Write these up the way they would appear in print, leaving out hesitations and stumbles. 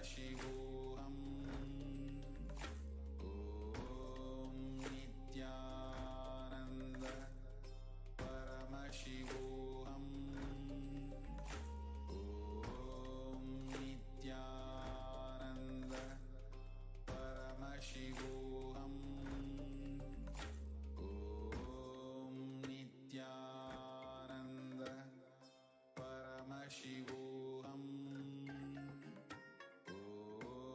Paramashivoham. Om Nithyananda Paramashivoham. Om Nithyananda Paramashivoham. Om Nithyananda Paramashivoham. Om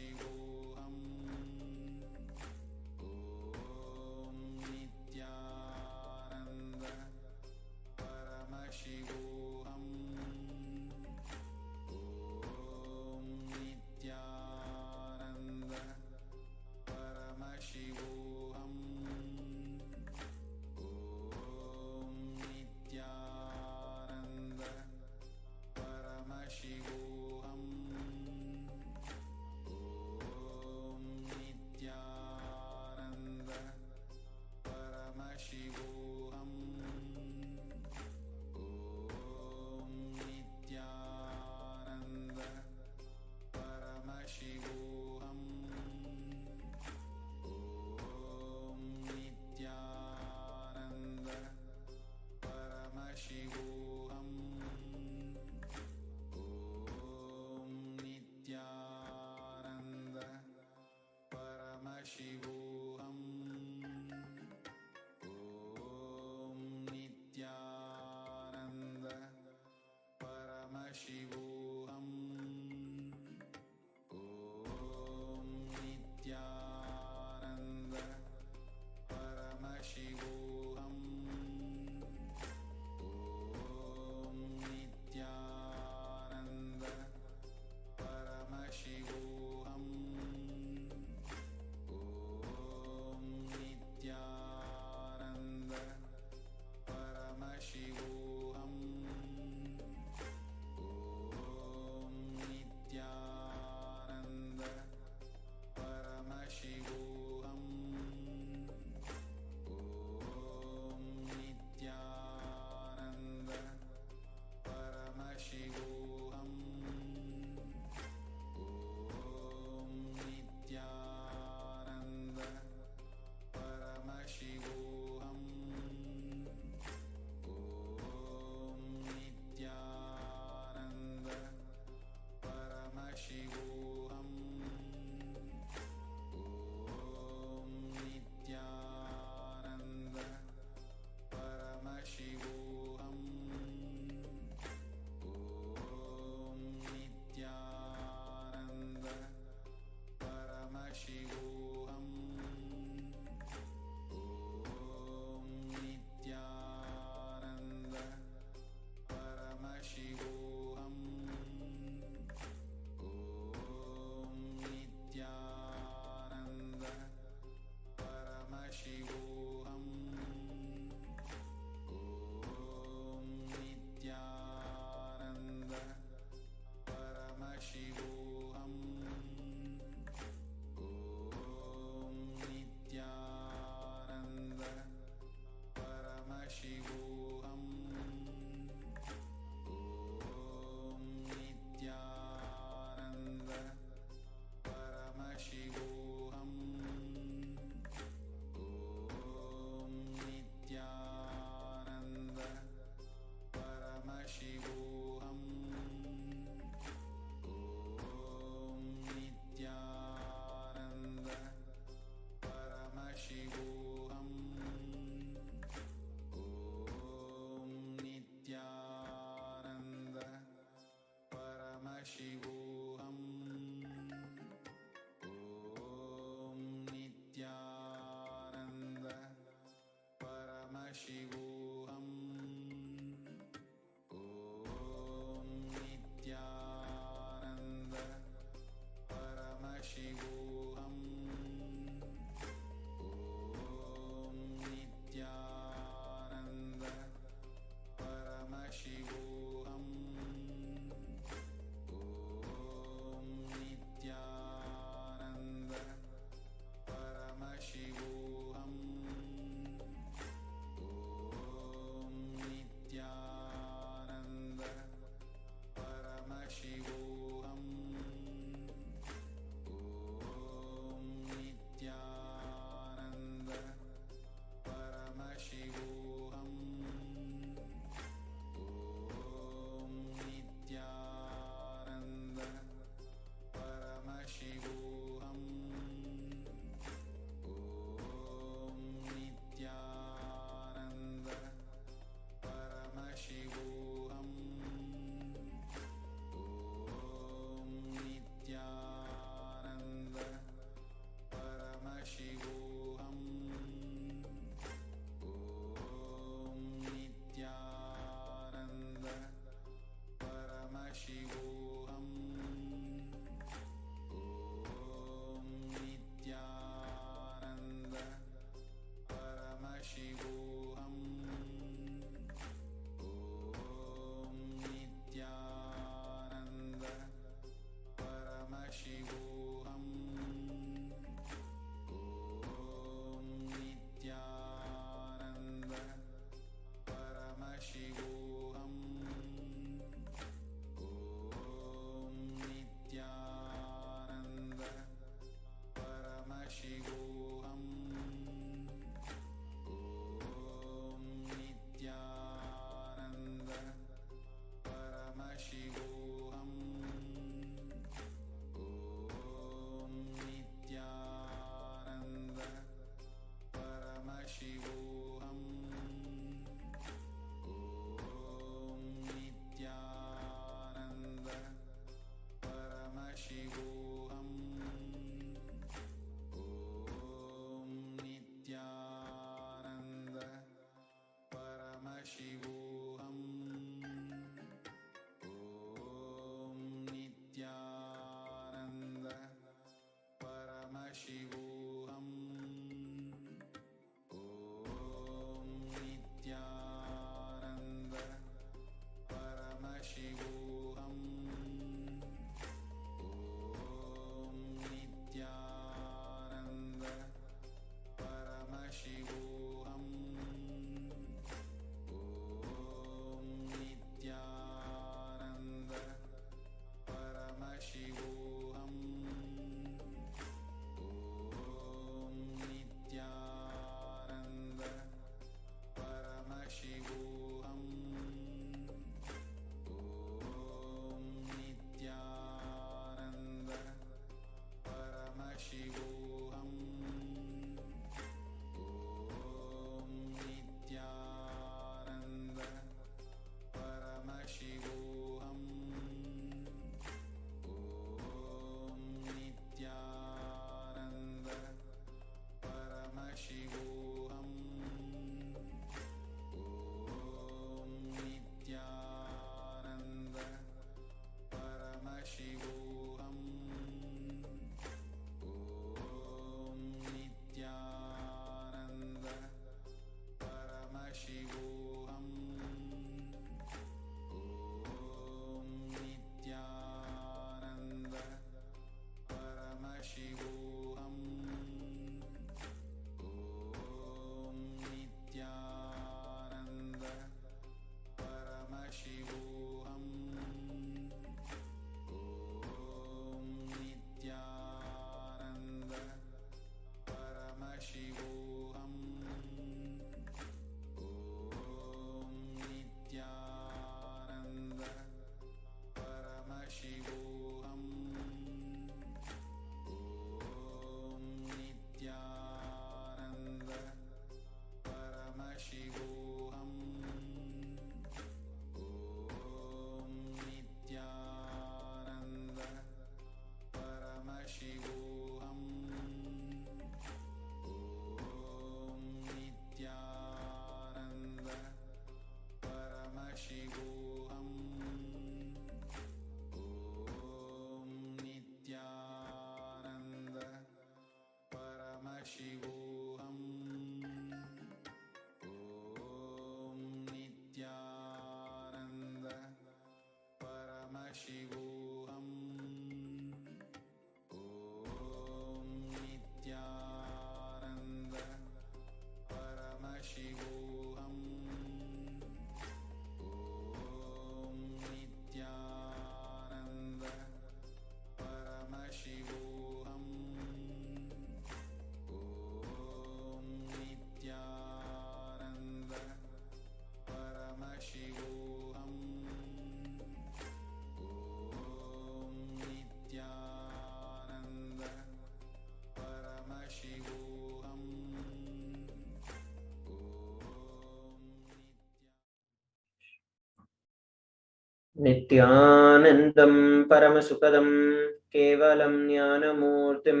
Nithyanandam Paramasukadam Kevalam Jnanamurtim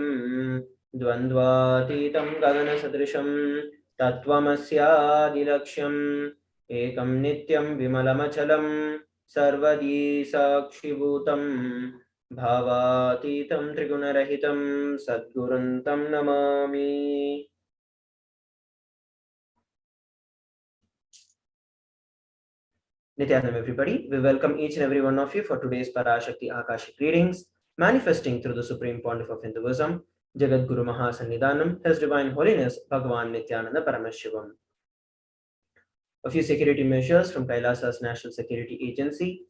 Dvandvatitam Gaganasadrisham Tattvamasyadilaksham Ekam Nityam Vimalamachalam Sarvadi Sakshibhutam Bhavatitam Trigunarahitam Sadgurantam Namami. Nithyanam, everybody. We welcome each and every one of you for today's Parashakti Akashic readings, manifesting through the Supreme Pontiff of Hinduism, Jagat Guru Mahasannidhanam, His Divine Holiness, Bhagavan Nithyananda Paramashivam. A few security measures from KAILASA's National Security Agency.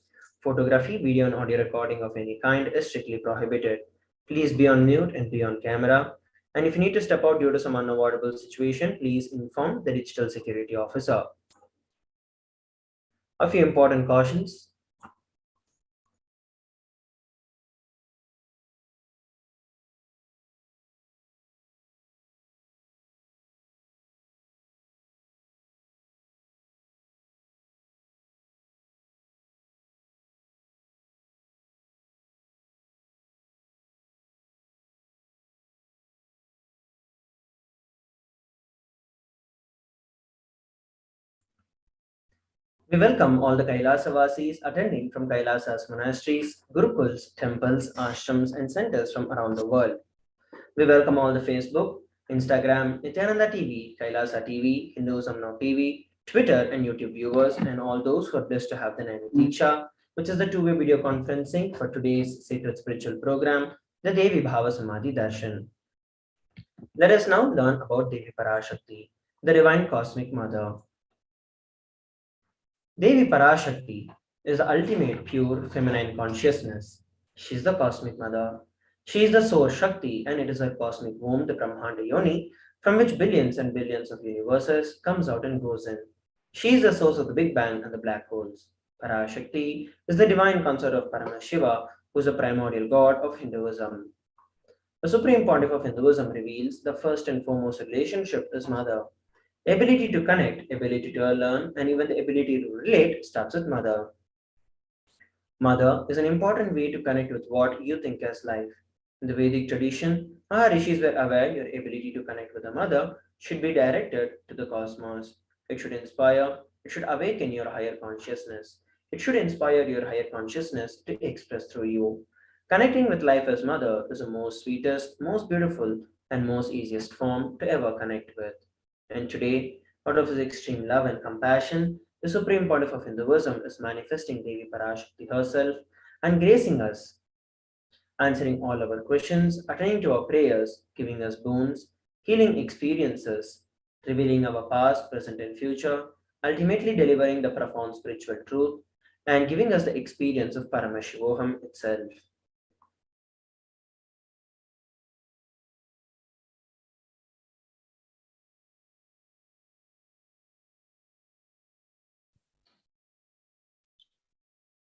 Photography, video, and audio recording of any kind is strictly prohibited. Please be on mute and be on camera. And if you need to step out due to some unavoidable situation, please inform the digital security officer. A few important cautions. We welcome all the Kailasavasis attending from Kailasa's monasteries, gurukuls, temples, ashrams, and centers from around the world. We welcome all the Facebook, Instagram, Nithyananda TV, Kailasa TV, Hinduism Now TV, Twitter, and YouTube viewers, and all those who are blessed to have the name Diksha, which is the two-way video conferencing for today's sacred spiritual program, the Devi Bhava Samadhi Darshan. Let us now learn about Devi Parashakti, the divine cosmic mother. Devi Parashakti is the ultimate pure feminine consciousness. She is the cosmic mother. She is the source Shakti, and it is her cosmic womb, the Brahmanda Yoni, from which billions and billions of universes comes out and goes in. She is the source of the Big Bang and the black holes. Parashakti is the divine consort of Paramashiva, who is the primordial god of Hinduism. The Supreme Pontiff of Hinduism reveals the first and foremost relationship is mother. Ability to connect, ability to learn, and even the ability to relate starts with mother. Mother is an important way to connect with what you think as life. In the Vedic tradition, our rishis were aware your ability to connect with the mother should be directed to the cosmos. It should inspire, it should awaken your higher consciousness. It should inspire your higher consciousness to express through you. Connecting with life as mother is the most sweetest, most beautiful, and most easiest form to ever connect with. And today, out of his extreme love and compassion, the Supreme Pontiff of Hinduism is manifesting Devi Parashakti herself and gracing us, answering all our questions, attending to our prayers, giving us boons, healing experiences, revealing our past, present, and future, ultimately delivering the profound spiritual truth, and giving us the experience of Paramashivoham itself.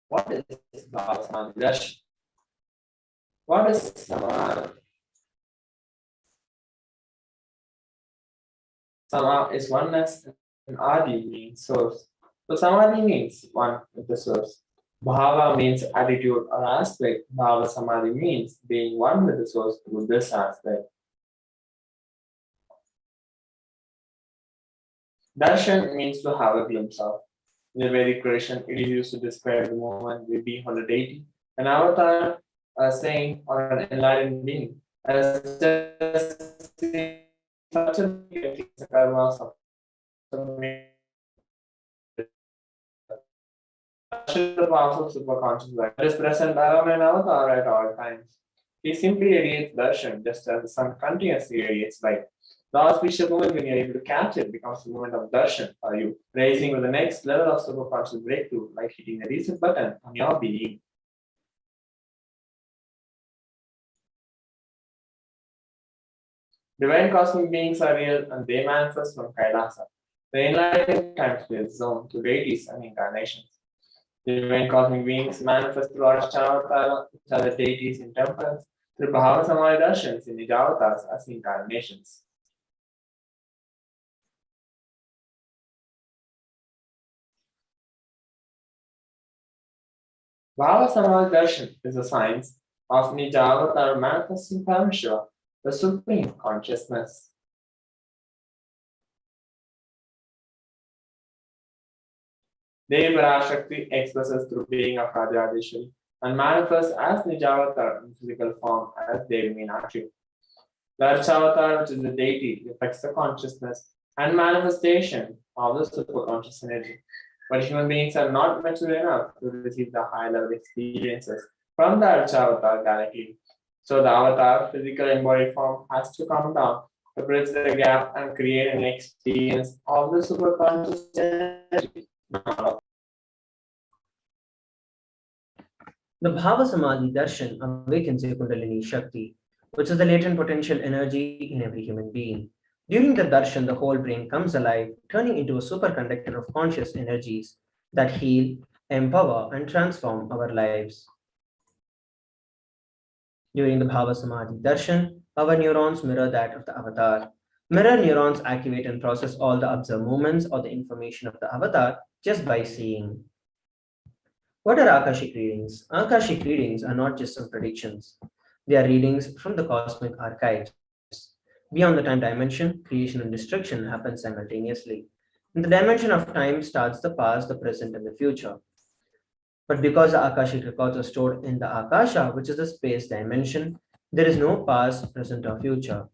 What is Bhavasamadash? What is Sama? Sama is oneness and Adi means source. So Samadhi means one with the source. Bhava means attitude or aspect. Bhava Samadhi means being one with the source through this aspect. Darshan means to have a glimpse of. In the Vedic tradition, it is used to describe the moment we behold a deity, an avatar, a saint, or an enlightened being. As just such a karma the powerful superconscious life that is present around an avatar at all times. He simply radiates darshan just as the sun continuously radiates light. The auspicious moment when you're able to catch it becomes the moment of darshan for you, raising to the next level of superconscious breakthrough, like hitting a reset button on your being. Divine cosmic beings are real and they manifest from Kailasa, the enlightened time space zone to deities and incarnations. Divine cosmic beings manifest through Ashtavatara, which are the deities in temples, through Bhava Samadhi darshans in Nijavatars as incarnations. Bhava Samadhi Darshan is the science of Nijavatar manifesting Paramashiva, the Supreme Consciousness. Devi Parashakti expresses through being of Rajarishwari and manifests as Nijavatar in physical form as Devi Meenakshi. The Archavatar, which is the deity, reflects the consciousness and manifestation of the superconscious energy. But human beings are not mature enough to receive the high level experiences from the Archavatar directly. So the avatar, physical embodied form, has to come down to bridge the gap and create an experience of the superconscious energy. The Bhava Samadhi Darshan awakens your Kundalini Shakti, which is the latent potential energy in every human being. During the darshan, the whole brain comes alive, turning into a superconductor of conscious energies that heal, empower, and transform our lives. During the Bhava Samadhi darshan, our neurons mirror that of the avatar. Mirror neurons activate and process all the observed movements or the information of the avatar just by seeing. What are Akashic readings? Akashic readings are not just some predictions. They are readings from the cosmic archives. Beyond the time dimension, creation and destruction happen simultaneously. In the dimension of time starts the past, the present, and the future. But because the Akashic records are stored in the Akasha, which is the space dimension, there is no past, present, or future.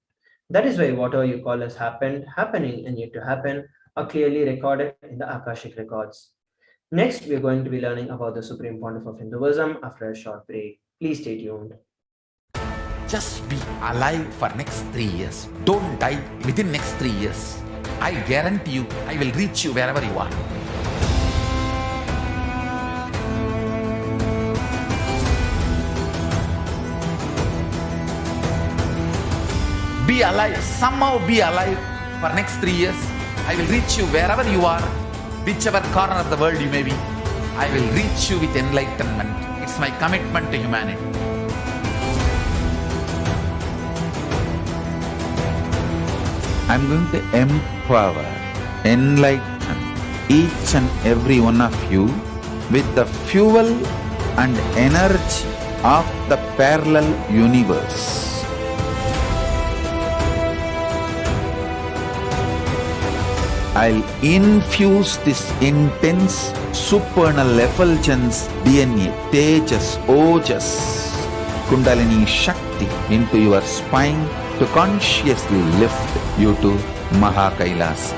That is why whatever you call as happened, happening, and yet to happen are clearly recorded in the Akashic records. Next, we are going to be learning about the Supreme Pontiff of Hinduism after a short break. Please stay tuned. Just be alive for next 3 years. Don't die within next 3 years. I guarantee you, I will reach you wherever you are. Be alive, somehow be alive for next 3 years. I will reach you wherever you are, whichever corner of the world you may be. I will reach you with enlightenment. It's my commitment to humanity. I'm going to empower, enlighten each and every one of you with the fuel and energy of the parallel universe. I'll infuse this intense supernal effulgence DNA, Tejas, Ojas, Kundalini Shakti into your spine to consciously lift you to KAILASA.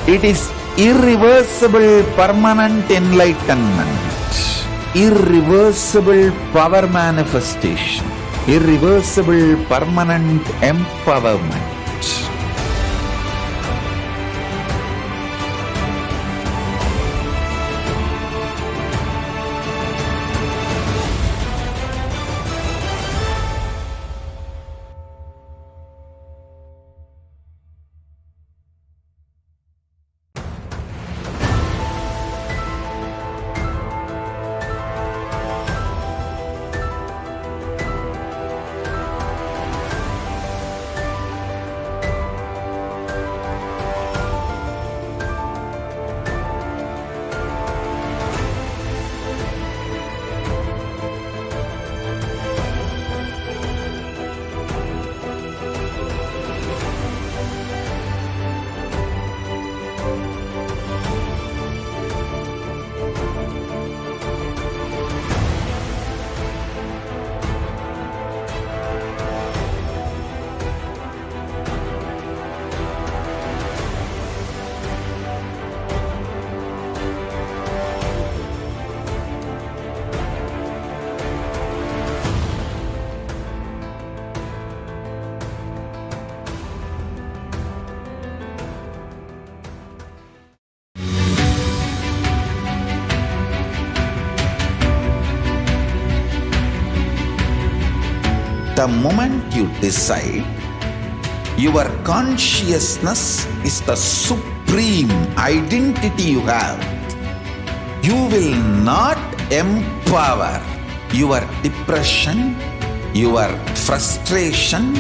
It is irreversible permanent enlightenment, irreversible power manifestation, irreversible permanent empowerment. The moment you decide, your consciousness is the supreme identity you have. You will not empower your depression, your frustration,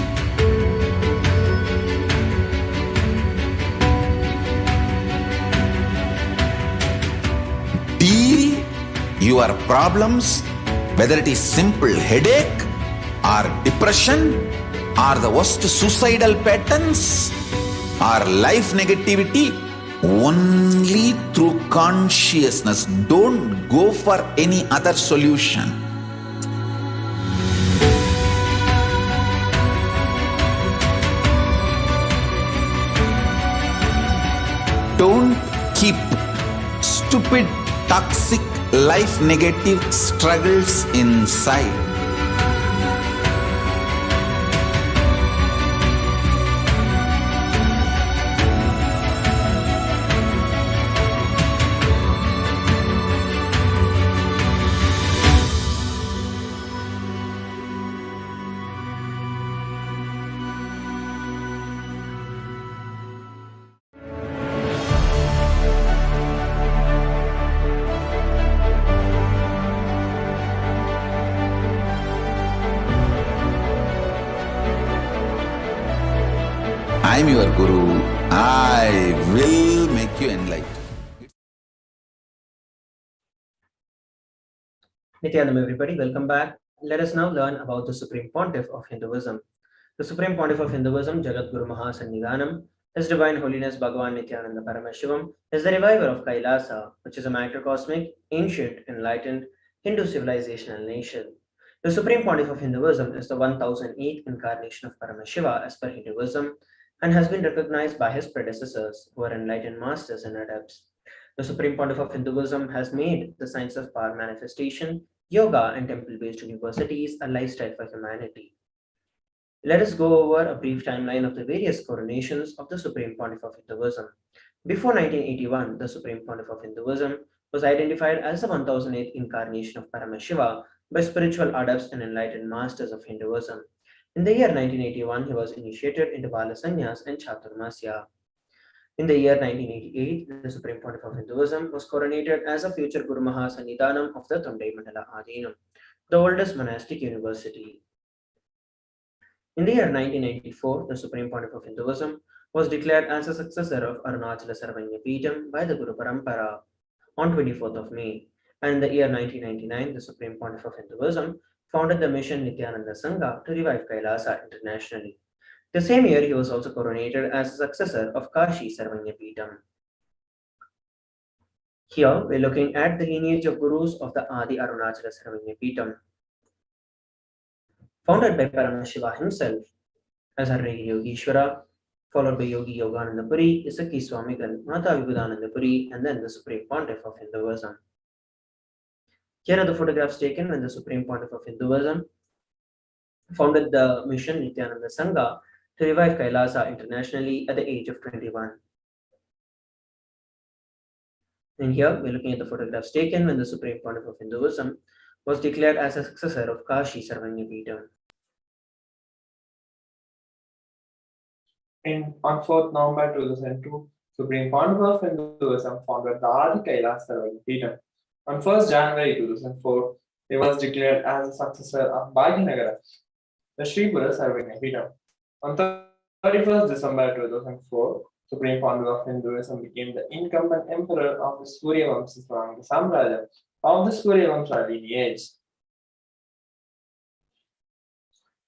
your problems, whether it is simple headache or depression or the worst suicidal patterns or life negativity, only through consciousness. Don't go for any other solution. Don't keep stupid, toxic, life negative struggles inside. I am your Guru. I will make you enlightened. Nithyanam, everybody, welcome back. Let us now learn about the Supreme Pontiff of Hinduism. The Supreme Pontiff of Hinduism, Jagat Guru Mahasannidhanam, His Divine Holiness Bhagavan Nithyananda Paramashivam, is the reviver of KAILASA, which is a macrocosmic, ancient, enlightened Hindu civilizational nation. The Supreme Pontiff of Hinduism is the 1008th incarnation of Paramashiva as per Hinduism and has been recognized by his predecessors, who are enlightened masters and adepts. The Supreme Pontiff of Hinduism has made the science of power manifestation, yoga, and temple-based universities a lifestyle for humanity. Let us go over a brief timeline of the various coronations of the Supreme Pontiff of Hinduism. Before 1981, the Supreme Pontiff of Hinduism was identified as the 1008th incarnation of Paramashiva by spiritual adepts and enlightened masters of Hinduism. In the year 1981, he was initiated into Bala Sannyas and Chaturmasya. In the year 1988, the Supreme Pontiff of Hinduism was coronated as a future Guru Mahasannidhanam of the Tondai Mandala Adinam, the oldest monastic university. In the year 1994, the Supreme Pontiff of Hinduism was declared as a successor of Arunachala Sarvanya Peetham by the Guru Parampara on 24th of May. And in the year 1999, the Supreme Pontiff of Hinduism founded the mission Nithyananda Sangha to revive Kailasa internationally. The same year, he was also coronated as a successor of Kashi Sarvanya Peetham. Here, we're looking at the lineage of gurus of the Adi Arunachala Sarvanya Peetham. Founded by Paramashiva himself as Harnagiri Yogishwara, followed by Yogi Yogananda Puri, Isaki Swamigal, Mata Vibhudananda Puri, and then the Supreme Pontiff of Hinduism. Here are the photographs taken when the Supreme Pontiff of Hinduism founded the mission Nithyananda Sangha to revive Kailasa internationally at the age of 21. And here we're looking at the photographs taken when the Supreme Pontiff of Hinduism was declared as a successor of Kashi Sarvanya Peetham. On 4th November 2002, Supreme Pontiff of Hinduism founded the Adi KAILASA Sarvanya Peetham. On 1st January 2004, he was declared as a successor of Bhaginagara, the Sri Pura Sarvanya Peetham. On 31st December 2004, Supreme Pontiff of Hinduism became the incumbent emperor of the Surya Vamsa Samraja of the Surya Vamsa lineage.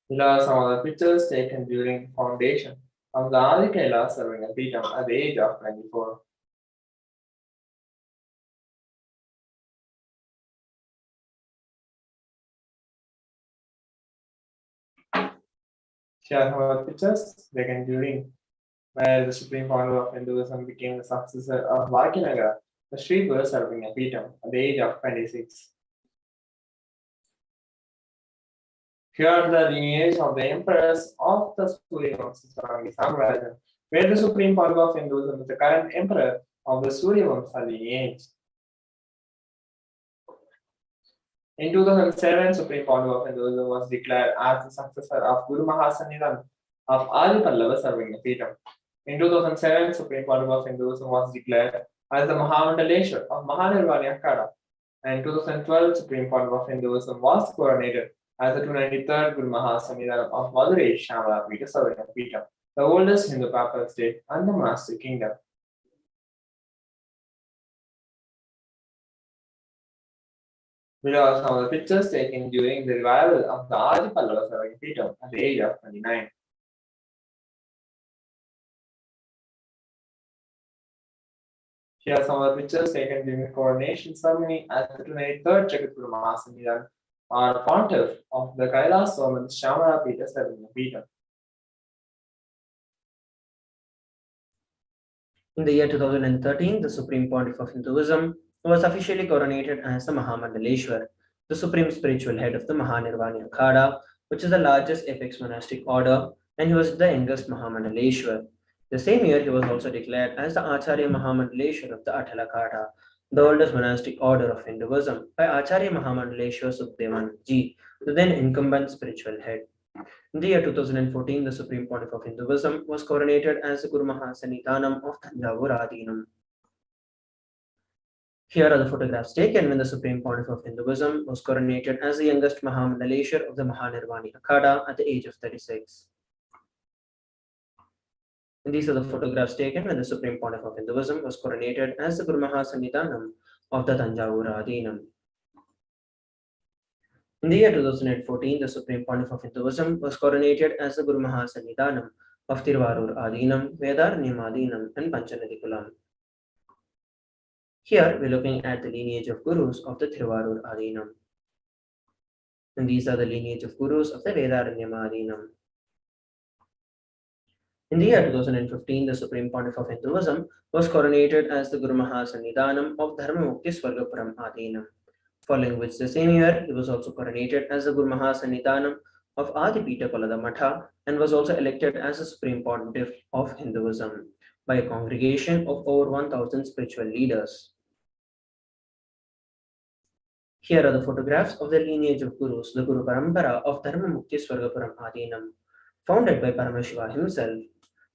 Here are some of the pictures taken during the foundation of the Adi KAILASA Sarvanya Peetham at the age of 24. Here are some of the pictures taken during where the Supreme Pontiff of Hinduism became the successor of Bhaginagara, the Sri Pura Sarvanya Peetham at the age of 26. Here are the lineage of the emperors of the Surya Vamsa Samraja, where the Supreme Pontiff of Hinduism is the current emperor of the Surya Vamsa lineage. In 2007, Supreme Pontiff of Hinduism was declared as the successor of Guru Mahasannidhanam of Adi Pallava Sarvanya Peetham. In 2007, Supreme Pontiff of Hinduism was declared as the Mahamandaleshwar of Mahanirvani Akhada. And in 2012, Supreme Pontiff of Hinduism was coronated as the 293rd Guru Mahasannidhanam of Madurai Shamala Peeta Sarvanya Peetham, the oldest Hindu papal state and the monastic kingdom. Below are some of the pictures taken during the revival of the Adi Pallava Sarvagapitham at the age of 29. Here are some of the pictures taken during the coronation ceremony as the 23rd Jagadguru Mahasanidan or pontiff of the KAILASA Shamara Peter Sarvagapitham. In the year 2013, the Supreme Pontiff of Hinduism was officially coronated as the Mahamandaleshwar, the supreme spiritual head of the Mahanirvani Akhada, which is the largest apex monastic order, and he was the youngest Mahamandaleshwar. The same year, he was also declared as the Acharya Mahamandaleshwar of the Atal Akhada, the oldest monastic order of Hinduism, by Acharya Mahamandaleshwar Sukhdevanand, the then incumbent spiritual head. In the year 2014, the Supreme Pontiff of Hinduism was coronated as the Guru Mahasannidhanam of Thanjavur Adinam. Here are the photographs taken when the Supreme Pontiff of Hinduism was coronated as the youngest Mahamandaleshwar of the Mahanirvani Akhada at the age of 36. And these are the photographs taken when the Supreme Pontiff of Hinduism was coronated as the Guru Mahasannidhanam of the Thanjavur Adinam. In the year 2014, the Supreme Pontiff of Hinduism was coronated as the Guru Mahasannidhanam of Tiruvarur Adinam, Vedaranyam Adinam, and Panchanadikulam. Here we're looking at the lineage of Gurus of the Tiruvarur Adinam. And these are the lineage of Gurus of the Vedaranyam Adinam. In the year 2015, the Supreme Pontiff of Hinduism was coronated as the Guru Mahasannidhanam of Dharmamukti Swargapuram Adinam. Following which, the same year, he was also coronated as the Guru Mahasannidhanam of Adipita Kolada Matha and was also elected as the Supreme Pontiff of Hinduism by a congregation of over 1,000 spiritual leaders. Here are the photographs of the lineage of Gurus, the Guru Parampara of Dharmamukti Swargapuram Adinam, founded by Paramashivoham himself,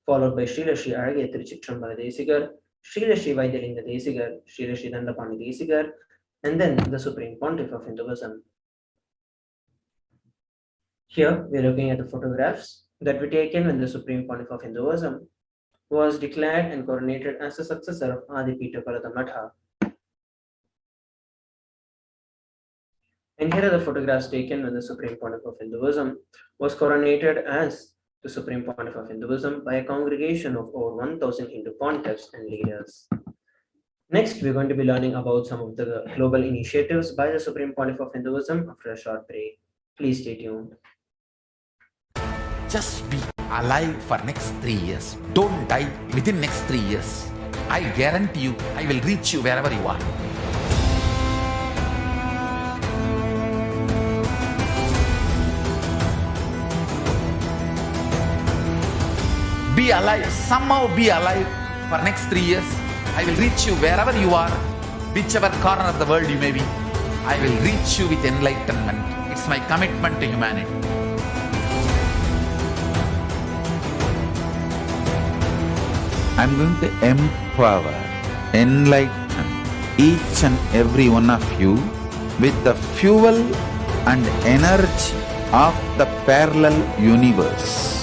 followed by Srila Sri Aragayatri Chittrambala Desigar, Srila Sri Vaidyalinga Desigar, Srila Sri Dandapani Desigar, and then the Supreme Pontiff of Hinduism. Here we are looking at the photographs that were taken when the Supreme Pontiff of Hinduism was declared and coronated as the successor of Adipita Kolada Matha. And here are the photographs taken when the Supreme Pontiff of Hinduism was coronated as the Supreme Pontiff of Hinduism by a congregation of over 1,000 Hindu pontiffs and leaders. Next, we're going to be learning about some of the global initiatives by the Supreme Pontiff of Hinduism after a short break. Please stay tuned. Just be alive for next 3 years. Don't die within next 3 years. I guarantee you, I will reach you wherever you are. Be alive, somehow be alive for next 3 years. I will reach you wherever you are, whichever corner of the world you may be. I will reach you with enlightenment. It's my commitment to humanity. I'm going to empower, enlighten each and every one of you with the fuel and energy of the parallel universe.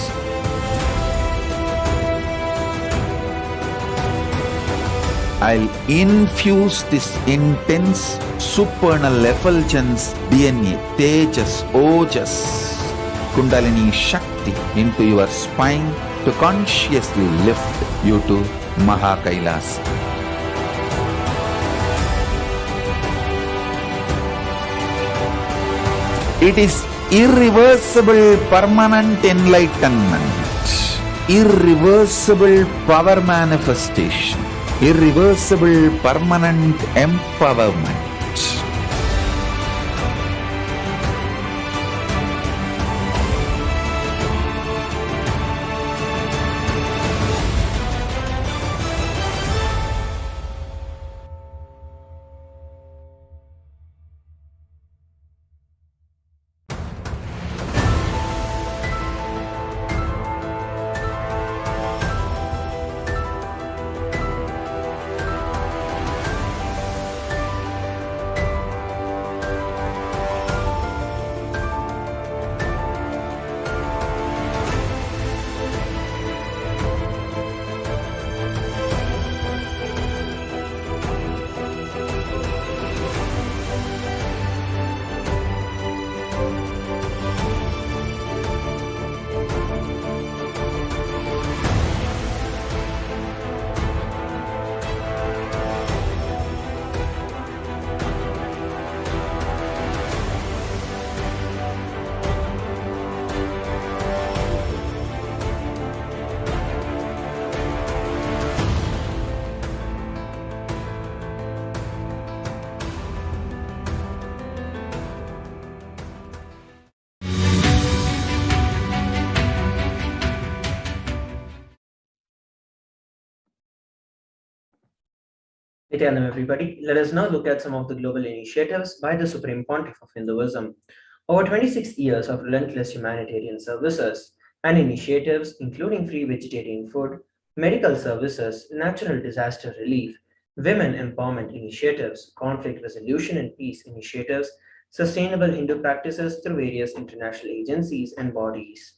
I'll infuse this intense supernal effulgence DNA, Tejas, Ojas, Kundalini Shakti into your spine to consciously lift you to KAILASA. It is irreversible permanent enlightenment, irreversible power manifestation, irreversible permanent empowerment. Nithyanam, everybody. Let us now look at some of the global initiatives by the Supreme Pontiff of Hinduism. Over 26 years of relentless humanitarian services and initiatives, including free vegetarian food, medical services, natural disaster relief, women empowerment initiatives, conflict resolution and peace initiatives, sustainable Hindu practices through various international agencies and bodies.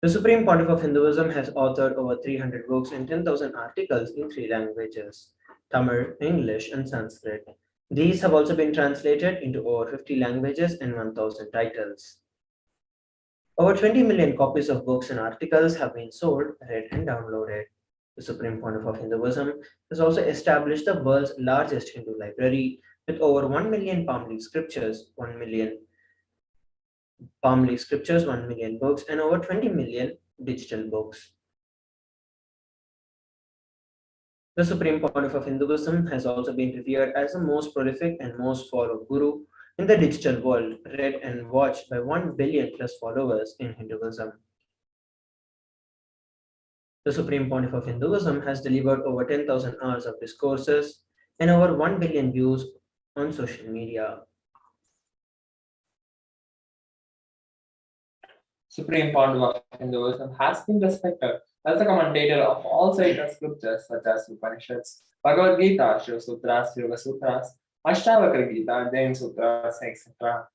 The Supreme Pontiff of Hinduism has authored over 300 books and 10,000 articles in three languages: Tamil, English, and Sanskrit. These have also been translated into over 50 languages and 1,000 titles. Over 20 million copies of books and articles have been sold, read, and downloaded. The Supreme Pontiff of Hinduism has also established the world's largest Hindu library with over 1 million palm leaf scriptures, 1 million 1 million books, and over 20 million digital books. The Supreme Pontiff of Hinduism has also been revered as the most prolific and most followed guru in the digital world, read and watched by 1 billion plus followers in Hinduism. The Supreme Pontiff of Hinduism has delivered over 10,000 hours of discourses and over 1 billion views on social media. Supreme Pontiff of Hinduism has been respected as the commentator of all sacred scriptures such as Upanishads, Bhagavad Gita, Shiva Sutras, Yoga Sutras, Ashtavakra Gita, Jain Sutras, etc.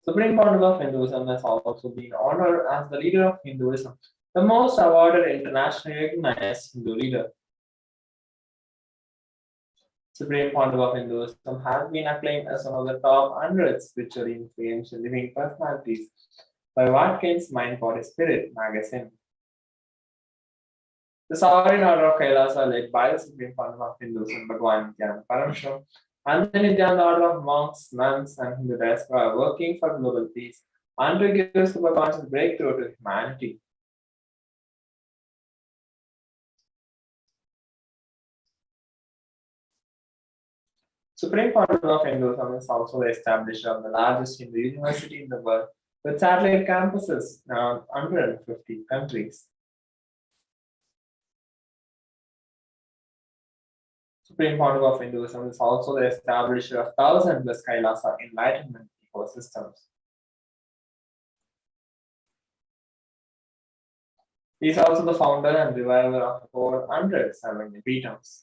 Supreme Pontiff of Hinduism has also been honored as the leader of Hinduism, the most awarded internationally recognized Hindu leader. Supreme Pontiff of Hinduism has been acclaimed as one of the top 100 spiritually influential living personalities by Watkins Mind Body Spirit magazine. The Sovereign Order of KAILASA, led by the Supreme Pontiff of Hinduism, Bhagwan Nithyananda Paramashivam, and the Nithyananda Order of monks, nuns, and Hindu diaspora are working for global peace and to give superconscious breakthrough to humanity. Supreme Pontiff of Hinduism is also the establisher of the largest Hindu university in the world, with satellite campuses in around 150 countries. Supreme Pontiff of Hinduism is also the establisher of 1,000 plus KAILASA Enlightenment ecosystems. He is also the founder and reviver of over 100 Sarvanya Peetams.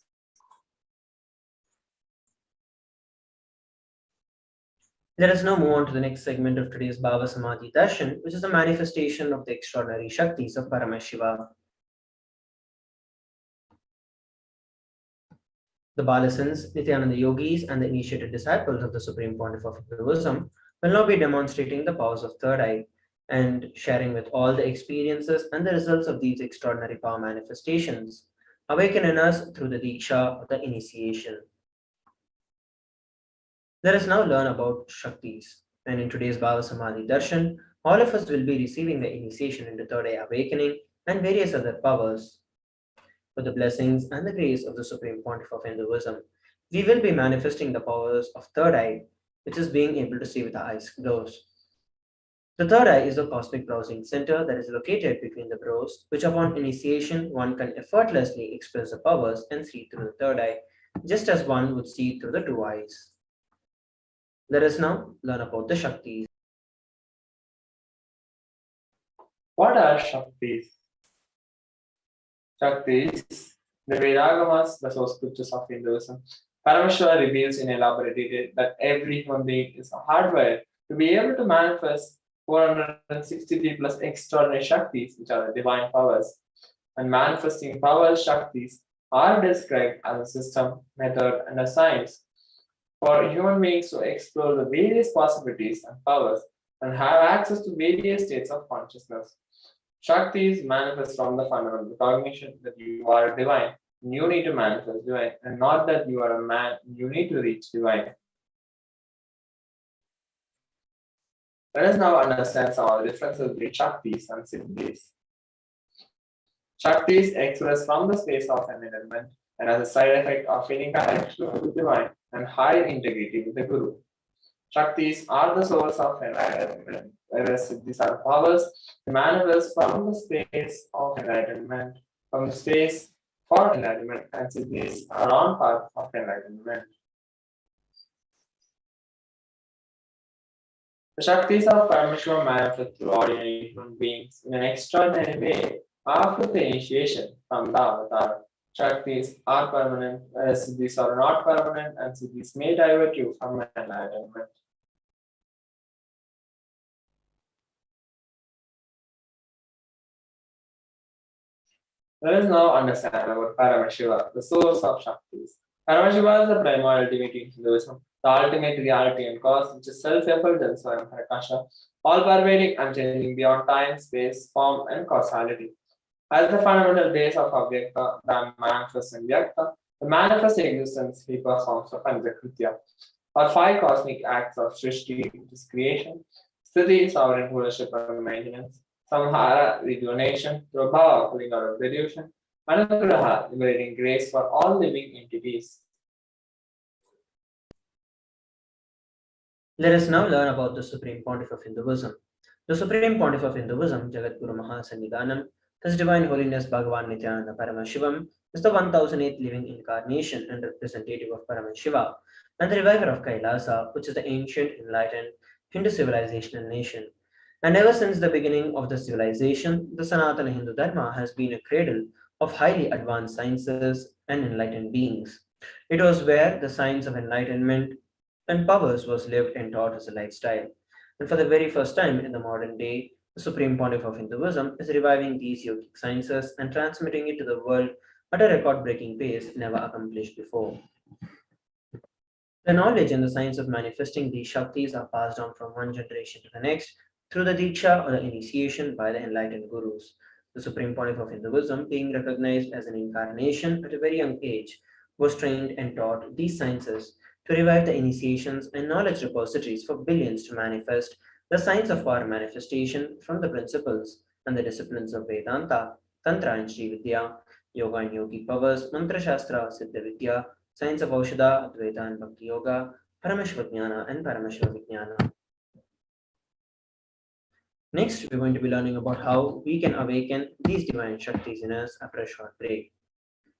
Let us now move on to the next segment of today's Bhava Samadhi Darshan, which is a manifestation of the extraordinary Shaktis of Paramashiva. The Balasans, Nithyananda Yogis, and the initiated disciples of the Supreme Pontiff of Hinduism will now be demonstrating the powers of third eye and sharing with all the experiences and the results of these extraordinary power manifestations, awaken in us through the Diksha or the initiation. Let us now learn about Shaktis. And in today's Bhava Samadhi Darshan, all of us will be receiving the initiation into third eye awakening and various other powers. With the blessings and the grace of the Supreme Pontiff of Hinduism, we will be manifesting the powers of third eye, which is being able to see with the eyes closed. The third eye is the cosmic browsing center that is located between the brows, which upon initiation one can effortlessly express the powers and see through the third eye, just as one would see through the two eyes. Let us now learn about the Shaktis. What are Shaktis? Shaktis, the Vedagamas, the source scriptures of Hinduism, Paramashiva reveals in elaborate detail that every human being is hardwired to be able to manifest 463 plus extraordinary Shaktis, which are the divine powers. And manifesting powers, Shaktis, are described as a system, method, and a science for human beings to explore the various possibilities and powers and have access to various states of consciousness. Shaktis manifest from the fundamental recognition that you are divine, and you need to manifest divine, and not that you are a man, you need to reach divine. Let us now understand some of the differences between Shaktis and Siddhis. Shaktis express from the space of enlightenment and as a side effect of feeling connection with the divine and high integrity with the Guru. Shaktis are the source of enlightenment, whereas Siddhis are powers that manifest from the space of enlightenment, from the space for enlightenment, and Siddhis are on path of enlightenment. The Shaktis of Paramashivoham manifest through ordinary human beings in an extraordinary way after the initiation from the avatar. Shaktis are permanent, whereas Siddhis are not permanent, and Siddhis may divert you from enlightenment. Let us now understand about Paramashiva, the source of Shaktis. Paramashiva is the primary divinity in Hinduism, the ultimate reality and cause, which is self-effulgent Swayam Akasha, all-pervading, unchanging beyond time, space, form, and causality. As the fundamental base of Avyakta, Brahma manifests in Vyakta, the manifest existence he performs the Panchakritya, or 5 cosmic acts of Srishti, which is creation, Sthiti, sovereign rulership and maintenance, Samhara, rejuvenation, Prabhava, pulling out of delusion, Anugraha, liberating grace for all living entities. Let us now learn about the Supreme Pontiff of Hinduism. The Supreme Pontiff of Hinduism, Jagadguru Mahasannidhanam, His Divine Holiness Bhagavan Nithyananda Paramashivam, is the 1008th living incarnation and representative of Paramashiva, and the reviver of Kailasa, which is the ancient, enlightened Hindu civilizational nation. And ever since the beginning of the civilization, the Sanatana Hindu Dharma has been a cradle of highly advanced sciences and enlightened beings. It was where the science of enlightenment and powers was lived and taught as a lifestyle. And for the very first time in the modern day, the Supreme Pontiff of Hinduism is reviving these yogic sciences and transmitting it to the world at a record-breaking pace never accomplished before. The knowledge and the science of manifesting these Shaktis are passed on from one generation to the next through the Diksha or the initiation by the enlightened gurus. The Supreme Pontiff of Hinduism, being recognized as an incarnation at a very young age, was trained and taught these sciences to revive the initiations and knowledge repositories for billions to manifest the science of power manifestation from the principles and the disciplines of Vedanta, Tantra and Sri Vidya, Yoga and Yogic powers, Mantra Shastra, Siddha Vidya, science of Aushadha, Advaita and Bhakti Yoga, Paramashivajnana and Paramashivoham. Next, we're going to be learning about how we can awaken these divine Shaktis in us after a short break.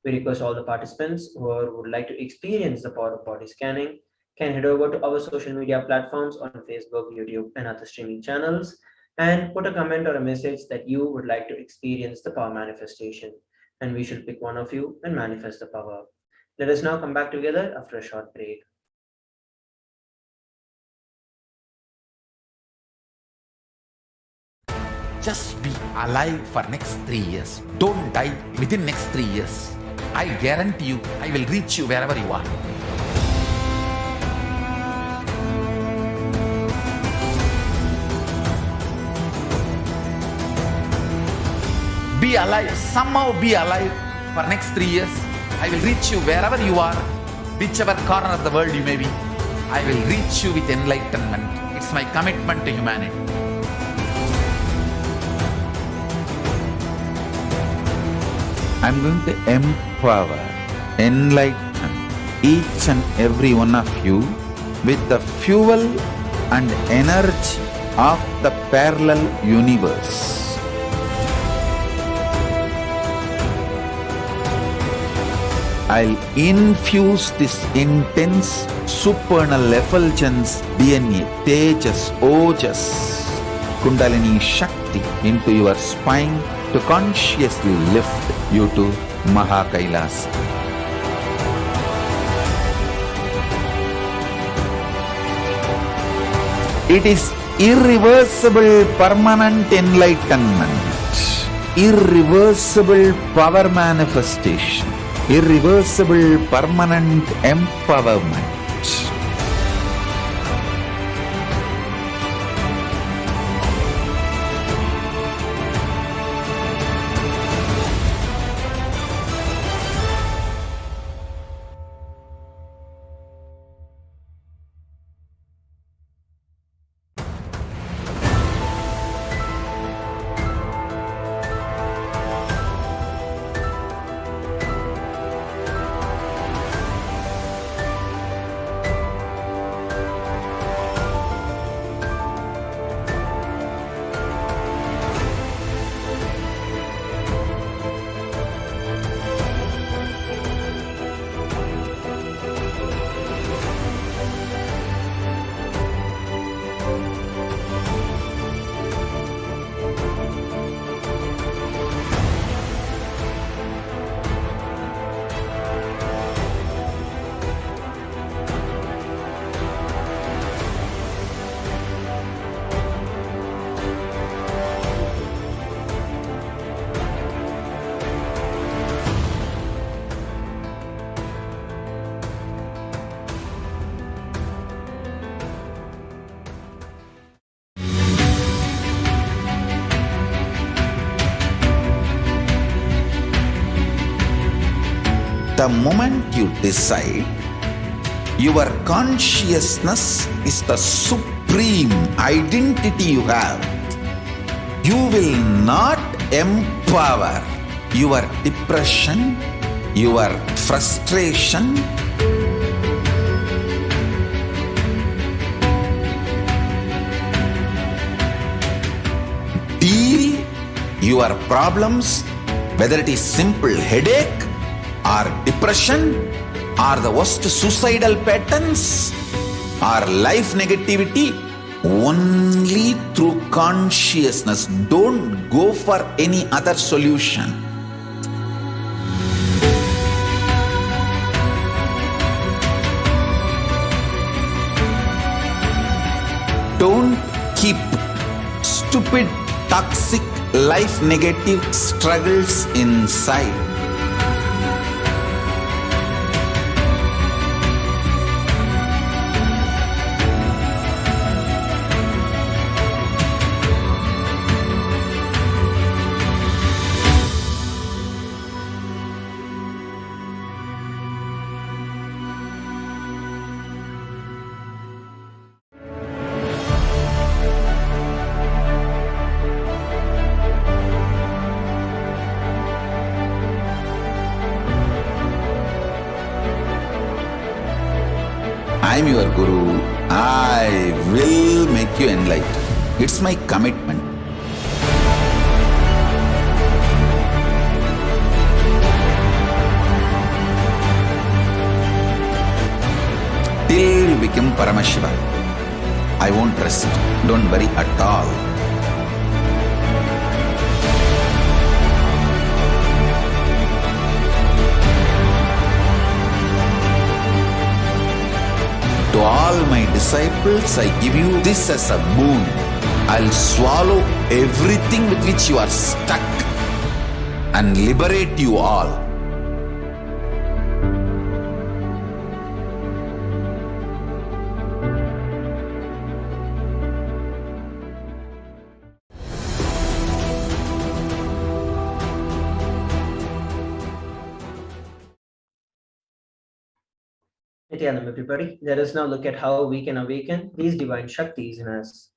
We request all the participants who would like to experience the power of body scanning can head over to our social media platforms on Facebook, YouTube, and other streaming channels and put a comment or a message that you would like to experience the power manifestation. And we shall pick one of you and manifest the power. Let us now come back together after a short break. Just be alive for next 3 years. Don't die within next 3 years. I guarantee you, I will reach you wherever you are. Be alive, somehow be alive for next 3 years. I will reach you wherever you are, whichever corner of the world you may be. I will reach you with enlightenment. It's my commitment to humanity. I'm going to empower, enlighten each and every one of you with the fuel and energy of the parallel universe. I'll infuse this intense supernal effulgence DNA, Tejas, Ojas, Kundalini Shakti into your spine to consciously lift you to KAILASA. It is irreversible permanent enlightenment, irreversible power manifestation, irreversible permanent empowerment. the moment you decide, your consciousness is the supreme identity you have. You will not empower your depression, your frustration, deal your problems, whether it is simple headache or depression or the worst suicidal patterns or life negativity, only through consciousness. Don't go for any other solution. Don't keep stupid, toxic, life negative struggles inside. I am your Guru. I will make you enlightened. It's my commitment. Till you become Paramashiva, I won't rest. Don't worry at all. To all my disciples, I give you this as a boon. I'll swallow everything with which you are stuck and liberate you all. Nithyanam, everybody. Let us now look at how we can awaken these divine Shaktis in us.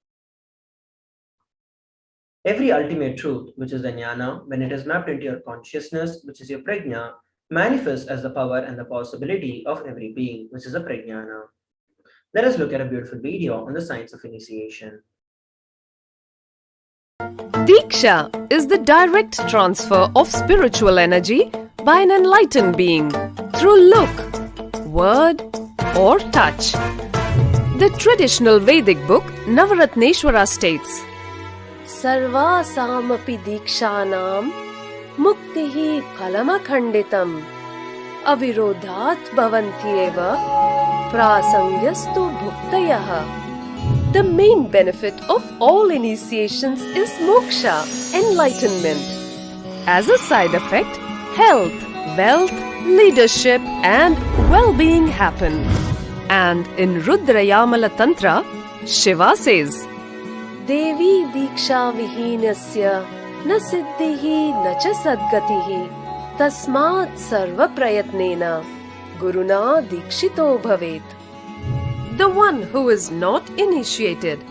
Every ultimate truth, which is the jnana, when it is mapped into your consciousness, which is your prajna, manifests as the power and the possibility of every being, which is a prajnana. Let us look at a beautiful video on the science of initiation. Diksha is the direct transfer of spiritual energy by an enlightened being through look, word, or touch. The traditional Vedic book Navaratneshwara states, Sarvasamapi dikshanam muktihi phalamakhanditam avirodhat bhavantyeva prasangyastu bhuktayaha. The main benefit of all initiations is moksha, enlightenment. As a side effect, health, wealth, leadership and well-being happen. And in Rudrayamala Tantra, Shiva says, Devi diksha vihinasya na siddhihi na cha sadgatihi tasmat sarva prayatnena guruna dikshito bhavet. The one who is not initiated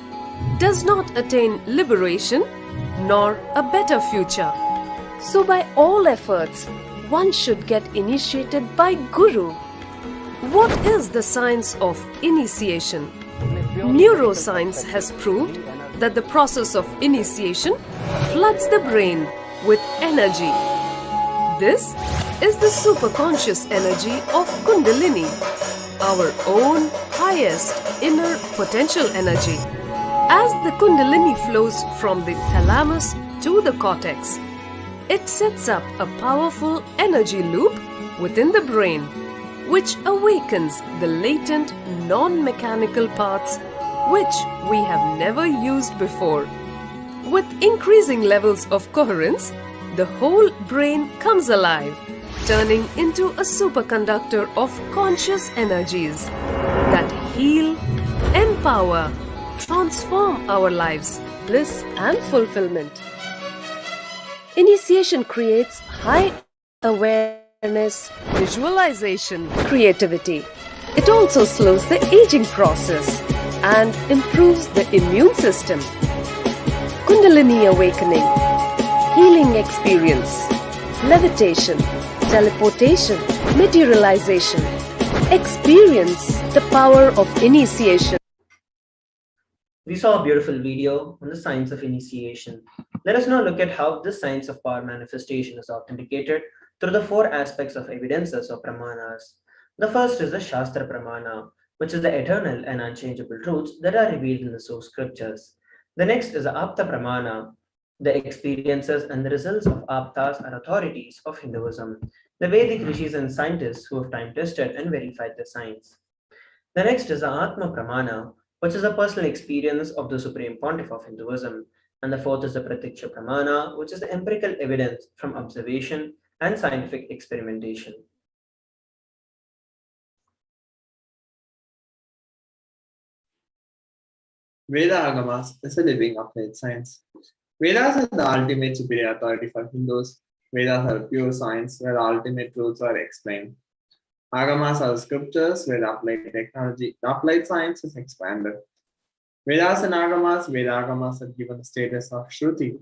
does not attain liberation nor a better future. So by all efforts, one should get initiated by Guru. What is the science of initiation? Neuroscience has proved that the process of initiation floods the brain with energy. This is the superconscious energy of Kundalini, our own highest inner potential energy. As the Kundalini flows from the thalamus to the cortex, it sets up a powerful energy loop within the brain, which awakens the latent non-mechanical parts which we have never used before. With increasing levels of coherence, the whole brain comes alive, turning into a superconductor of conscious energies that heal, empower, transform our lives, bliss and fulfillment. Initiation creates high awareness awareness, visualization, creativity. It also slows the aging process and improves the immune system. Kundalini awakening, healing experience, levitation, teleportation, materialization. Experience the power of initiation. We saw a beautiful video on the science of initiation. Let us now look at how this science of power manifestation is authenticated through the four aspects of evidences or pramanas. The first is the Shastra Pramana, which is the eternal and unchangeable truths that are revealed in the source scriptures. The next is the Apta Pramana. The experiences and the results of Aptas are authorities of Hinduism, the Vedic rishis and scientists who have time tested and verified the science. The next is the Atma Pramana, which is a personal experience of the Supreme Pontiff of Hinduism. And the fourth is the Pratiksha Pramana, which is the empirical evidence from observation and scientific experimentation. Veda Agamas is a living applied science. Vedas are the ultimate superior authority for Hindus. Vedas are pure science where the ultimate truths are explained. Agamas are the scriptures where the applied technology, the applied science is expanded. Vedas and Agamas are given the status of Shruti.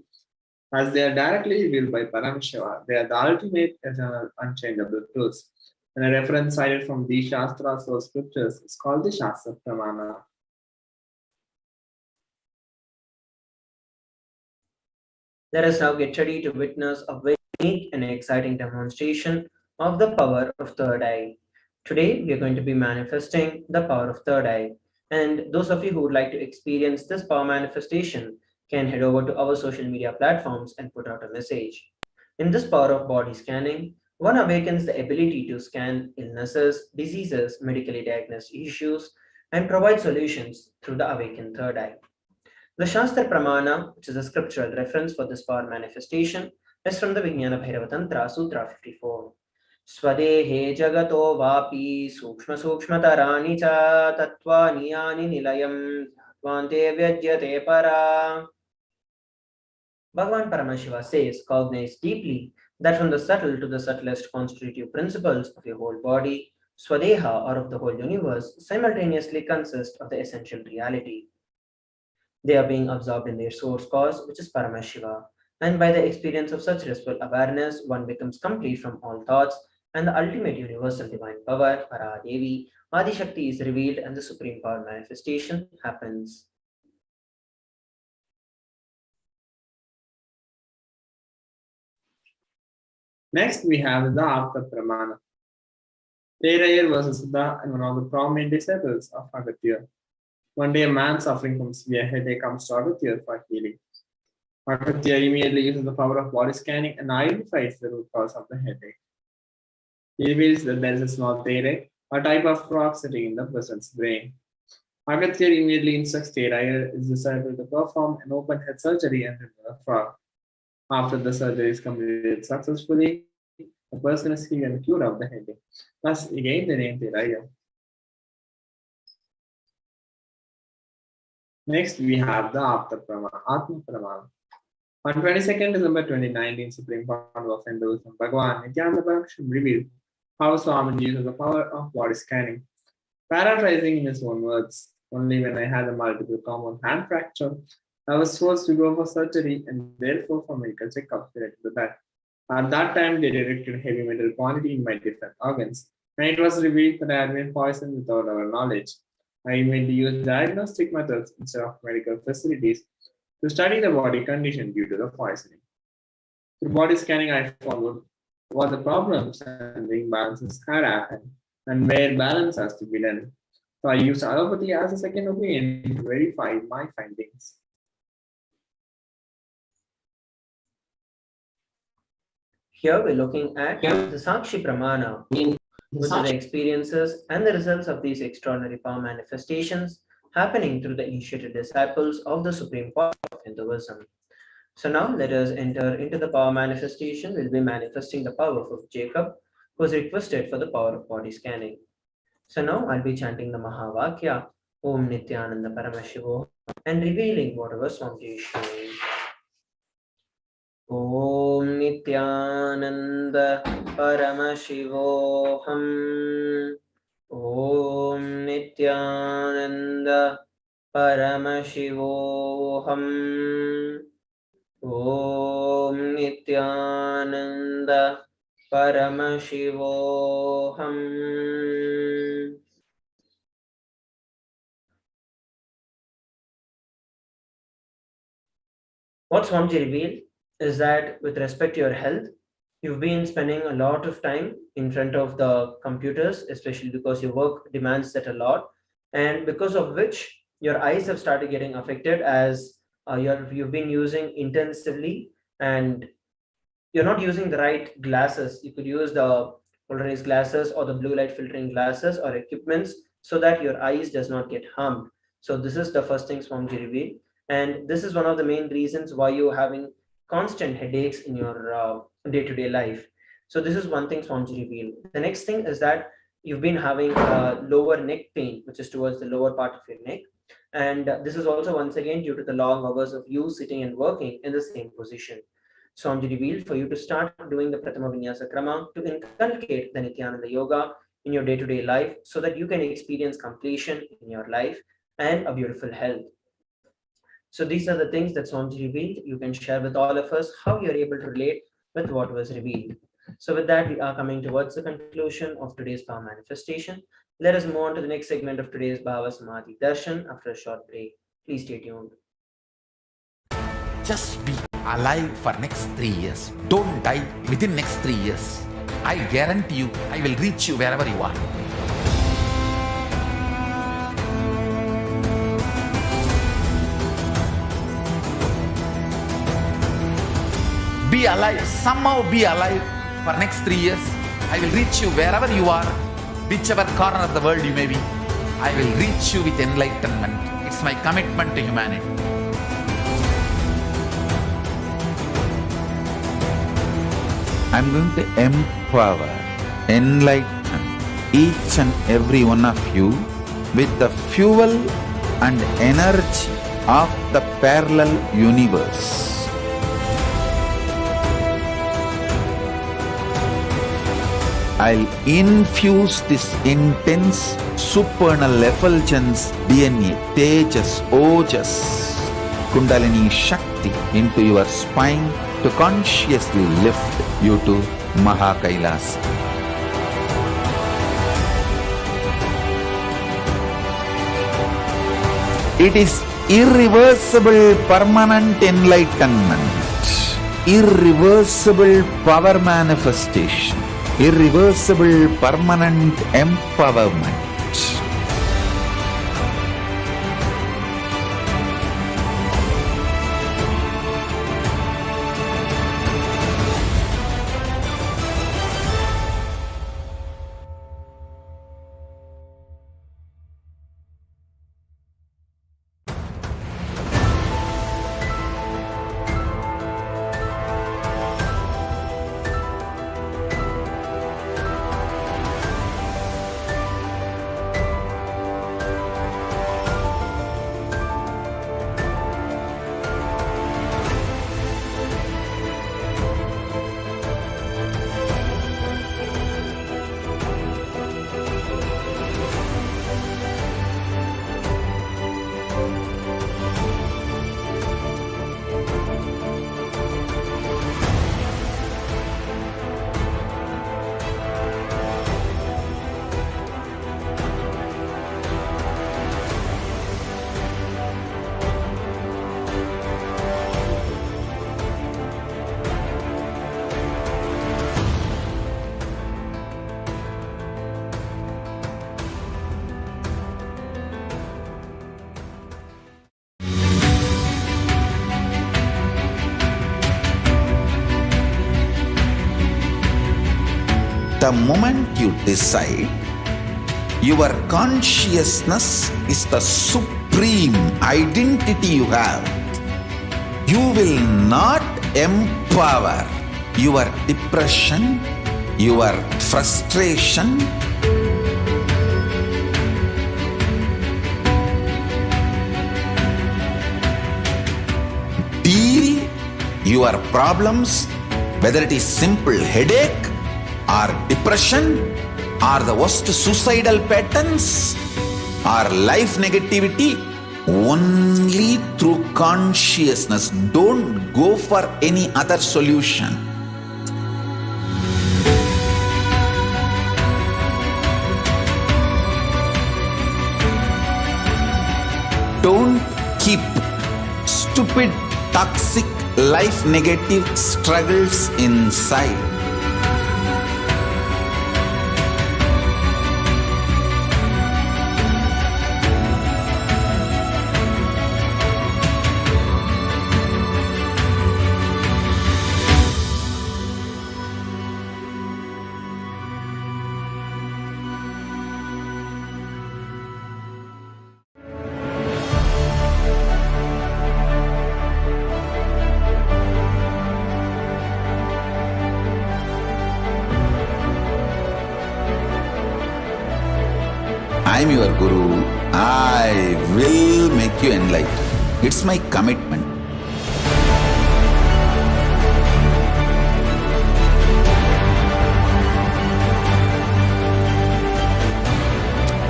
As they are directly revealed by Paramashivoham, they are the ultimate, eternal, unchangeable truths. And a reference cited from these Shastras or scriptures is called the Shastra Pramana. Let us now get ready to witness a very unique and exciting demonstration of the power of third eye. Today, we are going to be manifesting the power of third eye. And those of you who would like to experience this power manifestation can head over to our social media platforms and put out a message. In this power of body scanning, one awakens the ability to scan illnesses, diseases, medically diagnosed issues, and provide solutions through the awakened third eye. The Shastra Pramana, which is a scriptural reference for this power manifestation, is from the Vijnana Bhairava Tantra, Sutra 54. Swadehe jagato vapi sukshma sukshmatarani cha tattva niyani nilayam dhattvante vyajyate para. Bhagavan Paramashiva says, cognize deeply that from the subtle to the subtlest constitutive principles of your whole body, Swadeha, or of the whole universe, simultaneously consist of the essential reality. They are being absorbed in their source cause, which is Paramashiva. And by the experience of such restful awareness, one becomes complete from all thoughts, and the ultimate universal divine power, Paradevi, Adi-Shakti, is revealed and the supreme power manifestation happens. Next, we have the Apta Pramana. Terayar was a Siddha and one of the prominent disciples of Agatya. One day, a man suffering from severe headache comes to Agatya for healing. Agatya immediately uses the power of body scanning and identifies the root cause of the headache. He reveals that there is a small Tere, a type of frog sitting in the person's brain. Agatya immediately instructs Terayar, his disciple, to perform an open head surgery and remove the frog. After the surgery is completed successfully, the person is healed and cured of the headache. Thus, he gained the name Terayar. Next, we have the Atma Pramana. On 22nd December 2019, Supreme Pontiff of Hinduism, Bhagavan Nithyananda Paramashivam revealed how Swami uses the power of body scanning. Paraphrasing in his own words, only when I had a multiple compound hand fracture, I was forced to go for surgery and therefore for medical checkup related to that. At that time, they detected heavy metal quantity in my different organs, and it was revealed that I had been poisoned without our knowledge. I immediately used diagnostic methods instead of medical facilities to study the body condition due to the poisoning. Through body scanning, I found what the problems and the imbalances had happened and where balance has to be done. So I used allopathy as a second opinion to verify my findings. Here we're looking at the Sakshi Pramana, which are the experiences and the results of these extraordinary power manifestations happening through the initiated disciples of the Supreme Pontiff of Hinduism. So now let us enter into the power manifestation. We'll be manifesting the power of Jacob, who was requested for the power of body scanning. So now I'll be chanting the Mahavakya, Om Nithyananda Paramashivoham, and revealing whatever Swami is showing. Om Nithyananda Paramashivoham. Om Nithyananda Paramashivoham. Om Nithyananda Paramashivoham. What Swamiji revealed is that with respect to your health, you've been spending a lot of time in front of the computers, especially because your work demands that a lot, and because of which your eyes have started getting affected as you've been using intensively, and you're not using the right glasses. You could use the polarized glasses or the blue light filtering glasses or equipments so that your eyes does not get harmed. So this is the first thing Swamiji revealed, and this is one of the main reasons why you're having constant headaches in your day-to-day life. So this is one thing Swamiji revealed. The next thing is that you've been having lower neck pain, which is towards the lower part of your neck, and this is also once again due to the long hours of you sitting and working in the same position. Swamiji revealed for you to start doing the Pratama Vinyasa Krama to inculcate the Nithyananda Yoga in your day-to-day life so that you can experience completion in your life and a beautiful health. So these are the things that Swamiji revealed. You can share with all of us how you're able to relate with what was revealed. So with that, we are coming towards the conclusion of today's Bhava manifestation. Let us move on to the next segment of today's Bhava Samadhi Darshan after a short break. Please stay tuned. Just be alive for next 3 years. Don't die within next 3 years. I guarantee you, I will reach you wherever you are. Be alive, somehow be alive for next 3 years. I will reach you wherever you are, whichever corner of the world you may be. I will reach you with enlightenment. It's my commitment to humanity. I'm going to empower, enlighten each and every one of you with the fuel and energy of the parallel universe. I'll infuse this intense supernal effulgence DNA, Tejas, Ojas, Kundalini Shakti into your spine to consciously lift you to KAILASA. It is irreversible permanent enlightenment, irreversible power manifestation, irreversible permanent empowerment. The moment you decide, your consciousness is the supreme identity you have. You will not empower your depression, your frustration, deal your problems whether it is simple headache or depression or the worst suicidal patterns or life negativity, only through consciousness. Don't go for any other solution. Don't keep stupid, toxic, life negative struggles inside. I am your Guru. I will make you enlightened. It's my commitment.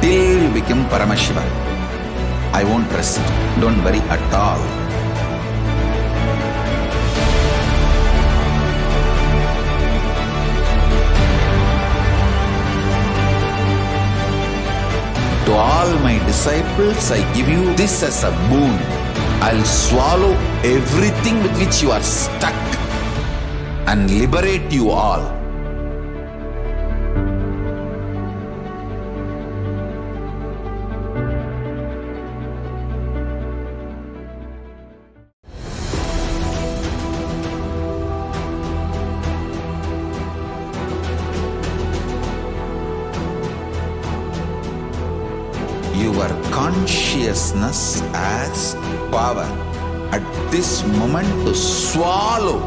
Till you become Paramashiva, I won't rest. Don't worry at all. To all my disciples, I give you this as a boon. I'll swallow everything with which you are stuck and liberate you all. Your consciousness as power at this moment to swallow,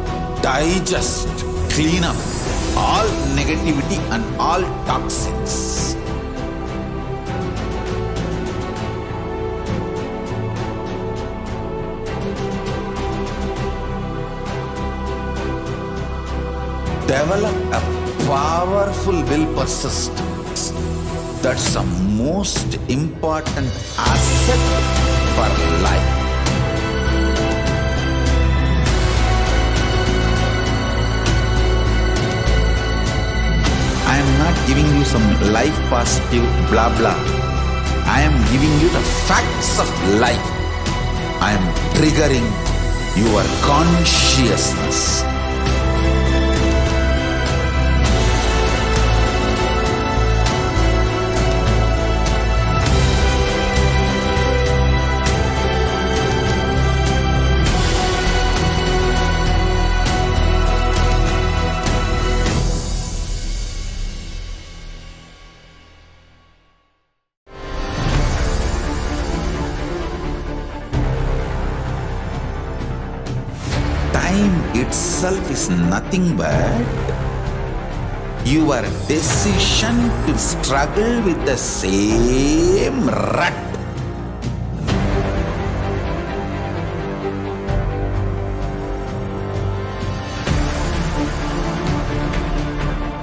digest, clean up all negativity and all toxins. Develop a powerful will persistence. That's the most important asset for life. I am not giving you some life positive blah blah. I am giving you the facts of life. I am triggering your consciousness. Time itself is nothing but your decision to struggle with the same rut.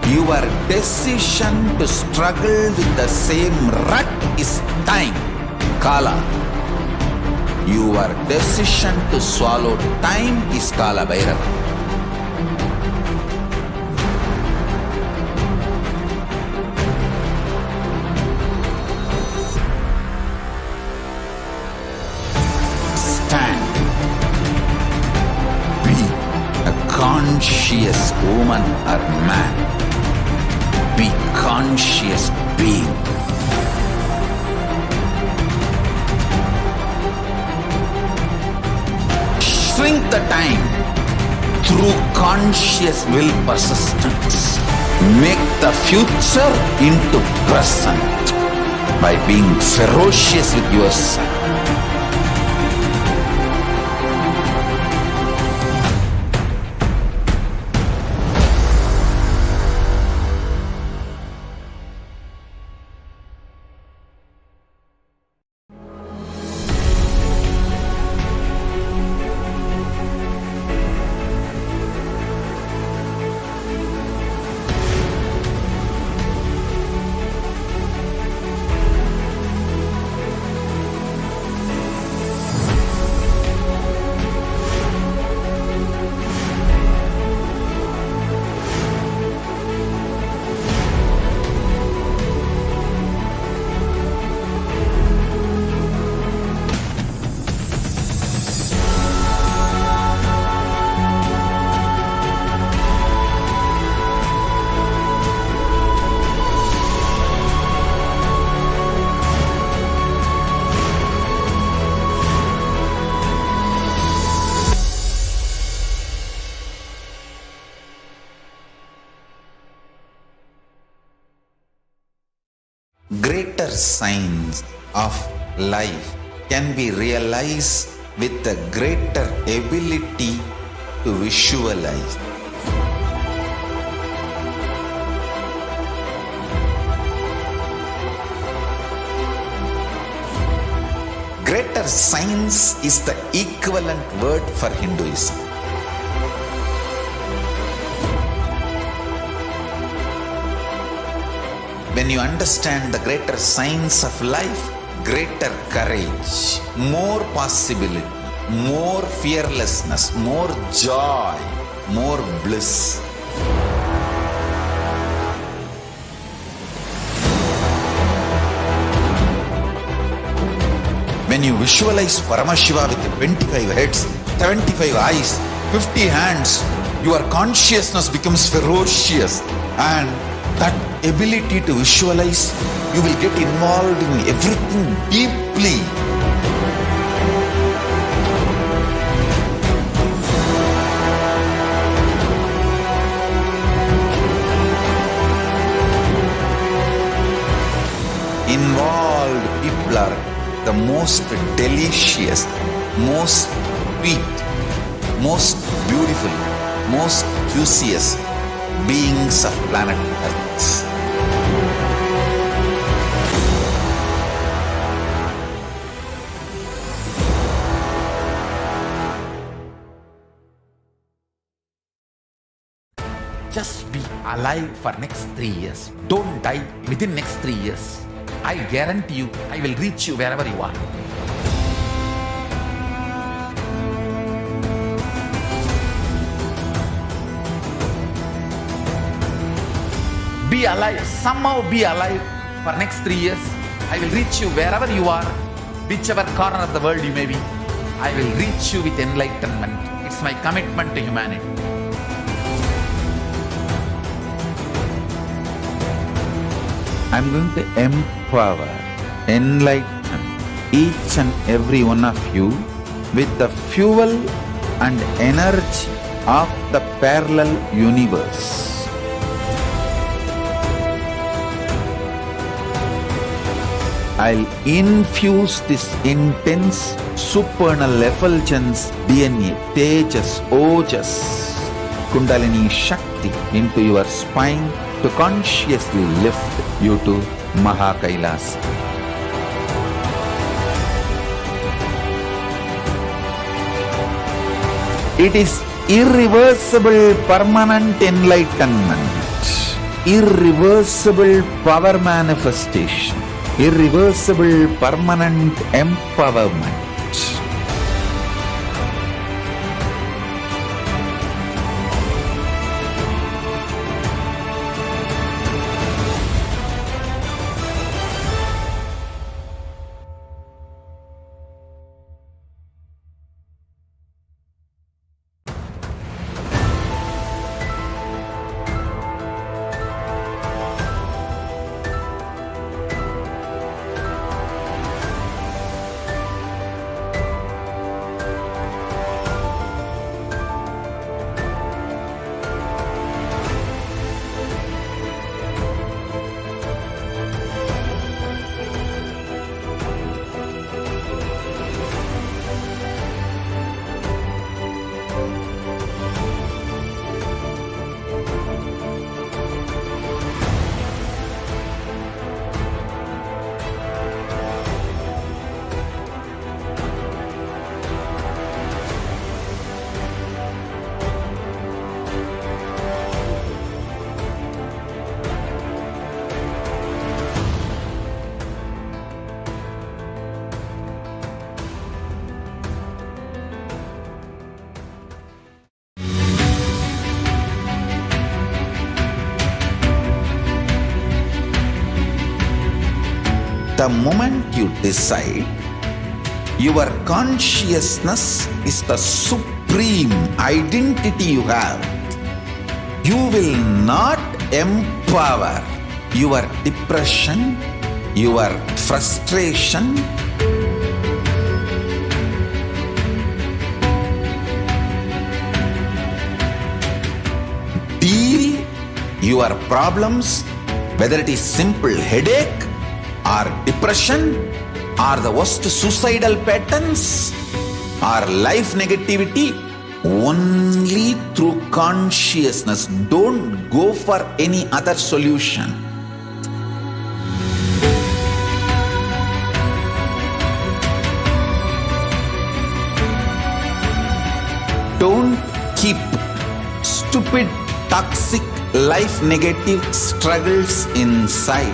Your decision to struggle with the same rut is time, Kala. Your decision to swallow time is Kala Bhairava. Stand. Be a conscious woman or man. Be conscious being. Shrink the time through conscious will persistence. Make the future into present by being ferocious with yourself. greater signs of life can be realized with a greater ability to visualize. Greater science is the equivalent word for Hinduism. When you understand the greater science of life, greater courage, more possibility, more fearlessness, more joy, more bliss. When you visualize Paramashiva with 25 heads, 75 eyes, 50 hands, your consciousness becomes ferocious, and that ability to visualize, you will get involved in everything deeply. Involved people are the most delicious, most sweet, most beautiful, most juiciest beings of planet Earth. Just be alive for next 3 years. Don't die within next 3 years. I guarantee you, I will reach you wherever you are. Be alive, somehow be alive for next 3 years. I will reach you wherever you are, whichever corner of the world you may be. I will reach you with enlightenment. It's my commitment to humanity. I'm going to empower, enlighten each and every one of you with the fuel and energy of the parallel universe. I'll infuse this intense supernal effulgence DNA, Tejas, Ojas, Kundalini Shakti into your spine to consciously lift you to KAILASA. It is irreversible permanent enlightenment, irreversible power manifestation, irreversible permanent empowerment. The moment you decide, your consciousness is the supreme identity you have. You will not empower your depression, your frustration, deal your problems, whether it is simple headache or depression, or the worst suicidal patterns, or life negativity, only through consciousness. Don't go for any other solution. Don't keep stupid, toxic, life negative struggles inside.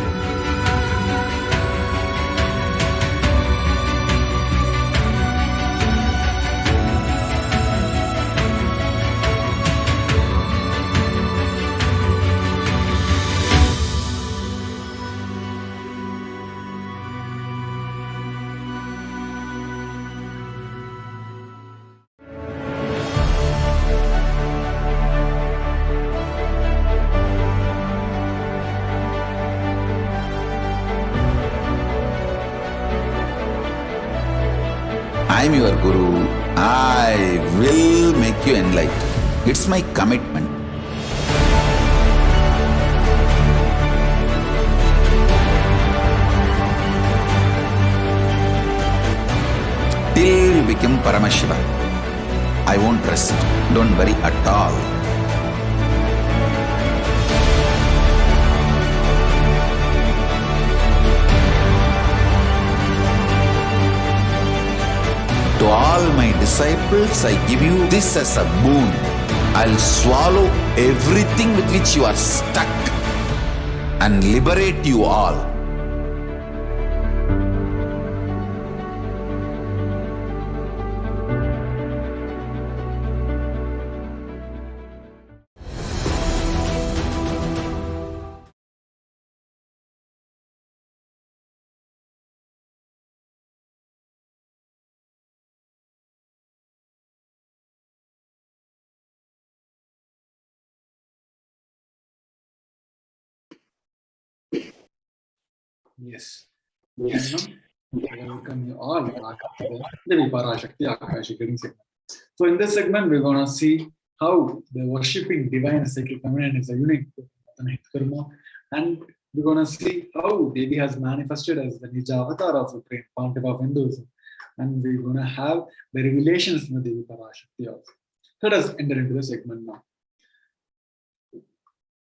I am your Guru. I will make you enlightened. It's my commitment. Till you become Paramashiva, I won't rest. Don't worry at all. To all my disciples, I give you this as a boon. I'll swallow everything with which you are stuck and liberate you all. Yes. Welcome you all back to the Parashakti Akashic segment. So in this segment, we're going to see how the worshipping divine sacred feminine is a unique karma, and we're going to see how Devi has manifested as the Nija avatar of Supreme Pontiff of Hinduism, and we're going to have the revelations from the Devi Parashakti also. Let us enter into the segment now.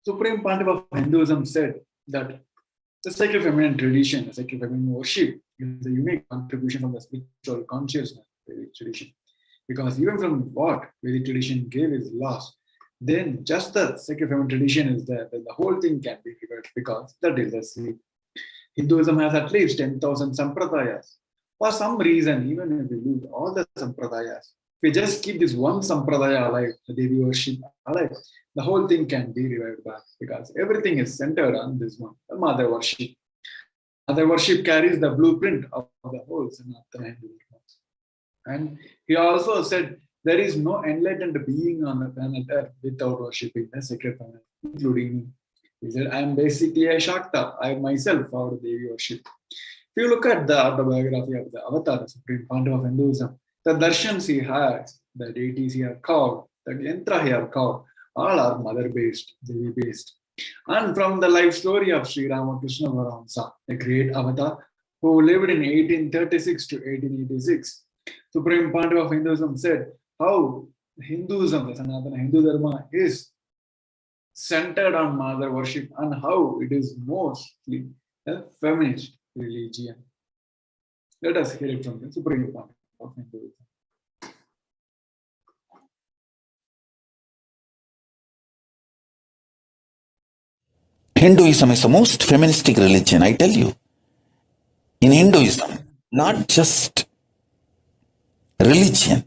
Supreme Pontiff of Hinduism said that the sacred feminine tradition, the sacred feminine worship, is a unique contribution from the spiritual consciousness Vedic tradition. Because even from what Vedic tradition gave is lost, then just the sacred feminine tradition is there, then the whole thing can be reversed because that is the sleep. Hinduism has at least 10,000 sampradayas. For some reason, even if we lose all the sampradayas, if we just keep this one sampradaya alive, the Devi worship alive, the whole thing can be revived back because everything is centered on this one, the mother worship. Mother worship carries the blueprint of the whole Sanatana Hindu. And he also said there is no enlightened being on the planet Earth without worshipping the sacred feminine, including me. He said, I am basically a Shakta. I myself follow Devi worship. If you look at the autobiography of the Avatar, the Supreme Pontiff of Hinduism, the darshans he has, the deities he has carved, the yantra he has carved, all are mother-based, Devi-based. And from the life story of Sri Ramakrishna Paramahamsa, a great avatar who lived in 1836 to 1886, Supreme Pontiff of Hinduism said how Hinduism, the Sanatana Hindu Dharma, is centered on mother worship and how it is mostly a feminist religion. Let us hear it from the Supreme Pontiff of Hinduism. Hinduism is the most feministic religion, I tell you. In Hinduism, not just religion,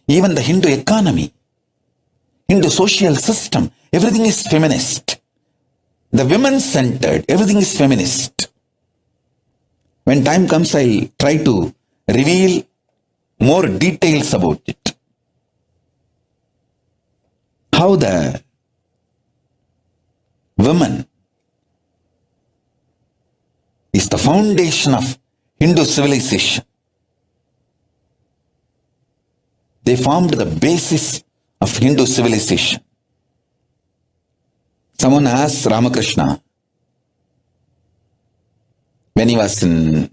even the Hindu economy, Hindu social system, everything is feminist. The women-centered, everything is feminist. When time comes, I'll try to reveal more details about it. How the woman is the foundation of Hindu civilization. They formed the basis of Hindu civilization. Someone asked Ramakrishna, when he was in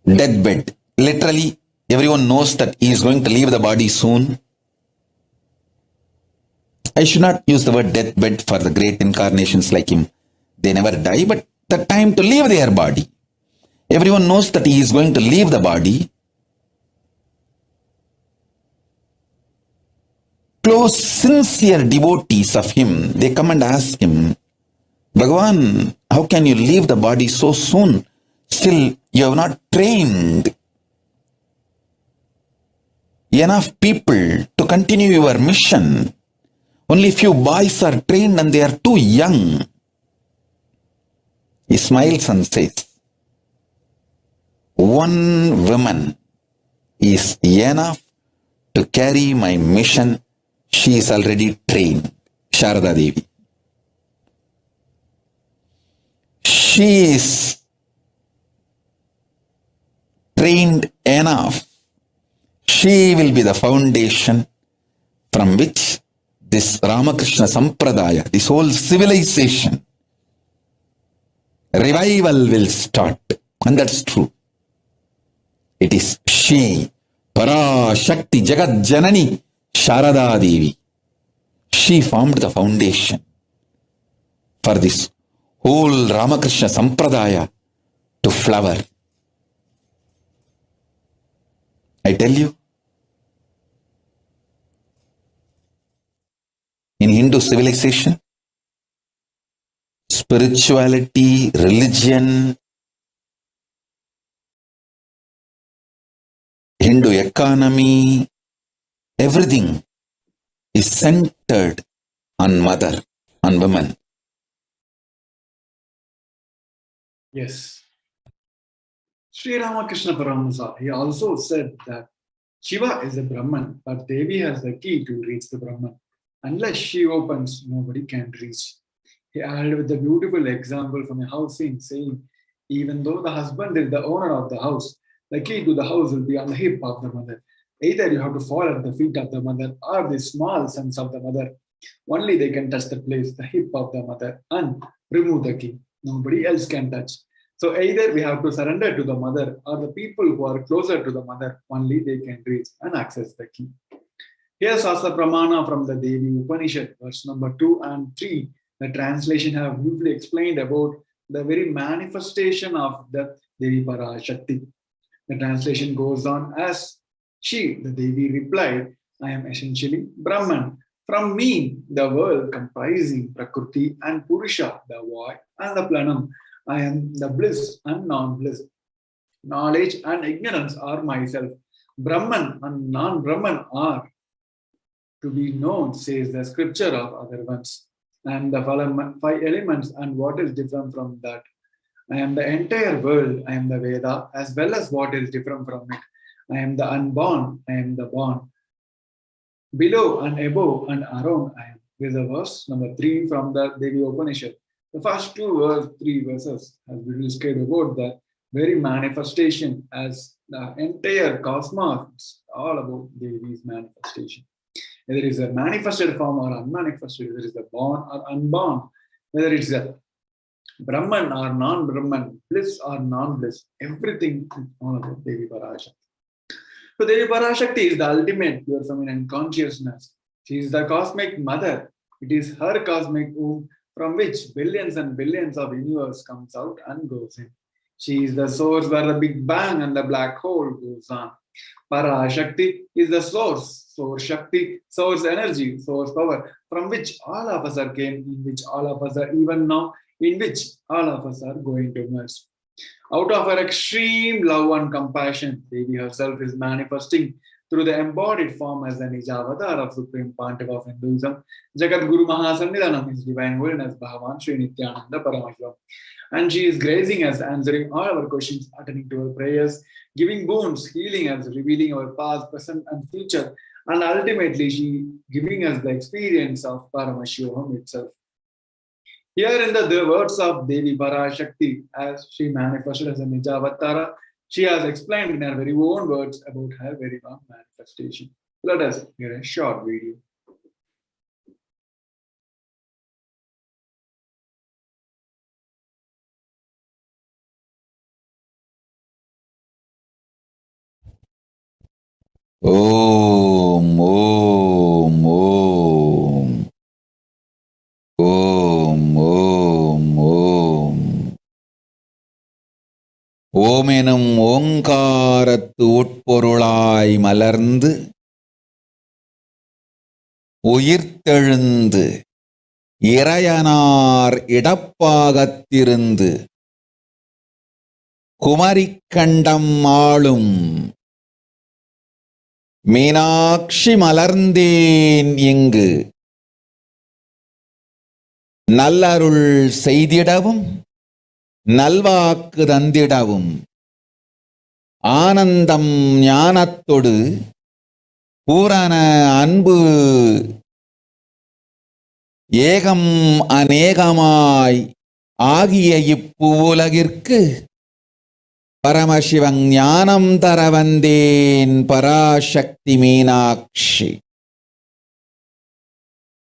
deathbed. Literally, everyone knows that he is going to leave the body soon. I should not use the word deathbed for the great incarnations like him. They never die, but the time to leave their body. Everyone knows that he is going to leave the body. Close, sincere devotees of him, they come and ask him, Bhagavan, how can you leave the body so soon? Still, you have not trained enough people to continue your mission. Only few boys are trained and they are too young. He smiles and says, one woman is enough to carry my mission. She is already trained, Sharada Devi. She is trained enough. She will be the foundation from which this Ramakrishna Sampradaya, this whole civilization, revival will start. And that's true. It is she, Parashakti, Jagat Janani, Sharada Devi. She formed the foundation for this whole Ramakrishna Sampradaya to flower. I tell you, in Hindu civilization, spirituality, religion, Hindu economy, everything is centered on mother, on women. Yes. Sri Ramakrishna Paramahansa, he also said that Shiva is a Brahman, but Devi has the key to reach the Brahman. Unless she opens, nobody can reach. He added with a beautiful example from a house scene, saying, even though the husband is the owner of the house, the key to the house will be on the hip of the mother. Either you have to fall at the feet of the mother or the small sons of the mother. Only they can touch the place, the hip of the mother, and remove the key. Nobody else can touch. So either we have to surrender to the mother or the people who are closer to the mother, only they can reach and access the key. Here's also Pramana from the Devi Upanishad, verse number 2 and 3. The translation have briefly explained about the very manifestation of the Devi Parashakti. The translation goes on as she, the Devi, replied, I am essentially Brahman. From me, the world comprising Prakriti and Purusha, the void and the Planam, I am the bliss and non-bliss. Knowledge and ignorance are myself. Brahman and non-Brahman are to be known, says the scripture of other ones. And the five elements and what is different from that. I am the entire world. I am the Veda as well as what is different from it. I am the unborn. I am the born. Below and above and around I am. This is the verse number 3 from the Devi Upanishad. The first 3 verses has been described about the very manifestation as the entire cosmos, all about Devi's manifestation. Whether it is a manifested form or unmanifested, whether it is a born or unborn, whether it's a Brahman or non-Brahman, bliss or non-bliss, everything is all about Devi Parashakti. So Devi Parashakti is the ultimate pure feminine consciousness. She is the cosmic mother. It is her cosmic womb from which billions and billions of universe comes out and goes in. She is the source where the Big Bang and the black hole goes on. Parashakti is the source Shakti, source energy, source power, from which all of us are came, in which all of us are even now, in which all of us are going to merge. Out of her extreme love and compassion, Devi herself is manifesting through the embodied form as the Nijavatar of Supreme Pontiff of Hinduism, Jagat Guru Mahasannidhanam, His Divine Holiness Bhagavan Sri Nithyananda Paramashivam. And she is gracing us, answering all our questions, attending to our prayers, giving boons, healing us, revealing our past, present, and future, and ultimately she giving us the experience of Paramashivoham itself. Here in the words of Devi Parashakti, as she manifested as a Nijavatara, she has explained in her very own words about her very own manifestation. Let us hear a short video. ஓம் ஓம் ஓம் ஓம் ஓம் ஓம். ஓமெனும் ஓங்காரத்து உட்பொருளாய் மலர்ந்து உயிர்த்தெழுந்து இறையனார் இடப்பாகத்திருந்து குமரிக்கண்டம் ஆளும் மீனாட்சி மலர்ந்தேன் இங்கு நல்லருள் செய்திடவும் நல்வாக்கு தந்திடவும் ஆனந்தம் ஞானத்தொடு பூரண அன்பு ஏகம் அநேகமாய் ஆகிய இப்புலகிற்கு பரமசிவன் ஞானம் தர வந்தேன் பராசக்தி மீனாட்சி.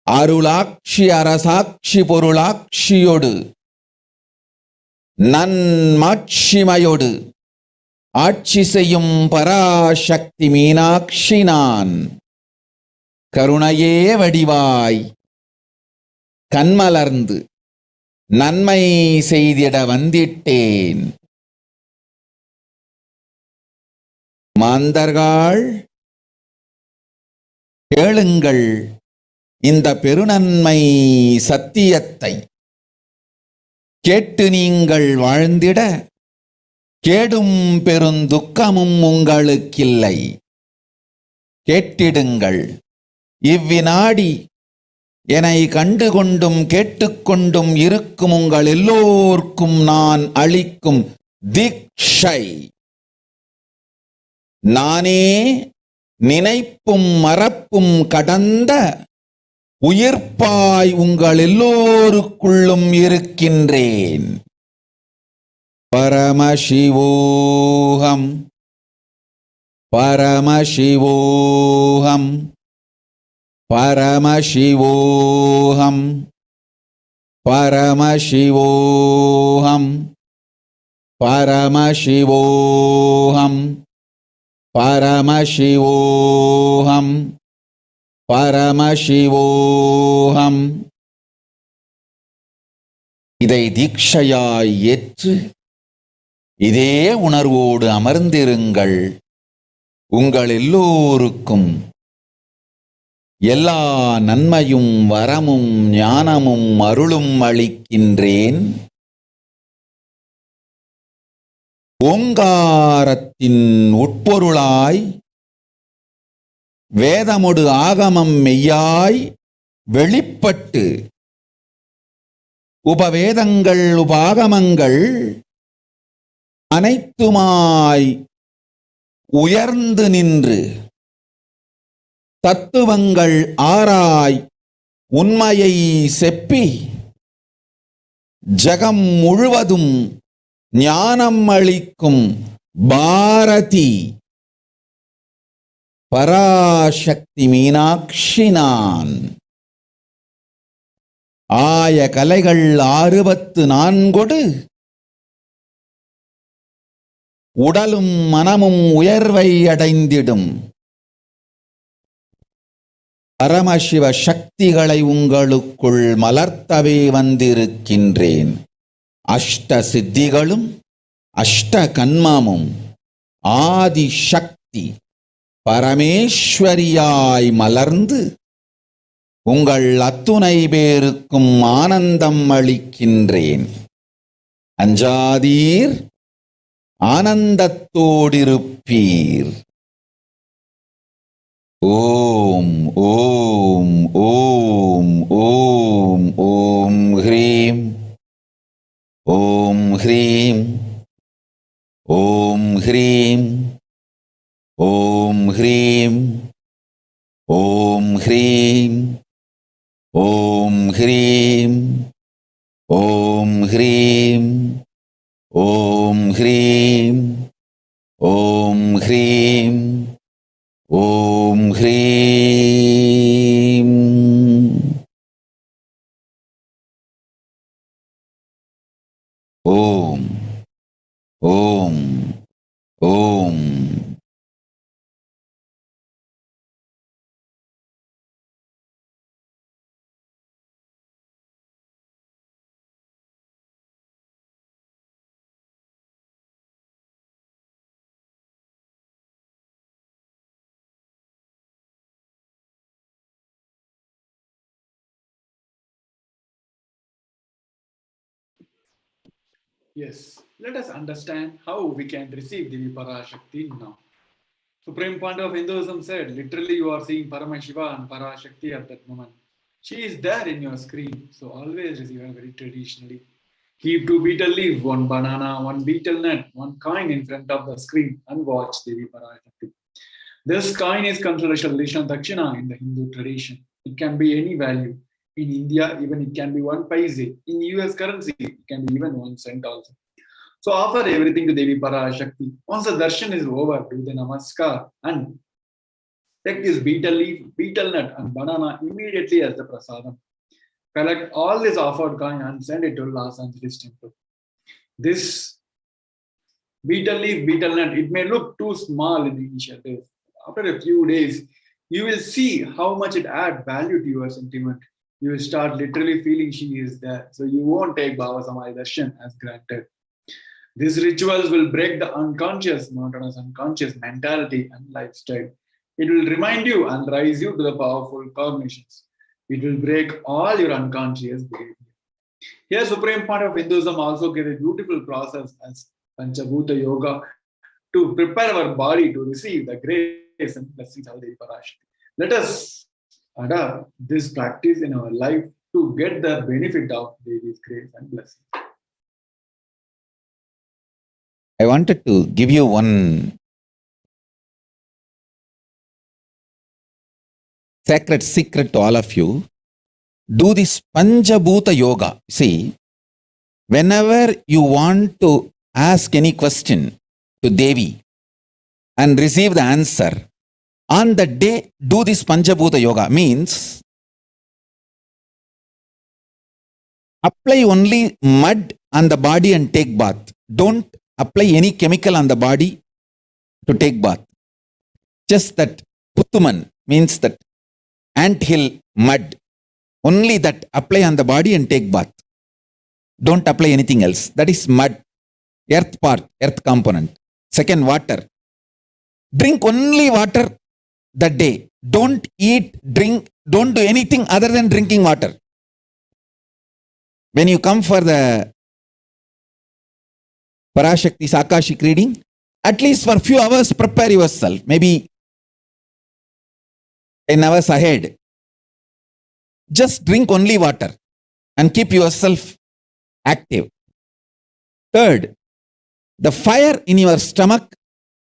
அருளாட்சி அரசாட்சி பொருளாட்சியோடு நன்மாட்சிமையோடு ஆட்சி செய்யும் பராசக்தி மீனாட்சி நான். கருணையே வடிவாய் கண்மலர்ந்து நன்மை செய்திட வந்திட்டேன். மாந்தர்கள் கேளுங்கள் இந்த பெருநன்மை சத்தியத்தை. கேட்டு நீங்கள் வாழ்ந்திட கேடும் பெருந்துக்கமும் உங்களுக்கில்லை. கேட்டிடுங்கள். இவ்வினாடி என்னை கண்டுகொண்டும் கேட்டுக்கொண்டும் இருக்கும் உங்கள் எல்லோர்க்கும் நான் அளிக்கும் தீட்சை. நானே நினைப்பும் மறப்பும் கடந்த உயிர்ப்பாய் உங்கள் எல்லோருக்குள்ளும் இருக்கின்றேன். பரமசிவோகம் பரமசிவோகம் பரமசிவோகம் பரமசிவோகம் பரமசிவோகம் பரமசிவோகம் பரமசிவோகம். இதை தீட்சையாய் ஏற்று இதே உணர்வோடு அமர்ந்திருங்கள். உங்கள் எல்லோருக்கும் எல்லா நன்மையும் வரமும் ஞானமும் அருளும் அளிக்கின்றேன். ஓங்காரத்தின் உட்பொருளாய் வேதமொடு ஆகமம் மெய்யாய் வெளிப்பட்டு உபவேதங்கள் உபாகமங்கள் அனைத்துமாய் உயர்ந்து நின்று தத்துவங்கள் ஆராய் உண்மையை செப்பி ஜகம் முழுவதும் ஞானம் அளிக்கும் பாரதி பராசக்தி மீனாட்சி நான். ஆய கலைகள் 64 உடலும் மனமும் உயர்வை அடைந்திடும் பரமசிவ சக்திகளை உங்களுக்குள் மலர்த்தவே வந்திருக்கின்றேன். அஷ்ட சித்திகளும் அஷ்ட கன்மமும் ஆதி சக்தி பரமேஸ்வரியாய் மலர்ந்து உங்கள் அத்துணை பேருக்கும் ஆனந்தம் அளிக்கின்றேன். அஞ்சாதீர், ஆனந்தத்தோடிருப்பீர். ஓம் ஓம் ஓம் ஓம் ஓம் ஹ்ரீம் ஓம் ஹ்ரீம் ஓம் ஹ்ரீம் ஓம் ஹ்ரீம் ஓம் ஹ்ரீம் ஓம் ஹ்ரீம் ஓம் ஹ்ரீம் ஓம் ஹ்ரீம் ஓம் ஹ்ரீம் ஓம் ஹ்ரீம். ஓம் ஓம் ஓம் Yes, let us understand how we can receive Devi Parashakti now. Supreme point of Hinduism said, literally you are seeing Paramashiva and Parashakti at that moment. She is there in your screen, so always receive her very traditionally. Keep two betel leaf, one banana, one betel nut, one coin in front of the screen and watch Devi Parashakti. This coin is considered as Lishan Dakshina in the Hindu tradition. It can be any value. In India, even it can be 1 paise. In US currency, it can be even 1 cent also. So offer everything to Devi Parashakti. Once the darshan is over, do the namaskar and take this betel leaf, betel nut and banana immediately as the prasadam. Collect all this offered coin and send it to Los Angeles temple. This betel leaf, betel nut, it may look too small in the initial days. After a few days, you will see how much it adds value to your sentiment. You will start literally feeling she is there. So you won't take Baba Samaya Darshan as granted. These rituals will break the unconscious, monotonous unconscious mentality and lifestyle. It will remind you and raise you to the powerful cognitions. It will break all your unconscious behavior. Here, Supreme Point of Hinduism also gives a beautiful process as Panchabhuta Yoga to prepare our body to receive the grace and blessings of Devi Parashakti. Let us adopt this practice in our life to get the benefit of Devi's grace and blessings. I wanted to give you one sacred secret to all of you. Do this Panchabhuta Yoga. See, whenever you want to ask any question to Devi and receive the answer, on the day, do this Panchabhuta Yoga. Means, apply only mud on the body and take bath. Don't apply any chemical on the body to take bath. Just that Puttuman means that anthill mud. Only that apply on the body and take bath. Don't apply anything else. That is mud. Earth part, earth component. Second, water. Drink only water that day. Don't eat, drink, don't do anything other than drinking water. When you come for the Parashakti's Akashic reading, at least for a few hours prepare yourself. Maybe 10 hours ahead. Just drink only water and keep yourself active. Third, the fire in your stomach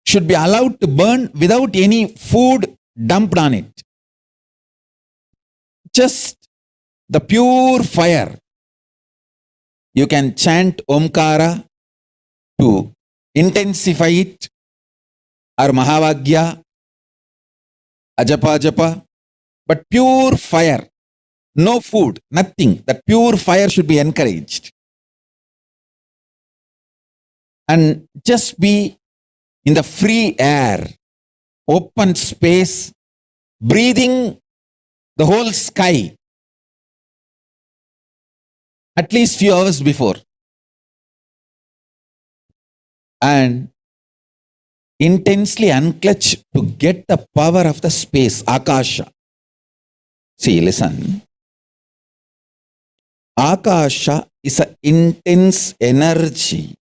should be allowed to burn without any food dumped on it. Just the pure fire. You can chant Omkara to intensify it, or Mahavagya, Ajapa Japa, but pure fire. No food, nothing. That pure fire should be encouraged. And just be in the free air, open space, breathing the whole sky. At least few hours before. And intensely unclutch to get the power of the space, Akasha. See, listen. Akasha is an intense energy.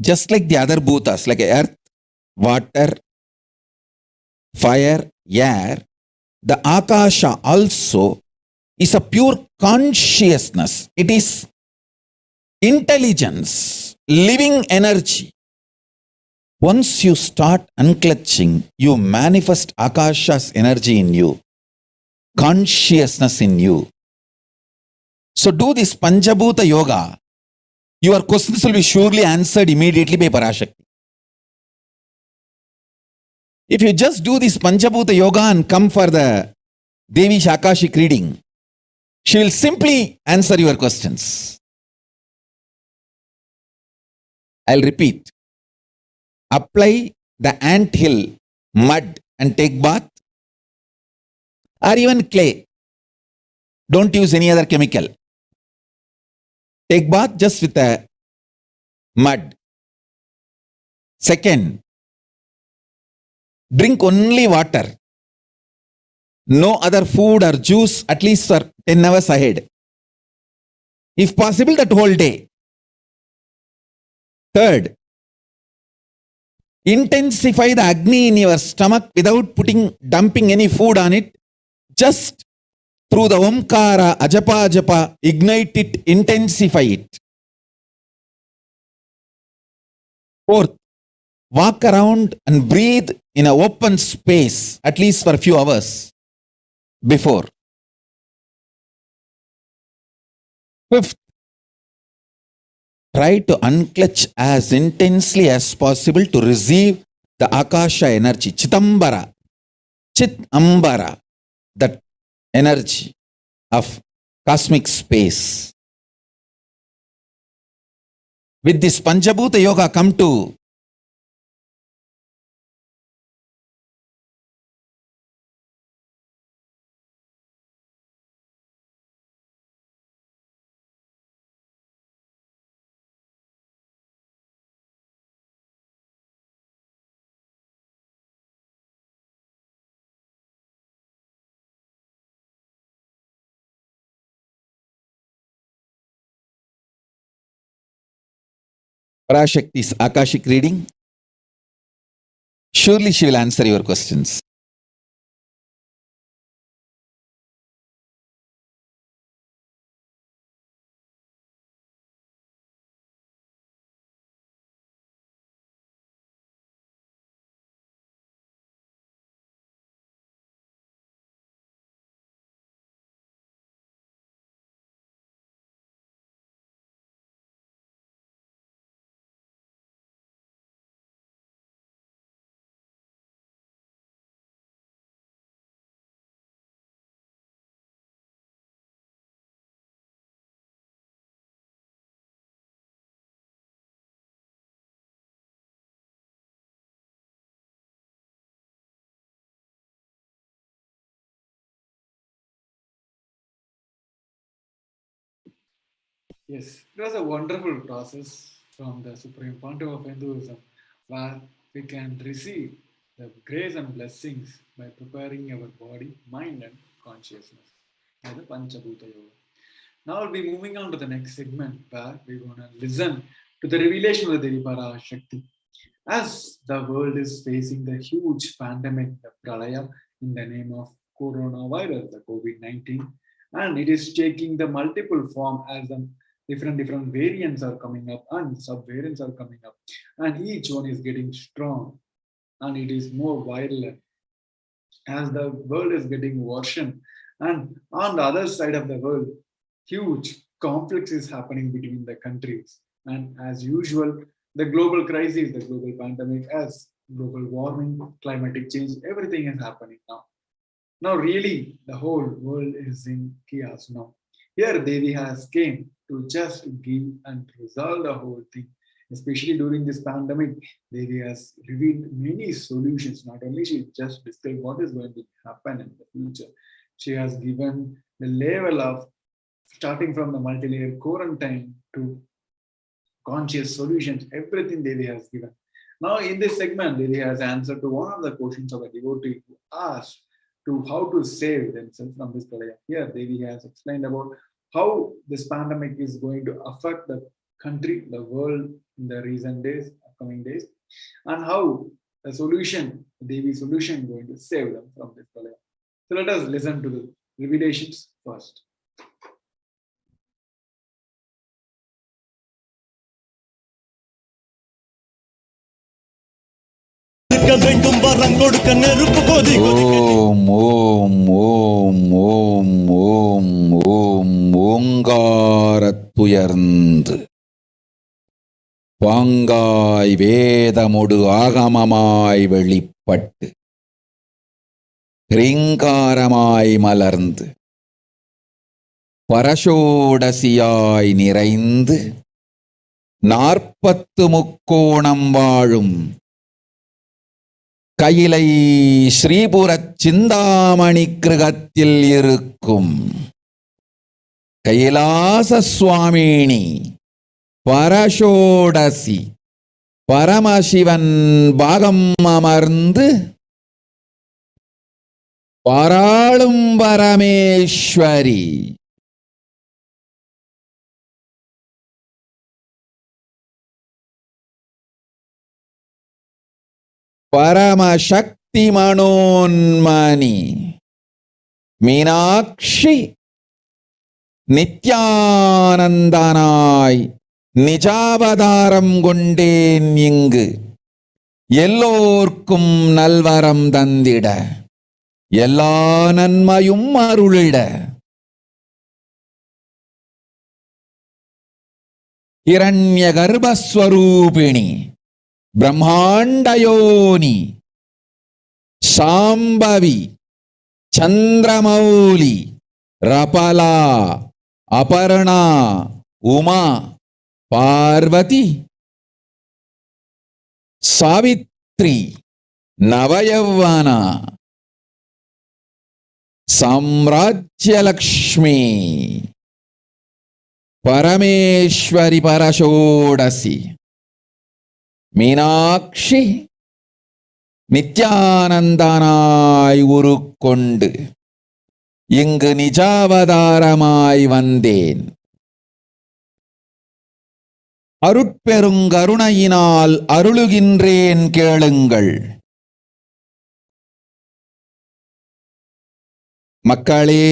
Just like the other bhutas, like earth, water, fire, air, the Akasha also is a pure consciousness. It is intelligence, living energy. Once you start unclutching, you manifest Akasha's energy in you. Consciousness in you. So do this Panchabhuta Yoga. Your questions will be surely answered immediately by Parashakti. If you just do this Panchabhuta Yoga and come for the Devi Akashic reading, she will simply answer your questions. I'll repeat. Apply the anthill mud and take bath, or even clay. Don't use any other chemical. Take bath just with the mud. Second, drink only water. No other food or juice, at least for 10 hours ahead. If possible, that whole day. Third, intensify the Agni in your stomach without dumping any food on it. Just through the Omkara, Ajapa, Ajapa, ignite it, intensify it. Fourth, walk around and breathe in an open space, at least for a few hours before. Fifth, try to unclutch as intensely as possible to receive the Akasha energy, Chitambara, that energy of cosmic space. With this Panchabhuta Yoga, come to Parashakti's Akashic reading. Surely she will answer your questions. Yes, it was a wonderful process from the Supreme Pontiff of Hinduism, where we can receive the grace and blessings by preparing our body, mind, and consciousness as the Panchabhuta Yoga. Now we'll be moving on to the next segment where we're going to listen to the revelation of the Devi Parashakti. As the world is facing the huge pandemic, the Pralaya, in the name of coronavirus, the COVID-19, and it is taking the multiple form as the different variants are coming up and sub-variants are coming up, and each one is getting strong and it is more viral as the world is getting worsened. And on the other side of the world, huge conflicts is happening between the countries. And as usual, the global crisis, the global pandemic, as global warming, climatic change, everything is happening now. Now, really, the whole world is in chaos now. Here, Devi has came to just give and resolve the whole thing. Especially during this pandemic, Devi has revealed many solutions. Not only she just described what is going to happen in the future, she has given the level of starting from the multi-layer quarantine to conscious solutions. Everything Devi has given. Now, in this segment, Devi has answered to one of the questions of a devotee who asked to how to save themselves from this pralaya. Here, Devi has explained about how this pandemic is going to affect the country, the world in the recent days, upcoming days, and how the solution, Devi's solution, is going to save them from this pralaya. So let us listen to the revelations first. Om, Om, Om, Om, Om, Om, ஓங்காரத்துயர்ந்து பாங்காய் வேதமொடு ஆகமமாய் வெளிப்பட்டு ரீங்காரமாய் மலர்ந்து பரஷோடசியாய் நிறைந்து 40 முக்கோணம் வாழும் கையிலை ஸ்ரீபுரச் சிந்தாமணி கிருகத்தில் இருக்கும் கைலாச சுவாமினி பரஷோடசி பரமசிவன் பாகம் அமர்ந்து பாராளும் Parameswari Paramasakti Manonmani Meenakshi Nithyanandanaay நிஜாவதாரம் கொண்டேன் இங்கு எல்லோர்க்கும் நல்வரம் தந்திட எல்லா நன்மையும் அருளிட. ஹிரண்ய கர்ப்பஸ்வரூபிணி பிரம்மாண்டயோனி சாம்பவி சந்திரமௌலி ரபலா அபர்ணா உமா பார்வதி சாவித்ரி நவயவனா சாம்ராஜ்யலக்ஷ்மி பரமேஸ்வரி பரஷோடசி மீனாட்சி நித்யானந்தனாய் உருக்கொண்டு இங்கு நிஜாவதாரமாய் வந்தேன். அருட்பெருங்கருணையினால் அருளுகின்றேன் கேளுங்கள். மக்களே,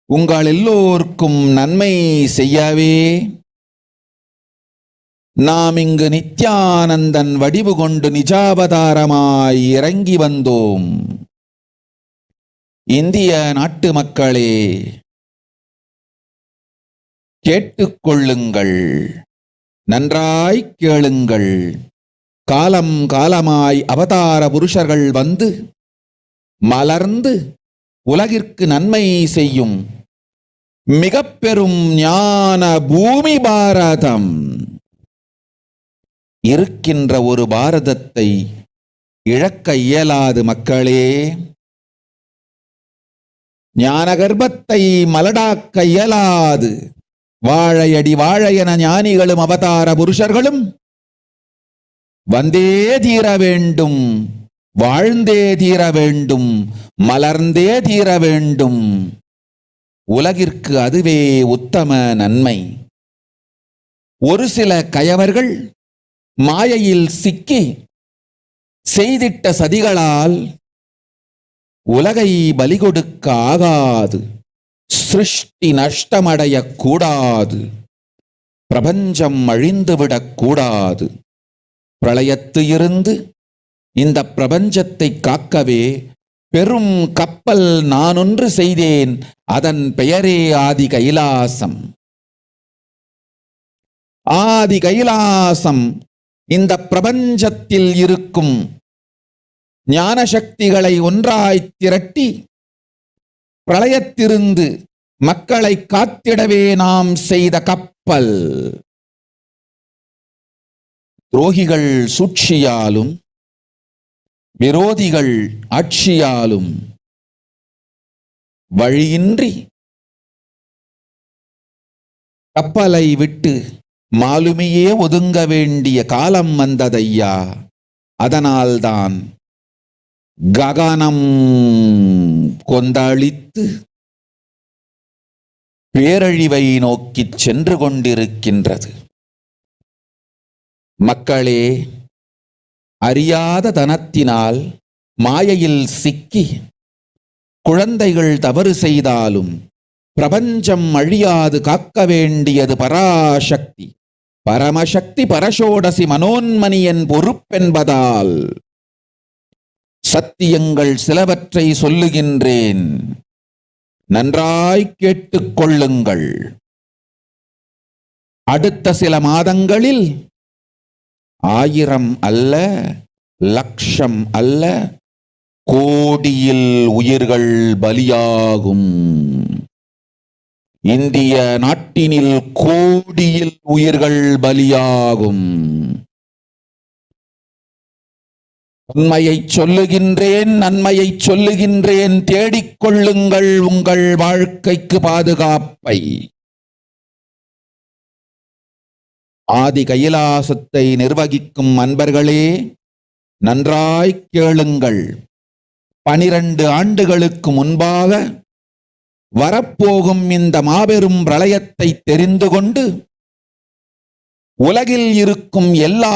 உங்கள் எல்லோருக்கும் நன்மை செய்யவே நாம் இங்கு நித்யானந்தன் வடிவு கொண்டு நிஜாவதாரமாய் இறங்கி வந்தோம். இந்திய நாட்டு மக்களே, கேட்டுக்கொள்ளுங்கள், நன்றாய் கேளுங்கள். காலம் காலமாய் அவதார புருஷர்கள் வந்து மலர்ந்து உலகிற்கு நன்மை செய்யும் மிக பெரும் ஞான பூமி பாரதம். இருக்கின்ற ஒரு பாரதத்தை இழக்க இயலாது மக்களே. ஞான கர்ப்பத்தை மலடாக்க இயலாது. வாழையடி வாழையென ஞானிகளும் அவதார புருஷர்களும் வந்தே தீர வேண்டும், வாழ்ந்தே தீர வேண்டும், மலர்ந்தே தீர வேண்டும். உலகிற்கு அதுவே உத்தம நன்மை. ஒரு சில கயவர்கள் மாயையில் சிக்கி செய்திட்ட சதிகளால் உலகை பலி கொடுக்க ஆகாது. சிருஷ்டி நஷ்டமடைய கூடாது. பிரபஞ்சம் அழிந்துவிடக் கூடாது. பிரளயத்து இருந்து இந்த பிரபஞ்சத்தை காக்கவே பெரும் கப்பல் நானொன்று செய்தேன். அதன் பெயரே ஆதி கைலாசம். ஆதி கைலாசம் இந்த பிரபஞ்சத்தில் இருக்கும் ஞான சக்திகளை ஒன்றாய் திரட்டி பிரளயத்திலிருந்து மக்களை காத்திடவே நாம் செய்த கப்பல். துரோகிகள் சூழ்ச்சியாலும் விரோதிகள் ஆட்சியாலும் வழியின்றி கப்பலை விட்டு மாலுமியே ஒதுங்க வேண்டிய காலம் வந்ததையா. அதனால்தான் ககனம் கொந்தளித்து பேரழிவை நோக்கி சென்று கொண்டிருக்கின்றது. மக்களே, அறியாத தனத்தினால் மாயையில் சிக்கி குழந்தைகள் தவறு செய்தாலும் பிரபஞ்சம் அழியாது காக்க வேண்டியது பராசக்தி. பரமசக்தி பரஷோடசி மனோன்மணியன் பொறுப்பென்பதால் சத்தியங்கள் சிலவற்றை சொல்லுகின்றேன், நன்றாய் கேட்டுக்கொள்ளுங்கள். அடுத்த சில மாதங்களில் 1000 அல்ல, லட்சம் அல்ல, கோடியில் உயிர்கள் பலியாகும். இந்திய நாட்டினில் கோடியில் உயிர்கள் பலியாகும். உண்மையை சொல்லுகின்றேன், நன்மையை சொல்லுகின்றேன். தேடிக்கொள்ளுங்கள் உங்கள் வாழ்க்கைக்கு பாதுகாப்பை. ஆதி கைலாசத்தை நிர்வகிக்கும் அன்பர்களே, நன்றாய் கேளுங்கள். 12 ஆண்டுகளுக்கு முன்பாக வரப்போகும் இந்த மாபெரும் பிரளயத்தை தெரிந்து கொண்டு உலகில் இருக்கும் எல்லா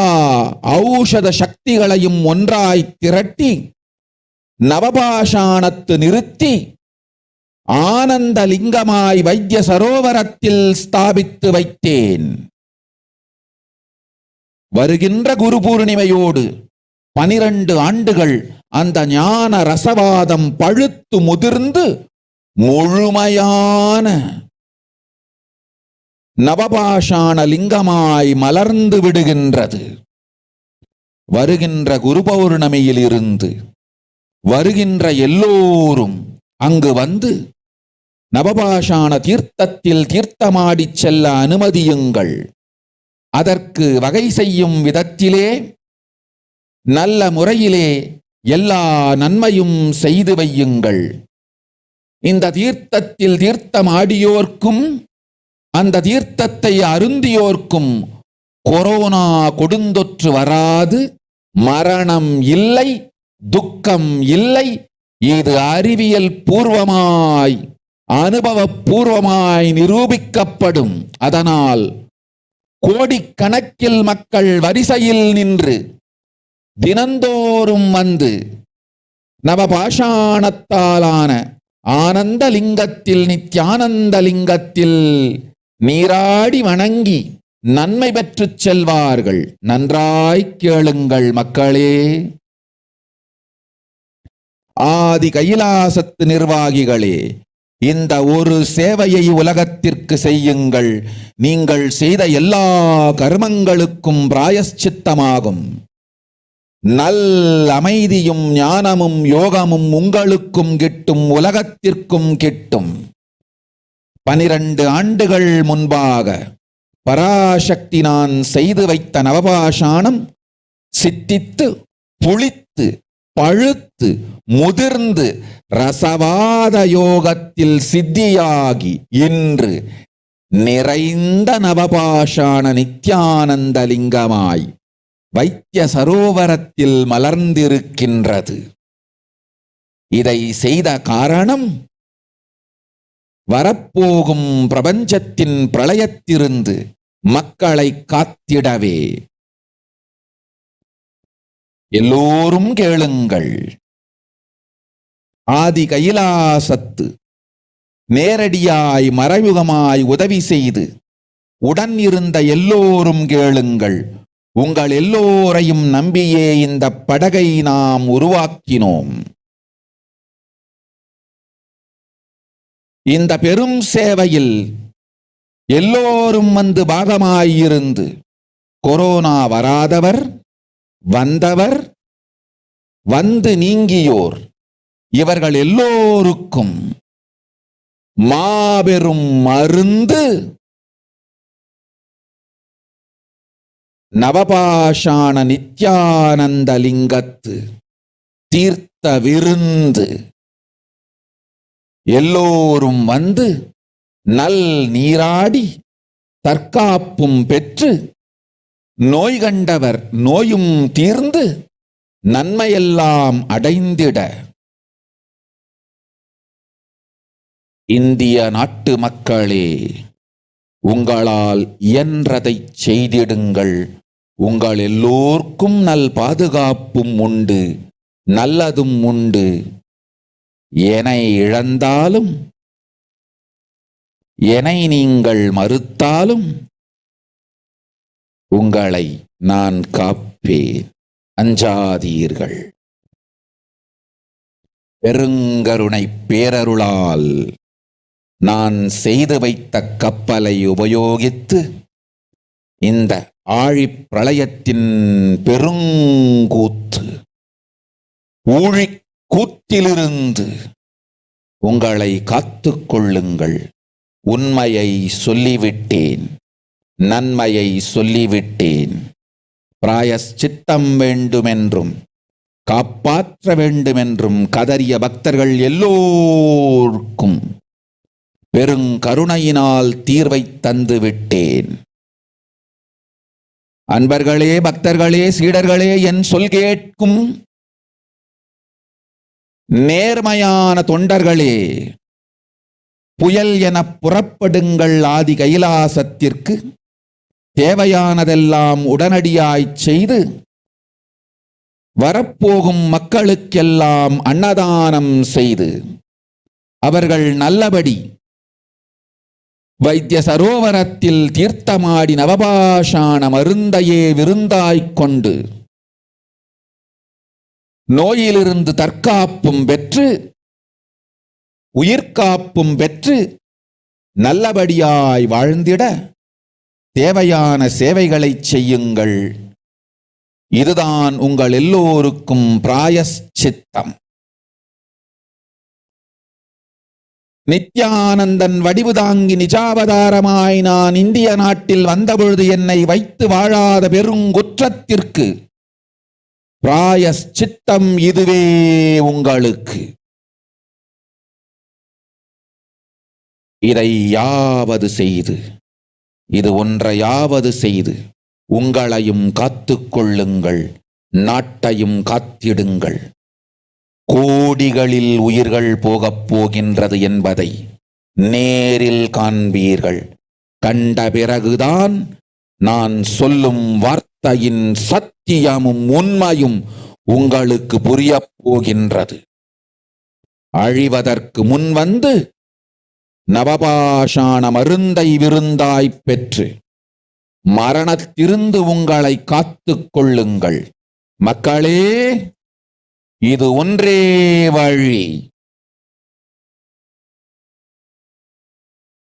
ஔஷத சக்திகளையும் ஒன்றாய் திரட்டி நவபாஷாணத்து நிறுத்தி ஆனந்த லிங்கமாய் வைத்திய சரோவரத்தில் ஸ்தாபித்து வைத்தேன். வருகின்ற குரு பூர்ணிமையோடு 12 ஆண்டுகள் அந்த ஞான ரசவாதம் பழுத்து முதிர்ந்து முழுமையான நவபாஷாண லிங்கமாய் மலர்ந்து விடுகின்றது. வருகின்ற குரு பௌர்ணமியில் இருந்து வருகின்ற எல்லோரும் அங்கு வந்து நவபாஷாண தீர்த்தத்தில் தீர்த்தமாடிச் செல்ல அனுமதியுங்கள். அதற்கு வகை செய்யும் விதத்திலே நல்ல முறையிலே எல்லா நன்மையும் செய்து வையுங்கள். இந்த தீர்த்தத்தில் தீர்த்தமாடியோர்க்கும் அந்த தீர்த்தத்தை அருந்தியோர்க்கும் கொரோனா கொடுந்தொற்று வராது, மரணம் இல்லை, துக்கம் இல்லை. இது அறிவியல் பூர்வமாய் அனுபவபூர்வமாய் நிரூபிக்கப்படும். அதனால் கோடிக்கணக்கில் மக்கள் வரிசையில் நின்று தினந்தோறும் வந்து நவபாஷாணத்தாலான ஆனந்த லிங்கத்தில் நித்யானந்த லிங்கத்தில் நீராடி வணங்கி நன்மை பெற்றுச் செல்வார்கள். நன்றாய் கேளுங்கள் மக்களே. ஆதி கைலாசத்து நிர்வாகிகளே, இந்த ஒரு சேவையை உலகத்திற்கு செய்யுங்கள். நீங்கள் செய்த எல்லா கர்மங்களுக்கும் பிராயஷ்சித்தமாகும். நல் அமைதியும் ஞானமும் யோகமும் உங்களுக்கும் கிட்டும், உலகத்திற்கும் கிட்டும். 12 ஆண்டுகள் முன்பாக பராசக்தி நான் செய்து வைத்த நவபாஷாணம் சித்தித்து புளித்து பழுத்து முதிர்ந்து ரசவாத யோகத்தில் சித்தியாகி இன்று நிறைந்த நவபாஷாண நித்யானந்த லிங்கமாய் வைத்திய சரோவரத்தில் மலர்ந்திருக்கின்றது. இதை செய்த காரணம் வரப்போகும் பிரபஞ்சத்தின் பிரளயத்திலிருந்து மக்களை காத்திடவே. எல்லோரும் கேளுங்கள். ஆதி கைலாசத்து நேரடியாய் மறைமுகமாய் உதவி செய்து உடன் இருந்த எல்லோரும் கேளுங்கள். உங்கள் எல்லோரையும் நம்பியே இந்த படகை நாம் உருவாக்கினோம். இந்த பெரும் சேவையில் எல்லோரும் வந்து பாகமாயிருந்து கொரோனா வராதவர், வந்தவர், வந்து நீங்கியோர், இவர்கள் எல்லோருக்கும் மாபெரும் மருந்து நவபாஷாண நித்யானந்த லிங்கத்து தீர்த்த விருந்து. எல்லோரும் வந்து நல் நீராடி தற்காப்பும் பெற்று நோய் கண்டவர் நோயும் தீர்ந்து நன்மையெல்லாம் அடைந்திட இந்திய நாட்டு மக்களே, உங்களால் இயன்றதை செய்திடுங்கள். உங்கள் எல்லோர்க்கும் நல் பாதுகாப்பும் உண்டு, நல்லதும் உண்டு. என்னை இழந்தாலும் என்னை நீங்கள் மறுத்தாலும் உங்களை நான் காப்பேன். அஞ்சாதீர்கள். பெருங்கருணை பேரருளால் நான் செய்து வைத்த கப்பலை உபயோகித்து இந்த ஆழிப் பிரளயத்தின் பெருங்கூத்து ஊழிக் கூத்திலிருந்து உங்களை காத்துக் கொள்ளுங்கள். உண்மையை சொல்லிவிட்டேன், நன்மையை சொல்லிவிட்டேன். பிராயஷ்சித்தம் வேண்டுமென்றும் காப்பாற்ற வேண்டுமென்றும் கதறிய பக்தர்கள் எல்லோருக்கும் பெருங்கருணையினால் தீர்வை தந்து விட்டேன். அன்பர்களே, பக்தர்களே, சீடர்களே, என் சொல் கேட்கும் நேர்மையான தொண்டர்களே, புயல் என புறப்படுங்கள் ஆதி கைலாசத்திற்கு. தேவையானதெல்லாம் உடனடியாய்ச் செய்து வரப்போகும் மக்களுக்கெல்லாம் அன்னதானம் செய்து அவர்கள் நல்லபடி வைத்திய சரோவரத்தில் தீர்த்தமாடி நவபாஷாண மருந்தையே விருந்தாய்க் கொண்டு நோயிலிருந்து தற்காப்பும் பெற்று உயிர்காப்பும் பெற்று நல்லபடியாய் வாழ்ந்திட தேவையான சேவைகளைச் செய்யுங்கள். இதுதான் உங்கள் எல்லோருக்கும் பிராயஷ்சித்தம். நித்யானந்தன் வடிவு தாங்கி நிஜாவதாரமாய் நான் இந்திய நாட்டில் வந்தபொழுது என்னை வைத்து வாழாத பெருங்குற்றத்திற்கு பிராயஷ்சித்தம் இதுவே உங்களுக்கு. இதை யாவது செய்து, இது ஒன்றையாவது செய்து உங்களையும் காத்துக்கொள்ளுங்கள், நாட்டையும் காத்திடுங்கள். கோடிகளில் உயிர்கள் போகப் போகின்றது என்பதை நேரில் காண்பீர்கள். கண்ட பிறகுதான் நான் சொல்லும் வார்த்தையின் சத்தியமும் உண்மையும் உங்களுக்கு புரியப் போகின்றது. அழிவதற்கு முன் வந்து நவபாஷாண மருந்தை விருந்தாய்ப் பெற்று மரணத்திலிருந்து உங்களை காத்துக் கொள்ளுங்கள். மக்களே, இது ஒன்றே வழி.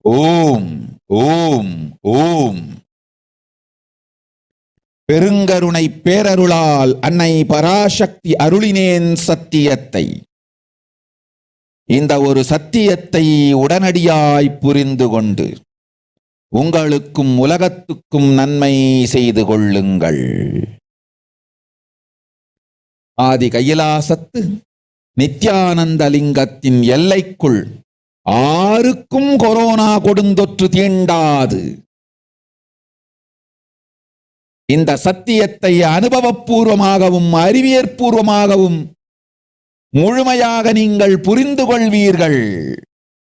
ஓம் ஓம் ஓம். பெருங்கருணை பேரருளால் அன்னை பராசக்தி அருளினேன் சத்தியத்தை. இந்த ஒரு சத்தியத்தை உடனடியாய் புரிந்து கொண்டு உங்களுக்கும் உலகத்துக்கும் நன்மை செய்து கொள்ளுங்கள். ஆதி கைலாசத்து நித்யானந்த லிங்கத்தின் எல்லைக்குள் ஆருக்கும் கொரோனா கொடுந்தொற்று தீண்டாது. இந்த சத்தியத்தை அனுபவபூர்வமாகவும் அறிவியற்பூர்வமாகவும் முழுமையாக நீங்கள் புரிந்து கொள்வீர்கள்.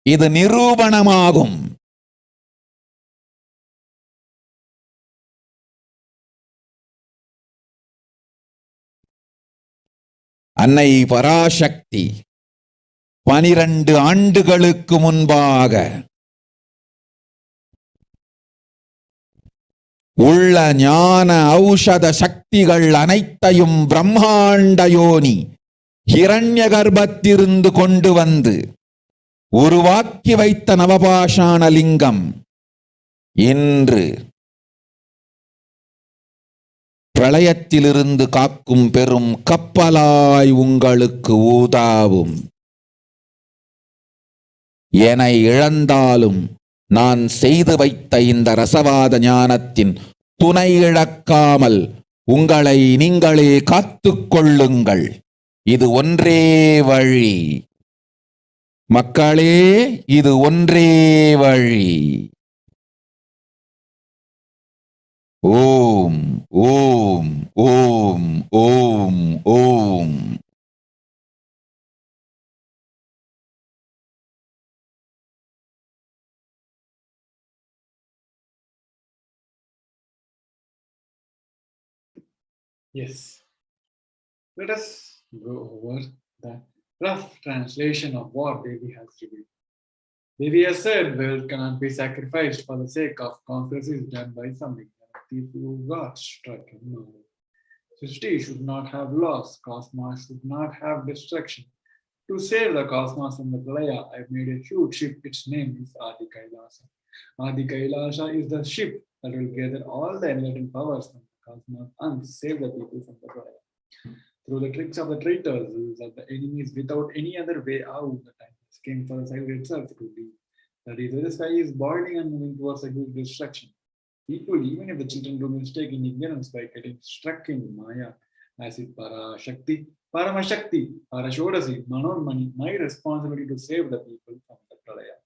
இது நிரூபணமாகும். அன்னை பராசக்தி 12 ஆண்டுகளுக்கு முன்பாக உள்ள ஞான ஔஷத சக்திகள் அனைத்தையும் பிரம்மாண்ட யோனி ஹிரண்ய கர்ப்பத்திலிருந்து கொண்டு வந்து உருவாக்கி வைத்த நவபாஷாண லிங்கம் இன்று பிரளயத்திலிருந்து காக்கும் பெரும் கப்பலாய் உங்களுக்கு ஊதாவும். என இழந்தாலும் நான் செய்து வைத்த இந்த ரசவாத ஞானத்தின் துணை இழக்காமல் உங்களை நீங்களே காத்துக் கொள்ளுங்கள். இது ஒன்றே வழி. மக்களே, இது ஒன்றே வழி. ஓம் ஓம் ஓம் ஓம் ஓம். Yes. Let us go over the rough translation of what Devi has revealed. Devi has said, wealth cannot be sacrificed for the sake of conquests done by something. People who got struck in knowledge. Srishti should not have loss. Cosmos should not have destruction. To save the cosmos from the Pralaya, I made a huge ship. Its name is Adi KAILASA. Adi KAILASA is the ship that will gather all the enlightened powers from the cosmos and save the people from the Pralaya. Through the tricks of the traitors, of the enemies, without any other way out, the time came for the cycle itself to be. That is, the sky is boiling and moving towards a huge destruction. People, even if the children do mistake in ignorance by getting struck in Maya, as if Parashakti, Paramashakti, Parashodasi, Manomani, my responsibility to save the people from the Pralaya.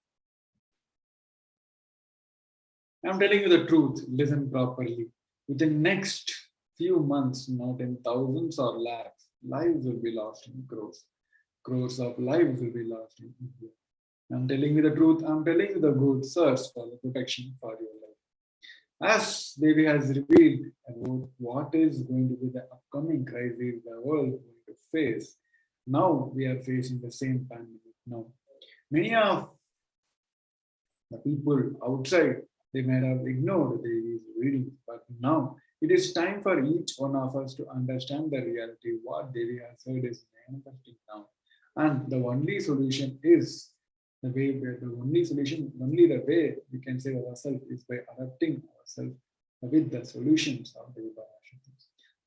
I'm telling you the truth, listen properly. Within next few months, not in thousands or lakhs, lives will be lost in crores. Crores of lives will be lost in India. I'm telling you the truth, I'm telling you the good. Search for the protection for your life. as Devi has revealed about what is going to be the upcoming crisis the world is going to face. Now we are facing the same pandemic. Now, many of the people outside, they might have ignored Devi's readings, but now it is time for each one of us to understand the reality. What Devi has said is manifesting now. And the only solution is the way, only the way we can save ourselves is by adapting ourselves with the solutions of Devi Parashakti.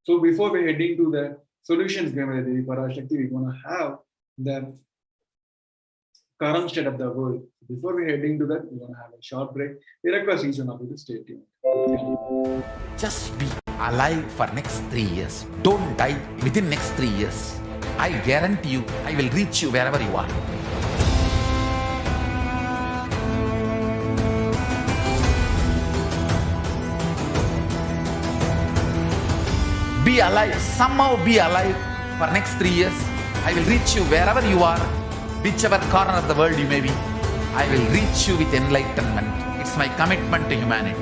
So before we head into the solutions given by Devi Parashakti, we're going to have the current state of the world. Before we head into that, we're going to have a short break. We request each one of you to stay tuned. Just be alive for next 3 years. Don't die within next 3 years. I guarantee you, I will reach you wherever you are. Be alive, somehow be alive for next 3 years. I will reach you wherever you are, whichever corner of the world you may be. I will reach you with enlightenment. It's my commitment to humanity.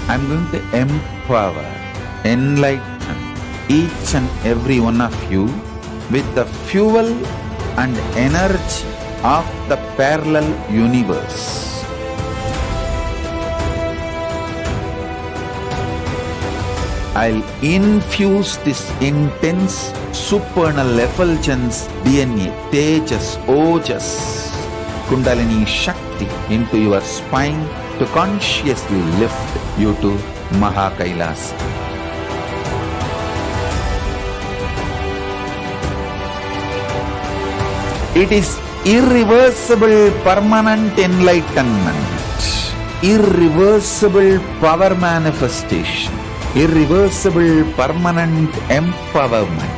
I'm going to empower, enlighten each and every one of you with the fuel and energy of the parallel universe. I'll infuse this intense supernal effulgence DNA, Tejas, Ojas, Kundalini Shakti into your spine to consciously lift you to KAILASA. It is irreversible permanent enlightenment, irreversible power manifestation, irreversible permanent empowerment.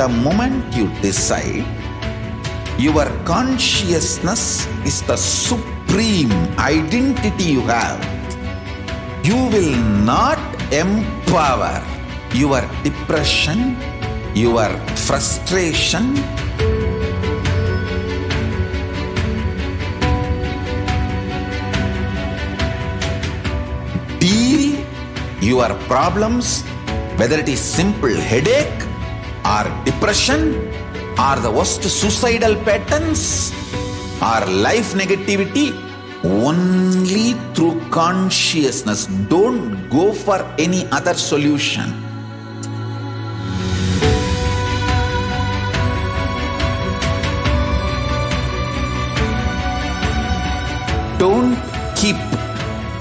The moment you decide, your consciousness is the supreme identity you have. You will not empower your depression, your frustration, deal your problems, whether it is simple headache or depression or the worst suicidal patterns or life negativity, only through consciousness. Don't go for any other solution. Don't keep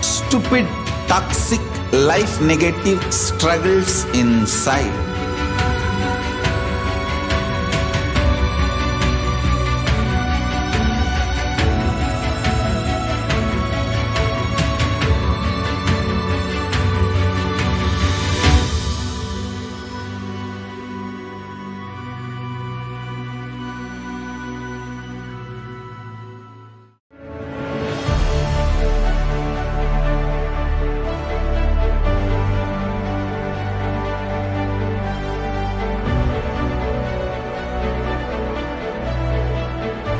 stupid, toxic, life negative struggles inside.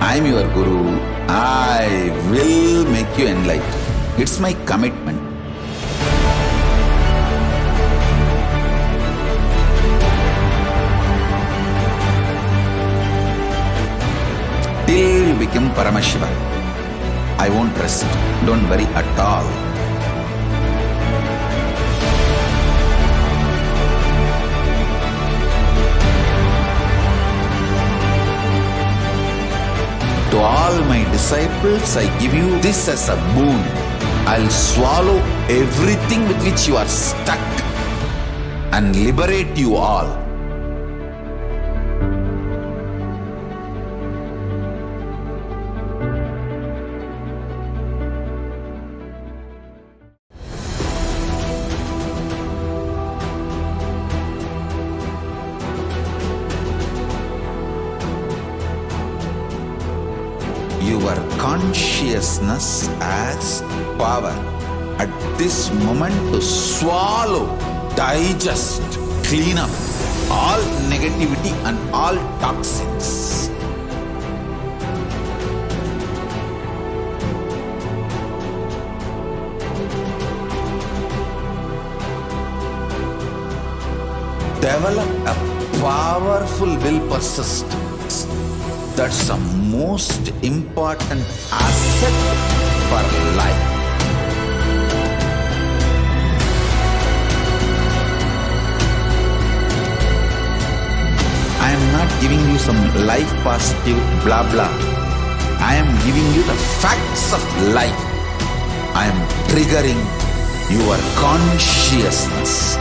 I'm your Guru. I will make you enlightened. It's my commitment. Till you become Paramashiva, I won't rest. Don't worry at all. To all my disciples, I give you this as a boon. I'll swallow everything with which you are stuck and liberate you all. Your consciousness as power at this moment to swallow, digest, clean up all negativity and all toxins. Develop a powerful will persistence. That's the most important asset for life. I am not giving you some life positive blah blah. I am giving you the facts of life. I am triggering your consciousness.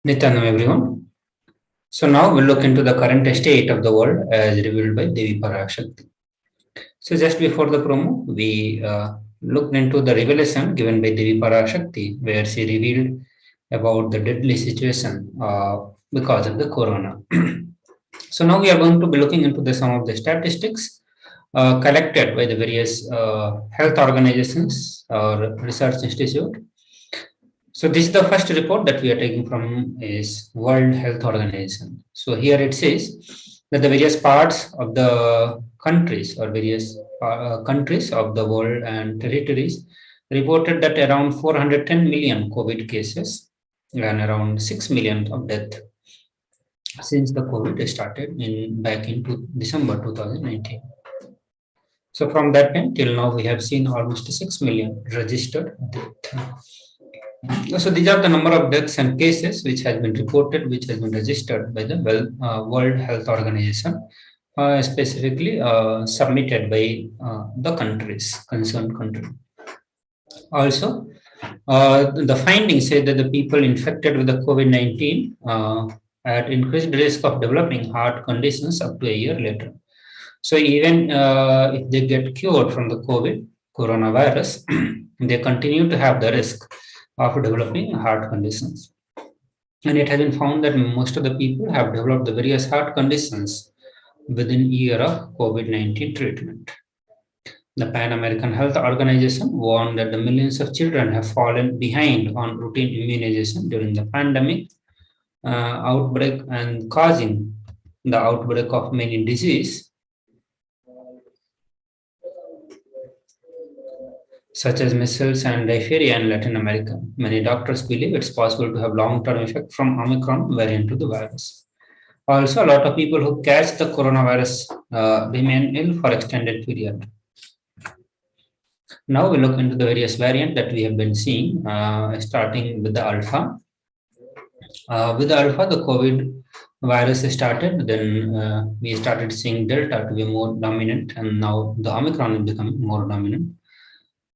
Nithyanam everyone. So now we'll look into the current state of the world as revealed by Devi Parashakti. So just before the promo, we looked into the revelation given by Devi Parashakti, where she revealed about the deadly situation because of the corona. So now we are going to be looking into some of the statistics collected by the various health organizations or research institute. So this is the first report that we are taking from is World Health Organization. So here it says that the various parts of the countries or various countries of the world and territories reported that around 410 million COVID cases and around 6 million of death since the COVID started back into December 2019. So from that time till now, we have seen almost 6 million registered death. So these are the number of deaths and cases which has been reported, which has been registered by the World Health Organization, specifically submitted by the concerned country. Also, the findings say that the people infected with the COVID-19 at increased risk of developing heart conditions up to a year later. So even if they get cured from the coronavirus, they continue to have the risk of developing heart conditions. And it has been found that most of the people have developed the various heart conditions within a year of COVID-19 treatment. The Pan American Health Organization warned that the millions of children have fallen behind on routine immunization during the pandemic outbreak and causing the outbreak of many diseases such as measles and diphtheria in Latin America. Many doctors believe it's possible to have long-term effect from Omicron variant of the virus. Also, a lot of people who catch the coronavirus remain ill for extended period. Now we look into the various variants that we have been seeing, starting with the Alpha. With the Alpha, the COVID virus started, then we started seeing Delta to be more dominant, and now the Omicron is becoming more dominant.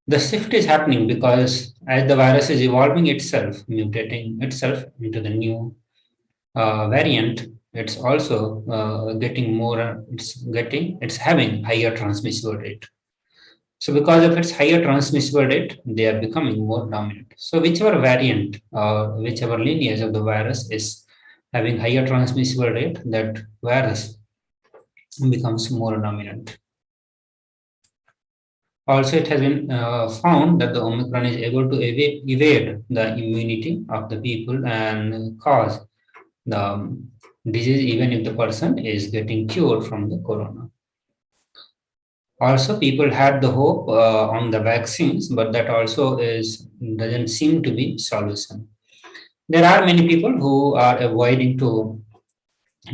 The shift is happening because as the virus is evolving itself, mutating itself into the new variant, it's also getting more, it's having higher transmissible rate. So because of its higher transmissible rate, they are becoming more dominant. So whichever variant or whichever lineage of the virus is having higher transmissible rate, that virus becomes more dominant. Also, it has been found that the Omicron is able to evade the immunity of the people and cause the disease even if the person is getting cured from the corona. Also, people had the hope on the vaccines, but that also doesn't seem to be solution. There are many people who are avoiding to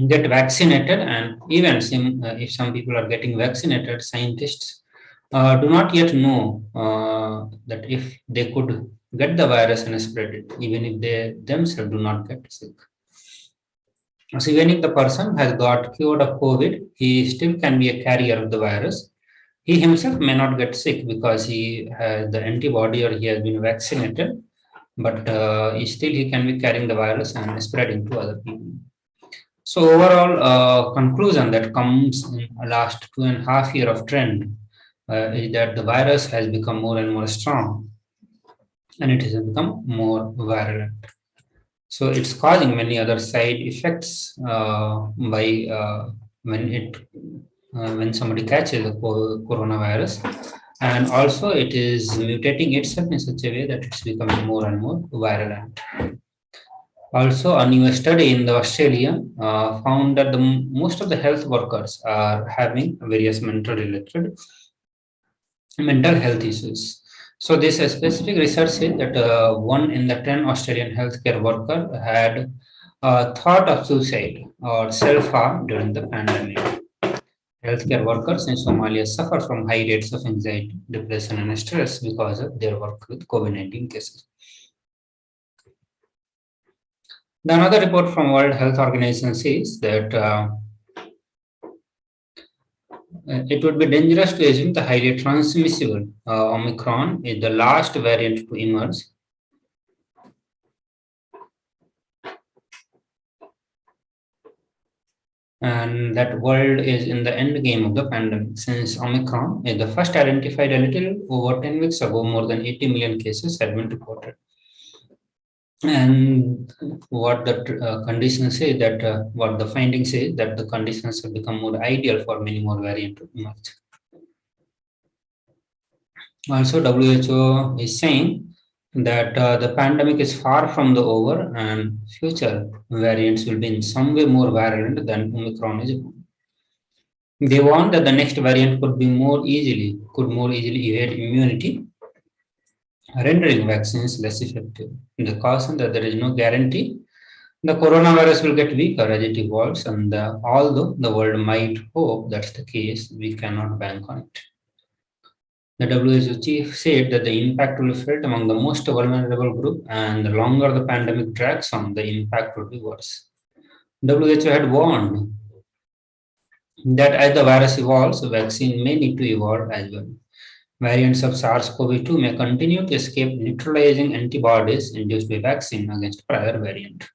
get vaccinated, and even if some people are getting vaccinated, scientists do not yet know that if they could get the virus and spread it, even if they themselves do not get sick. So even if the person has got cured of COVID, he still can be a carrier of the virus. He himself may not get sick because he has the antibody or he has been vaccinated, but he can be carrying the virus and spreading to other people. So overall conclusion that comes in the last 2.5 years of trend is that the virus has become more and more strong and it has become more virulent. So it's causing many other side effects when somebody catches the coronavirus, and also it is mutating itself in such a way that it's becoming more and more virulent. Also, a new study in Australia found that most of the health workers are having various mental health issues. So this specific research said that 1 in the 10 Australian healthcare worker had thought of suicide or self-harm during the pandemic. Healthcare workers in Somalia suffer from high rates of anxiety, depression, and stress because of their work with COVID-19 cases. Another report from World Health Organization says that it would be dangerous to assume the highly transmissible Omicron is the last variant to emerge. And that world is in the end game of the pandemic, since Omicron is the first identified a little over 10 weeks ago. More than 80 million cases have been reported. And what the conditions say that what the findings say that the conditions have become more ideal for many more variants to emerge. Also, WHO is saying that the pandemic is far from the over and future variants will be in some way more virulent than Omicron is. They warn that the next variant could more easily evade immunity, rendering vaccines less effective. They caution that there is no guarantee the coronavirus will get weaker as it evolves, and although the world might hope that's the case, we cannot bank on it. The WHO chief said that the impact will be felt among the most vulnerable group, and the longer the pandemic drags on, the impact will be worse. WHO had warned that as the virus evolves, the vaccine may need to evolve as well. Variants of SARS-CoV-2 may continue to escape neutralizing antibodies induced by vaccine against prior variant.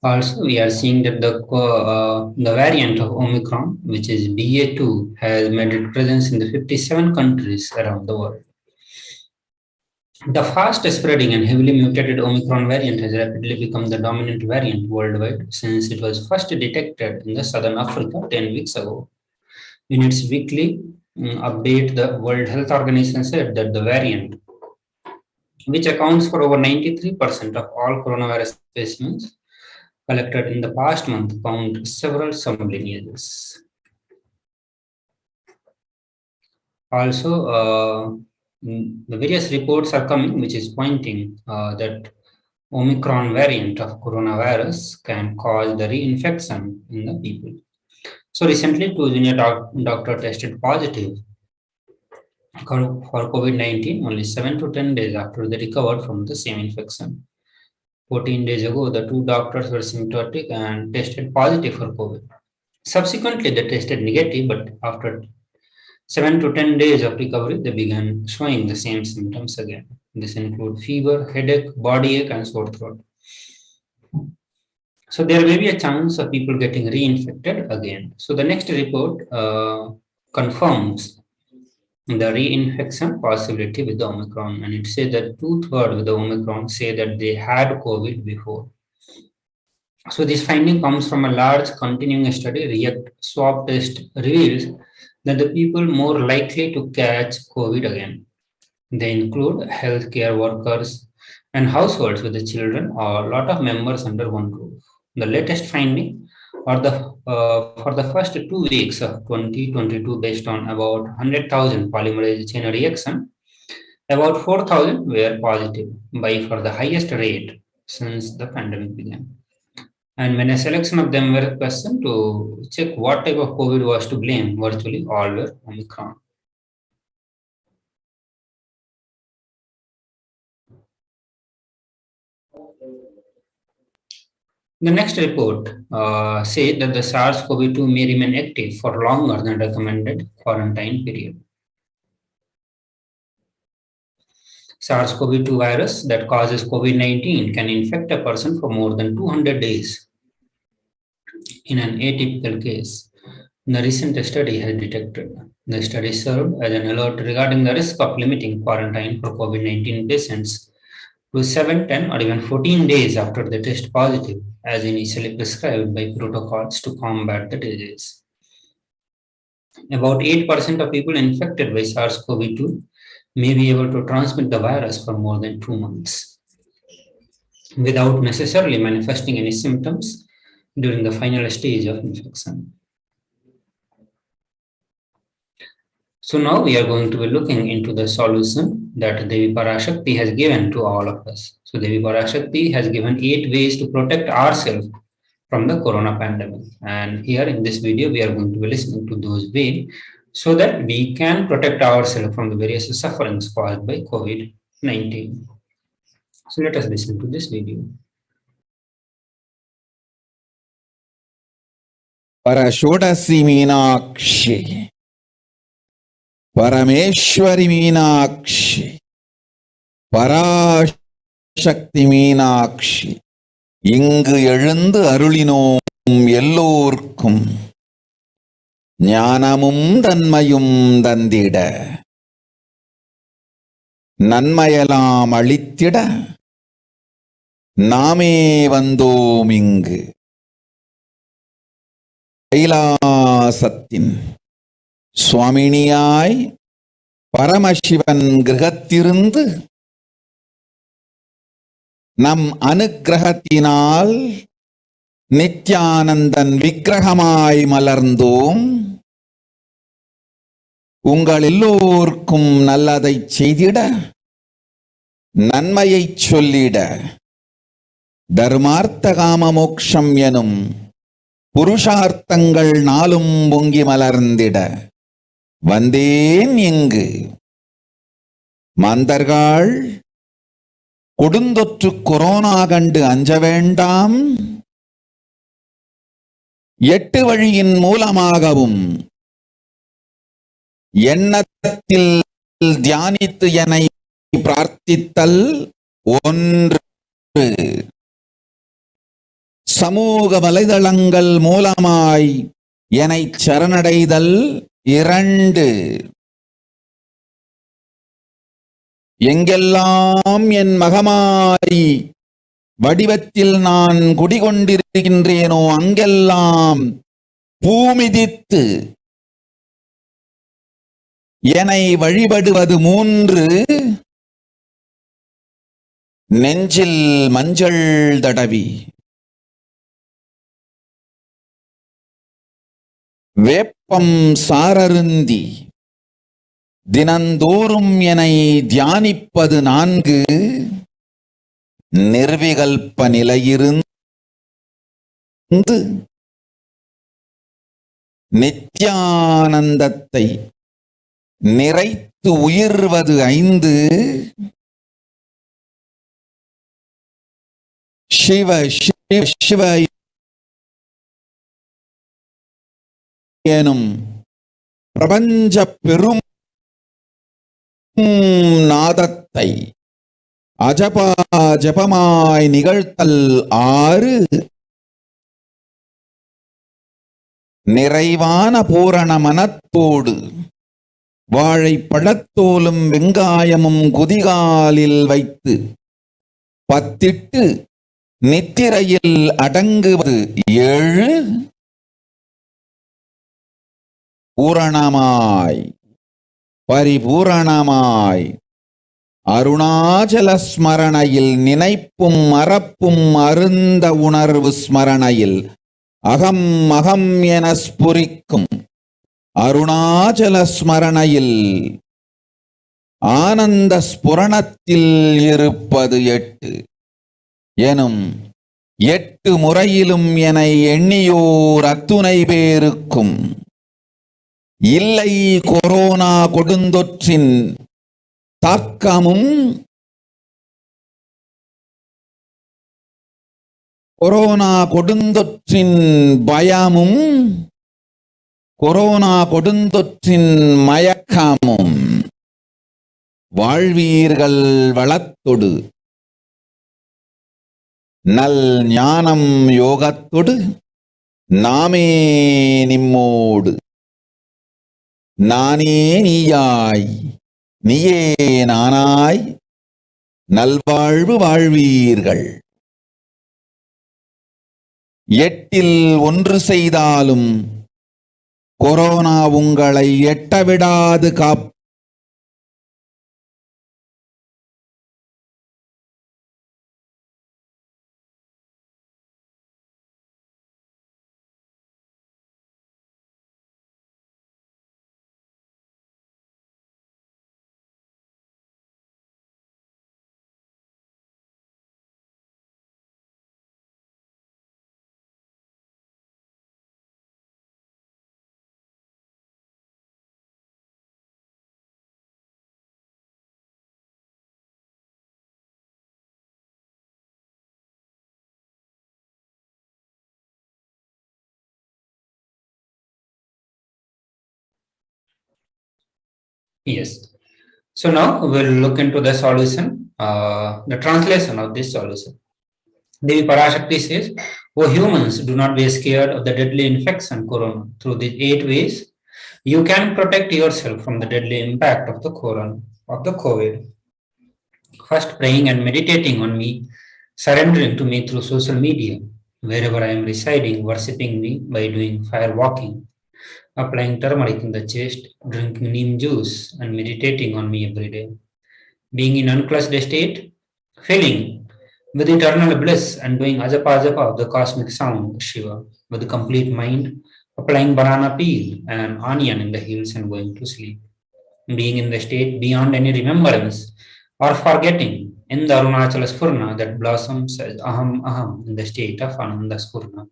Also, we are seeing that the variant of Omicron, which is BA2, has made its presence in the 57 countries around the world. The fast spreading and heavily mutated Omicron variant has rapidly become the dominant variant worldwide since it was first detected in the Southern Africa 10 weeks ago. In its weekly update, the World Health Organization said that the variant, which accounts for over 93% of all coronavirus specimens collected in the past month, found several sublineages. Also, the various reports are coming which is pointing that Omicron variant of coronavirus can cause the reinfection in the people. So recently, 2 junior doctors tested positive for COVID-19 only 7 to 10 days after they recovered from the same infection. 14 days ago, the 2 doctors were symptomatic and tested positive for COVID. Subsequently, they tested negative, but after 7 to 10 days of recovery, they began showing the same symptoms again. This include fever, headache, body ache, and sore throat. So there may be a chance of people getting reinfected again. So the next report confirms the reinfection possibility with the Omicron, and it says that 2/3 with the Omicron say that they had COVID before. So this finding comes from a large continuing study. React swab test reveals that the people more likely to catch COVID again. They include healthcare workers and households with the children or a lot of members under one roof. The latest finding for the first 2 weeks of 2022, based on about 100,000 polymerase chain reaction, about 4,000 were positive by far the highest rate since the pandemic began. And when a selection of them were questioned to check what type of COVID was to blame, virtually all were Omicron. The next report said that the SARS-CoV-2 may remain active for longer than recommended quarantine period. SARS-CoV-2 virus that causes COVID-19 can infect a person for more than 200 days in an atypical case. The recent study has detected. The study served as an alert regarding the risk of limiting quarantine for COVID-19 patients to 7, 10, or even 14 days after they test positive, as initially prescribed by protocols to combat the disease. About 8% of people infected by SARS-CoV-2 may be able to transmit the virus for more than 2 months without necessarily manifesting any symptoms during the final stage of infection. So now we are going to be looking into the solution that Devi Parashakti has given to all of us. So Devi Parashakti has given 8 ways to protect ourselves from the corona pandemic. And here in this video, we are going to be listening to those ways so that we can protect ourselves from the various sufferings caused by COVID-19. So let us listen to this video. Parashodasi Meenakshi, Parameshwari Meenakshi, Parashakti Meenakshi, இங்கு எழுந்து அருளினோம் எல்லோர்க்கும் ஞானமும் தன்மையும் தந்திட நன்மையெல்லாம் அளித்திட நாமே வந்தோம் இங்கு கைலாசத்தின் சுவாமினியாய் பரமசிவன் கிரகத்திருந்து நம் அனுக்கிரகத்தினால் நித்யானந்தன் விக்கிரகமாய் மலர்ந்தோம். உங்கள் எல்லோருக்கும் நல்லதை செய்திட நன்மையை சொல்லிட தர்மார்த்த காம மோக்ஷம் எனும் புருஷார்த்தங்கள் நாளும் பொங்கி மலர்ந்திட வந்தேன் இங்கு. மாந்தர்கள் கொடுந்தொற்று கொரோனா கண்டு அஞ்ச வேண்டாம். 8 வழியின் மூலமாகவும் எண்ணத்தில் தியானித்து என்னை பிரார்த்தித்தல் 1, சமூக வலைதளங்கள் மூலமாய் என்னை சரணடைதல் 2, எங்கெல்லாம் என் மகமாரி வடிவத்தில் நான் குடிகொண்டிருக்கின்றேனோ அங்கெல்லாம் பூமிதித்து என்னை வழிபடுவது 3, நெஞ்சில் மஞ்சள் தடவி வேப்பம் சாரருந்தி தினந்தோறும் என்னை தியானிப்பது 4, நிர்விகல்ப நிலையிருந்து நித்யானந்தத்தை நிறைத்து உயிர்வது 5, சிவ சிவ சிவ எனும் பிரபஞ்ச பெரும் நாதத்தை அஜபா ஜபமாய் நிகழ்த்தல் 6 நிறைவான பூரண மனத்தோடு வாழைப்பழத்தோலும் வெங்காயமும் குதிகாலில் வைத்து பத்திட்டு நித்திரையில் அடங்குவது 7 பூரணமாய் பரிபூரணமாய் அருணாச்சல ஸ்மரணையில் நினைப்பும் மறப்பும் அருந்த உணர்வு ஸ்மரணையில் அகம் அகம் என ஸ்புரிக்கும் அருணாச்சல ஸ்மரணையில் ஆனந்த ஸ்புரணத்தில் இருப்பது 8 எனும் 8 முறையிலும் என எண்ணியோர் அத்துணை பேருக்கும் இல்லை கொரோனா கொடுந்தொற்றின் தாக்கமும் கொரோனா கொடுந்தொற்றின் பயமும் கொரோனா கொடுந்தொற்றின் மயக்கமும் வாழ்வீர்கள் வளத்தொடு நல் ஞானம் யோகத்தொடு நாமே நிம்மோடு நானே நீயாய் நீயே நானாய் நல்வாழ்வு வாழ்வீர்கள். 8இல் 1 செய்தாலும் கொரோனா உங்களை எட்டவிடாது காப் Yes. So now we'll look into the solution, the translation of this solution. Devi Parashakti says, "O humans, do not be scared of the deadly infection corona. Through these 8 ways, you can protect yourself from the deadly impact of the corona, of the COVID. First, praying and meditating on me, surrendering to me through social media, wherever I am residing, worshipping me by doing fire walking, applying turmeric in the chest, drinking neem juice, and meditating on me every day. Being in unclutched state, filling with eternal bliss and doing ajapa ajapa of the cosmic sound, Shiva, with complete mind, applying banana peel and onion in the heels and going to sleep. Being in the state beyond any remembrance or forgetting in the Arunachala Spurna that blossoms as Aham Aham in the state of Ananda Spurna."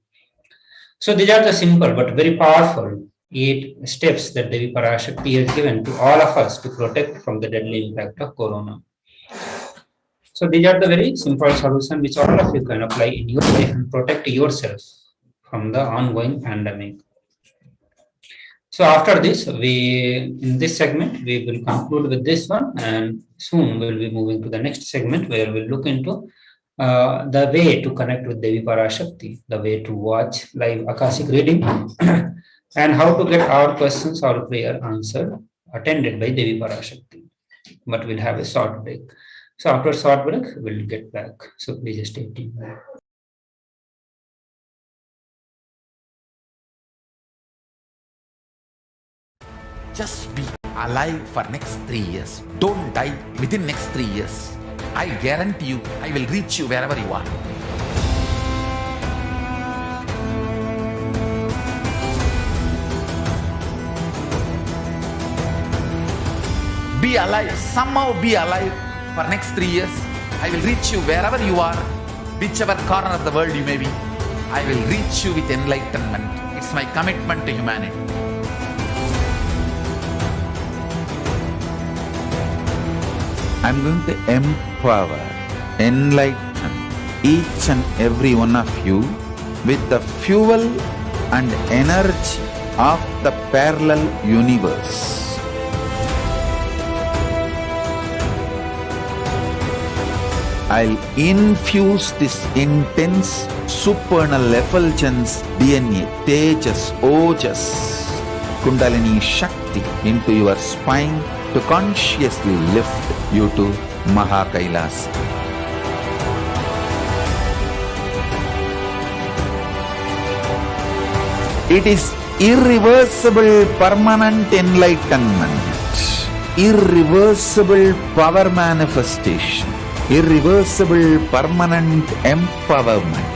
So these are the simple but very powerful 8 steps that Devi Parashakti has given to all of us to protect from the deadly impact of corona. So these are the very simple solutions which all of you can apply in your life and protect yourself from the ongoing pandemic. So after this, in this segment, we will conclude with this one, and soon we'll be moving to the next segment where we'll look into the way to connect with Devi Parashakti, the way to watch live Akashic reading, and how to get our questions or prayer answered, attended by Devi Parashakti. But we'll have a short break. So after a short break, we'll get back. So please stay tuned. Just be alive for next 3 years. Don't die within next 3 years. I guarantee you, I will reach you wherever you are. Be alive, somehow be alive for next 3 years. I will reach you wherever you are, whichever corner of the world you may be. I will reach you with enlightenment. It's my commitment to humanity. I'm going to empower, enlighten each and every one of you with the fuel and energy of the parallel universe. I'll infuse this intense supernal effulgence DNA, Tejas, Ojas, Kundalini Shakti into your spine to consciously lift you to KAILASA. It is irreversible permanent enlightenment, irreversible power manifestation, irreversible permanent empowerment.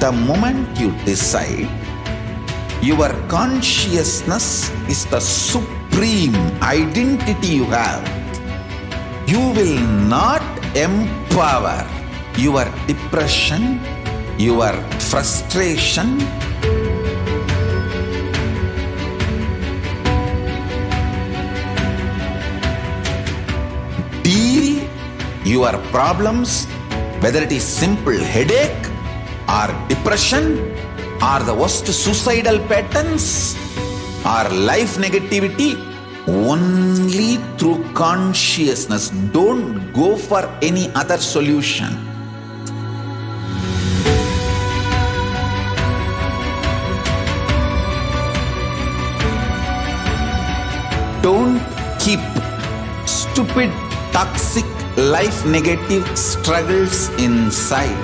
The moment you decide, your consciousness is the supreme identity you have. You will not empower your depression, your frustration, deal your problems, whether it is simple headache or depression or the worst suicidal patterns or life negativity, only through consciousness. Don't go for any other solution. Don't keep stupid, toxic, life negative struggles inside.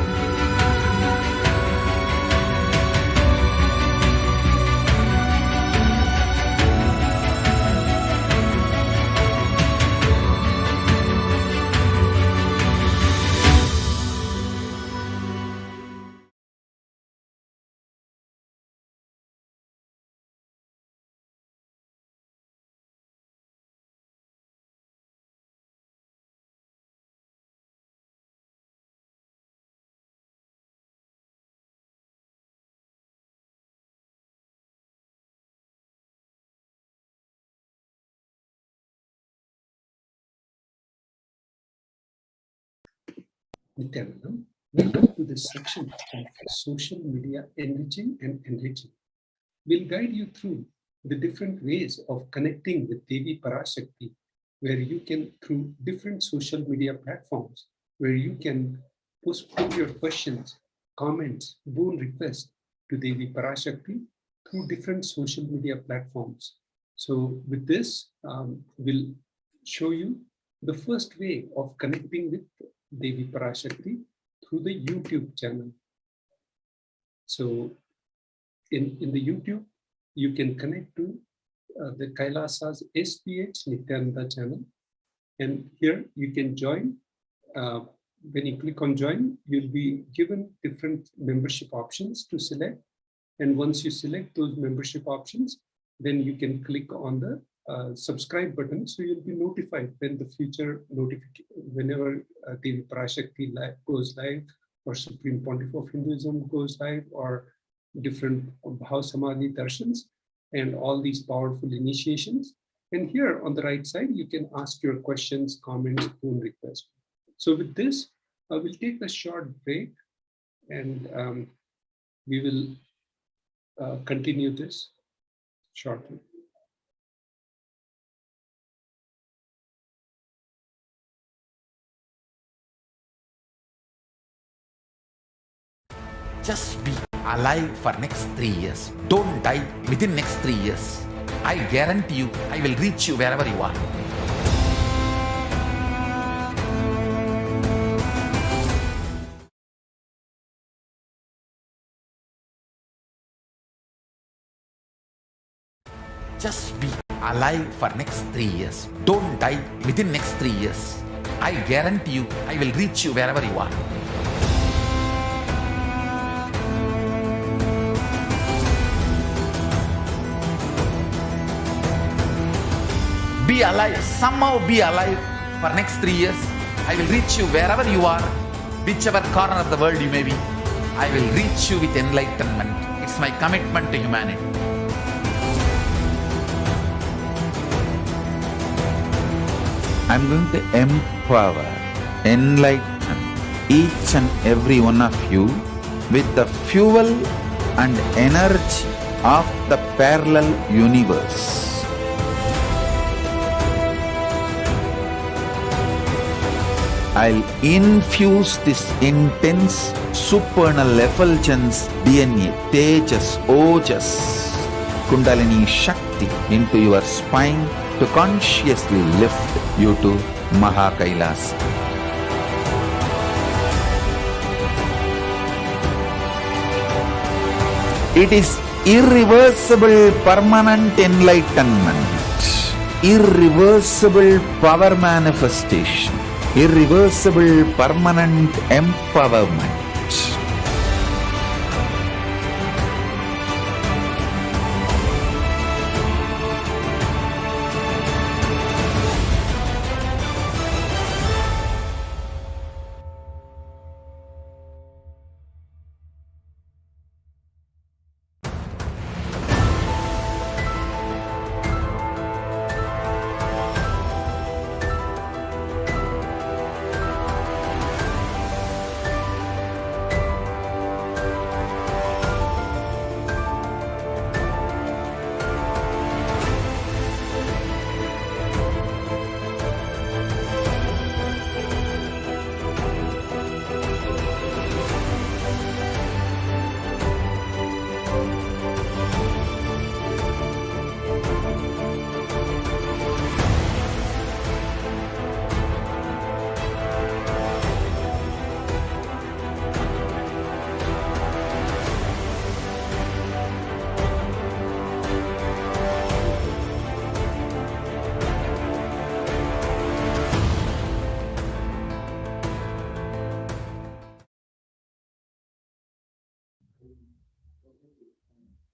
Nithyananda, welcome to this section of social media enriching and enriching. We'll guide you through the different ways of connecting with Devi Parashakti, where you can, through different social media platforms, where you can put your questions, comments, boon requests to Devi Parashakti through different social media platforms. So with this, we'll show you the first way of connecting with Devi Parashakti through the YouTube channel. So in the YouTube, you can connect to the KAILASA's HDH Nithyananda channel. And here you can join. When you click on join, you'll be given different membership options to select. And once you select those membership options, then you can click on the subscribe button, so you'll be notified when the future notification, whenever Devi Parashakti goes live, or Supreme Pontiff of Hinduism goes live, or different Bhav Samadhi darshans, and all these powerful initiations. And here on the right side, you can ask your questions, comments, phone requests. So with this, we'll take a short break and we will continue this shortly. Just be alive for next 3 years. Don't die within next 3 years. I guarantee you, I will reach you wherever you are. Just be alive for next 3 years. Don't die within next 3 years. I guarantee you, I will reach you wherever you are. Be alive, somehow be alive for next 3 years. I will reach you wherever you are, whichever corner of the world you may be. I will reach you with enlightenment. It's my commitment to humanity. I'm going to empower, enlighten each and every one of you with the fuel and energy of the parallel universe. I'll infuse this intense supernal effulgence DNA, Tejas, Ojas, Kundalini Shakti into your spine to consciously lift you to KAILASA. It is irreversible permanent enlightenment, irreversible power manifestation, irreversible permanent empowerment.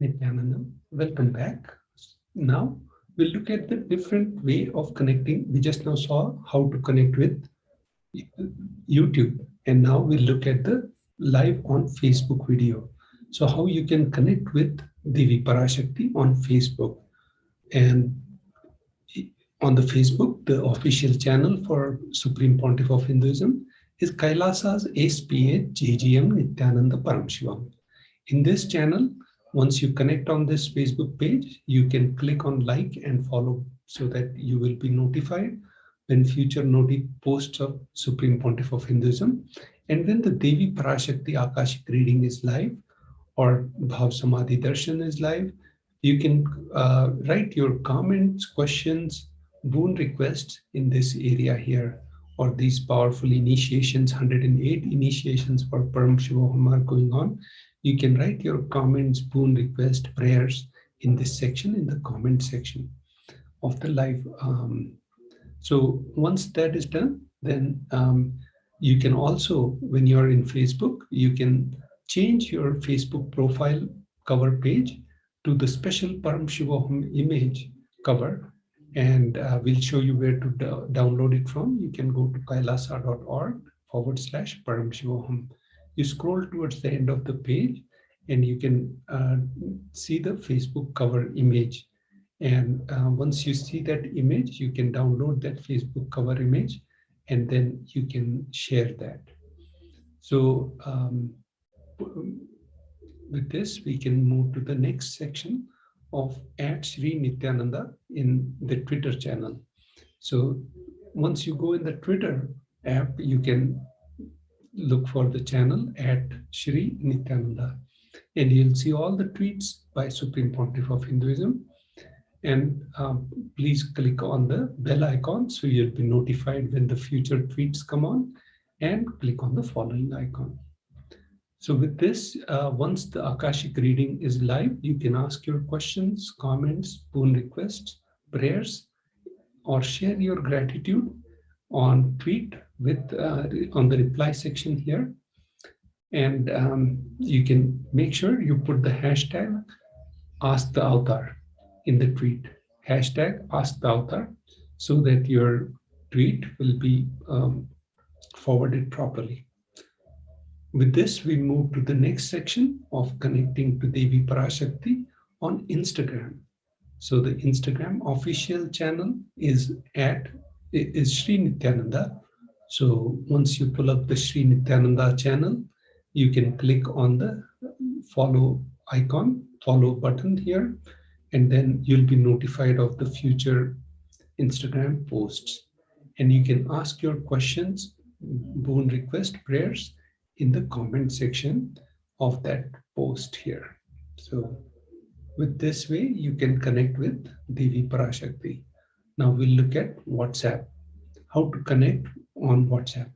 Nithyananda, welcome back. Now we'll look at the different way of connecting. We just now saw how to connect with YouTube, and now we'll look at the live on Facebook video. So how you can connect with Devi Parashakti on Facebook. And on the Facebook, the official channel for Supreme Pontiff of Hinduism is KAILASA's SPH JGM Nithyananda Paramashivam. In this channel, once you connect on this Facebook page, you can click on like and follow so that you will be notified when future posts of Supreme Pontiff of Hinduism. And when the Devi Parashakti Akashic reading is live or Bhav Samadhi Darshan is live, you can write your comments, questions, boon requests in this area here, or these powerful initiations, 108 initiations for Paramashivoham are going on. You can write your comments, boon request, prayers in this section, in the comment section of the live. So once that is done, then you can also, when you're in Facebook, you can change your Facebook profile cover page to the special Paramashivoham image cover, and we'll show you where to download it from. You can go to kailasa.org/Paramashivoham. You scroll towards the end of the page and you can see the Facebook cover image. And once you see that image, you can download that Facebook cover image, and then you can share that. So with this, we can move to the next section of @Sri Nithyananda in the Twitter channel. So once you go in the Twitter app, you can look for the channel @Sri Nithyananda, and you'll see all the tweets by Supreme Pontiff of Hinduism. And please click on the bell icon so you'll be notified when the future tweets come on, and click on the following icon. So with this, once the Akashic reading is live, you can ask your questions, comments, boon requests, prayers, or share your gratitude on tweet with on the reply section here. And you can make sure you put the hashtag Ask the Avatar in the tweet, hashtag Ask the Avatar, so that your tweet will be forwarded properly. With this, we move to the next section of connecting to Devi Parashakti on Instagram. So the Instagram official channel is Sri Nithyananda. So once you pull up the Sri Nithyananda channel, you can click on the follow icon, follow button here, and then you'll be notified of the future Instagram posts. And you can ask your questions, boon request, prayers in the comment section of that post here. So with this way, you can connect with Devi Parashakti. Now we'll look at WhatsApp, how to connect on WhatsApp.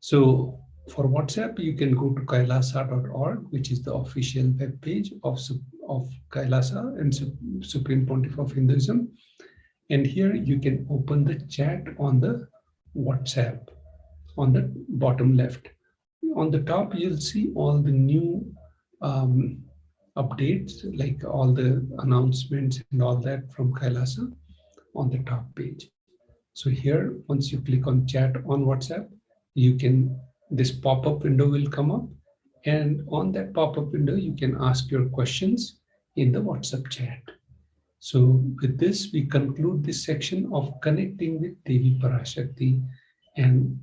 So for WhatsApp, you can go to kailasa.org, which is the official web page of KAILASA and Supreme Pontiff of Hinduism. And here you can open the chat on the WhatsApp on the bottom left. On the top, you'll see all the new updates, like all the announcements and all that from KAILASA on the top page. So here, once you click on chat on WhatsApp, you can, this pop-up window will come up, and on that pop-up window, you can ask your questions in the WhatsApp chat. So with this, we conclude this section of connecting with Devi Parashakti. And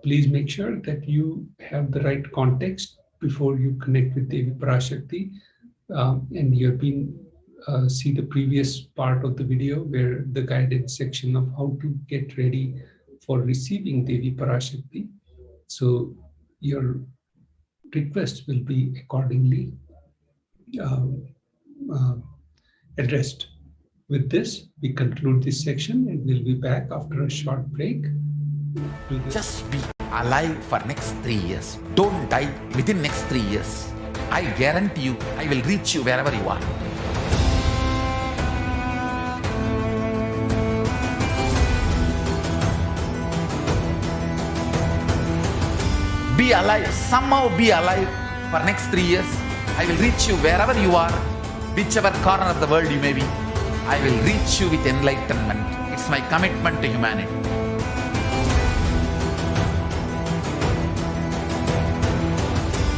please make sure that you have the right context before you connect with Devi Parashakti. And you have been see the previous part of the video where the guided section of how to get ready for receiving Devi Parashakti. So your request will be accordingly addressed. With this, we conclude this section, and we'll be back after a short break. Just be alive for next 3 years. Don't die within next 3 years. I guarantee you, I will reach you wherever you are. Be alive, somehow be alive for next 3 years. I will reach you wherever you are, whichever corner of the world you may be. I will reach you with enlightenment. It's my commitment to humanity.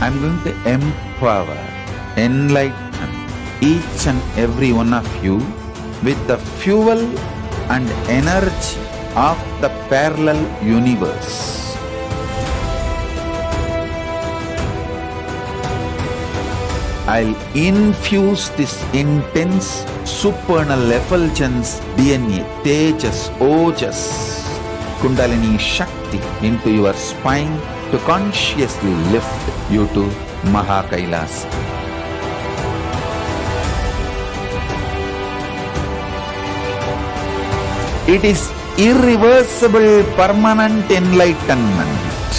I'm going to empower, enlighten each and every one of you with the fuel and energy of the parallel universe. I'll infuse this intense supernal effulgence DNA, Tejas, Ojas, Kundalini Shakti into your spine to consciously lift you to KAILASA. It is irreversible permanent enlightenment,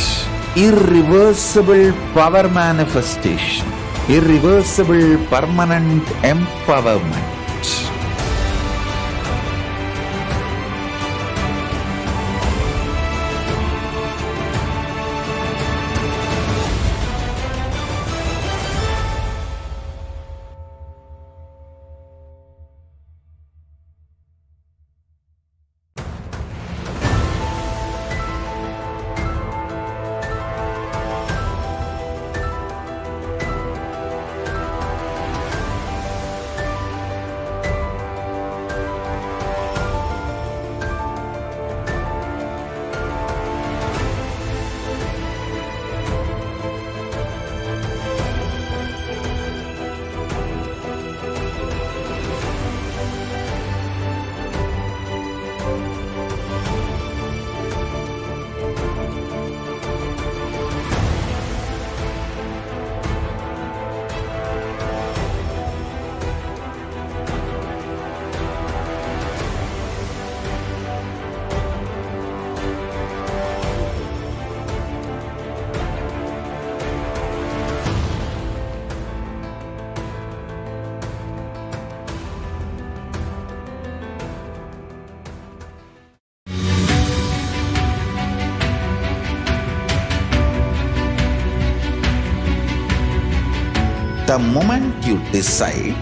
irreversible power manifestation, irreversible permanent empowerment. The moment you decide,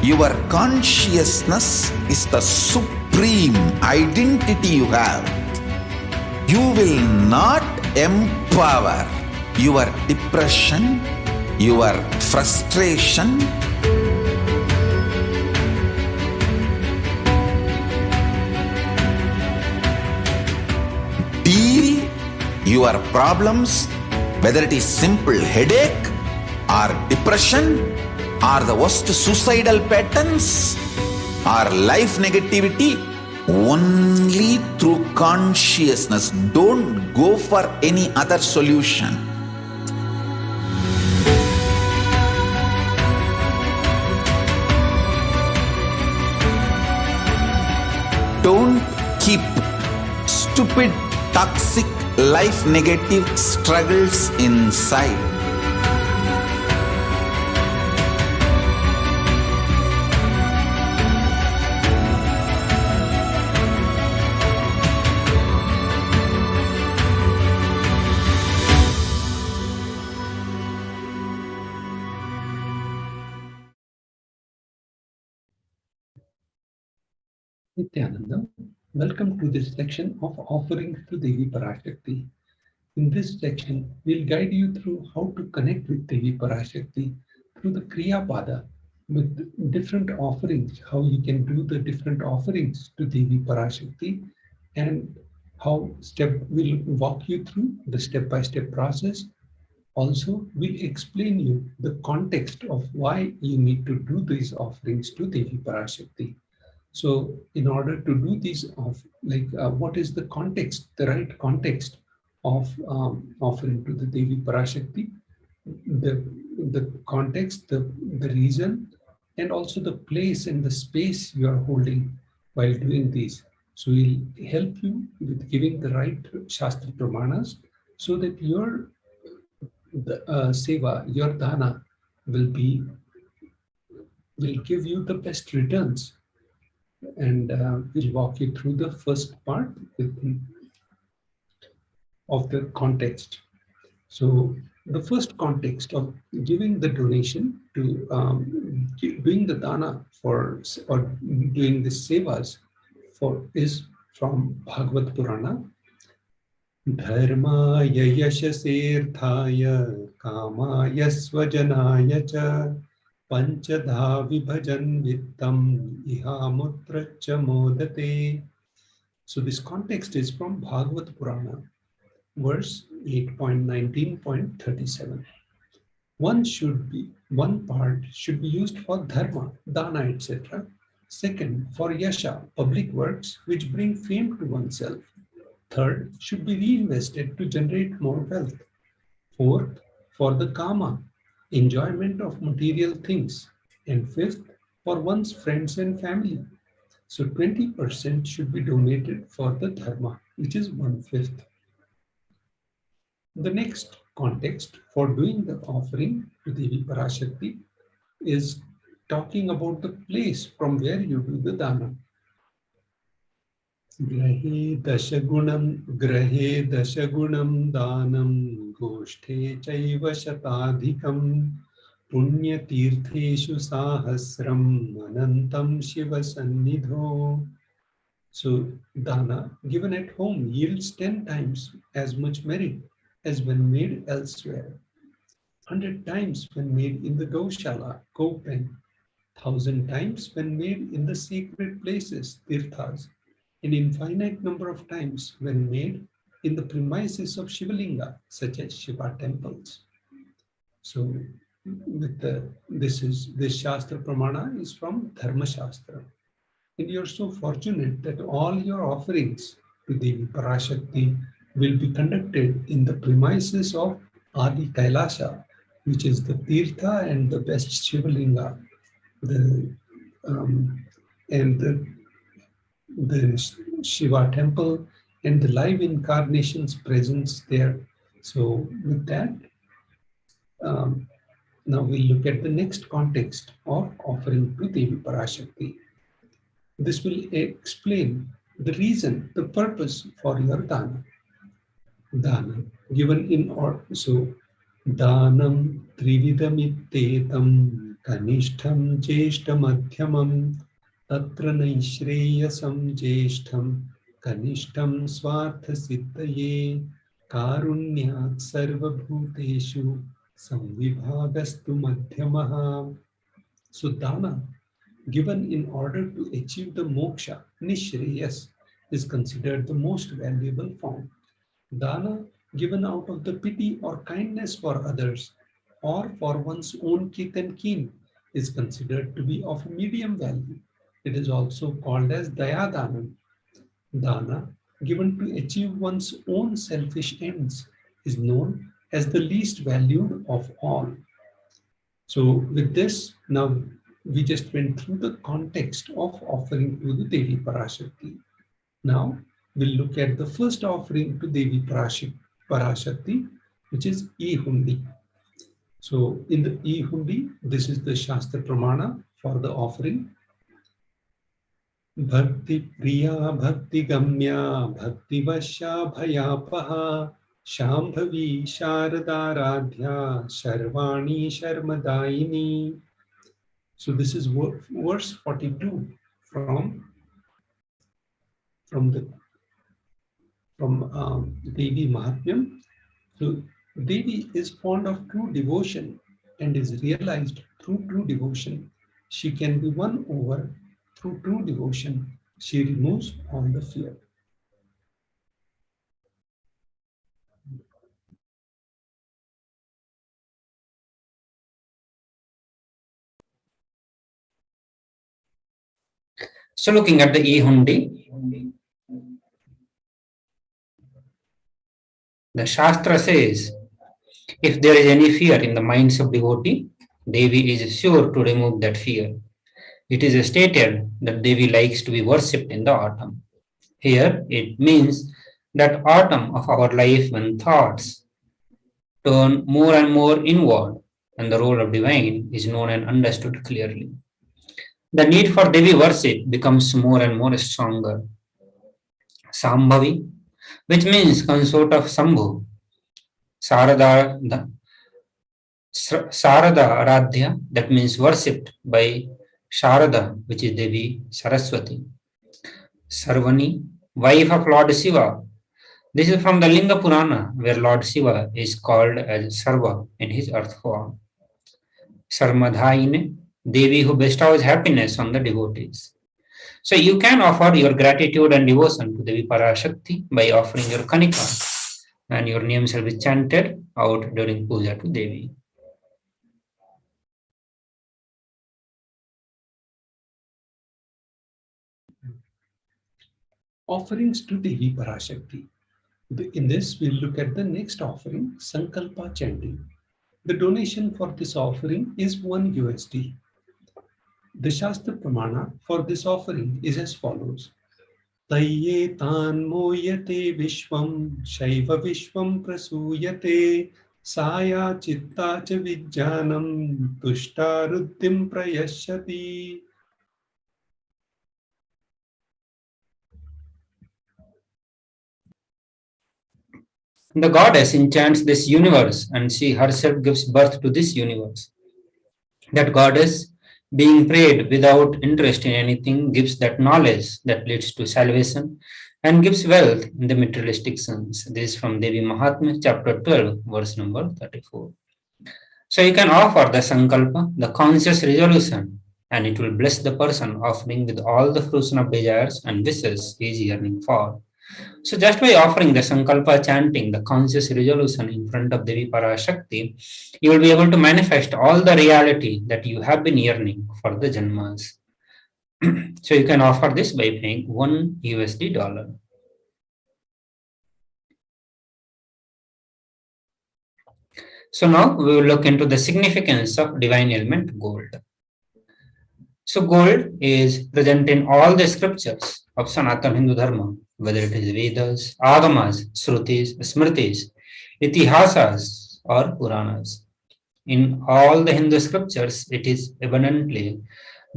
your consciousness is the supreme identity you have. You will not empower your depression, your frustration, deal your problems, whether it is simple headache or depression or the worst suicidal patterns or life negativity, only through consciousness. Don't go for any other solution. Don't keep stupid, toxic, life negative struggles inside. Nithyananda, welcome to this section of offerings to Devi Parashakti. In this section, we'll guide you through how to connect with Devi Parashakti through the Kriya Pada with different offerings, how you can do the different offerings to Devi Parashakti, and how we'll walk you through the step-by-step process. Also, we'll explain you the context of why you need to do these offerings to Devi Parashakti. So in order to do these, what is the context, the right context of offering to the Devi Parashakti, the context, the reason, and also the place and the space you are holding while doing these. So we'll help you with giving the right Shastra Pramanas so that your seva, your dana will give you the best returns. And we'll walk you through the first part of the context. So the first context of giving the donation to doing the dana or doing the sevas is from Bhagavad Purana. Dharmaya yashasirthaya kamaya svajanaya cha Panchadha vibhajan vittam ihamutracha modate. So this context is from Bhagavad Purana, verse 8.19.37. One part should be used for dharma, dana, etc. Second, for yasha, public works which bring fame to oneself. Third, should be reinvested to generate more wealth. Fourth, for the kama, enjoyment of material things. And fifth, for one's friends and family. So 20% should be donated for the dharma, which is 1/5. The next context for doing the offering to Devi Parashakti is talking about the place from where you do the dana. Grahe dashagunam danam goshthe chaiva shatadhikam punya tirtheshu sahasram anantam shiva sannidho. So dana given at home yields 10 times as much merit as when made elsewhere. 100 times when made in the Gaushala, Gopen, 1,000 times when made in the sacred places, tirthas, an infinite number of times when made in the premises of Shivalinga, such as Shiva temples. So this Shastra Pramana is from Dharma Shastra. And you're so fortunate that all your offerings to Devi Parashakti will be conducted in the premises of Adi KAILASA, which is the Tirtha and the best Shivalinga, the Shiva temple and the live incarnations presence there. So with that, now we'll look at the next context of offering to Devi Parashakti. This will explain the reason, the purpose for your dana. Dana given in order. So Danam trividamitetam kanishtham jeshtamadhyamam tatra naishreyasam jeshtham kanishtham swarthasiddhaye karunyat sarvabhuteshu samvibhagastu madhyamaha. So dana given in order to achieve the moksha, nishreyas, is considered the most valuable form. Dana given out of the pity or kindness for others or for one's own kith and kin is considered to be of medium value. It is also called as dayadana. Dana given to achieve one's own selfish ends is known as the least valued of all. So with this, now we just went through the context of offering to the Devi Parashakti. Now we'll look at the first offering to Devi Parashakti, which is E-Hundi. So in the E-Hundi, this is the Shastra Pramana for the offering. Bhakti Priya Bhakti Gamya Bhakti Vasya Bhayapaha Shambhavi Sharadaradhya Sharvani Sharmadaini. So this is verse 42 from Devi Mahatmyam. So Devi is fond of true devotion and is realized through true devotion. She can be won over through true devotion. She removes all the fear. So looking at the E-Hundi, the Shastra says, if there is any fear in the minds of devotee, Devi is sure to remove that fear. It is stated that Devi likes to be worshipped in the autumn. Here it means that autumn of our life when thoughts turn more and more inward and the role of divine is known and understood clearly. The need for Devi worship becomes more and more stronger. Sambhavi, which means consort of Sambhu, Sarada Aradhya, that means worshipped by Sharada, which is Devi Saraswati. Sarvani, wife of Lord Shiva. This is from the Linga Purana, where Lord Shiva is called as Sarva in his earth form. Sarmadhaine, Devi who bestows happiness on the devotees. So you can offer your gratitude and devotion to Devi Parashakti by offering your kanika, and your name shall be chanted out during puja to Devi. Offerings to Devi Parashakti. In this, we'll look at the next offering, Sankalpa chanting. The donation for this offering is $1. The Shastra Pramana for this offering is as follows. Tayye tan moyate vishwam shaiva vishwam prasuyate saya chitta cha vijjanam tushta ruddhim prayashyati. The goddess enchants this universe and she herself gives birth to this universe. That goddess, being prayed without interest in anything, gives that knowledge that leads to salvation and gives wealth in the materialistic sense. This is from Devi Mahatmya, chapter 12, verse number 34. So you can offer the Sankalpa, the conscious resolution, and it will bless the person offering with all the fruition of desires and wishes he is yearning for. So just by offering the Sankalpa chanting, the conscious resolution in front of Devi Parashakti, you will be able to manifest all the reality that you have been yearning for the Janmas. So you can offer this by paying $1. So now we will look into the significance of divine element gold. So gold is present in all the scriptures of Sanatana Hindu Dharma, whether it is Vedas, Agamas, Shrutis, Smritis, Itihasas or Puranas. In all the Hindu scriptures, it is abundantly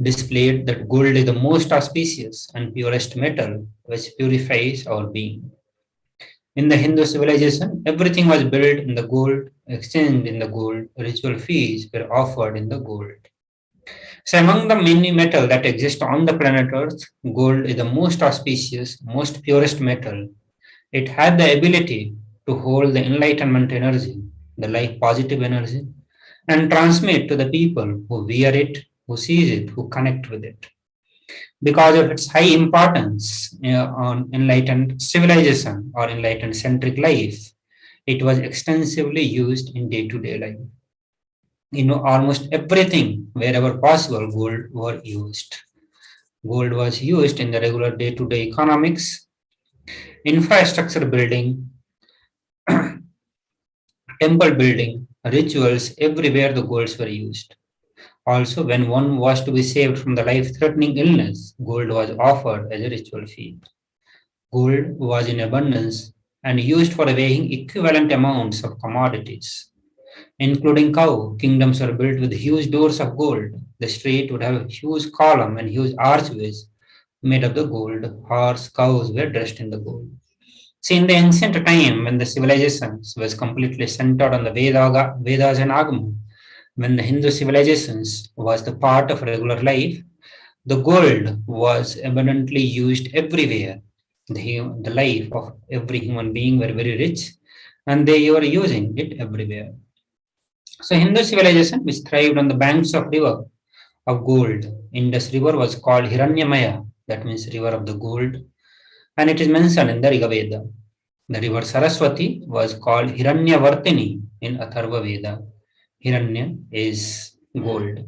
displayed that gold is the most auspicious and purest metal which purifies our being. In the Hindu civilization, everything was built in the gold exchanged in the gold, ritual fees were offered in the gold. So among the many metals that exist on the planet Earth, gold is the most auspicious, most purest metal. It had the ability to hold the enlightenment energy, the life positive energy, and transmit to the people who wear it, who sees it, who connect with it. Because of its high importance on enlightened civilization or enlightened centric life, it was extensively used in day-to-day life. Almost everything, wherever possible, gold were used. Gold was used in the regular day-to-day economics, infrastructure building, temple building, rituals, everywhere the golds were used. Also, when one was to be saved from the life-threatening illness, gold was offered as a ritual fee. Gold was in abundance and used for weighing equivalent amounts of commodities, including cow. Kingdoms were built with huge doors of gold. The street would have a huge column and huge archways made of the gold. Horse, cows were dressed in the gold. See, in the ancient time, when the civilizations was completely centered on the Vedas and Agama, when the Hindu civilizations was the part of regular life, the gold was abundantly used everywhere. The life of every human being were very rich, and they were using it everywhere. So Hindu civilization, which thrived on the banks of river of gold. Indus River was called Hiranyamaya, that means river of the gold, and it is mentioned in the Riga Veda. The river Saraswati was called Hiranyavartini in Atharva Veda. Hiranya is gold.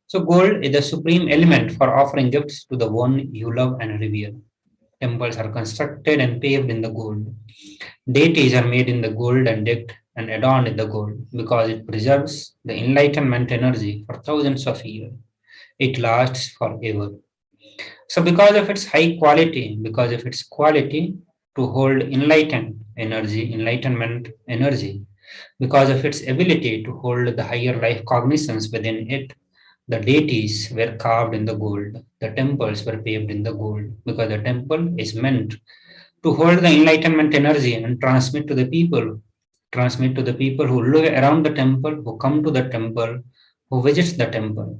So gold is the supreme element for offering gifts to the one you love and revere. Temples are constructed and paved in the gold. Deities are made in the gold and decked and adorned in the gold because it preserves the enlightenment energy for thousands of years. It lasts forever. So because of its high quality, because of its quality to hold enlightenment energy, because of its ability to hold the higher life cognitions within it, the deities were carved in the gold. The temples were paved in the gold because the temple is meant to hold the enlightenment energy and transmit to the people who live around the temple, who come to the temple, who visits the temple.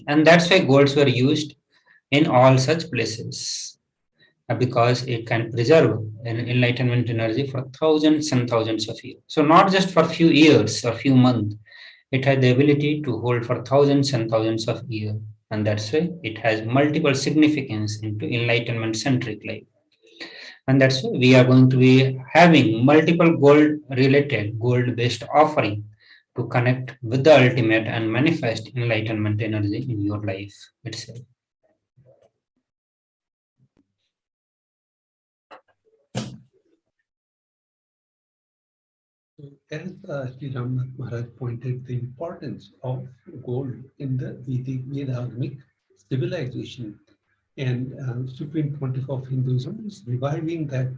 And that's why golds were used in all such places, because it can preserve an enlightenment energy for thousands and thousands of years. So not just for few years or few months, it has the ability to hold for thousands and thousands of years. And that's why it has multiple significance into enlightenment centric life. And that's why we are going to be having multiple gold based offering to connect with the ultimate and manifest enlightenment energy in your life itself. As Sri Ramnath Maharaj pointed the importance of gold in the Vedagamic civilization, and Supreme Pontiff of Hinduism is reviving that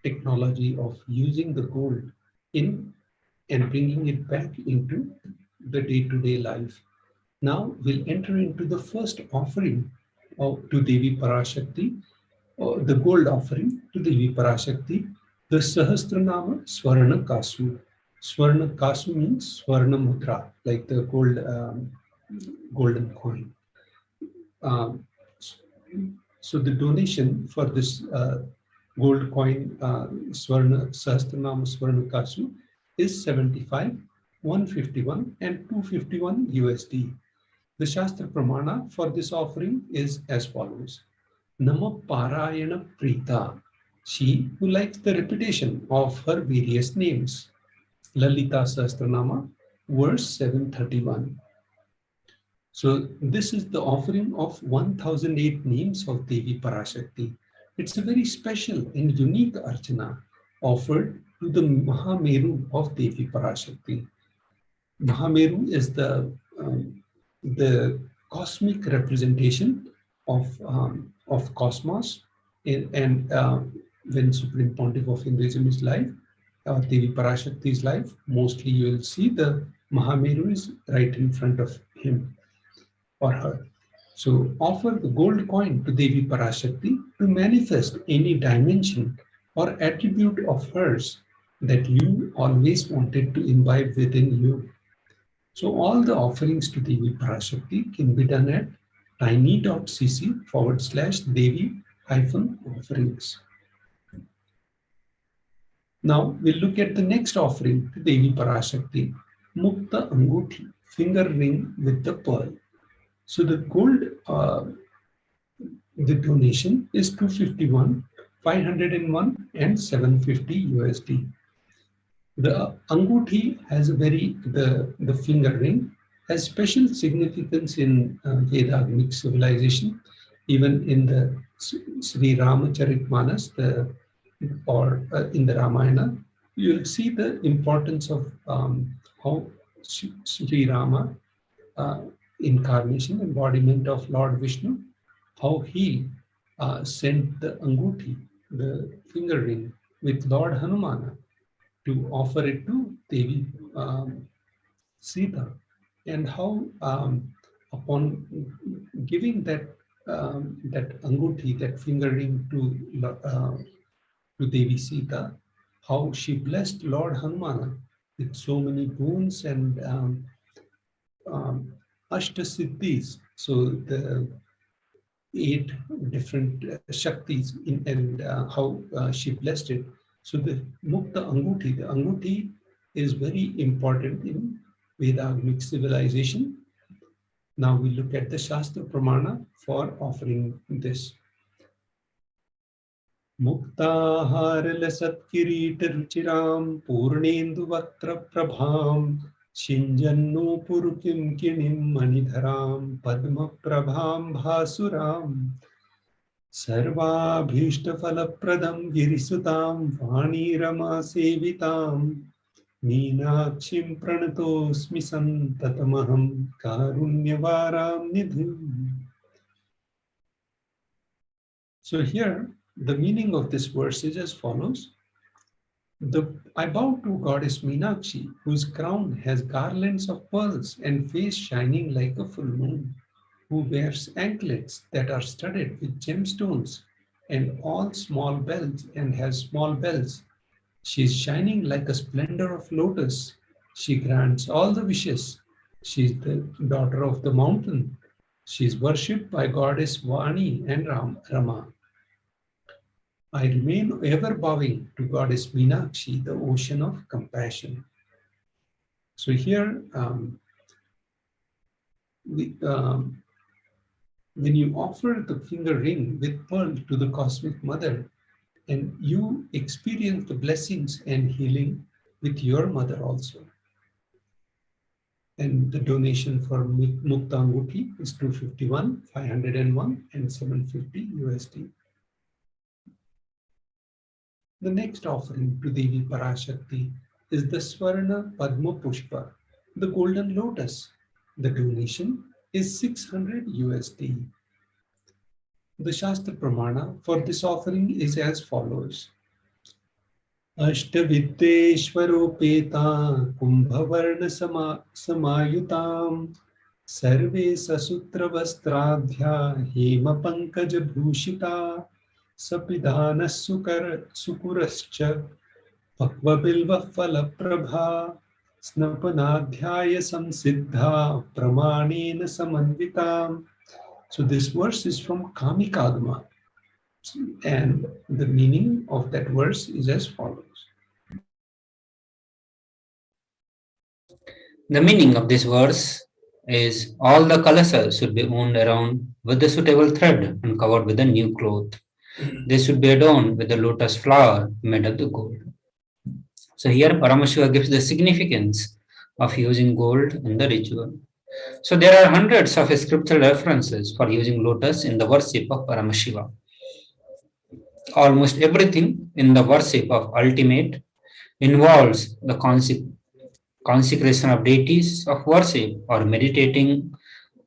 technology of using the gold in and bringing it back into the day-to-day life. Now we'll enter into the first offering to Devi Parashakti, the gold offering to Devi Parashakti, the Sahasranama Swarna Kasu. Swarna Kasu means Swarna Mudra, like the golden coin. So the donation for this gold coin, Sahasranama Swarna Kasu, is 75, 151, and 251 USD. The Shastra Pramana for this offering is as follows. Nama Parayana Prita, she who likes the repetition of her various names. Lalita Sahasranama, verse 731. So this is the offering of 1008 names of Devi Parashakti. It's a very special and unique archana offered to the Mahameru of Devi Parashakti. Mahameru is the cosmic representation of cosmos, and when Supreme Pontiff of Hinduism is live, Devi Parashakti's life, mostly you will see the Mahameru is right in front of him or her. So offer the gold coin to Devi Parashakti to manifest any dimension or attribute of hers that you always wanted to imbibe within you. So all the offerings to Devi Parashakti can be done at tiny.cc/Devi-offerings. Now we'll look at the next offering to Devi Parashakti, Mukta Anguthi, finger ring with the pearl. So the gold, the donation is 251, 501 and 750 USD. The Anguthi has the finger ring has special significance in Vedagamic civilization, even in the Sri Ramacharitmanas, or in the Ramayana, you'll see the importance of how Sri Rama, incarnation, embodiment of Lord Vishnu, how he sent the Anguthi, the finger ring, with Lord Hanumana to offer it to Devi Sita, and how upon giving that Anguthi, that finger ring to Devi Sita, how she blessed Lord Hanumana with so many boons and Ashtasiddhis. So the 8 different Shaktis and how she blessed it. So the Mukta Anguthi, the Anguthi is very important in Vedagamic civilization. Now we look at the Shastra Pramana for offering this. Muktaharalasatkireetaruchiram purnendu vaktra prabham Shinjanno purukim kinim manidharam padma prabham bhasuram Sarvabhishtafalapradam girisutam Vanirama sevitam Meenakshim pranatosmi santatamaham Karunyavaram nidhim. So here, the meaning of this verse is as follows. I bow to Goddess Meenakshi, whose crown has garlands of pearls and face shining like a full moon, who wears anklets that are studded with gemstones and all small bells and has small bells. She is shining like a splendor of lotus. She grants all the wishes. She is the daughter of the mountain. She is worshipped by Goddess Vani and Rama. I remain ever bowing to Goddess Meenakshi, the ocean of compassion. So here, when you offer the finger ring with pearl to the Cosmic Mother, and you experience the blessings and healing with your mother also. And the donation for Mukta Anguthi is 251, 501 and 750 USD. The next offering to Devi Parashakti is the Swarna Padma Pushpa, the golden lotus. The donation is 600 USD. The Shastra Pramana for this offering is as follows. Ashtaviddeshwaropeta kumbhavarna samayutam sarve sasutra vastradhya hema pankaja bhushita sapidana sukurascha pakvabilva falaprabha snapanadhyaya samsiddha pramanena samanvitam. So this verse is from Kamikagama, and the meaning of that verse is as follows. The meaning of this verse is all the kalasas should be wound around with the suitable thread and covered with a new cloth. They should be adorned with the lotus flower made of the gold. So here Paramashiva gives the significance of using gold in the ritual. So there are hundreds of scriptural references for using lotus in the worship of Paramashiva. Almost everything in the worship of ultimate involves the consecration of deities of worship or meditating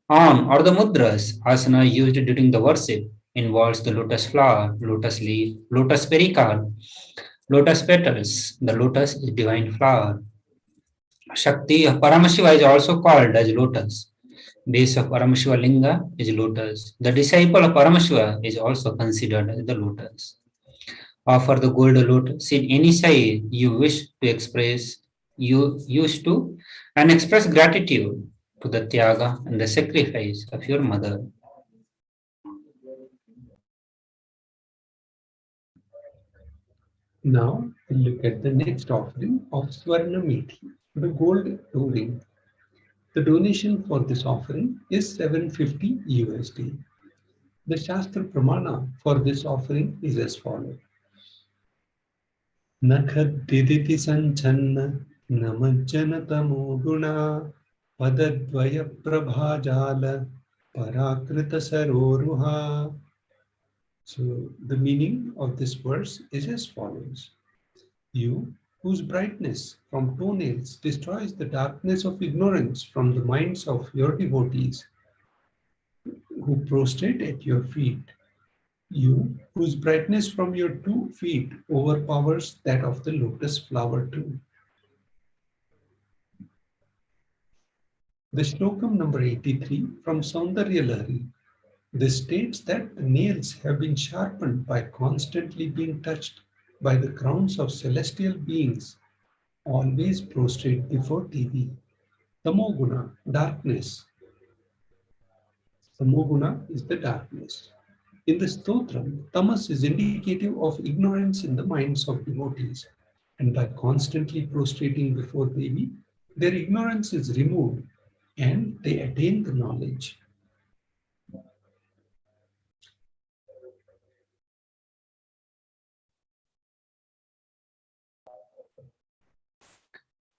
on, or the mudras, asana used during the worship involves the lotus flower, lotus leaf, lotus pericarp, lotus petals. The lotus is divine flower. Shakti of Paramashiva is also called as lotus. Base of Paramashiva Linga is lotus. The disciple of Paramashiva is also considered as the lotus. Offer the gold lotus in any size you wish to express, you used to, and express gratitude to the Tyaga and the sacrifice of your mother. Now we'll look at the next offering of Swarnamethi, the gold ring. The donation for this offering is 750 USD. The Shastra Pramana for this offering is as follows. Nakhadiditi sanchanna namajjana tamo guna padadvaya prabhajala parakrita saroruha. So the meaning of this verse is as follows. You, whose brightness from toenails destroys the darkness of ignorance from the minds of your devotees, who prostrate at your feet. You, whose brightness from your 2 feet overpowers that of the lotus flower too. The Shlokam number 83 from Saundarya Lahari. This states that the nails have been sharpened by constantly being touched by the crowns of celestial beings, always prostrate before Devi. Tamoguna, darkness. Tamoguna is the darkness. In the stotram, tamas is indicative of ignorance in the minds of devotees, and by constantly prostrating before Devi, their ignorance is removed and they attain the knowledge.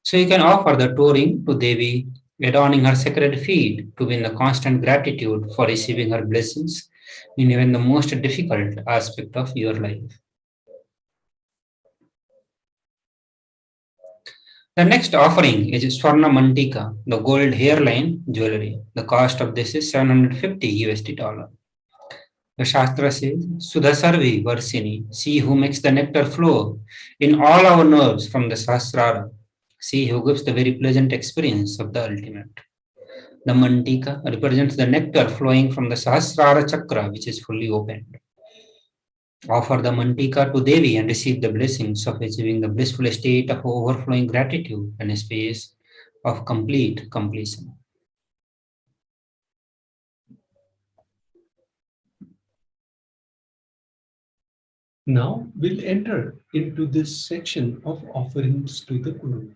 So you can offer the toe ring to Devi, adorning her sacred feet to win the constant gratitude for receiving her blessings in even the most difficult aspect of your life. The next offering is Swarna Mantika, the gold hairline jewelry. The cost of this is 750 USD dollar. The Shastra says, Sudha Sarvi Varsini, she who makes the nectar flow in all our nerves from the Sahasrara, she who gives the very pleasant experience of the ultimate. The Mantika represents the nectar flowing from the Sahasrara chakra, which is fully opened. Offer the Mantika to Devi and receive the blessings of achieving the blissful state of overflowing gratitude and a space of complete completion. Now we'll enter into this section of offerings to the Guru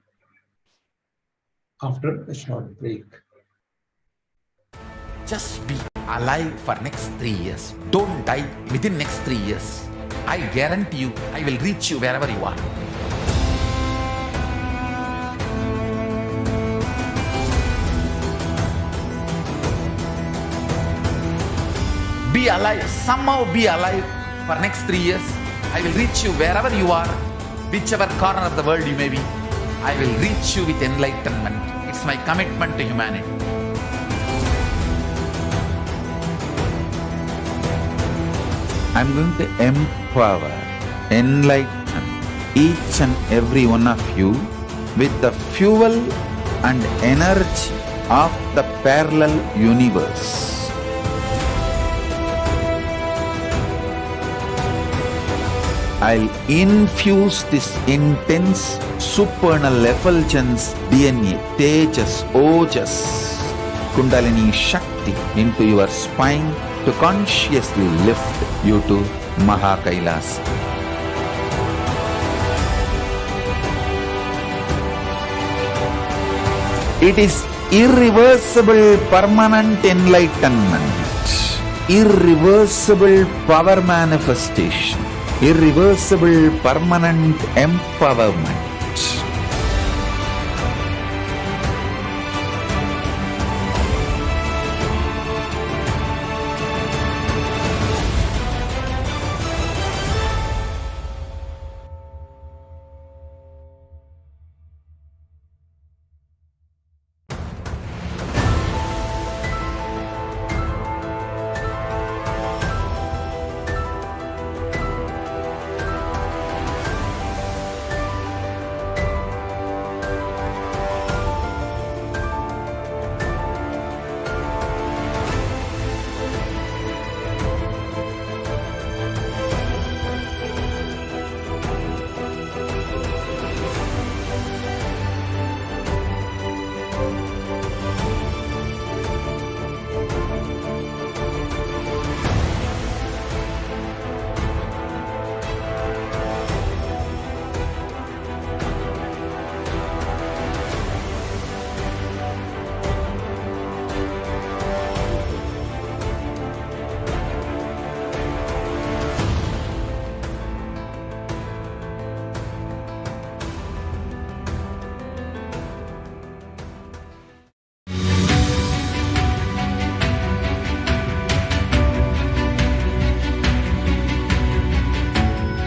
after a short break. Just be alive for next 3 years. Don't die within next 3 years. I guarantee you, I will reach you wherever you are. Be alive, somehow be alive for next 3 years. I will reach you wherever you are, whichever corner of the world you may be. I will reach you with enlightenment. It's my commitment to humanity. I'm going to empower, enlighten each and every one of you with the fuel and energy of the parallel universe. I'll infuse this intense supernal effulgence DNA, Tejas, Ojas, Kundalini Shakti into your spine to consciously lift you to KAILASA. It is irreversible permanent enlightenment, irreversible power manifestation, irreversible permanent empowerment.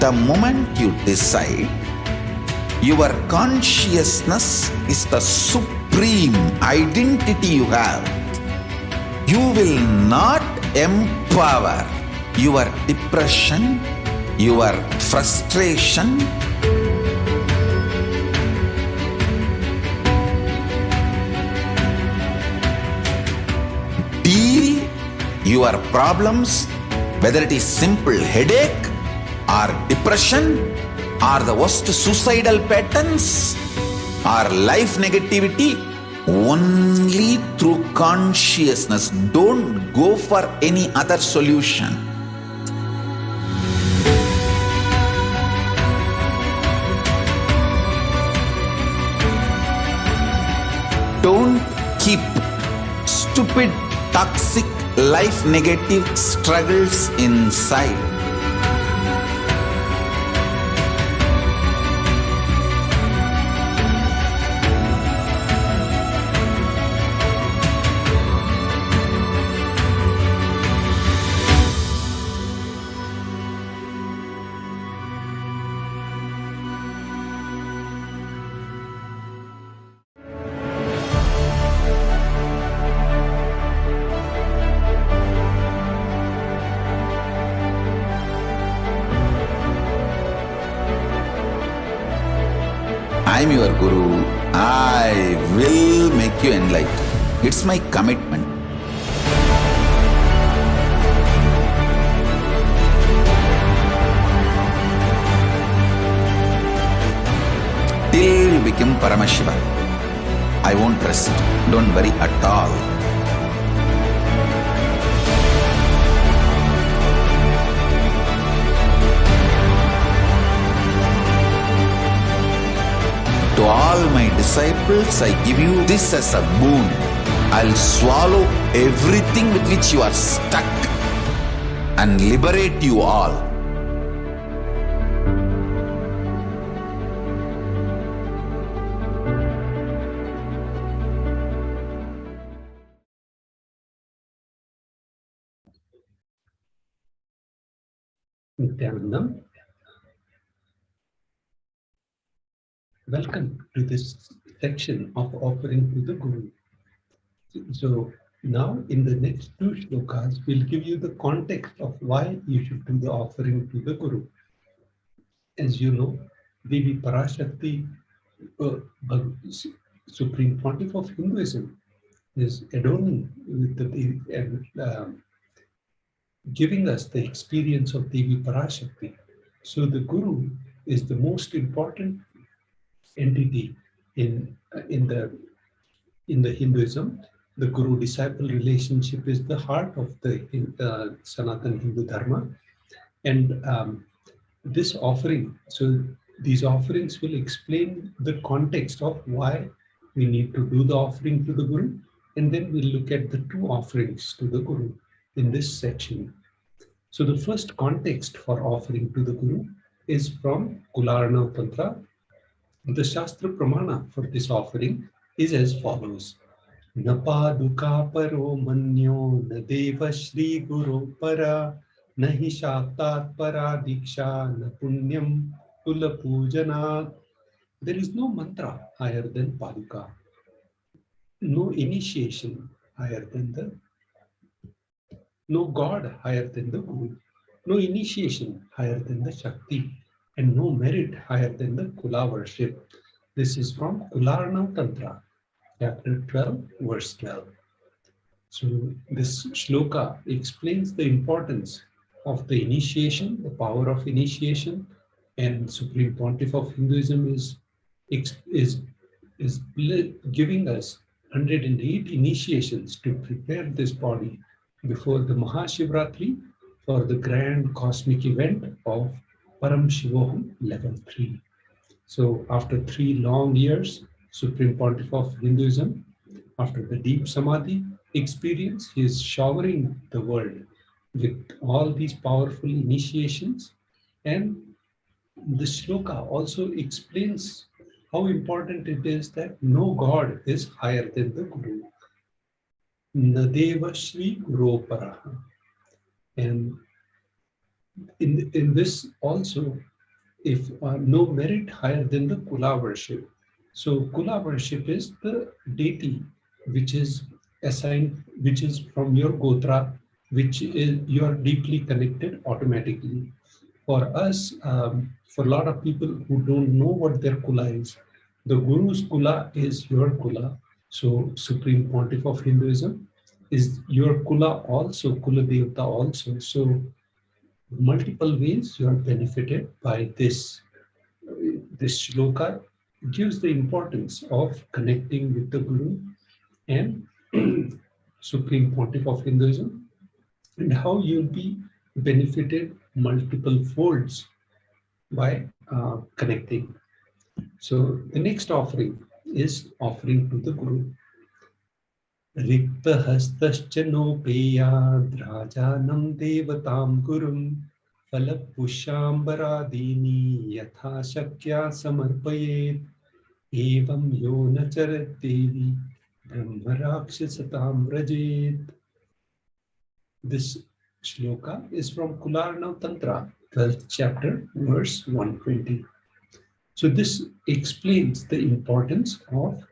The moment you decide, your consciousness is the supreme identity you have. You will not empower your depression, your frustration, deal your problems, whether it is simple headache or depression or the worst suicidal patterns or life negativity, only through consciousness. Don't go for any other solution. Don't keep stupid, toxic, life negative struggles inside. I am your Guru. I will make you enlightened. It's my commitment. Till you become Paramashiva, I won't rest. Don't worry at all. To all my disciples, I give you this as a boon. I'll swallow everything with which you are stuck and liberate you all. Nithyanandam, welcome to this section of offering to the Guru. So now in the next two shlokas, we'll give you the context of why you should do the offering to the Guru. As you know, Devi Parashakti, Supreme Pontiff of Hinduism, is adorning with the Devi and giving us the experience of Devi Parashakti. So the Guru is the most important entity in the Hinduism. The Guru-disciple relationship is the heart of the Sanatana Hindu Dharma. And this offering, so these offerings will explain the context of why we need to do the offering to the Guru. And then we'll look at the two offerings to the Guru in this section. So the first context for offering to the Guru is from Kularna Tantra. The Shastra Pramana for this offering is as follows. Na paduka paro manyo na deva shri guru para nahi shaktat para diksha na punyam tula pujana. There is no mantra higher than paduka, no initiation higher than no God higher than the Guru, no initiation higher than the Shakti, and no merit higher than the Kula worship. This is from Kularna Tantra, chapter 12, verse 12. So this shloka explains the importance of the initiation, the power of initiation, and Supreme Pontiff of Hinduism is giving us 108 initiations to prepare this body before the Mahashivratri for the grand cosmic event of Paramashivoham level 3. So after 3 long years, Supreme Pontiff of Hinduism, after the deep Samadhi experience, he is showering the world with all these powerful initiations. And the shloka also explains how important it is that no God is higher than the Guru. Nadeva Shri Guru Paraha. And in this also, if no merit higher than the Kula worship. So Kula worship is the deity which is assigned, which is from your Gotra, which is you are deeply connected automatically. For us, for a lot of people who don't know what their Kula is, the Guru's Kula is your Kula. So Supreme Pontiff of Hinduism is your Kula also, Kula Devata also. So multiple ways you are benefited by this. This shloka gives the importance of connecting with the Guru and Supreme Pontiff of Hinduism, and how you'll be benefited multiple folds by connecting. So the next offering is offering to the Guru. Rikta hastascha nopeyad rajanam devatam gurum फलपुष्पाम्बरादीनि यथा शक्या समर्पयेत् एवं यो न चरद्देवी ब्रह्मराक्षसतां व्रजेत्. This shloka is from Kularnav Tantra, 12th chapter, verse 120. So this explains the importance of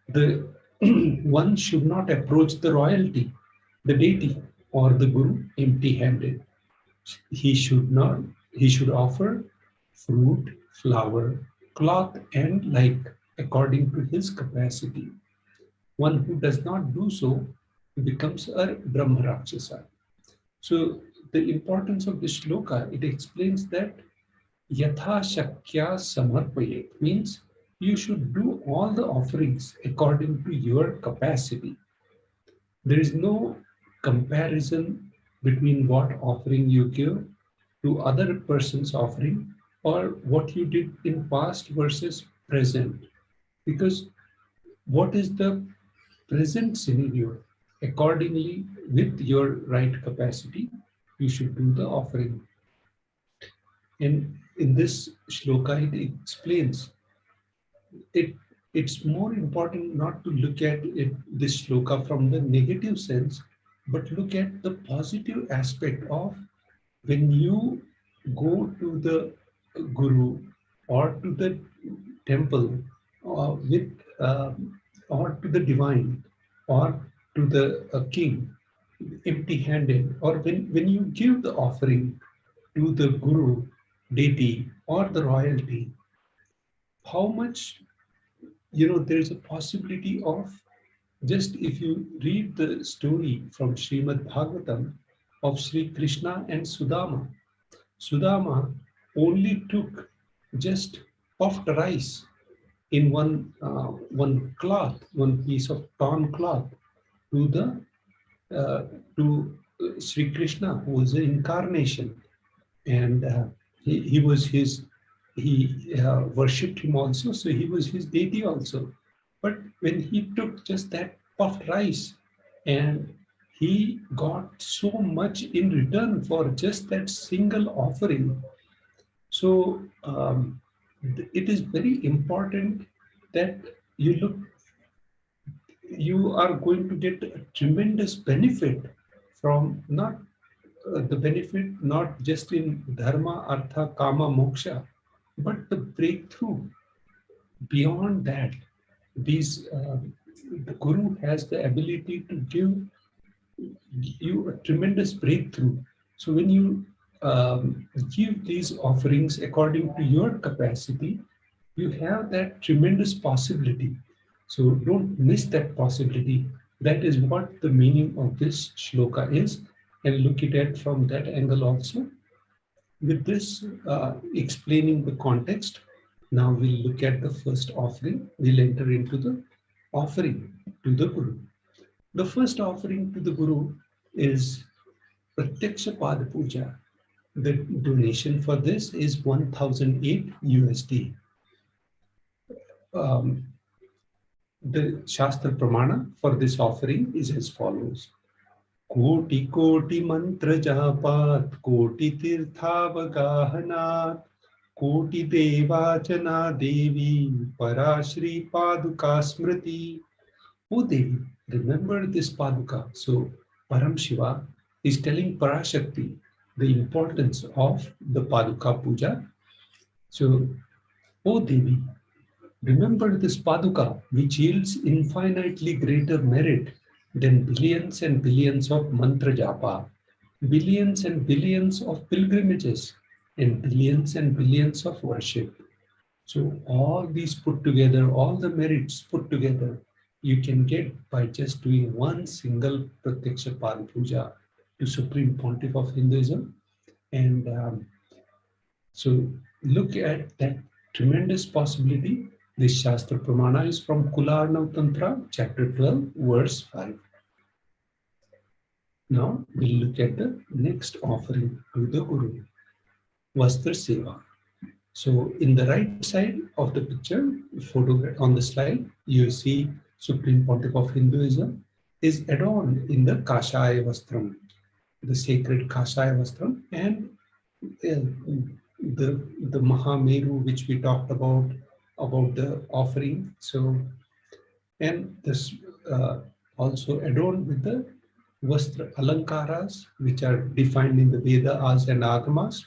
the one should not approach the royalty, the deity, or the Guru empty-handed. He should offer fruit, flower, cloth, and like according to his capacity. One who does not do so becomes a Brahma Rakshasa. So the importance of this shloka, it explains that Yatha Shakya Samarpayet means you should do all the offerings according to your capacity. There is no comparison between what offering you give to other person's offering or what you did in past versus present. Because what is the present scenario? Accordingly, with your right capacity, you should do the offering. And in this shloka, it explains it's more important not to look at this shloka from the negative sense, but look at the positive aspect of when you go to the Guru or to the temple or to the divine or to the king empty-handed, or when you give the offering to the Guru, deity, or the royalty, how much, there's a possibility of, just if you read the story from Srimad Bhagavatam of Sri Krishna and Sudama. Sudama only took just puffed rice in one cloth, one piece of torn cloth, to Sri Krishna, who was an incarnation, and he worshipped him also, so he was his deity also. But when he took just that puffed rice, and he got so much in return for just that single offering. So it is very important that you are going to get a tremendous benefit from not just in dharma, artha, kama, moksha, but the breakthrough beyond that. The Guru has the ability to give you a tremendous breakthrough. So when you give these offerings according to your capacity, you have that tremendous possibility. So don't miss that possibility. That is what the meaning of this shloka is, and look at it from that angle also. With this explaining the context, now we'll look at the first offering. We'll enter into the offering to the Guru. The first offering to the Guru is Pratyaksha Pada Puja. The donation for this is 1008 USD. The Shastra Pramana for this offering is as follows. Koti koti mantra japat, koti tirthavagahanat, koti devachana devi, parashri paduka smriti. O Devi, remember this paduka. So Paramashiva is telling Parashakti the importance of the paduka puja. So, O Devi, remember this Paduka, which yields infinitely greater merit than billions and billions of mantra japa, billions and billions of pilgrimages, and billions of worship. So all these put together, all the merits put together, you can get by just doing one single Pratyaksha Pad Puja to Supreme Pontiff of Hinduism. And so look at that tremendous possibility. This Shastra Pramana is from Kularnav Tantra, chapter 12, verse 5. Now we'll look at the next offering to the Guru, Vastra Seva. So in the right side of the picture, photograph on the slide, you see Supreme Pontiff of Hinduism is adorned in the Kashaya Vastram, the sacred Kashaya Vastram, and the Mahameru, which we talked about the offering. So, and this also adorned with the Vastra Alankaras, which are defined in the Vedas and Agamas.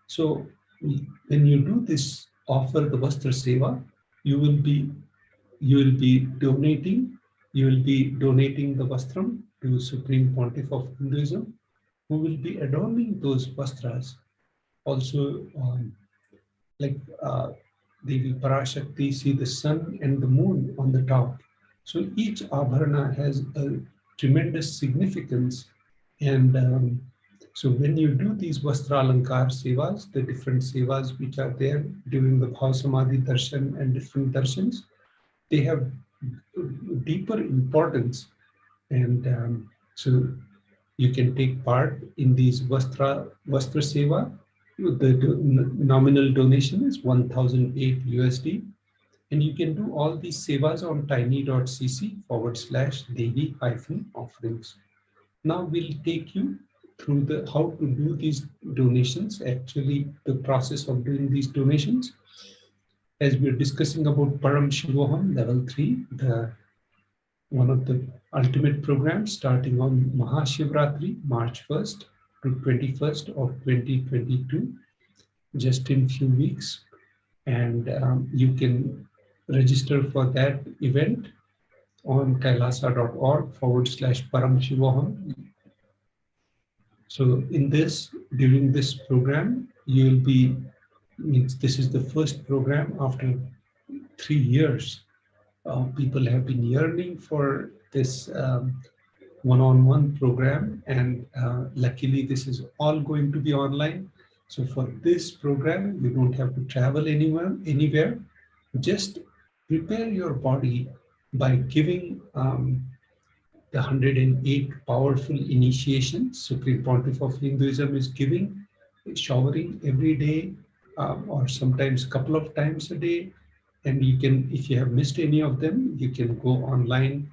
So when you do this, offer the Vastra Seva, you will be donating the Vastram to Supreme Pontiff of Hinduism, who will be adorning those Vastras. Also, Devi Parashakti, see the sun and the moon on the top. So each Abharana has a tremendous significance, and so when you do these Vastra Alankar Sevas, the different Sevas which are there during the Bhav Samadhi Darshan and different Darshans, they have deeper importance, and so you can take part in these Vastra Seva. The nominal donation is 1,008 USD, and you can do all these Sevas on tiny.cc/Devi-offerings. Now we'll take you through how to do these donations, actually the process of doing these donations. As we're discussing about Paramashivoham level 3, one of the ultimate programs starting on Mahashivratri, March 1st to 21st of 2022, just in few weeks. And you can register for that event on kailasa.org/Paramashivoham. So during this program, this is the first program after 3 years. People have been yearning for this one-on-one program, and luckily this is all going to be online. So for this program, you don't have to travel anywhere. Just prepare your body by giving the 108 powerful initiations Supreme Pontiff of Hinduism is giving, showering every day or sometimes a couple of times a day. And you can, if you have missed any of them, you can go online,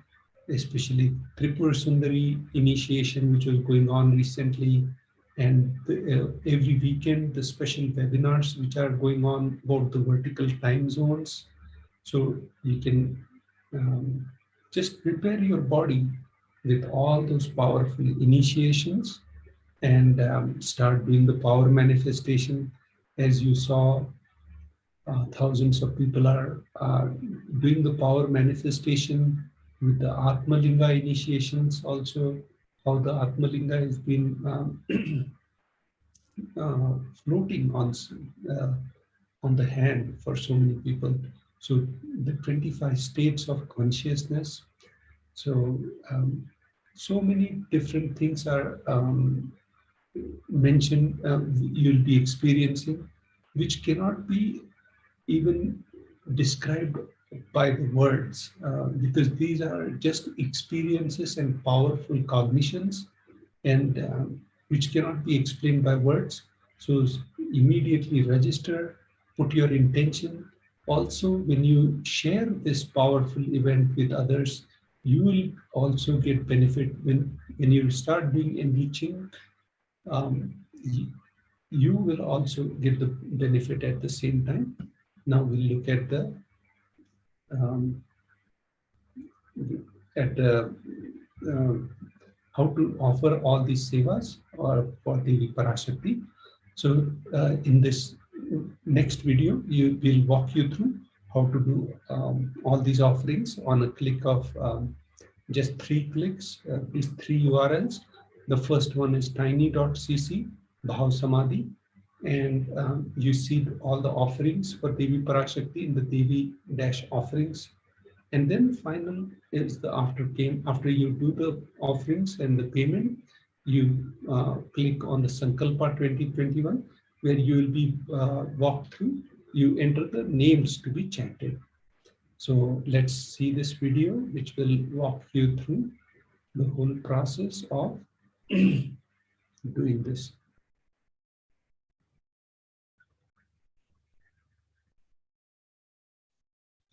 especially Tripura Sundari initiation, which was going on recently. And every weekend, the special webinars which are going on about the vertical time zones. So you can just prepare your body with all those powerful initiations and start doing the power manifestation. As you saw, thousands of people are doing the power manifestation with the Atmalinga initiations also, how the Atmalinga has been floating on the hand for so many people. So the 25 states of consciousness. So so many different things are mentioned, you'll be experiencing, which cannot be even described by the words, because these are just experiences and powerful cognitions, and which cannot be explained by words. So immediately register, put your intention. Also, when you share this powerful event with others, you will also get benefit. When you start doing enriching, you will also get the benefit at the same time. Now we'll look at how to offer all these sevas or for Devi Parashakti. So in this next video, you will walk you through how to do all these offerings on a click of just 3 clicks, these 3 URLs. The first one is tiny.cc, Bhav Samadhi, and you see all the offerings for Devi Parashakti in the Devi-offerings. And then final is the after you do the offerings and the payment, you click on the Sankalpa 2021, where you will be walked through. You enter the names to be chanted. So let's see this video, which will walk you through the whole process of doing this.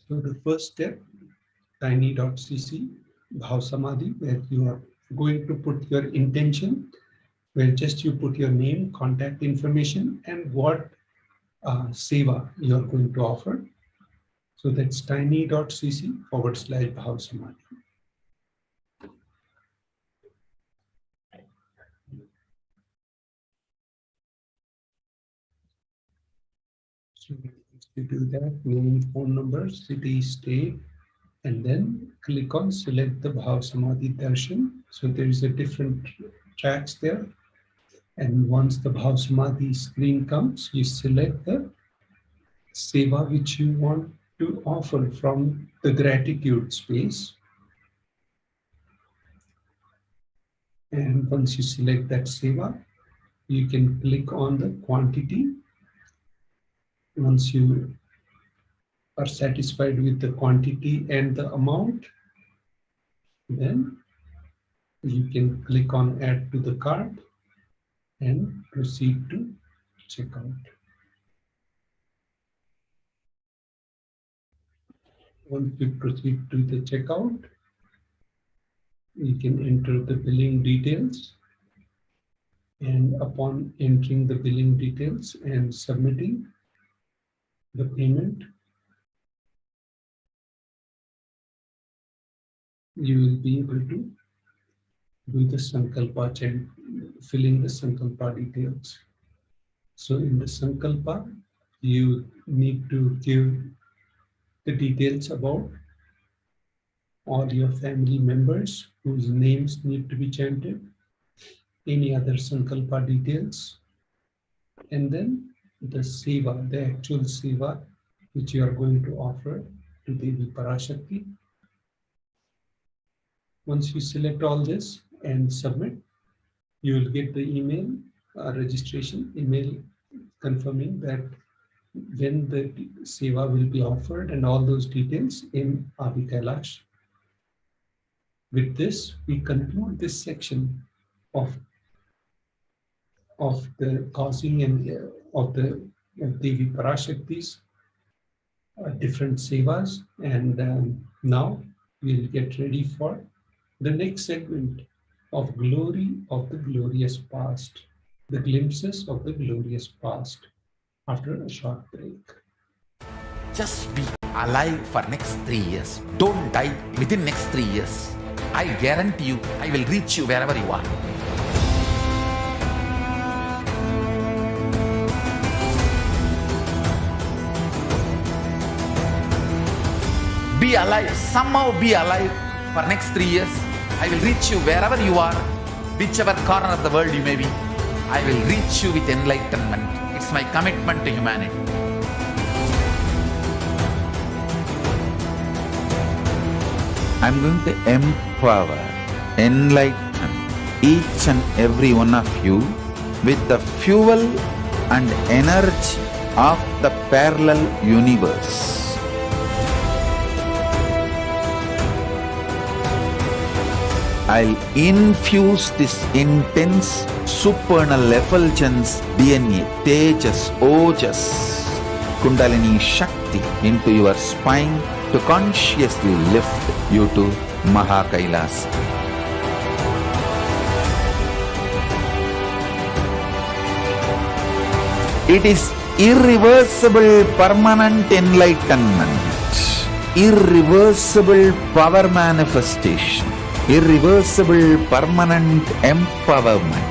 So the first step, tiny.cc, Bhav Samadhi, where you are going to put your intention, where just you put your name, contact information, and what seva you are going to offer. So that's tiny.cc/Bhav Samadhi. So you do that, name, phone number, city, state, and then click on select the Bhav Samadhi Darshan. So there is a different tracks there. And once the Bhav Samadhi screen comes, you select the seva which you want to offer from the gratitude space. And once you select that seva, you can click on the quantity. Once you are satisfied with the quantity and the amount, then you can click on add to the cart and proceed to checkout. Once you proceed to the checkout, you can enter the billing details, and upon entering the billing details and submitting the payment, you will be able to do the Sankalpa chant, filling the Sankalpa details. So in the Sankalpa, you need to give the details about all your family members whose names need to be chanted, any other Sankalpa details, and then the seva, the actual seva which you are going to offer to Devi Parashakti. Once you select all this and submit, you will get the email, registration email confirming that when the seva will be offered and all those details in Adi Kailash. With this, we conclude this section of the causing and of the Devi Parashakti's different sevas, and now we'll get ready for the next segment of glory of the glorious past, the glimpses of the glorious past, after a short break. Just be alive for next 3 years. Don't die within next 3 years. I guarantee you, I will reach you wherever you are. Be alive, somehow be alive for next 3 years. I will reach you wherever you are, whichever corner of the world you may be. I will reach you with enlightenment. It's my commitment to humanity. I'm going to empower, enlighten each and every one of you with the fuel and energy of the parallel universe. I'll infuse this intense supernal effulgence DNA, Tejas, Ojas, Kundalini Shakti into your spine to consciously lift you to KAILASA. It is irreversible permanent enlightenment, irreversible power manifestation, irreversible permanent empowerment.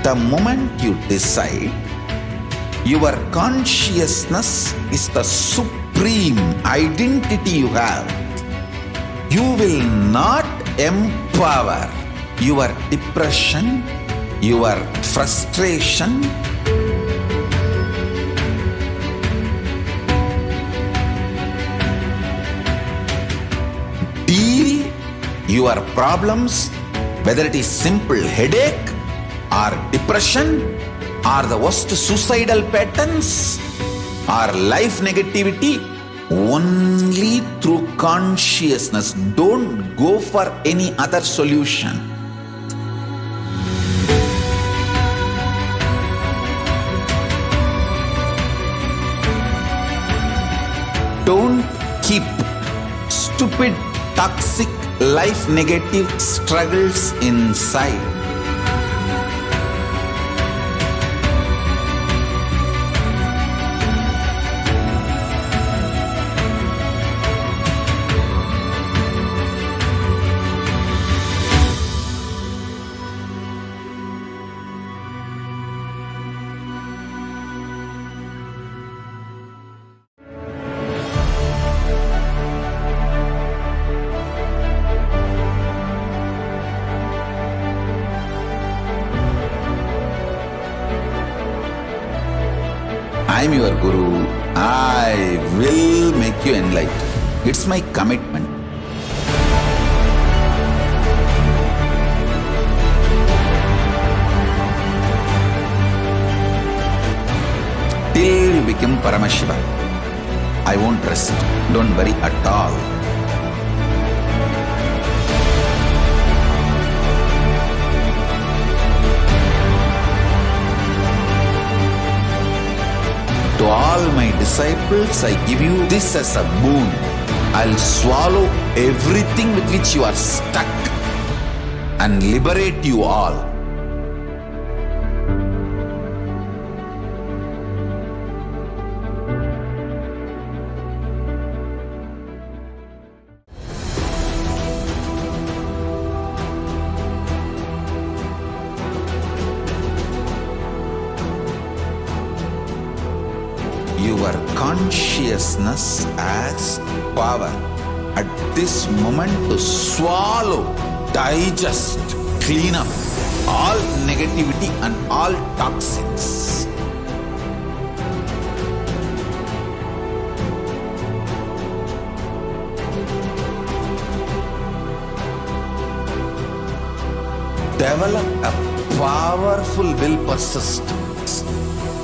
The moment you decide, your consciousness is the supreme identity you have. You will not empower your depression, your frustration, deal your problems, whether it is simple headache or depression or the worst suicidal patterns or life negativity, only through consciousness. Don't go for any other solution. Don't keep stupid, toxic, life negative struggles inside. I am your Guru. I will make you enlightened. It's my commitment. Till you become Paramashiva, I won't rest. Don't worry at all. To all my disciples, I give you this as a boon. I'll swallow everything with which you are stuck and liberate you all. Your consciousness as power at this moment to swallow, digest, clean up all negativity and all toxins. Develop a powerful will persistence.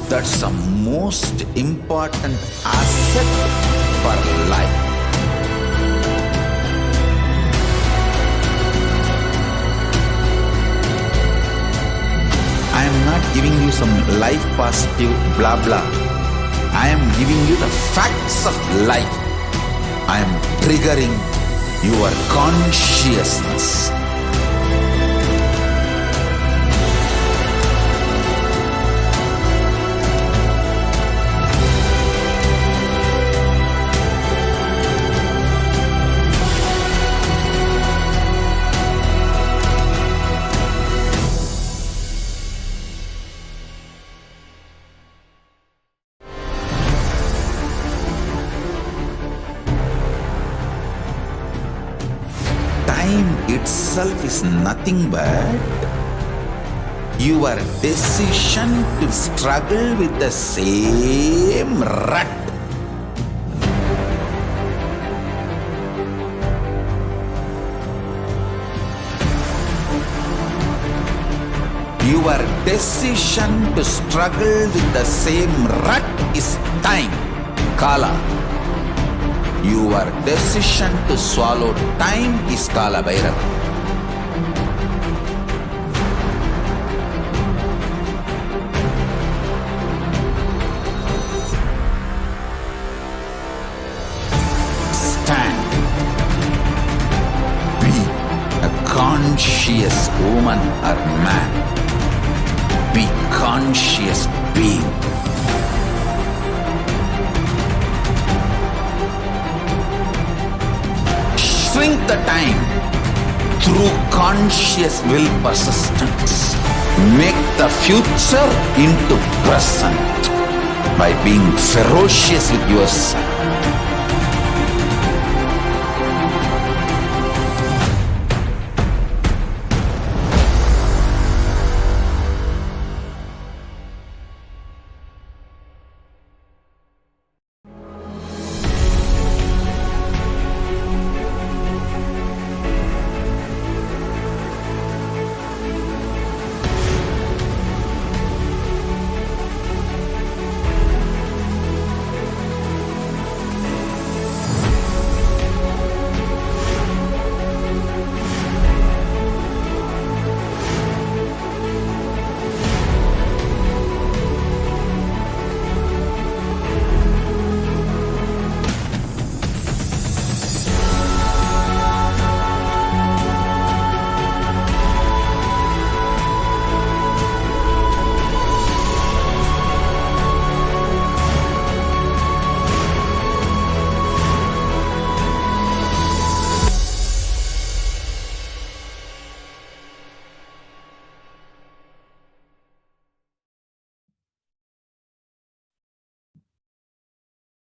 That's the most important asset for life. I am not giving you some life positive blah blah. I am giving you the facts of life. I am triggering your consciousness. Time itself is nothing but your decision to struggle with the same rut. Your decision to struggle with the same rut is time, Kala. Your decision to swallow time is Kala Bhairava. Stand. Be a conscious woman or man. Be conscious being. Shrink the time through conscious will persistence. make the future into present by being ferocious with yourself.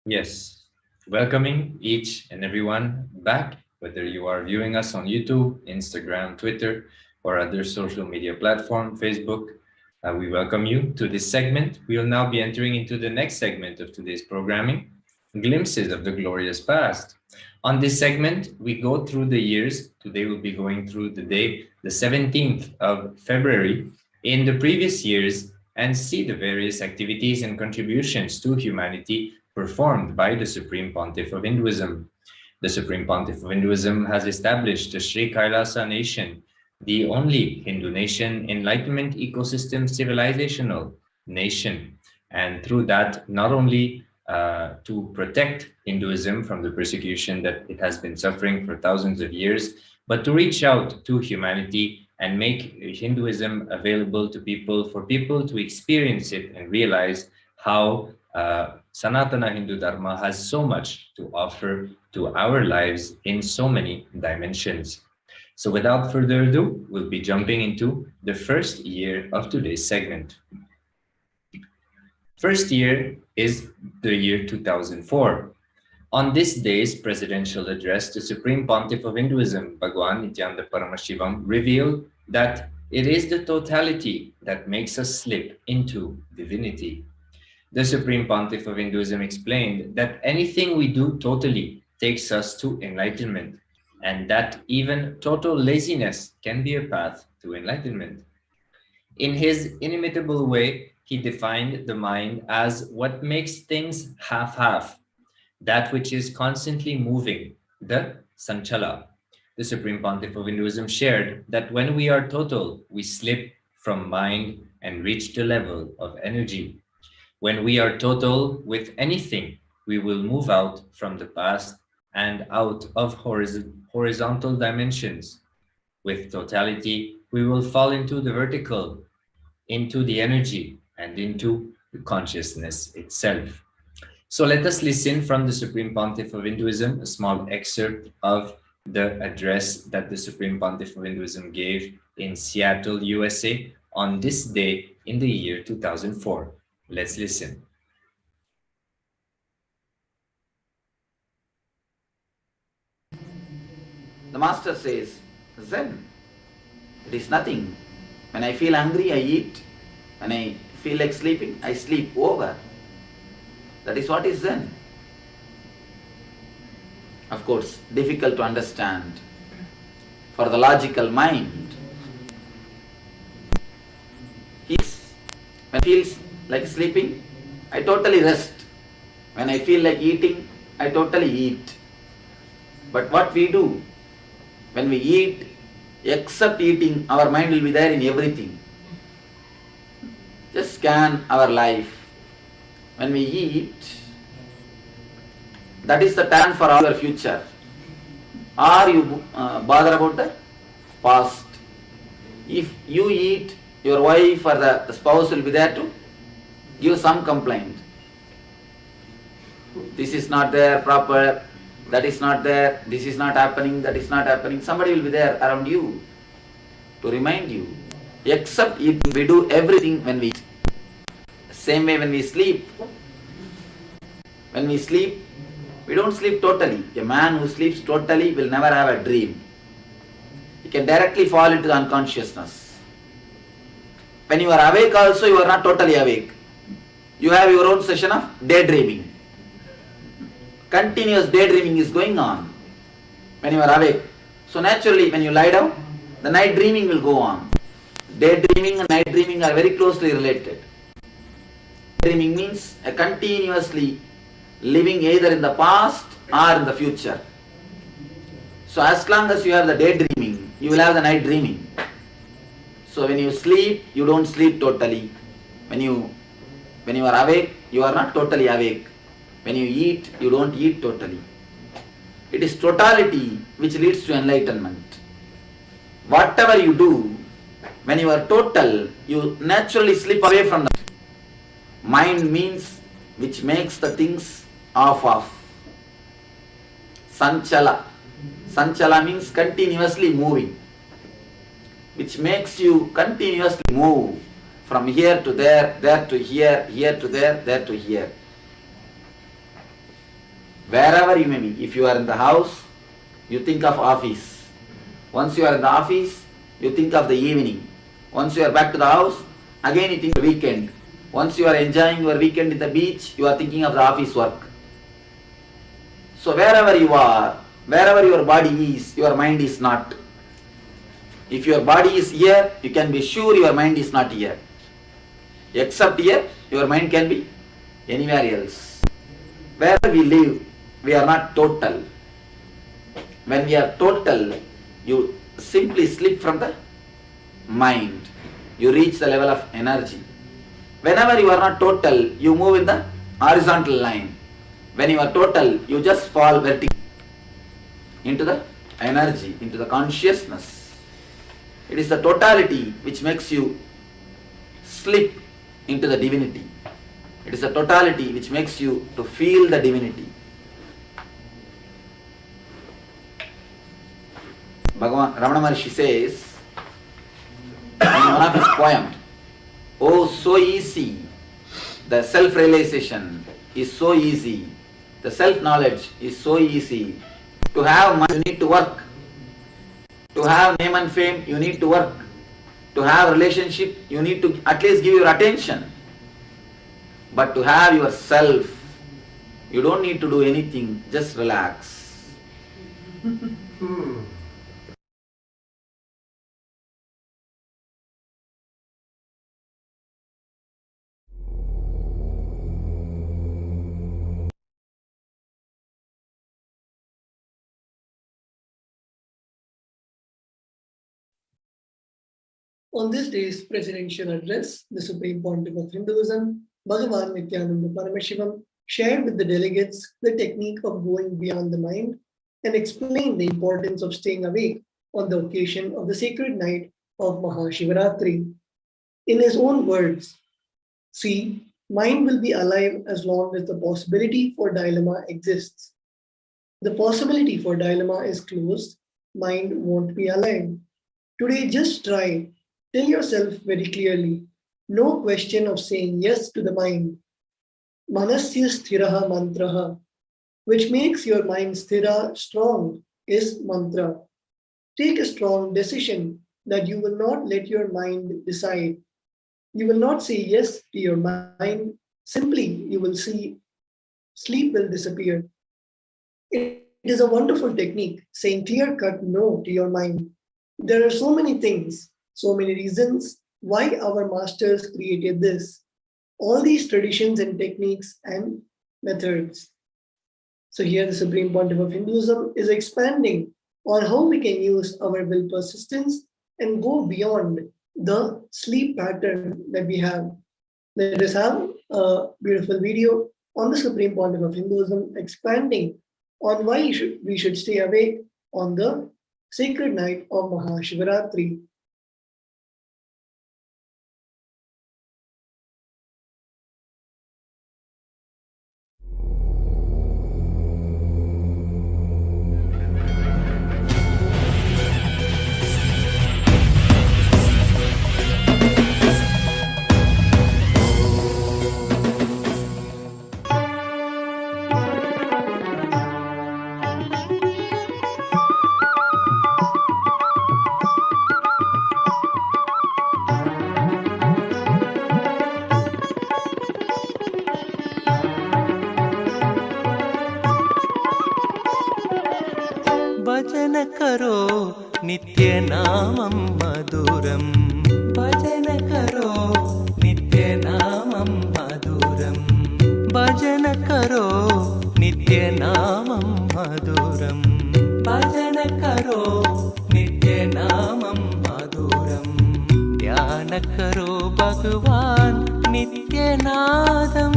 Yes, welcoming each and everyone back, whether you are viewing us on YouTube, Instagram, Twitter, or other social media platform, Facebook. We welcome you to this segment. We will now be entering into the next segment of today's programming, Glimpses of the Glorious Past. On this segment, we go through the years. Today we'll be going through the day, the 17th of February, in the previous years, and see the various activities and contributions to humanity performed by the Supreme Pontiff of Hinduism. The Supreme Pontiff of Hinduism has established the Sri KAILASA nation, the only Hindu nation Enlightenment ecosystem civilizational nation. And through that, not only to protect Hinduism from the persecution that it has been suffering for thousands of years, but to reach out to humanity and make Hinduism available to people, for people to experience it and realize how Sanatana Hindu Dharma has so much to offer to our lives in so many dimensions. So without further ado, we'll be jumping into the first year of today's segment. First year is the year 2004. On this day's presidential address, the Supreme Pontiff of Hinduism, Bhagwan Nithyananda Paramashivam, revealed that it is the totality that makes us slip into divinity. The Supreme Pontiff of Hinduism explained that anything we do totally takes us to enlightenment, and that even total laziness can be a path to enlightenment. In his inimitable way, he defined the mind as what makes things half-half, that which is constantly moving, the sanchala. The Supreme Pontiff of Hinduism shared that when we are total, we slip from mind and reach the level of energy. When we are total with anything, we will move out from the past and out of horizontal dimensions. With totality, we will fall into the vertical, into the energy, and into the consciousness itself. So let us listen from the Supreme Pontiff of Hinduism, a small excerpt of the address that the Supreme Pontiff of Hinduism gave in Seattle, USA, on this day in the year 2004. Let's listen. The master says, Zen, it is nothing. When I feel hungry, I eat. When I feel like sleeping, I sleep over. That is what is Zen. Of course, difficult to understand for the logical mind. When I feel like sleeping, I totally rest. When I feel like eating, I totally eat. But what we do, when we eat, except eating, our mind will be there in everything. Just scan our life. When we eat, that is the time for our future. Or you bother about the past. If you eat, your wife or the spouse will be there to give some complaint. This is not there proper, that is not there, this is not happening, that is not happening. Somebody will be there around you to remind you. Except eating, we do everything when we eat. Same way when we sleep. When we sleep, we don't sleep totally. A man who sleeps totally will never have a dream. He can directly fall into the unconsciousness. When you are awake also, you are not totally awake. You have your own session of daydreaming. Continuous daydreaming is going on when you are awake. So naturally, when you lie down, the night dreaming will go on. Daydreaming and night dreaming are very closely related. Daydreaming means a continuously living either in the past or in the future. So as long as you have the daydreaming, you will have the night dreaming. So when you sleep, you don't sleep totally. When you are awake, you are not totally awake. When you eat, you don't eat totally. It is totality which leads to enlightenment. Whatever you do, when you are total, you naturally slip away from the mind means which makes the things off. Sanchala. Sanchala means continuously moving, which makes you continuously move from here to there, there to here, here to there, there to here. Wherever you may be, if you are in the house, you think of office. Once you are in the office, you think of the evening. Once you are back to the house, again you think of the weekend. Once you are enjoying your weekend in the beach, you are thinking of the office work. So wherever you are, wherever your body is, your mind is not. If your body is here, you can be sure your mind is not here. Except here, your mind can be anywhere else. Wherever we live, we are not total. When we are total, you simply slip from the mind. You reach the level of energy. Whenever you are not total, you move in the horizontal line. When you are total, you just fall vertically into the energy, into the consciousness. It is the totality which makes you slip into the divinity. It is the totality which makes you to feel the divinity. Bhagavan Ramana Maharshi says in one of his poems, "Oh, so easy, the self-realization is so easy, the self-knowledge is so easy. To have money, you need to work. To have name and fame, you need to work. To have relationship, you need to at least give your attention. But to have yourself, you don't need to do anything, just relax." On this day's presidential address, the Supreme Pontiff of Hinduism, Bhagavan Nithyananda Paramashivam, shared with the delegates the technique of going beyond the mind and explained the importance of staying awake on the occasion of the sacred night of Mahashivaratri. In his own words, "See, mind will be alive as long as the possibility for dilemma exists. The possibility for dilemma is closed, mind won't be alive. Today, just try. Tell yourself very clearly, no question of saying yes to the mind. Manasya sthiraha mantraha, which makes your mind sthira, strong, is mantra. Take a strong decision that you will not let your mind decide. You will not say yes to your mind. Simply, you will see sleep will disappear. It is a wonderful technique, saying clear-cut no to your mind. There are so many things, so many reasons why our masters created this. All these traditions and techniques and methods. So here the Supreme Pontiff of Hinduism is expanding on how we can use our will persistence and go beyond the sleep pattern that we have. Let us have a beautiful video on the Supreme Pontiff of Hinduism expanding on why we should stay awake on the sacred night of Mahashivaratri. भजन करो नित्य नामं मधुरं भजन करो नित्य नामं मधुरं भजन करो नित्य नामं मधुरं भजन करो नित्य नामं मधुरं ध्यान करो भगवान नित्य नादं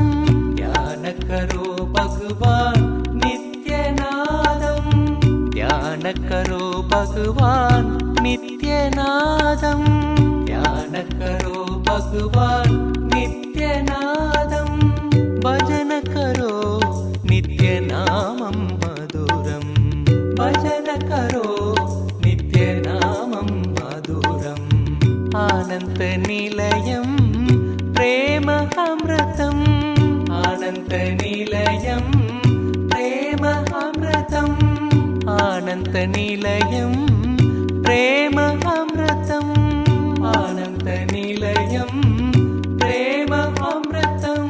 ध्यान करो भगवान नित्य नादं ध्यान करो भगवान नित्य नादं ध्यान करो भगवान नित्य नादं भजन करो नित्य नामं मधुरं भजन करो नित्य नामं मधुरम् आनन्द निलयं प्रेम अमृतम् आनन्द निलयं प्रेम अमृतम् आनन्द निलयं प्रेम अमृतम् आनन्द निलयं प्रेम अमृतम्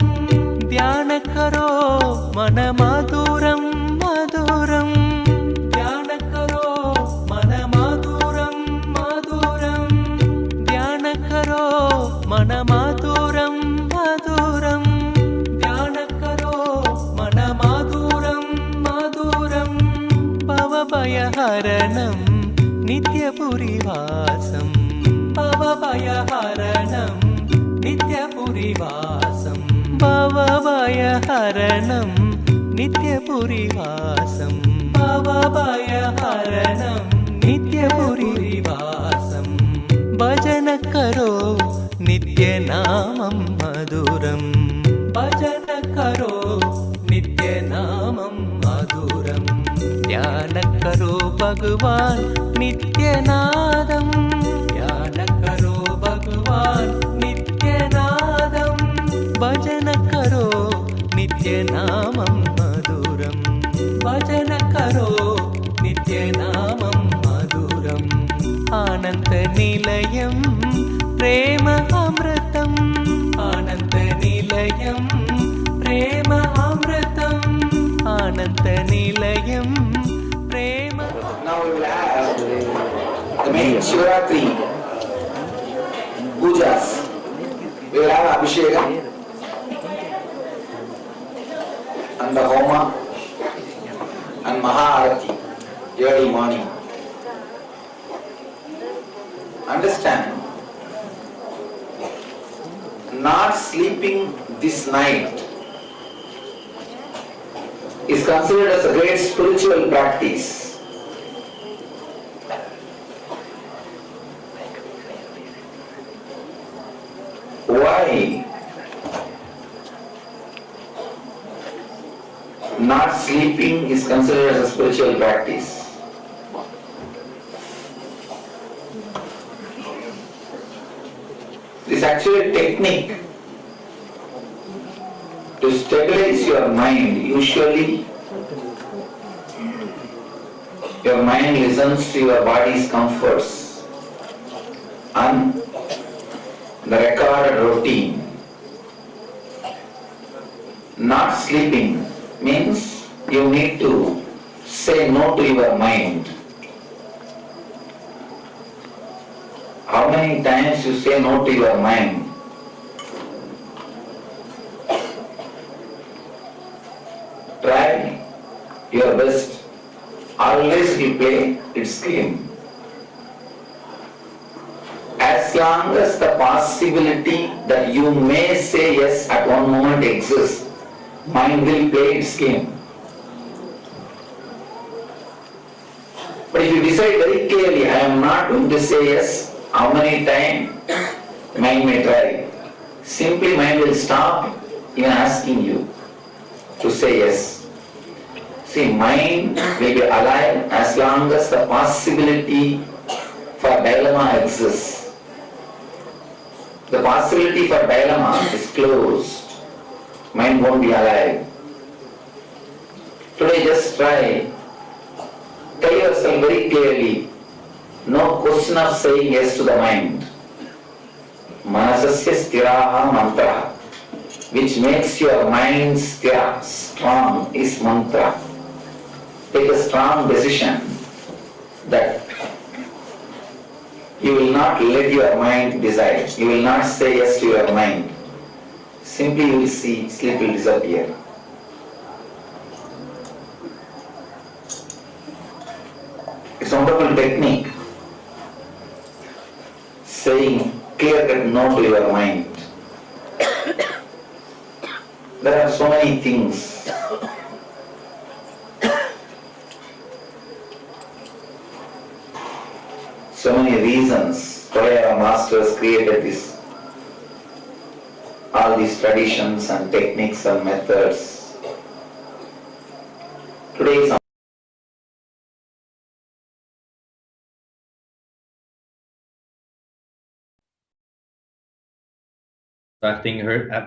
ध्यान करो मन मधुरं मधुरं ध्यान करो मन मधुरं मधुरं ध्यान करो मन मधुरं मधुरं ध्यान करो मन मधुरं मधुरं भवभयहरणं नित्यपुरीवासं भवभयहरणं नित्यपुरीवासं भवभयहरणं नित्यपुरीवासं भवभयहरणं नित्यपुरीवासं भजन करो नित्य नामं मधुरं भजन करो नित्य नामं मधुरं ध्यान करो भगवान नित्य नादं ध्यान करो भगवान नित्य नादं भजन करो नित्य नामं मधुरं भजन करो नित्य नामं मधुरम् आनन्द निलयं प्रेम अमृतम् आनन्द निलयं प्रेम अमृतम् आनन्द निलयं प्रेम Now we will have the main Shivaratri pujas. We will have Abhishekam and the Homa and Maharati early morning. Understand, not sleeping this night is considered as a great spiritual practice. Why not sleeping is considered as a spiritual practice? This actually a technique to stabilize your mind. Usually, your mind listens to your body's comforts and the recorded routine. Not sleeping means you need to say no to your mind. How many times you say no to your mind? Try your best. Always replay its game. As long as the possibility that you may say yes at one moment exists, mind will play its game. But if you decide very clearly, I am not going to say yes, how many times mind may try. Simply mind will stop even asking you to say yes. See, mind will be alive as long as the possibility for dilemma exists. The possibility for dilemma is closed. Mind won't be alive. Today just try. Tell yourself very clearly, no question of saying yes to the mind. Manasasya stiraha mantra, which makes your mind stira, strong, is mantra. Take a strong decision that you will not let your mind decide. You will not say yes to your mind. Simply you will see sleep will disappear. It's a wonderful technique. Saying clear-cut no to your mind. There are so many things. So many reasons why our masters created this, all these traditions and techniques and methods. Today,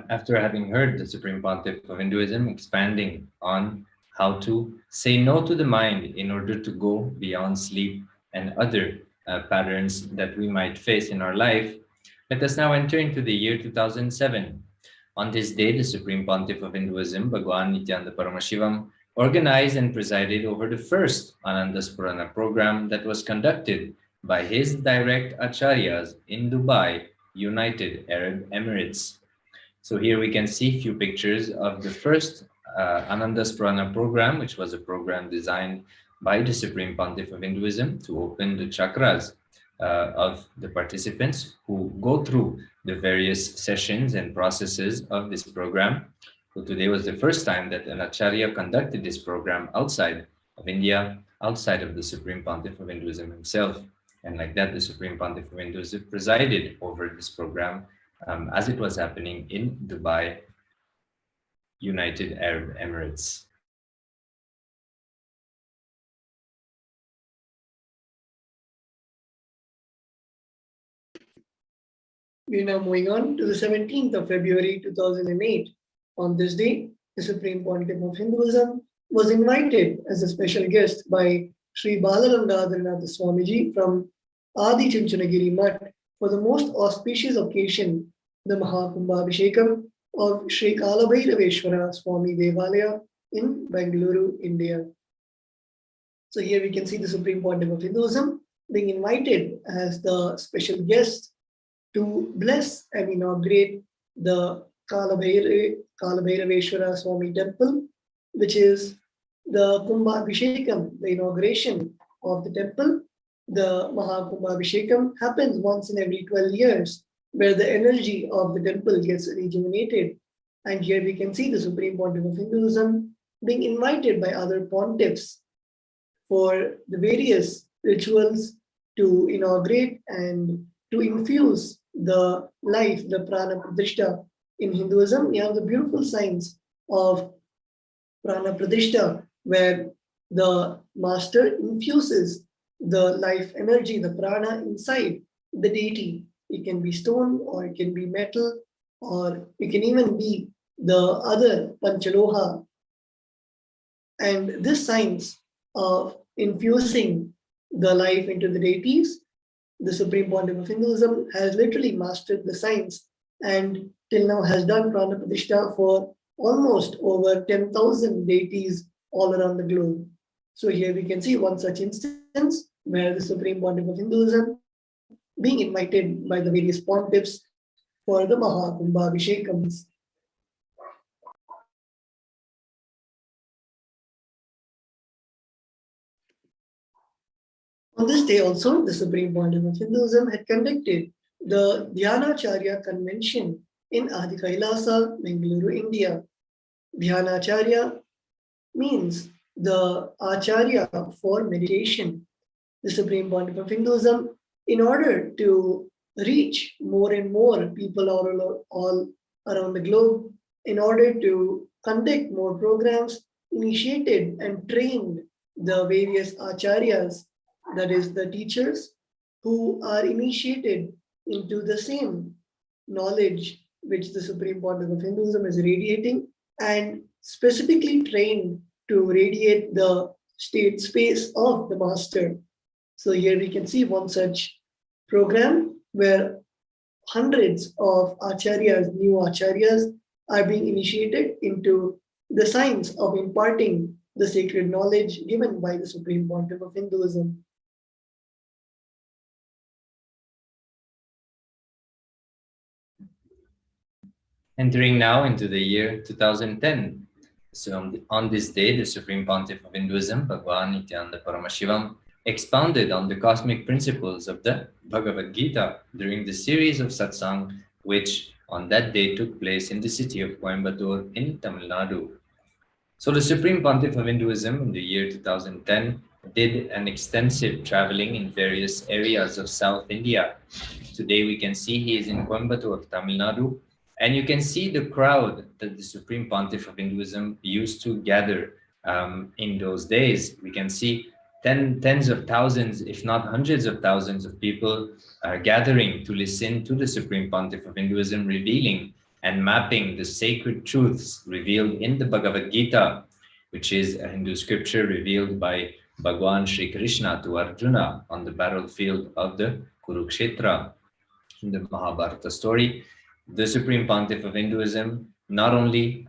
after having heard the Supreme Pontiff of Hinduism expanding on how to say no to the mind in order to go beyond sleep and other patterns that we might face in our life, let us now enter into the year 2007. On this day, the Supreme Pontiff of Hinduism, Bhagwan Nithyananda Paramashivam, organized and presided over the first Anandaspurana program that was conducted by his direct acharyas in Dubai, United Arab Emirates. So here we can see a few pictures of the first Anandaspurana program, which was a program designed by the Supreme Pontiff of Hinduism to open the chakras of the participants who go through the various sessions and processes of this program. So today was the first time that an Acharya conducted this program outside of India, outside of the Supreme Pontiff of Hinduism himself. And like that, the Supreme Pontiff of Hinduism presided over this program as it was happening in Dubai, United Arab Emirates. We're now moving on to the 17th of February 2008. On this day, the Supreme Pontiff of Hinduism was invited as a special guest by Sri Balagangadharanath Swamiji from Adi Chunchanagiri Mutt for the most auspicious occasion, the Mahakumbhabhishekam of Sri Kalabhairaveshwara Swami Devalaya in Bengaluru, India. So here we can see the Supreme Pontiff of Hinduism being invited as the special guest to bless and inaugurate the Kalabhairaveshwara Swami temple, which is the Kumbhabhishekam, the inauguration of the temple. The Mahakumbhabhishekam happens once in every 12 years, where the energy of the temple gets rejuvenated. And here we can see the Supreme Pontiff of Hinduism being invited by other pontiffs for the various rituals to inaugurate and to infuse the life, the prana pratishta. In Hinduism, we have the beautiful signs of prana pratishta, where the master infuses the life energy, the prana inside the deity. It can be stone, or it can be metal, or it can even be the other panchaloha. And this science of infusing the life into the deities, the Supreme Pontiff of Hinduism has literally mastered the science and till now has done prana pratishta for almost over 10,000 deities all around the globe. So here we can see one such instance where the Supreme Pontiff of Hinduism being invited by the various pontiffs for the Mahakumbhabhishekams. On this day also, the Supreme Pontiff of Hinduism had conducted the Dhyanacharya convention in Adi KAILASA, Bengaluru, India. Dhyanacharya means the Acharya for meditation. The Supreme Pontiff of Hinduism, in order to reach more and more people all around the globe, in order to conduct more programs, initiated and trained the various acharyas, that is the teachers, who are initiated into the same knowledge which the Supreme Pontiff of Hinduism is radiating, and specifically trained to radiate the state space of the master. So here we can see one such program where hundreds of acharyas, new acharyas, are being initiated into the science of imparting the sacred knowledge given by the Supreme Pontiff of Hinduism. Entering now into the year 2010. So on this day, the Supreme Pontiff of Hinduism, Bhagwan Nithyananda Paramashivam, expounded on the cosmic principles of the Bhagavad Gita during the series of satsang, which on that day took place in the city of Coimbatore in Tamil Nadu. So the Supreme Pontiff of Hinduism in the year 2010 did an extensive traveling in various areas of South India. Today we can see he is in Coimbatore, Tamil Nadu, and you can see the crowd that the Supreme Pontiff of Hinduism used to gather in those days. We can see tens of thousands, if not hundreds of thousands of people gathering to listen to the Supreme Pontiff of Hinduism revealing and mapping the sacred truths revealed in the Bhagavad Gita, which is a Hindu scripture revealed by Bhagwan Sri Krishna to Arjuna on the battlefield of the Kurukshetra. In the Mahabharata story, the Supreme Pontiff of Hinduism not only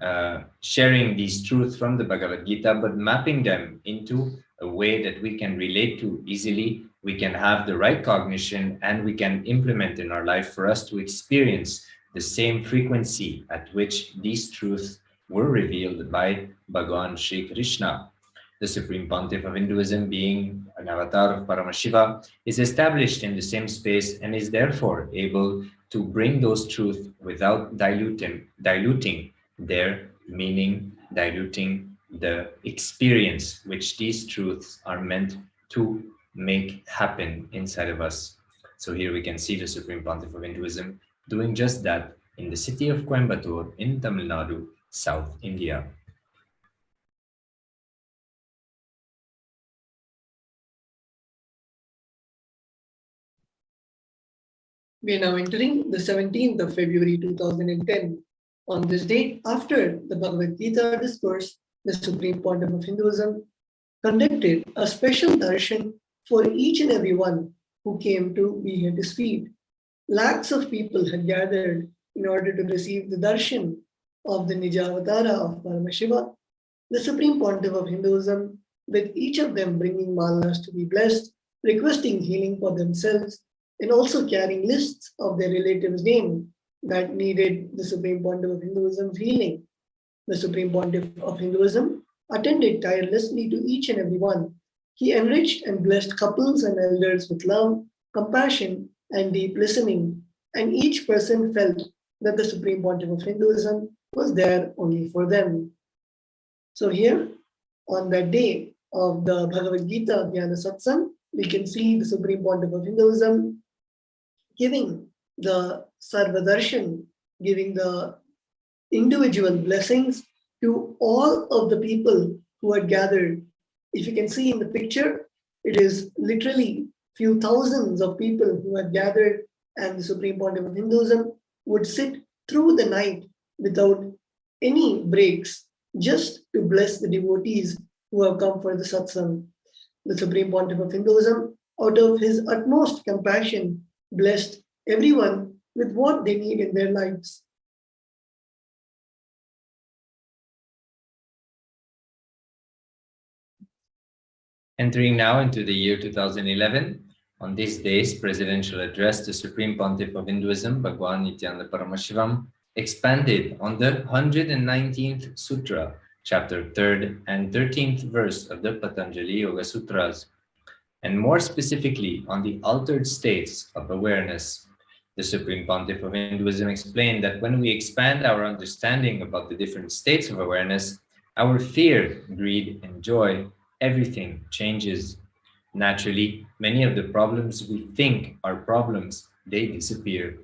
sharing these truths from the Bhagavad Gita, but mapping them into a way that we can relate to easily, we can have the right cognition, and we can implement in our life for us to experience the same frequency at which these truths were revealed by Bhagwan Sri Krishna. The Supreme Pontiff of Hinduism, being an avatar of Paramashiva, is established in the same space and is therefore able to bring those truths without diluting their meaning, diluting the experience which these truths are meant to make happen inside of us. So here we can see the Supreme Pontiff of Hinduism doing just that in the city of Coimbatore in Tamil Nadu, South India. We are now entering the 17th of February 2010. On this date, after the Bhagavad Gita discourse, the Supreme Pontiff of Hinduism conducted a special darshan for each and every one who came to be at his feet. Lakhs of people had gathered in order to receive the darshan of the Nijavatara of Paramashiva, the Supreme Pontiff of Hinduism, with each of them bringing malas to be blessed, requesting healing for themselves, and also carrying lists of their relatives' names that needed the Supreme Pontiff of Hinduism's healing. The Supreme Pontiff of Hinduism attended tirelessly to each and every one. He enriched and blessed couples and elders with love, compassion, and deep listening, and each person felt that the Supreme Pontiff of Hinduism was there only for them. So here, on that day of the Bhagavad Gita Dhyana Satsang, we can see the Supreme Pontiff of Hinduism giving the Sarvadarshan, giving the individual blessings to all of the people who had gathered. If you can see in the picture, it is literally few thousands of people who had gathered, and the Supreme Pontiff of Hinduism would sit through the night without any breaks just to bless the devotees who have come for the satsang. The Supreme Pontiff of Hinduism, out of his utmost compassion, blessed everyone with what they need in their lives. Entering now into the year 2011, on this day's presidential address, the Supreme Pontiff of Hinduism, Bhagwan Nithyananda Paramashivam, expanded on the 119th Sutra, chapter 3rd and 13th verse of the Patanjali Yoga Sutras, and more specifically on the altered states of awareness. The Supreme Pontiff of Hinduism explained that when we expand our understanding about the different states of awareness, our fear, greed, and joy, everything changes. Naturally, many of the problems we think are problems, they disappear.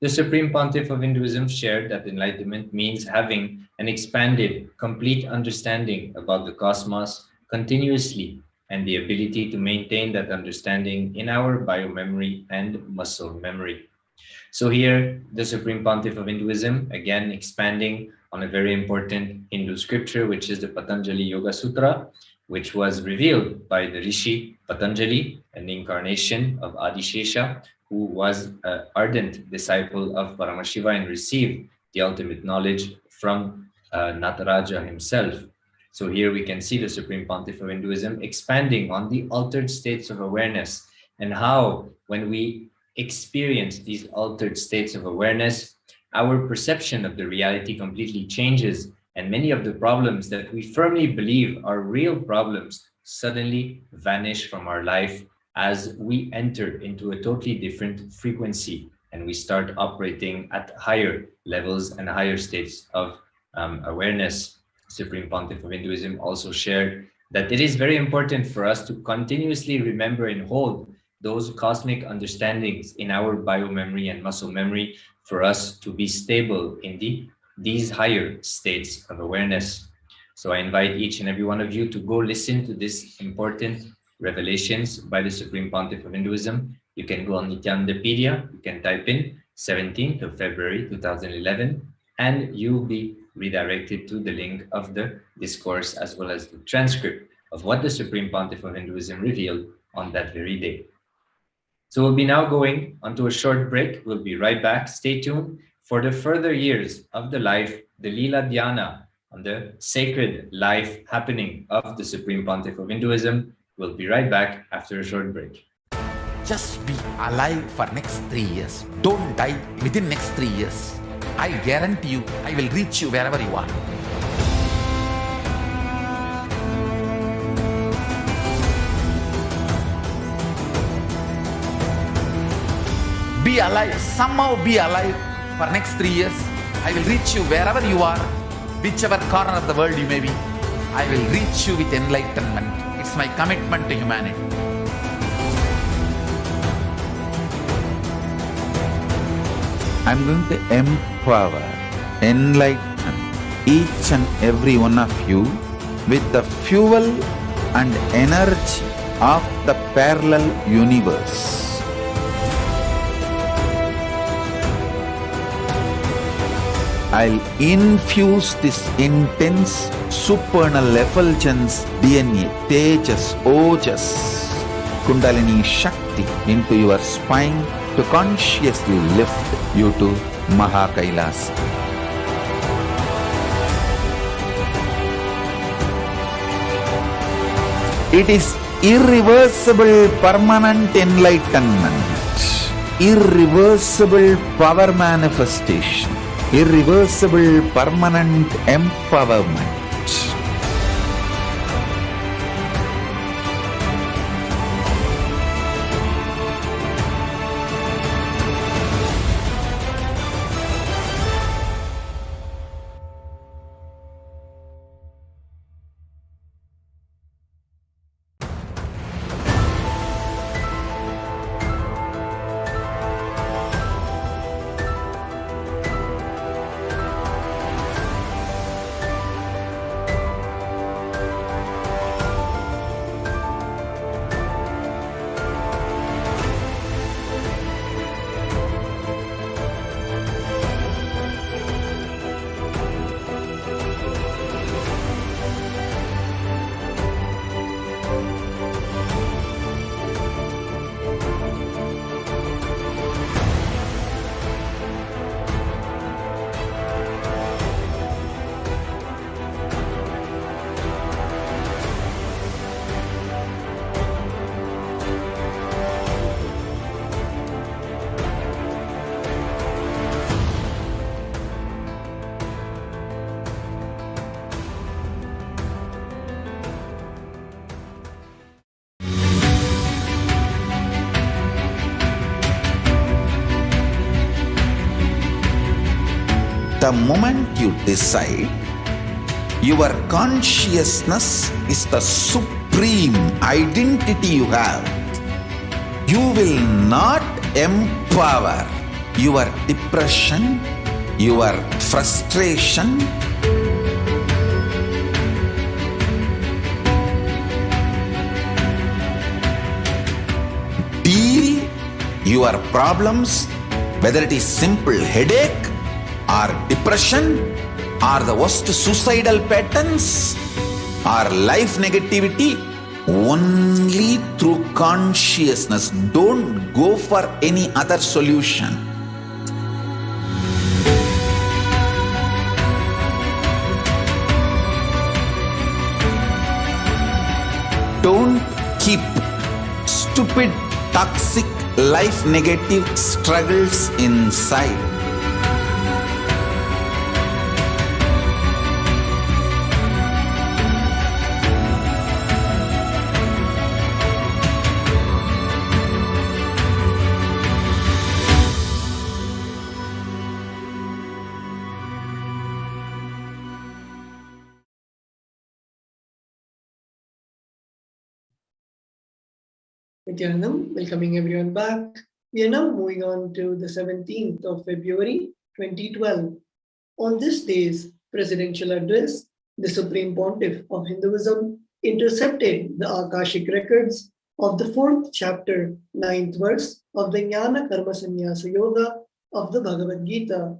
The Supreme Pontiff of Hinduism shared that enlightenment means having an expanded, complete understanding about the cosmos continuously, and the ability to maintain that understanding in our biomemory and muscle memory. So here, the Supreme Pontiff of Hinduism, again expanding on a very important Hindu scripture, which is the Patanjali Yoga Sutra, which was revealed by the Rishi Patanjali, an incarnation of Adishesha, who was an ardent disciple of Paramashiva and received the ultimate knowledge from Nataraja himself. So here we can see the Supreme Pontiff of Hinduism expanding on the altered states of awareness, and how when we experience these altered states of awareness, our perception of the reality completely changes, and many of the problems that we firmly believe are real problems suddenly vanish from our life as we enter into a totally different frequency and we start operating at higher levels and higher states of awareness. Supreme Pontiff of Hinduism also shared that it is very important for us to continuously remember and hold those cosmic understandings in our biomemory and muscle memory for us to be stable in these higher states of awareness. So I invite each and every one of you to go listen to this important revelations by the Supreme Pontiff of Hinduism. You can go on Nithyanandapedia, you can type in 17th of February 2011, and you'll be redirected to the link of the discourse as well as the transcript of what the Supreme Pontiff of Hinduism revealed on that very day. So we'll be now going onto a short break. We'll be right back. Stay tuned for the further years of the life, the Leela Dhyana, on the sacred life happening of the Supreme Pontiff of Hinduism. We'll be right back after a short break. Just be alive for next 3 years. Don't die within next 3 years. I guarantee you, I will reach you wherever you are. Be alive, somehow be alive for next 3 years. I will reach you wherever you are, whichever corner of the world you may be. I will reach you with enlightenment. It's my commitment to humanity. I'm going to empower, enlighten each and every one of you with the fuel and energy of the parallel universe. I'll infuse this intense supernal effulgence DNA, Tejas, Ojas, Kundalini Shakti into your spine to consciously lift you to KAILASA. It is irreversible permanent enlightenment, irreversible power manifestation, irreversible permanent empowerment. The moment you decide, your consciousness is the supreme identity you have. You will not empower your depression, your frustration, deal your problems, whether it is simple headache or depression or the worst suicidal patterns or life negativity, only through consciousness. Don't go for any other solution. Don't keep stupid, toxic, life negative struggles inside. Nithyanandam, welcoming everyone back. We are now moving on to the 17th of February 2012. On this day's presidential address, the Supreme Pontiff of Hinduism intercepted the Akashic records of the 4th chapter, 9th verse of the Jnana Karma Sannyasa Yoga of the Bhagavad Gita.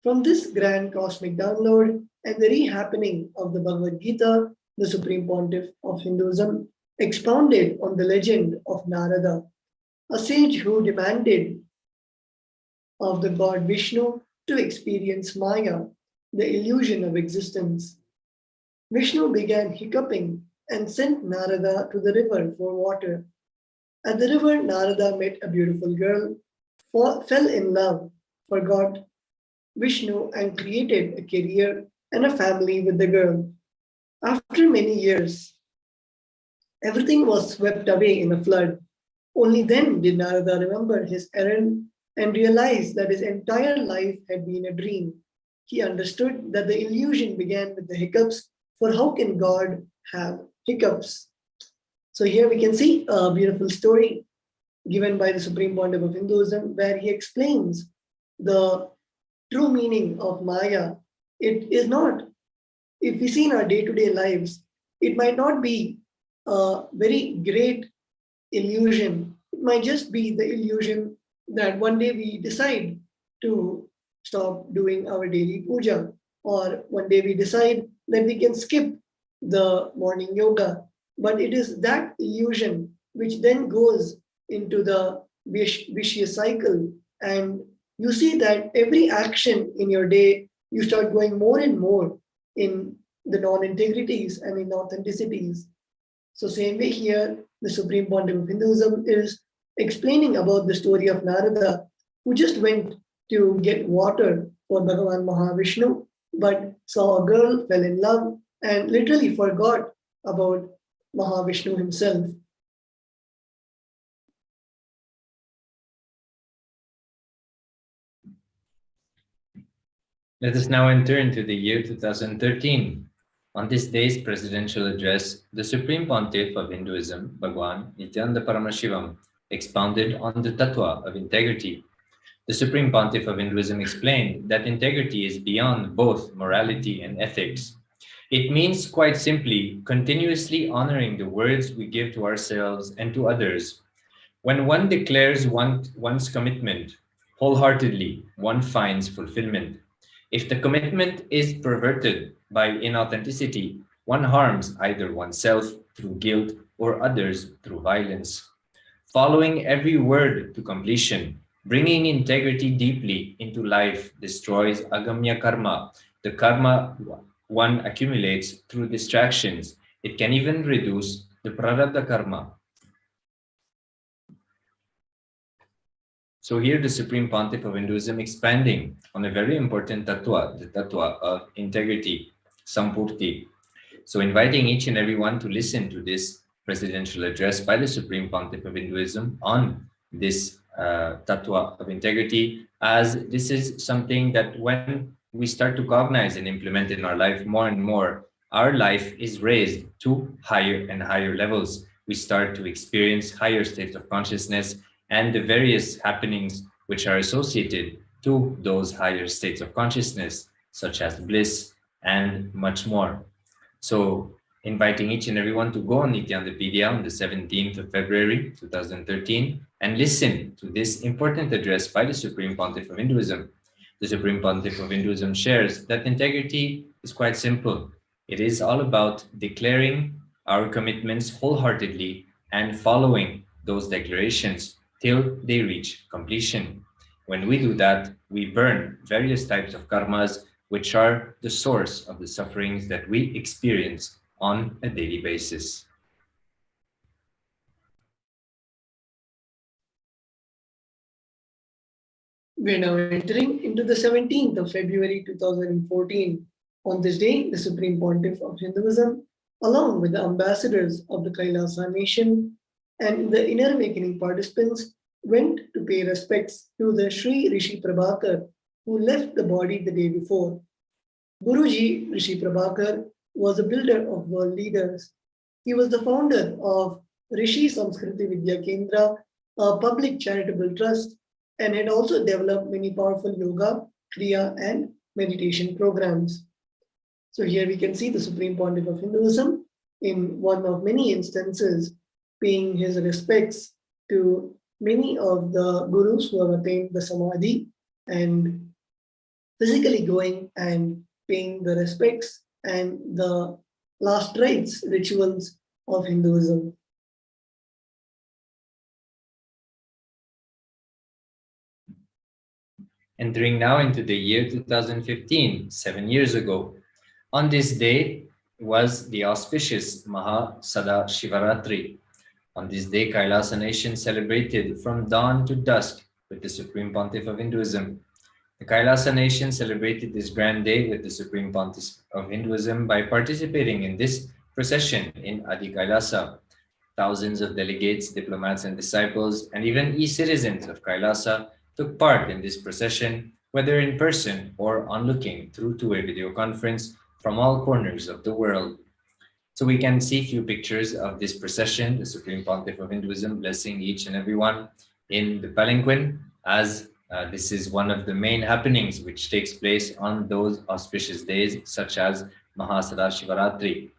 From this grand cosmic download and the rehappening of the Bhagavad Gita, the Supreme Pontiff of Hinduism expounded on the legend of Narada, a sage who demanded of the god Vishnu to experience Maya, the illusion of existence. Vishnu began hiccuping and sent Narada to the river for water. At the river, Narada met a beautiful girl, fell in love, forgot Vishnu, and created a career and a family with the girl. After many years, everything was swept away in a flood. Only then did Narada remember his errand and realize that his entire life had been a dream. He understood that the illusion began with the hiccups, for how can God have hiccups? So here we can see a beautiful story given by the Supreme Pontiff of Hinduism, where he explains the true meaning of Maya. It is not, if we see in our day-to-day lives, it might not be a very great illusion. It might just be the illusion that one day we decide to stop doing our daily puja, or one day we decide that we can skip the morning yoga. But it is that illusion which then goes into the vicious cycle, and you see that every action in your day, you start going more and more in the non-integrities and inauthenticities. So same way here, the Supreme Pontiff of Hinduism is explaining about the story of Narada, who just went to get water for Bhagavan Mahavishnu, but saw a girl, fell in love, and literally forgot about Mahavishnu himself. Let us now enter into the year 2013. On this day's presidential address, the Supreme Pontiff of Hinduism, Bhagwan Nithyananda Paramashivam, expounded on the tattva of integrity. The Supreme Pontiff of Hinduism explained that integrity is beyond both morality and ethics. It means, quite simply, continuously honoring the words we give to ourselves and to others. When one declares one's commitment wholeheartedly, one finds fulfillment. If the commitment is perverted by inauthenticity, one harms either oneself through guilt or others through violence. Following every word to completion, bringing integrity deeply into life destroys agamya karma, the karma one accumulates through distractions. It can even reduce the prarabdha karma. So here the Supreme Pontiff of Hinduism expanding on a very important tattva, the tattva of integrity, sampurti. So inviting each and every one to listen to this presidential address by the Supreme Pontiff of Hinduism on this tattva of integrity, as this is something that when we start to cognize and implement in our life more and more, our life is raised to higher and higher levels. We start to experience higher states of consciousness and the various happenings which are associated to those higher states of consciousness, such as bliss and much more. So inviting each and everyone to go on Nithyanandapedia on the 17th of February 2013 and listen to this important address by the Supreme Pontiff of Hinduism. The Supreme Pontiff of Hinduism shares that integrity is quite simple. It is all about declaring our commitments wholeheartedly and following those declarations till they reach completion. When we do that, we burn various types of karmas, which are the source of the sufferings that we experience on a daily basis. We are now entering into the 17th of February 2014. On this day, the Supreme Pontiff of Hinduism, along with the ambassadors of the KAILASA nation and the inner awakening participants, went to pay respects to the Sri Rishi Prabhakar, who left the body the day before. Guruji Rishi Prabhakar was a builder of world leaders. He was the founder of Rishi Samskriti Vidya Kendra, a public charitable trust, and had also developed many powerful yoga, kriya, and meditation programs. So here we can see the Supreme Pontiff of Hinduism in one of many instances paying his respects to many of the gurus who have attained the Samadhi and physically going and paying the respects and the last rites, rituals of Hinduism. Entering now into the year 2015, 7 years ago, on this day was the auspicious Maha Sada Shivaratri. On this day, Kailasa nation celebrated from dawn to dusk with the Supreme Pontiff of Hinduism. The Kailasa nation celebrated this grand day with the Supreme Pontiff of Hinduism by participating in this procession in Adi Kailasa. Thousands of delegates, diplomats, and disciples, and even e-citizens of Kailasa took part in this procession, whether in person or onlooking through to a video conference from all corners of the world. So we can see few pictures of this procession, the Supreme Pontiff of Hinduism blessing each and everyone in the palanquin, as this is one of the main happenings which takes place on those auspicious days, such as Mahasada Shivaratri.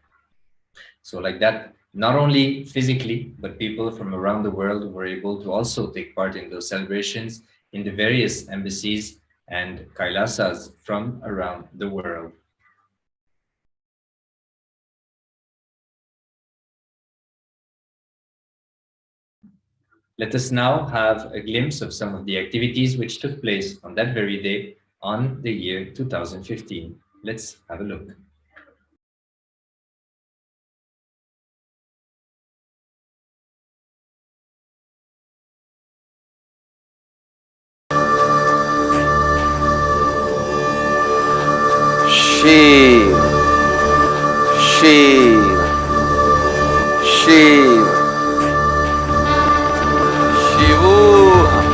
So like that, not only physically, but people from around the world were able to also take part in those celebrations in the various embassies and Kailasas from around the world. Let us now have a glimpse of some of the activities which took place on that very day on the year 2015. Let's have a look. Shiv, Shiv, Shiv, Shivoham.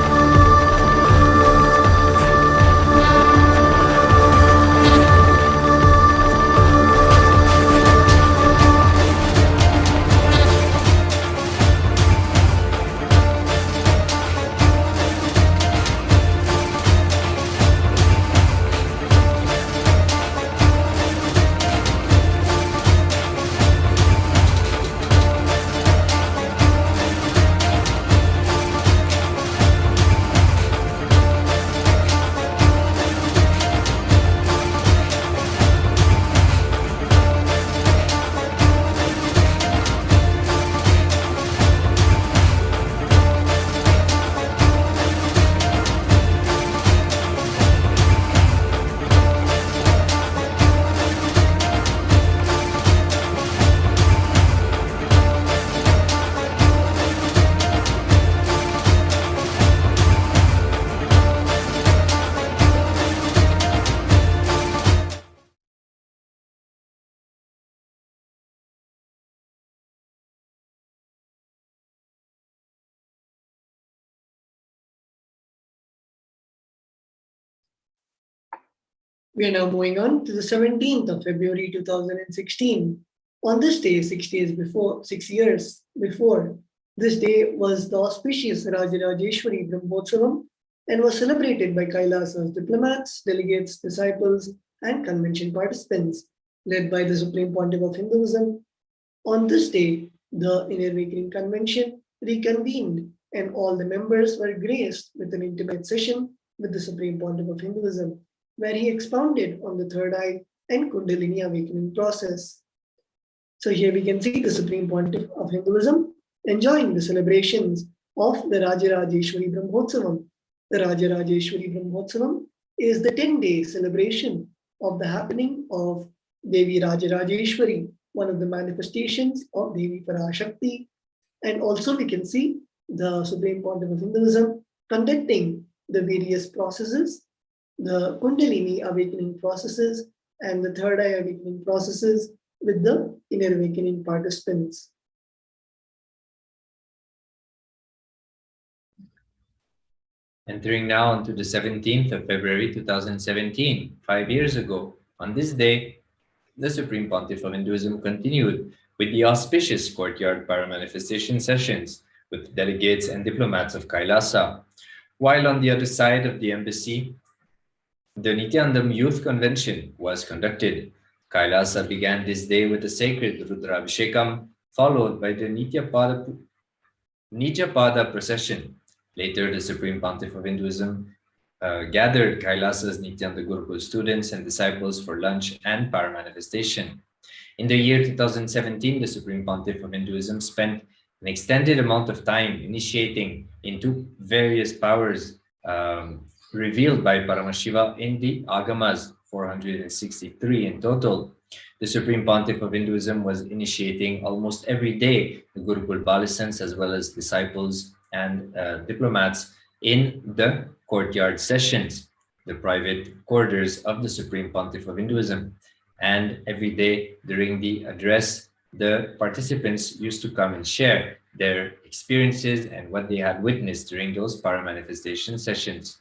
We are now moving on to the 17th of February 2016. On this day, 6 years before, this day was the auspicious Rajarajeshwari Brahmotsavam and was celebrated by Kailasa's diplomats, delegates, disciples, and convention participants, led by the Supreme Pontiff of Hinduism. On this day, the Inner Awakening Convention reconvened and all the members were graced with an intimate session with the Supreme Pontiff of Hinduism, where he expounded on the third eye and Kundalini awakening process. So here we can see the Supreme Pontiff of Hinduism enjoying the celebrations of the Rajarajeshwari Brahmotsavam. The Rajarajeshwari Brahmotsavam is the 10-day celebration of the happening of Devi Rajarajeshwari, one of the manifestations of Devi Parashakti. And also we can see the Supreme Pontiff of Hinduism conducting the various processes, the Kundalini awakening processes and the third eye awakening processes with the inner awakening participants. Entering now into the 17th of February 2017, 5 years ago, on this day, the Supreme Pontiff of Hinduism continued with the auspicious courtyard paramanifestation sessions with delegates and diplomats of KAILASA, while on the other side of the embassy, the Nityanandam Youth Convention was conducted. KAILASA began this day with a sacred Rudrabhishekam, followed by the Nijapada procession. Later, the Supreme Pontiff of Hinduism gathered Kailasa's Nityananda Gurukul students and disciples for lunch and paramanifestation. In the year 2017, the Supreme Pontiff of Hinduism spent an extended amount of time initiating into various powers revealed by Paramashiva in the Agamas, 463 in total. The Supreme Pontiff of Hinduism was initiating almost every day the Gurukul Balisans as well as disciples and diplomats in the courtyard sessions, the private quarters of the Supreme Pontiff of Hinduism. And every day during the address, the participants used to come and share their experiences and what they had witnessed during those paramanifestation sessions.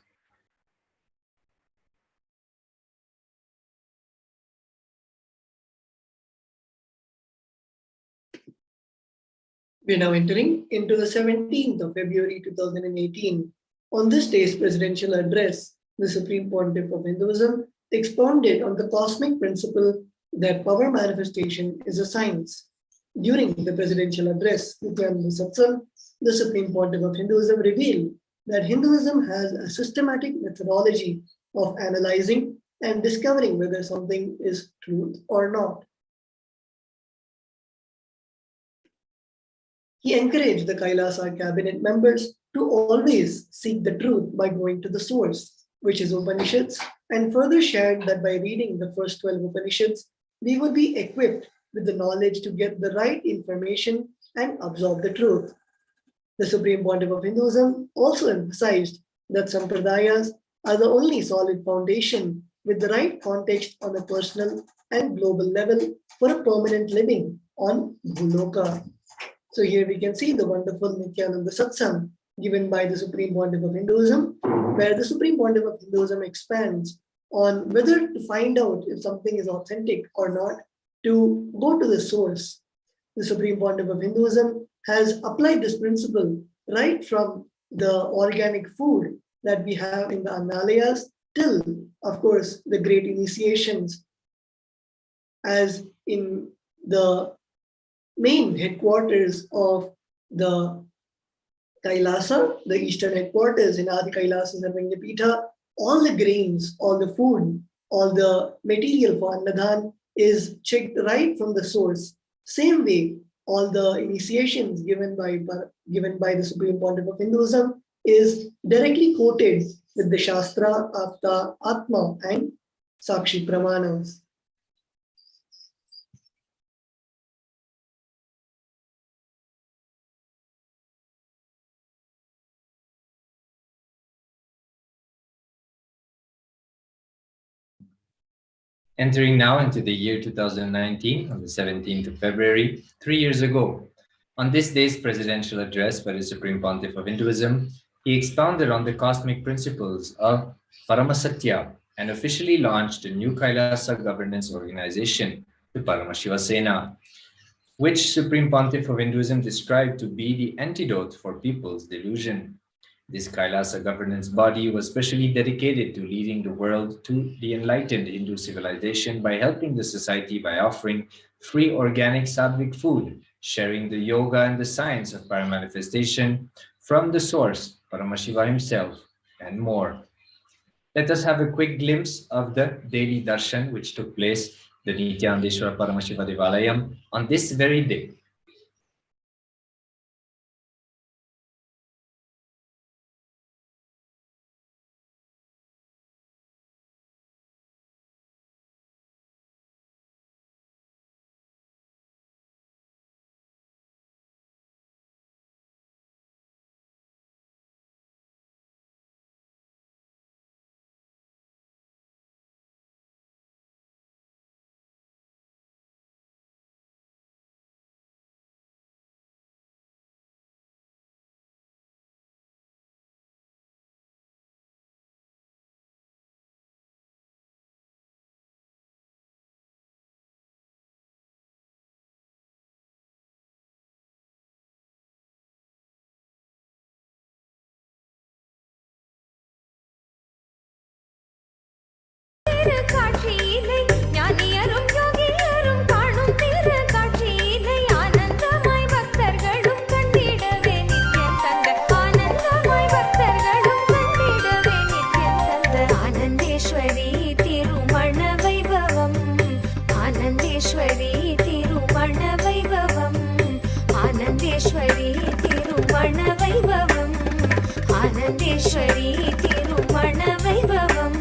We are now entering into the 17th of February 2018. On this day's presidential address, the Supreme Pontiff of Hinduism expounded on the cosmic principle that power manifestation is a science. During the presidential address, the Supreme Pontiff of Hinduism revealed that Hinduism has a systematic methodology of analyzing and discovering whether something is truth or not. He encouraged the Kailasa cabinet members to always seek the truth by going to the source, which is Upanishads, and further shared that by reading the first 12 Upanishads, we would be equipped with the knowledge to get the right information and absorb the truth. The Supreme Pontiff of Hinduism also emphasized that Sampradayas are the only solid foundation with the right context on a personal and global level for a permanent living on Bhuloka. So here we can see the wonderful Nithyananda Satsang given by the Supreme Pontiff of Hinduism, where the Supreme Pontiff of Hinduism expands on whether to find out if something is authentic or not, to go to the source. The Supreme Pontiff of Hinduism has applied this principle right from the organic food that we have in the Analayas till, of course, the great initiations, as in the main headquarters of the Kailasa, the eastern headquarters in Adi Kailasa Sarvanyapita, all the grains, all the food, all the material for Annadhan is checked right from the source. Same way, all the initiations given by the Supreme Pontiff of Hinduism is directly quoted with the Shastra, Apta, Atma, and Sakshi Pramanas. Entering now into the year 2019, on the 17th of February, 3 years ago, on this day's presidential address by the Supreme Pontiff of Hinduism, he expounded on the cosmic principles of Paramasatya and officially launched a new Kailasa governance organization, the Paramashivasena, which Supreme Pontiff of Hinduism described to be the antidote for people's delusion. This Kailasa governance body was specially dedicated to leading the world to the enlightened Hindu civilization by helping the society by offering free organic sattvic food, sharing the yoga and the science of paramanifestation from the source, Paramashiva himself, and more. Let us have a quick glimpse of the daily darshan which took place the Nityanandeshwara Paramashiva Devalayam on this very day. तिरुमणवैभवम् आनन्देश्वरी तिरुमणवैभवम्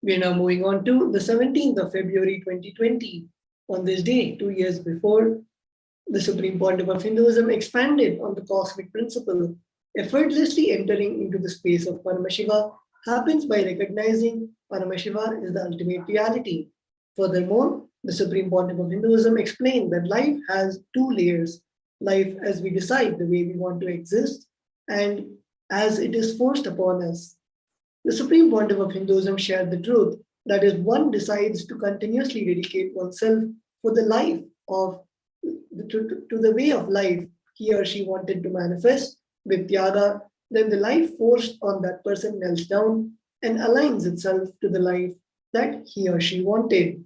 We are now moving on to the 17th of February 2020. On this day, 2 years before, the Supreme Pontiff of Hinduism expanded on the cosmic principle. Effortlessly entering into the space of Paramashiva happens by recognizing Paramashiva is the ultimate reality. Furthermore, the Supreme Pontiff of Hinduism explained that life has two layers: life as we decide the way we want to exist, and as it is forced upon us. The Supreme Pontiff of Hinduism shared the truth that is, one decides to continuously dedicate oneself for the life of to the way of life he or she wanted to manifest with Tyaga, then the life forced on that person melts down and aligns itself to the life that he or she wanted.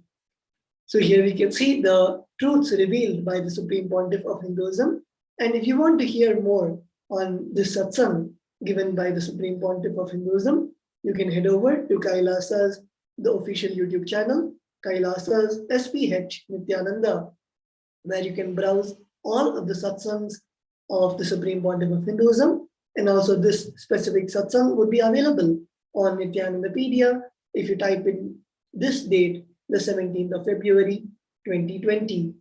So here we can see the truths revealed by the Supreme Pontiff of Hinduism. And if you want to hear more on this satsang given by the Supreme Pontiff of Hinduism, you can head over to KAILASA's, the official YouTube channel, KAILASA's HDH Nithyananda, where you can browse all of the satsangs of the Supreme Pontiff of Hinduism. And also this specific satsang would be available on Nithyanandapedia if you type in this date, the 17th of February, 2020.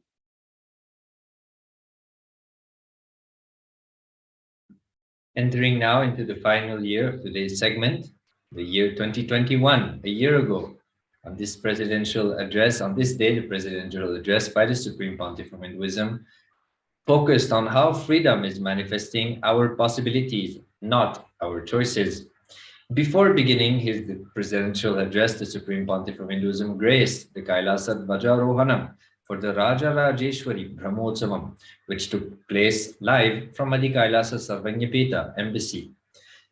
Entering now into the final year of today's segment, the year 2021, a year ago, on this presidential address, on this day, the presidential address by the Supreme Pontiff of Hinduism focused on how freedom is manifesting our possibilities, not our choices. Before beginning his presidential address, the Supreme Pontiff of Hinduism graced the KAILASA Dhwajarohanam for the Raja Rajeshwari Brahmotsavam, which took place live from Adi Kailasa Sarvanyapita Embassy.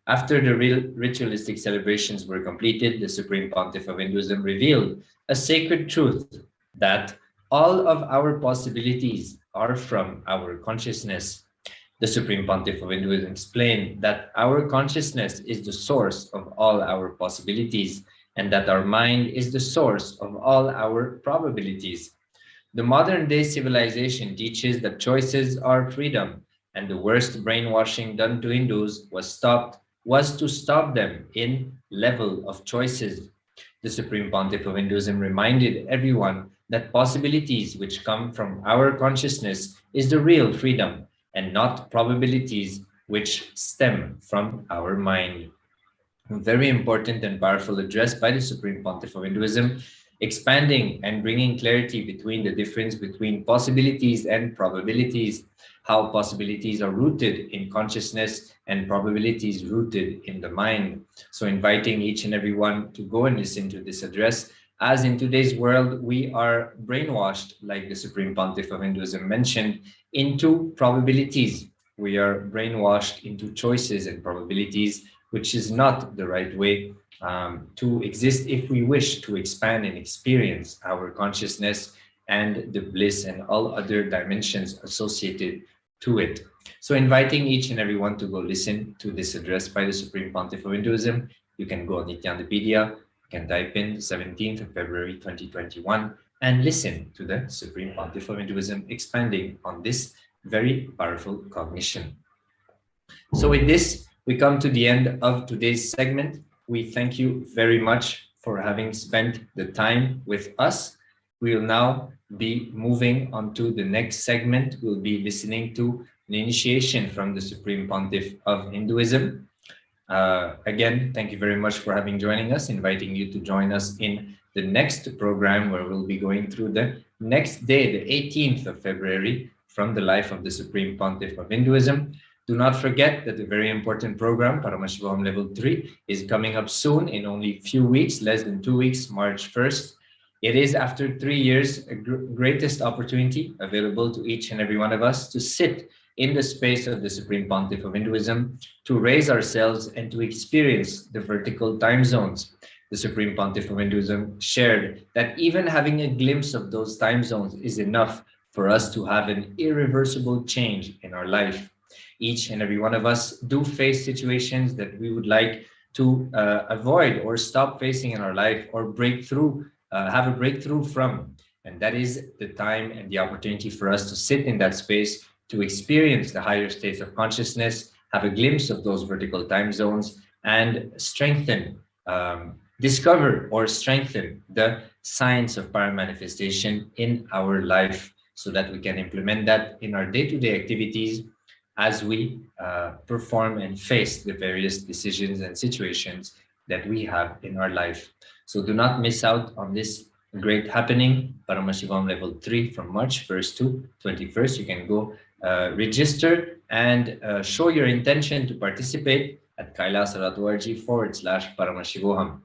After the ritualistic celebrations were completed, the Supreme Pontiff of Hinduism revealed a sacred truth that all of our possibilities are from our consciousness. The Supreme Pontiff of Hinduism explained that our consciousness is the source of all our possibilities and that our mind is the source of all our probabilities. The modern-day civilization teaches that choices are freedom, and the worst brainwashing done to Hindus was to stop them in level of choices. The Supreme Pontiff of Hinduism reminded everyone that possibilities which come from our consciousness is the real freedom, and not probabilities which stem from our mind. A very important and powerful address by the Supreme Pontiff of Hinduism, expanding and bringing clarity between the difference between possibilities and probabilities, how possibilities are rooted in consciousness and probabilities rooted in the mind. So inviting each and every one to go and listen to this address, as in today's world, we are brainwashed, like the Supreme Pontiff of Hinduism mentioned, into probabilities. We are brainwashed into choices and probabilities, which is not the right way to exist if we wish to expand and experience our consciousness and the bliss and all other dimensions associated to it. So inviting each and everyone to go listen to this address by the Supreme Pontiff of Hinduism. You can go on Nithyanandapedia, you can type in 17th of February 2021 and listen to the Supreme Pontiff of Hinduism expanding on this very powerful cognition. So with this, we come to the end of today's segment. We thank you very much for having spent the time with us. We will now be moving on to the next segment. We'll be listening to an initiation from the Supreme Pontiff of Hinduism. Again, thank you very much for joining us, inviting you to join us in the next program where we'll be going through the next day, the 18th of February, from the life of the Supreme Pontiff of Hinduism. Do not forget that the very important program, Paramashivoham Level 3, is coming up soon in only a few weeks, less than 2 weeks, March 1st. It is, after 3 years, a greatest opportunity available to each and every one of us to sit in the space of the Supreme Pontiff of Hinduism, to raise ourselves and to experience the vertical time zones. The Supreme Pontiff of Hinduism shared that even having a glimpse of those time zones is enough for us to have an irreversible change in our life. Each and every one of us do face situations that we would like to avoid or stop facing in our life, or have a breakthrough from. And that is the time and the opportunity for us to sit in that space, to experience the higher states of consciousness, have a glimpse of those vertical time zones, and discover or strengthen the science of paramanifestation in our life, so that we can implement that in our day-to-day activities as we perform and face the various decisions and situations that we have in our life. So do not miss out on this great happening, Paramashivoham Level 3, from March 1st to 21st. You can go register and show your intention to participate at kailasa.org/Paramashivoham.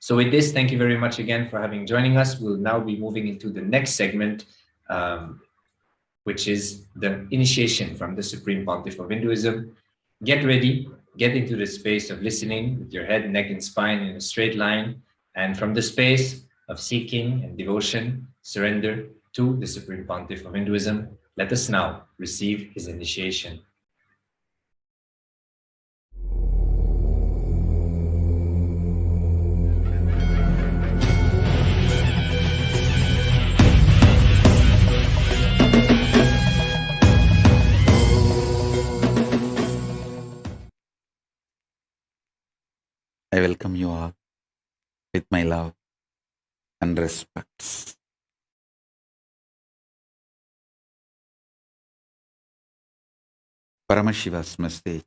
So with this, thank you very much again for joining us. We'll now be moving into the next segment, which is the initiation from the Supreme Pontiff of Hinduism. Get ready, get into the space of listening with your head, neck, and spine in a straight line. And from the space of seeking and devotion, surrender to the Supreme Pontiff of Hinduism. Let us now receive his initiation. I welcome you all with my love and respects. Paramashiva's message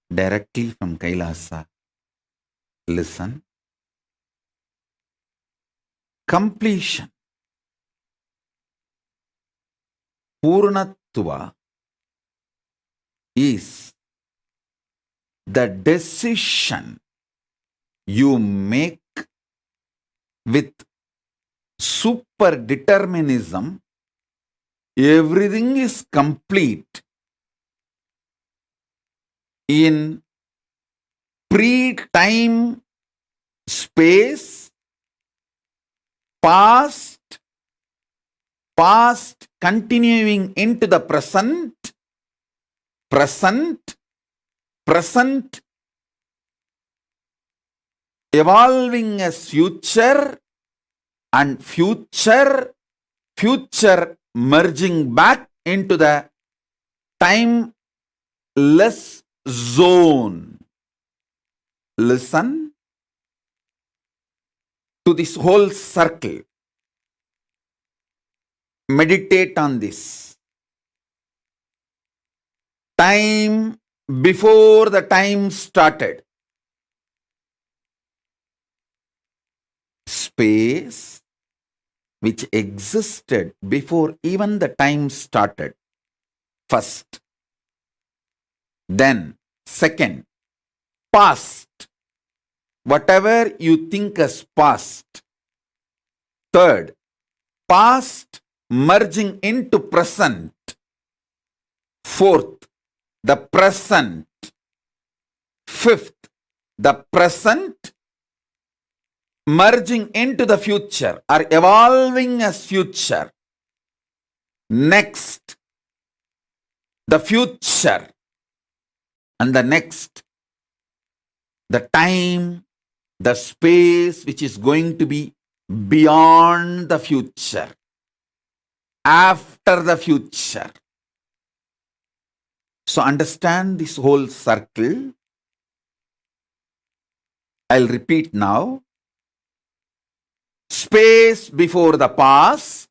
directly from Kailasa. Listen. Completion. Purnatva is the decision you make with super determinism. Everything is complete in pre-time space, past continuing into the present, evolving as future, and future merging back into the timeless zone. Listen to this whole circle. Meditate on this. Time before the time started. Space which existed before even the time started. First. Then, second, past. Whatever you think as past. Third, past merging into present. Fourth, the present. Fifth, the present merging into the future or evolving as future. Next, the future. And the next, the time, the space which is going to be beyond the future, after the future. So understand this whole circle. I'll repeat now. Space before the past,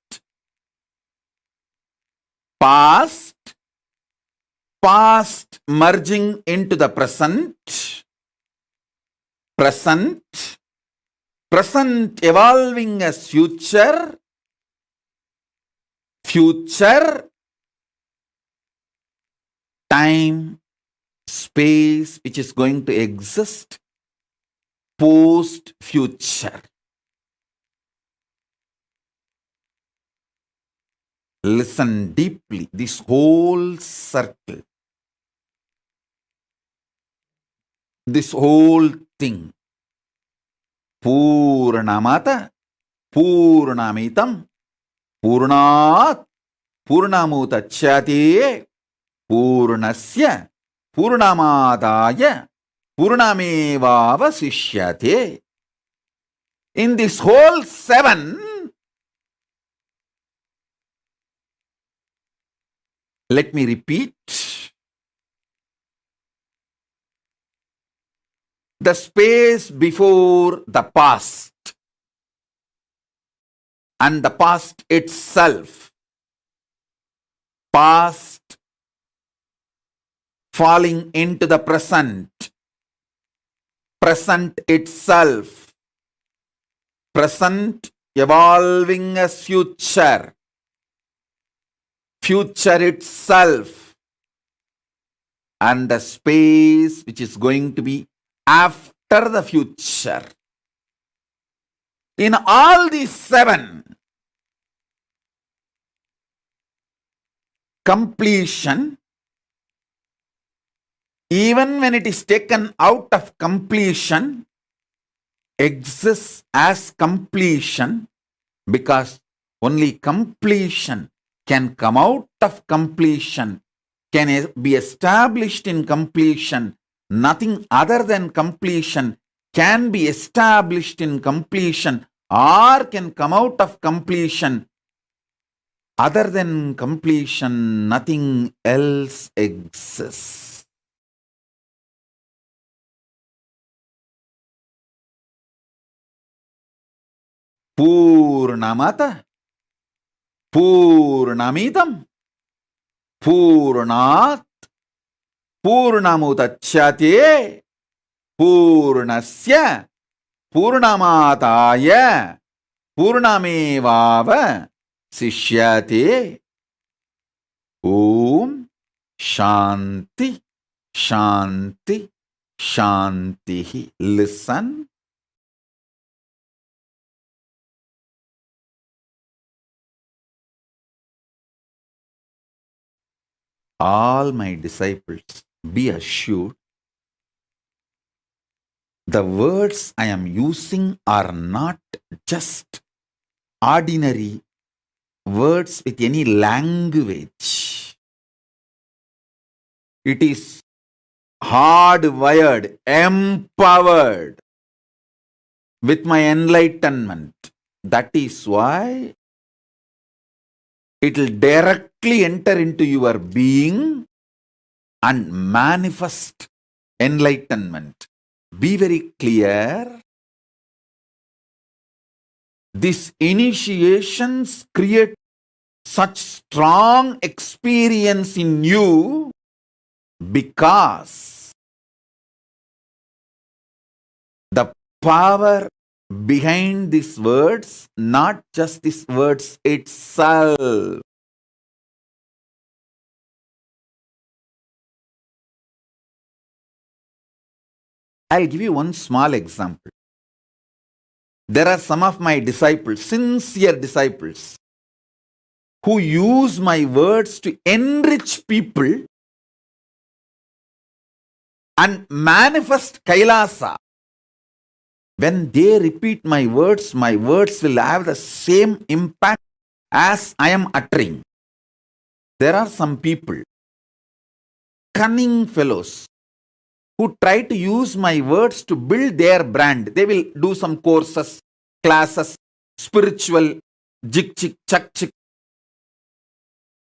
past merging into the present, present evolving as future, future, time, space which is going to exist, post, future. Listen deeply, this whole circle, this whole thing. Purnamata, Purnamitam, Purnat, Purnamutachyate, Purnasya, Purnamadaya, Purnamevavasishyate. In this whole 7, let me repeat. The space before the past and the past itself, past falling into the present, present itself, present evolving as future, future itself, and the space which is going to be after the future. In all these 7, completion, even when it is taken out of completion, exists as completion, because only completion can come out of completion, can be established in completion. Nothing other than completion can be established in completion or can come out of completion. Other than completion, nothing else exists. Purnamata, Purnamidam, Purnat, Purnamutachyate, Purnasya, Purnamataya, Purnamevava Sishyate. Om Shanti, Shanti, Shanti. Listen. All my disciples, be assured, the words I am using are not just ordinary words with any language. It is hardwired, empowered with my enlightenment. That is why it will directly enter into your being and manifest enlightenment. Be very clear. These initiations create such strong experience in you because the power behind these words, not just these words itself. I'll give you one small example. There are some of my disciples, sincere disciples, who use my words to enrich people and manifest KAILASA. When they repeat my words will have the same impact as I am uttering. There are some people, cunning fellows, who try to use my words to build their brand. They will do some courses, classes, spiritual, jik chik, chak chik.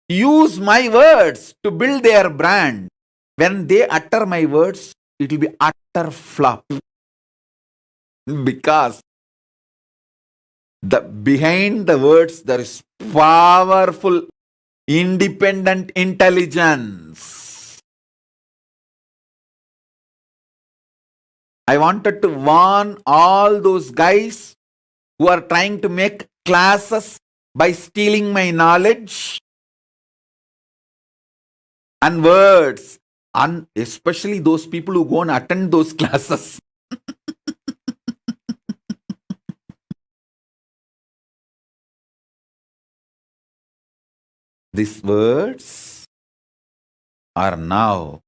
Use my words to build their brand. When they utter my words, it will be utter flop. Because behind the words there is powerful, independent intelligence. I wanted to warn all those guys who are trying to make classes by stealing my knowledge and words, and especially those people who go and attend those classes. These words are now,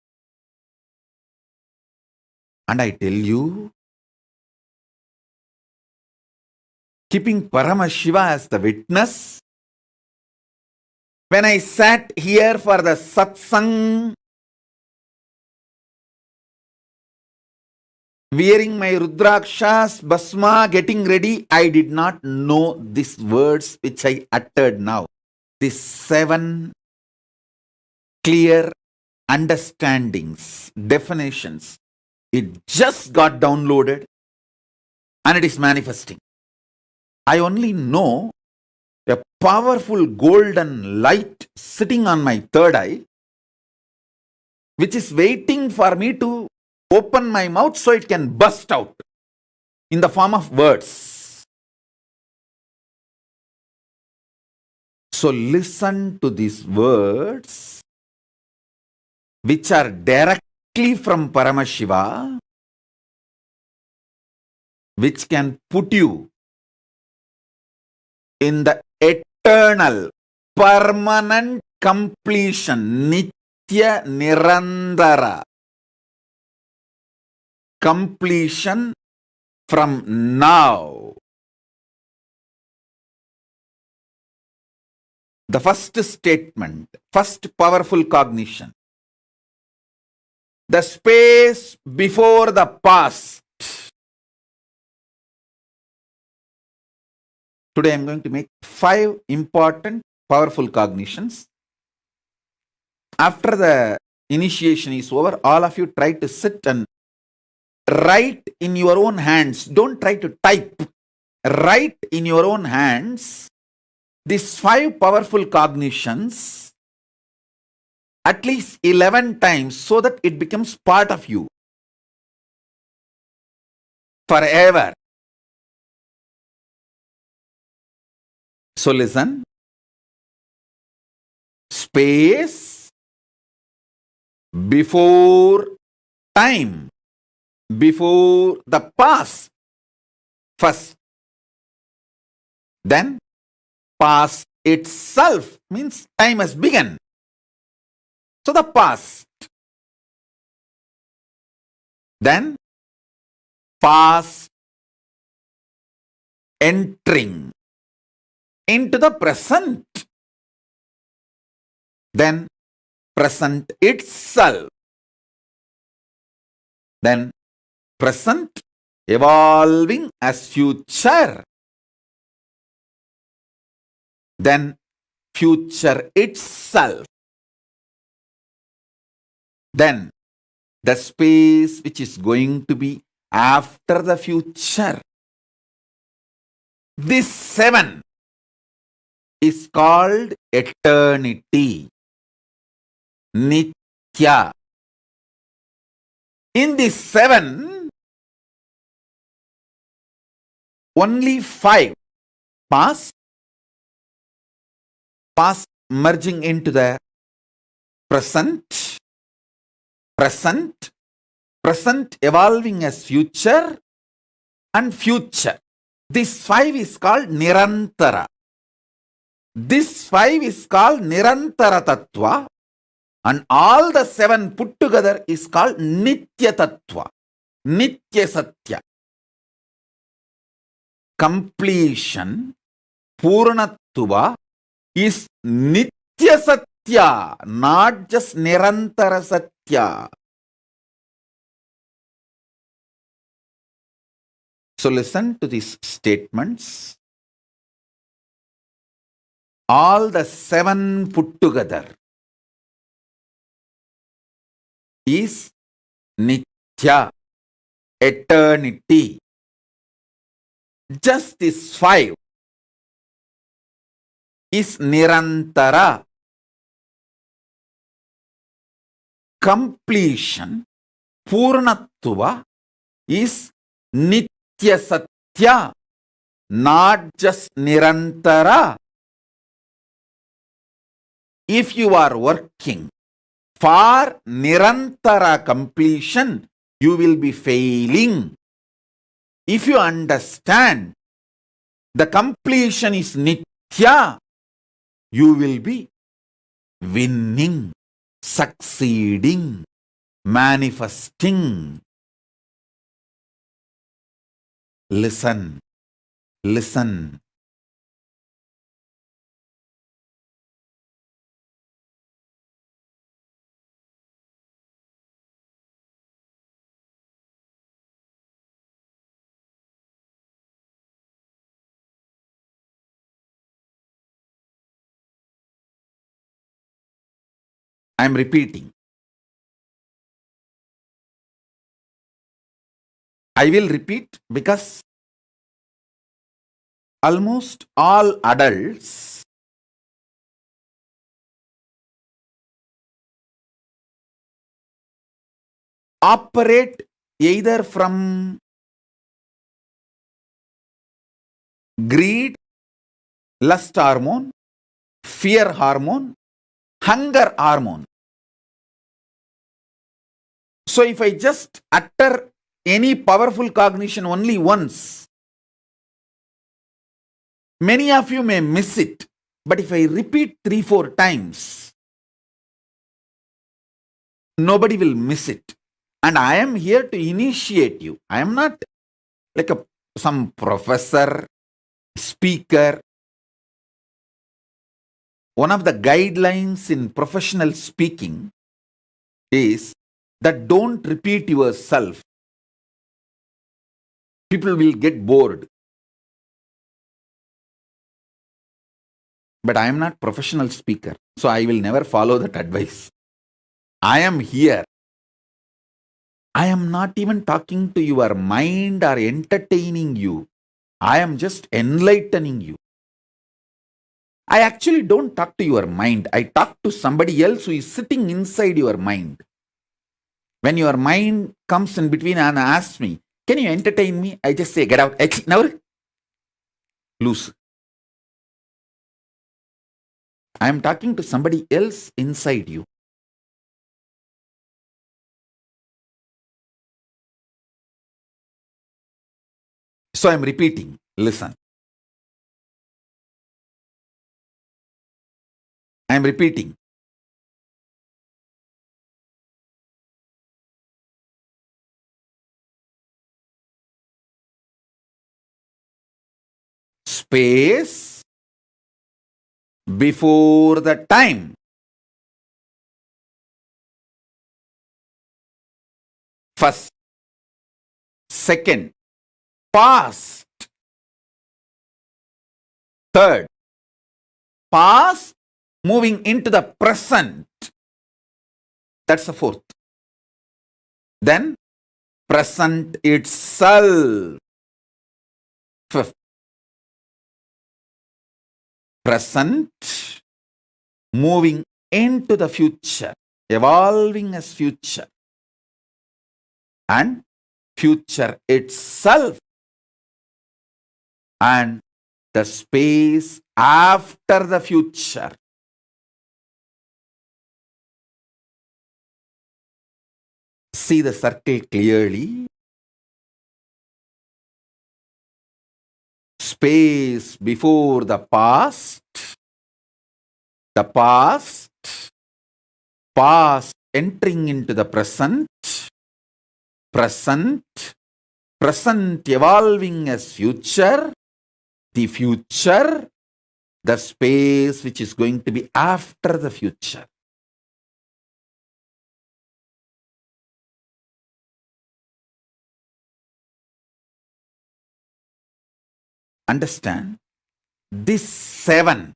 and I tell you, keeping Paramashiva as the witness, when I sat here for the satsang, wearing my Rudrakshas, Basma, getting ready, I did not know these words which I uttered now. These 7 clear understandings, definitions. It just got downloaded and it is manifesting. I only know a powerful golden light sitting on my third eye, which is waiting for me to open my mouth so it can burst out in the form of words. So listen to these words, which are directly from Paramashiva, which can put you in the eternal, permanent completion, Nitya Nirandara completion from now. The first statement, first powerful cognition. The space before the past. Today I am going to make 5 important powerful cognitions. After the initiation is over, all of you try to sit and write in your own hands. Don't try to type. Write in your own hands these 5 powerful cognitions at least 11 times so that it becomes part of you forever. So listen. Space before time, before the past first. Then past itself means time has begun. So the past. Then past entering into the present. Then present itself. Then present evolving as future. Then future itself. Then the space which is going to be after the future. This 7 is called eternity. Nitya. In this 7, only 5 past merging into the present, present evolving as future, and future. This 5 is called Nirantara. This 5 is called Nirantara Tattva, and all the 7 put together is called Nitya Tattva, Nitya Satya. Completion, Purnatva, is Nitya Satya, not just Nirantara Satya. So listen to these statements. All the 7 put together is Nitya, eternity. Just this 5 is Nirantara, completion, Purnatva, is Nitya Satya, not just Nirantara. If you are working for Nirantara completion, you will be failing. If you understand the completion is Nitya, you will be winning, succeeding, manifesting. Listen, listen. I am repeating. I will repeat because almost all adults operate either from greed, lust hormone, fear hormone, hunger hormone. So if I just utter any powerful cognition only once, many of you may miss it. But if I repeat 3-4 times, nobody will miss it. And I am here to initiate you. I am not like some professor, speaker. One of the guidelines in professional speaking is that don't repeat yourself. People will get bored. But I am not professional speaker, so I will never follow that advice. I am here. I am not even talking to your mind or entertaining you. I am just enlightening you. I actually don't talk to your mind. I talk to somebody else who is sitting inside your mind. When your mind comes in between and asks me, can you entertain me? I just say, get out. Never. Loose. I am talking to somebody else inside you. So I am repeating. Listen. I am repeating. Space before the time. First, second, past. Third, past moving into the present. That's the fourth. Then, present itself. Fifth, present moving into the future, evolving as future. And future itself. And the space after the future. See the circle clearly. Space before the past. The past. Past entering into the present. Present. Present evolving as future. The future. The space which is going to be after the future. Understand? This seven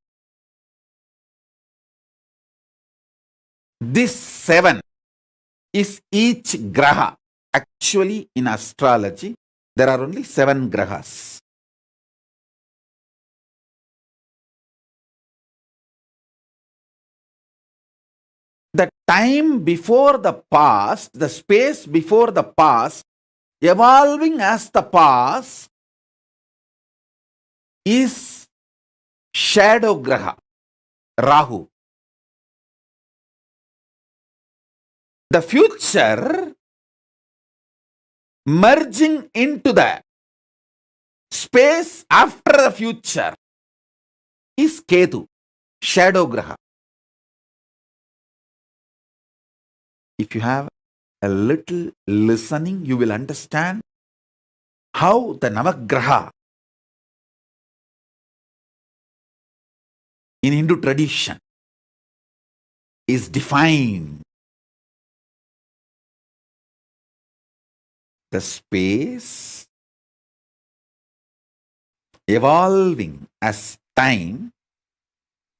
is each graha. Actually, in astrology, there are only 7 grahas. The time before the past, the space before the past evolving as the past is shadow graha, Rahu. The future merging into the space after the future is Ketu, shadow graha. If you have a little listening, you will understand how the Navagraha in Hindu tradition is defined. The space evolving as time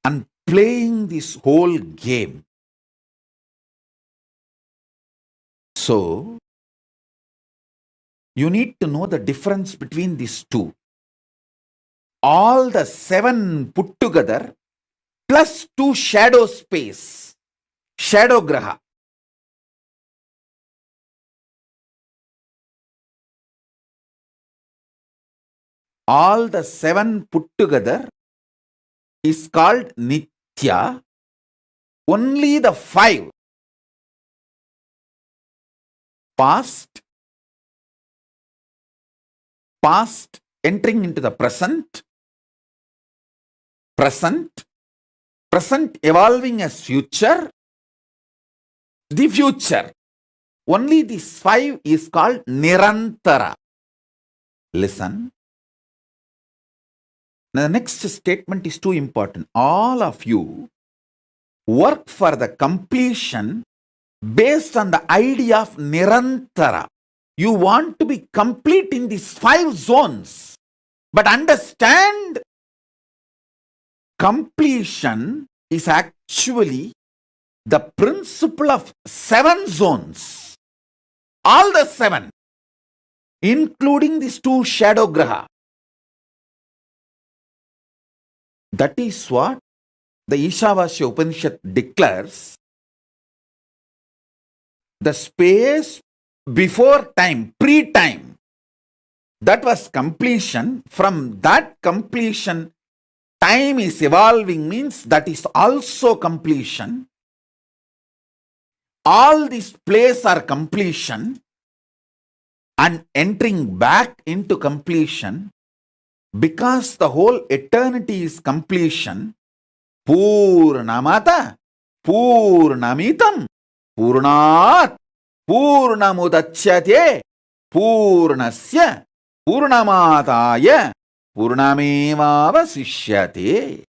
and playing this whole game. So, you need to know the difference between these two. All the 7 put together plus 2 shadow space, shadow graha. All the 7 put together is called Nithya. Only the 5, past entering into the present, present evolving as future, the future. Only this 5 is called Nirantara. Listen. Now the next statement is too important. All of you work for the completion based on the idea of Nirantara. You want to be complete in these 5 zones. But understand, completion is actually the principle of 7 zones. All the 7, including these 2 shadow graha. That is what the Ishavasya Upanishad declares. The space before time, pre-time, that was completion. From that completion, time is evolving, means that is also completion. All these plays are completion, and entering back into completion, because the whole eternity is completion. Purnamata, Purnamitam, Purnat, Purnamudachyate, Purnasya, Purnamataya, Purnamevavasishyate.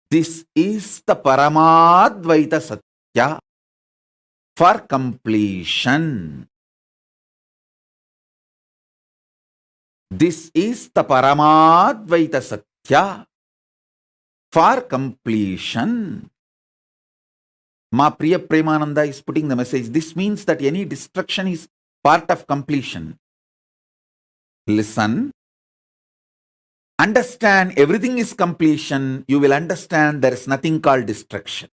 This is the Paramadvaita Satya for completion. This is the Paramadvaita Satya for completion. Ma Priya Premananda is putting the message. This means that any destruction is part of completion. Listen. Understand everything is completion. You will understand there is nothing called destruction.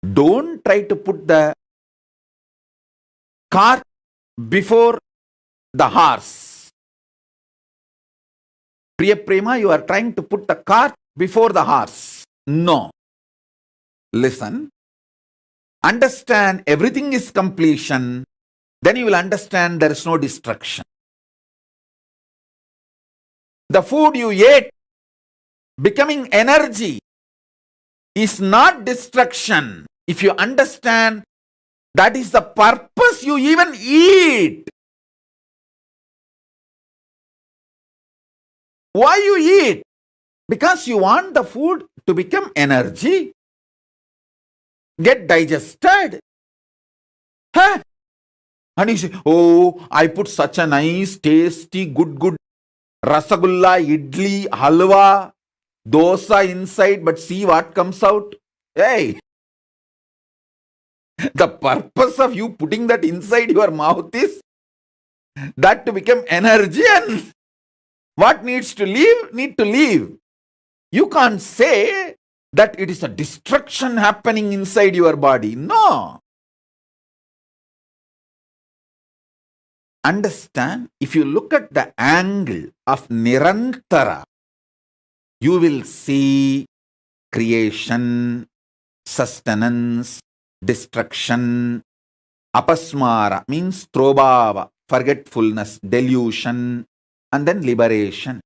Don't try to put the cart before the horse. Priya Prema, you are trying to put the cart before the horse. No. Listen. Understand everything is completion. Then you will understand there is no destruction. The food you ate becoming energy is not destruction. If you understand that is the purpose you even eat. Why you eat? Because you want the food to become energy, get digested. Huh? And you say, oh, I put such a nice, tasty, good rasagulla, idli, halwa, dosa inside, but see what comes out. Hey, the purpose of you putting that inside your mouth is that to become energy, and what needs to leave, need to leave. You can't say that it is a destruction happening inside your body. No. understand, if you look at the angle of Nirantara, you will see creation, sustenance, destruction. Apasmara means throbhava, forgetfulness, delusion, and then liberation.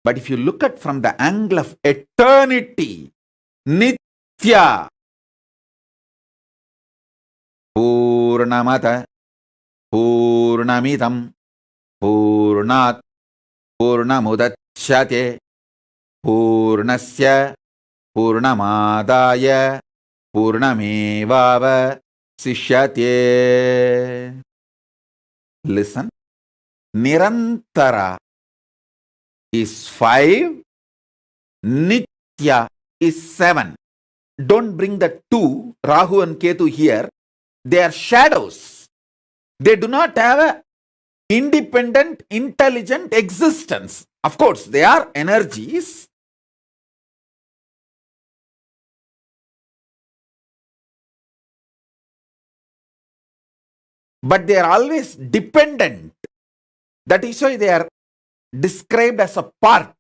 But if you look at from the angle of eternity, Nitya, Purnamata, Purnamidam, Purnat, Purnamudachyate, Purnasya, Purnamadaya, Purnamevava, Sishyate. Listen, Nirantara is 5, Nitya is 7. Don't bring the 2, Rahu and Ketu here. They are shadows. They do not have a independent, intelligent existence. Of course, they are energies. But they are always dependent. That is why they are described as a part.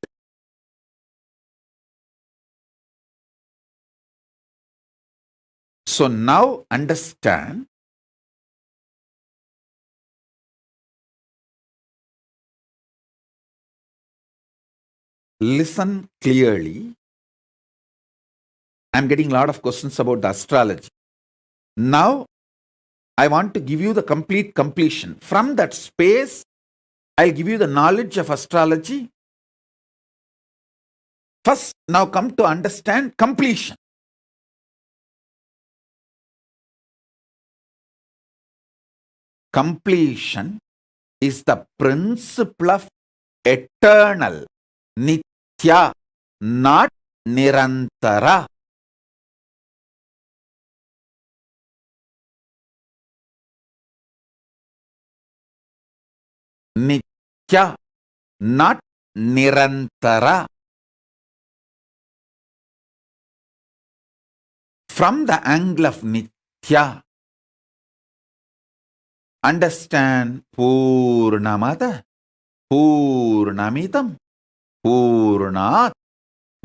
So now understand, listen clearly. I'm getting a lot of questions about the astrology. Now, I want to give you the complete completion. From that space, I'll give you the knowledge of astrology. First, now come to understand completion. Completion is the principle of eternal, Nitya, not Nirantara. Nitya, not Nirantara. From the angle of Nitya, understand Purnamada, Purnamidam, Purnat,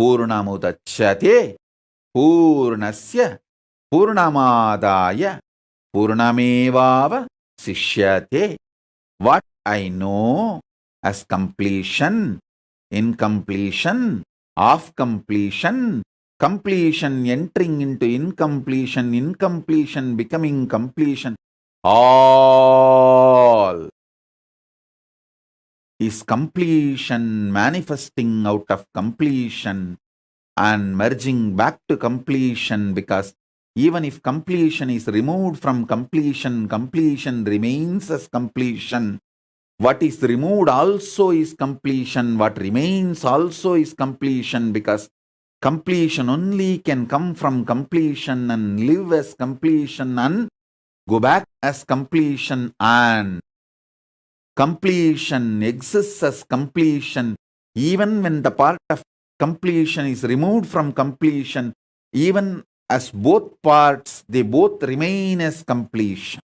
Purnamudachyate, Purnasya, Purnamadaya, Purnamevava Sishyate. What I know as completion, incompletion, of completion, completion entering into incompletion, incompletion becoming completion, all is completion manifesting out of completion and merging back to completion, because even if completion is removed from completion, completion remains as completion. What is removed also is completion. What remains also is completion, because completion only can come from completion and live as completion and go back as completion, and completion exists as completion. Even when the part of completion is removed from completion, even as both parts, they both remain as completion.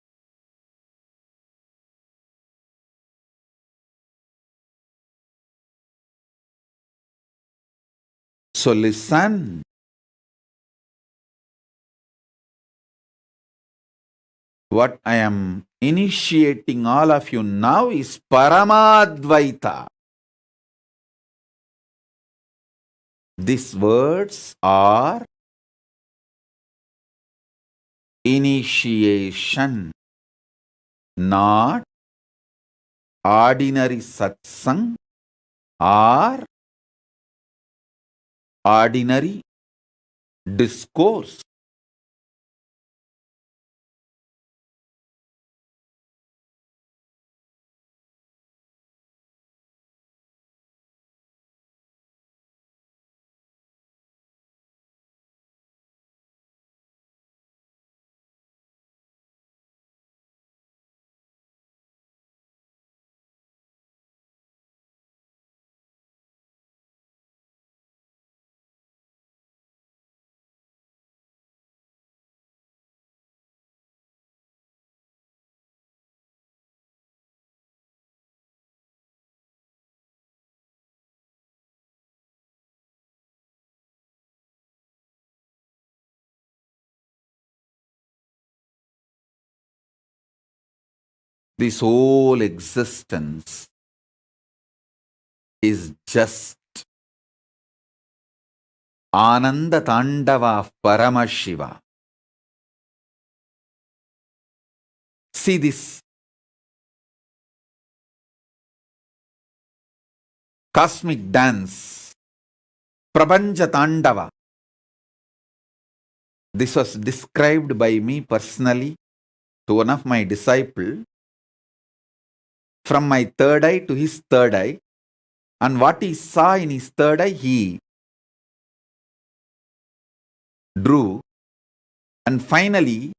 So listen. What I am initiating all of you now is Paramadvaita. These words are initiation, not ordinary satsang or ordinary discourse. This whole existence is just Ananda Tandava of Paramashiva. See this cosmic dance, Prabanja Tandava. This was described by me personally to one of my disciples, from my third eye to his third eye, and what he saw in his third eye, he drew, and finally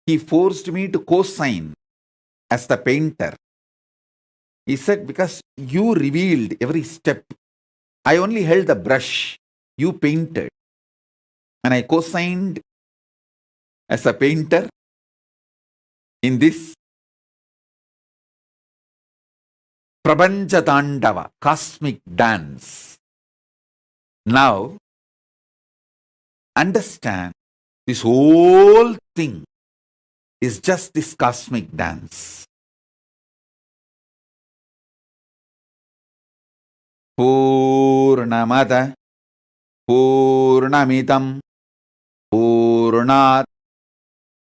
he forced me to co-sign as the painter. He said, because you revealed every step, I only held the brush, you painted, and I co-signed as a painter in this Prabanja Tandava, cosmic dance. Now, understand, this whole thing is just this cosmic dance. Purnamada Purnamidam Purnat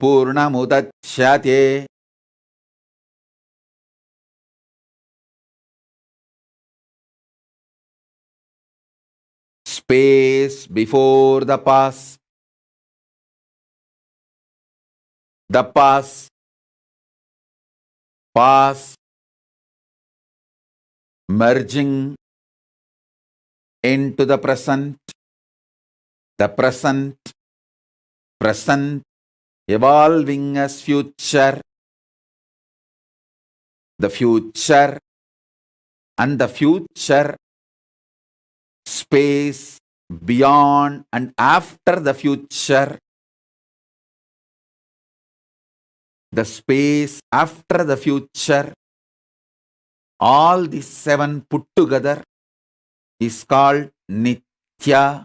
Purnamudachyate. Space before the past, past merging into the present evolving as future, the future and the future, space beyond and after the future, the space after the future, all these seven put together is called Nithya.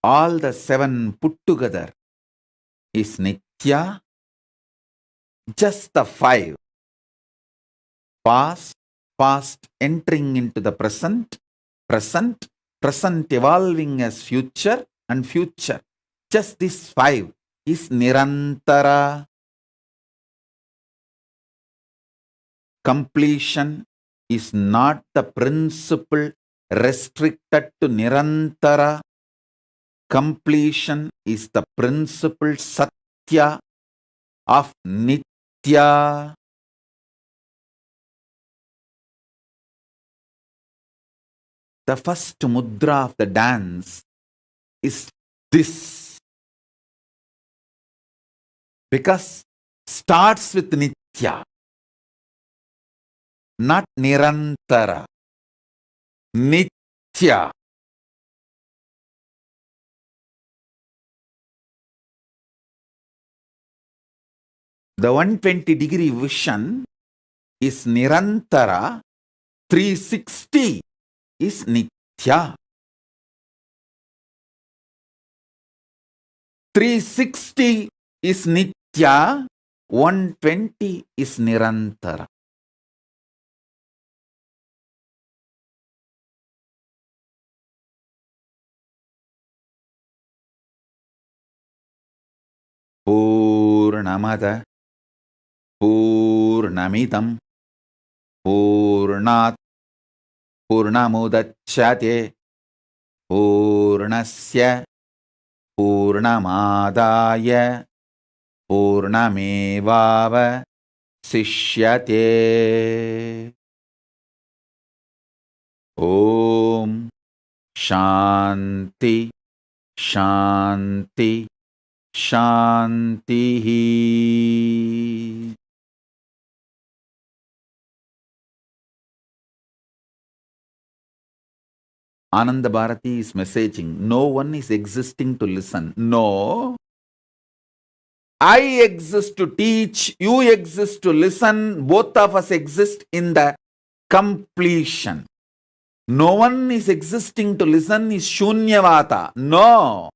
All the seven put together is Nithya. Just the five, past entering into the present evolving as future, and future. Just this five is Nirantara. Completion is not the principle restricted to Nirantara. Completion is the principle Satya of Nithya. The first mudra of the dance is this, because starts with Nithya, not Nirantara. Nithya. The 120-degree vision is Nirantara, 360 is Nithya. 360 is Nithya, 120 is Nirantara. Purnamada Purnamidam Purnat Purnamudachyate Purnasya Purnamadaya Purnamevava Sishyate. Om Shanti Shanti Shanti. Ananda Bharati is messaging, no one is existing to listen. No. I exist to teach, you exist to listen, both of us exist in the completion. No one is existing to listen is Shunyavata. No.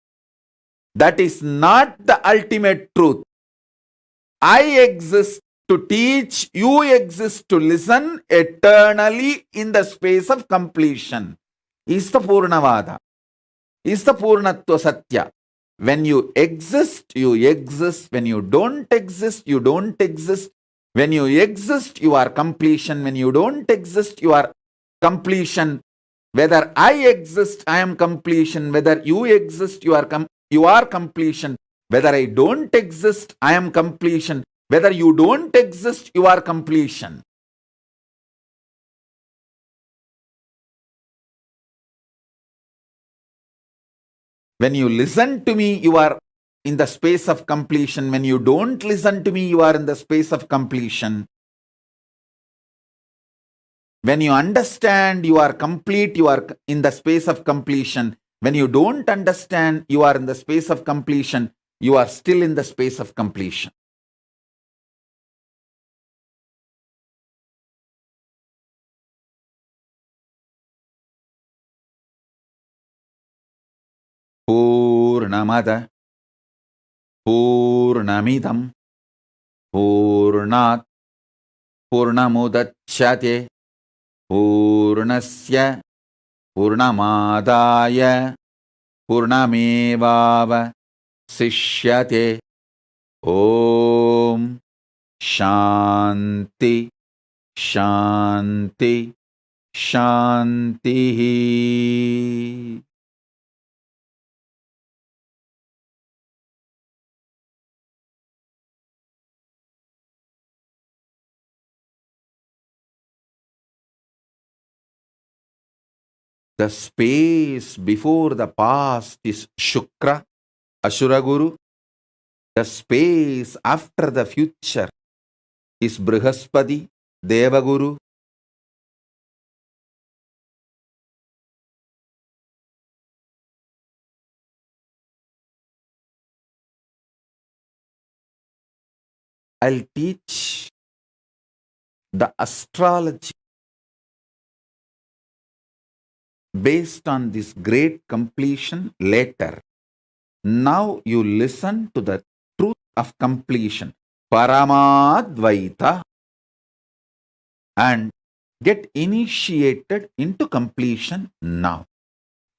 That is not the ultimate truth. I exist to teach, you exist to listen eternally in the space of completion. Is the Purnavada. Is the Purnatva Satya. When you exist, you exist. When you don't exist, you don't exist. When you exist, you are completion. When you don't exist, you are completion. Whether I exist, I am completion. Whether you exist, you are completion. Whether I don't exist, I am completion. Whether you don't exist, you are completion. When you listen to me, you are in the space of completion. When you don't listen to me, you are in the space of completion. When you understand, you are complete, you are in the space of completion. When you don't understand, you are in the space of completion. You are still in the space of completion. Purnamada Purnamidam Purnat Purnamudachyate Purnasya Purnamadaya Purnamevava Sishyate. Om Shanti Shanti Shanti. The space before the past is Shukra, Ashura Guru. The space after the future is Brihaspati, Devaguru. I'll teach the astrology based on this great completion later. Now you listen to the truth of completion, Paramadvaita, and get initiated into completion now.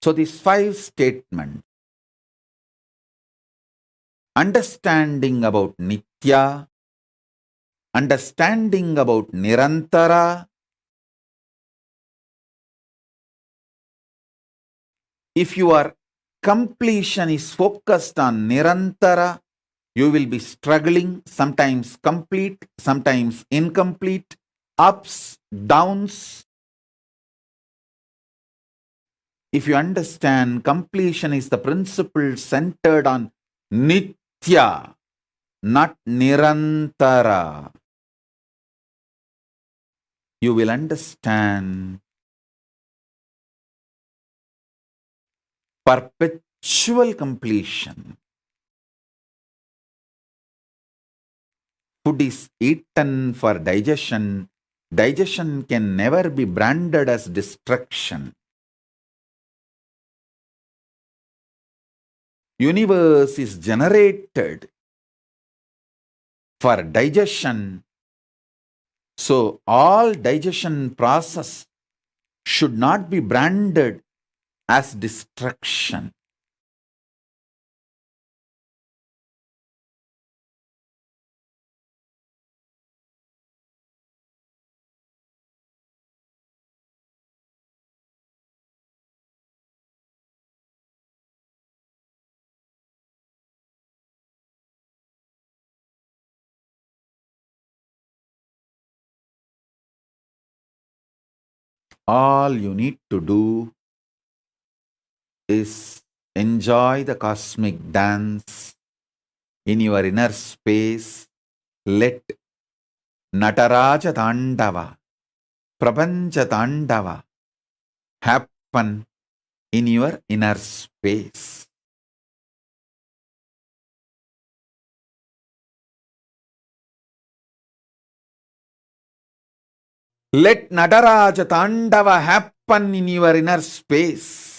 So these 5 statements, understanding about Nitya, understanding about Nirantara. If your completion is focused on Nirantara, you will be struggling, sometimes complete, sometimes incomplete, ups, downs. If you understand completion is the principle centered on Nitya, not Nirantara, you will understand perpetual completion. Food is eaten for digestion. Digestion can never be branded as destruction. Universe is generated for digestion. So all digestion process should not be branded as destruction. All you need to do is enjoy the cosmic dance in your inner space. Let Nataraja Tandava, Prapancha Tandava happen in your inner space. Let Nataraja Tandava happen in your inner space.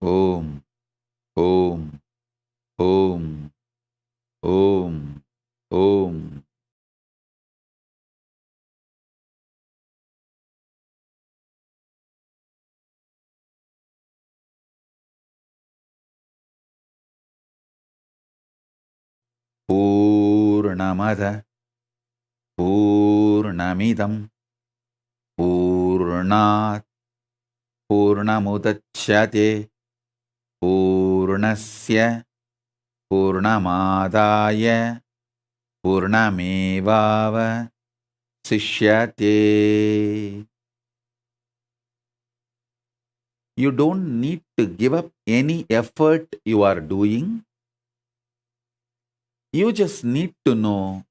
Om, Om, Om, Om, Om. Purnamada, Purnamidam, Purnat, Purnamudachyate, Purnasya, Purnamadaya, Purnamevava, Sishyate. You don't need to give up any effort you are doing. You just need to know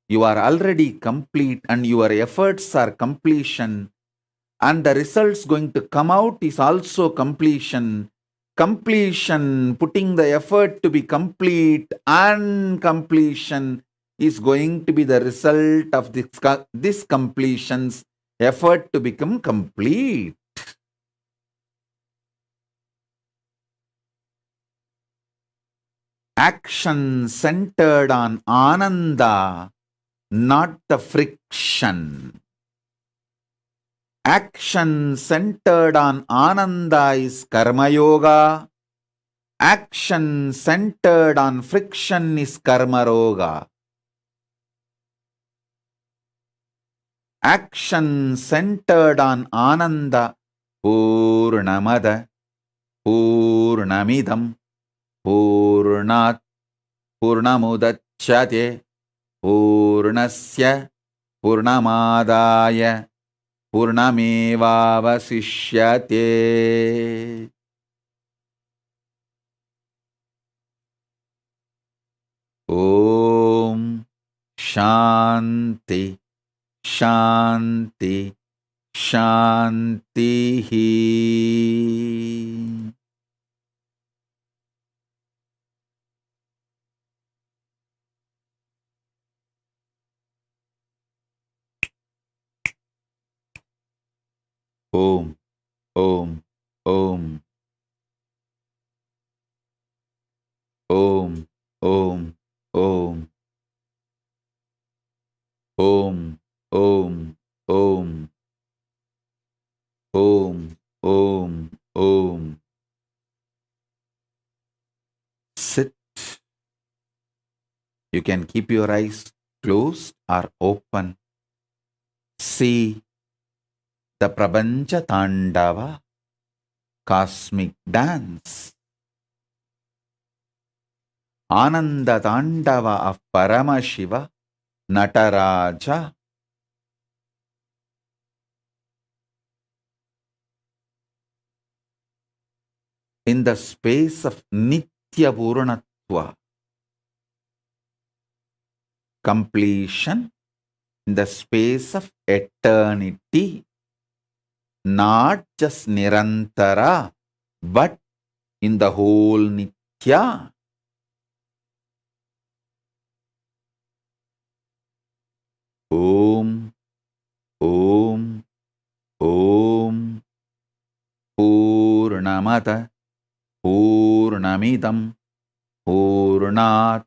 you are already complete and your efforts are completion, and the results going to come out is also completion. Completion, putting the effort to be complete, and completion is going to be the result of this completion's effort to become complete. Action centered on Ananda, not the friction. Action centered on Ananda is Karma Yoga. Action centered on friction is Karma Roga. Action centered on Ananda, Purnamada, Purnamidam, Purnat, Purnamudachyate, Purnasya, Purnamadaya, Purnamevavasishyate. Om Shanti Shanti Shanti. Om Om Om Om Om Om Om Om Om Om Om Om. Sit. You can keep your eyes closed or open. See the Prapancha Tandava, cosmic dance. Ananda Tandava of Paramashiva, Nataraja. In the space of Nitya Purnatva, completion, in the space of eternity, not just Nirantara, but in the whole Nitya. Om, Om, Om, Purnamata, Purnamidam, Purnat,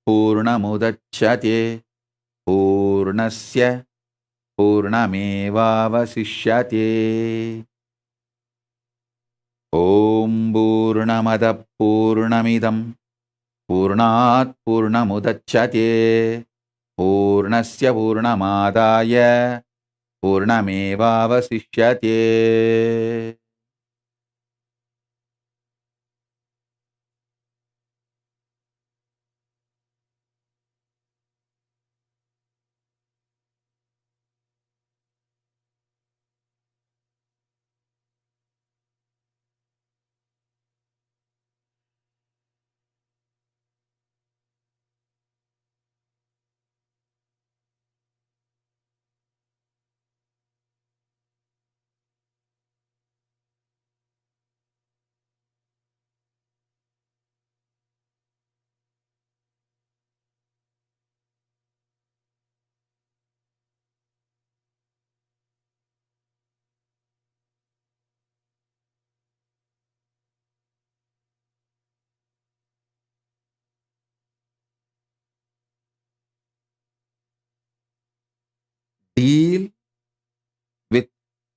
Purnamudachyate, Purnasya, Purnamevavasishyate. Om Purnamada Purnamidam, Purnat Purnamudachyate, Purnasya Purnamadaya, Purnamevavasishyate.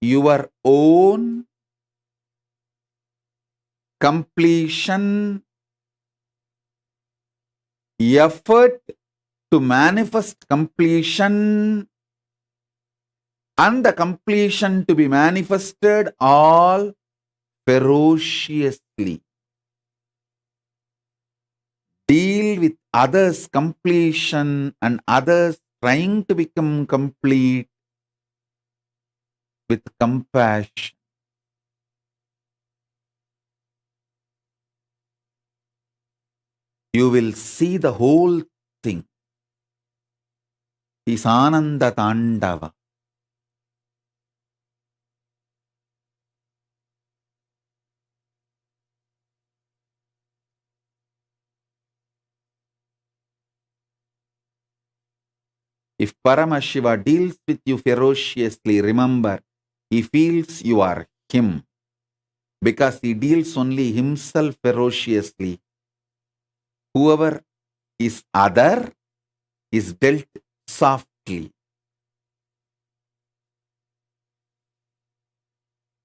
your own completion effort to manifest completion and the completion to be manifested all ferociously. Deal with others' completion and others trying to become complete with compassion. You will see the whole thing is Ananda Tandava. If Paramashiva deals with you ferociously, remember, he feels you are him. Because he deals only himself ferociously. Whoever is other is dealt softly.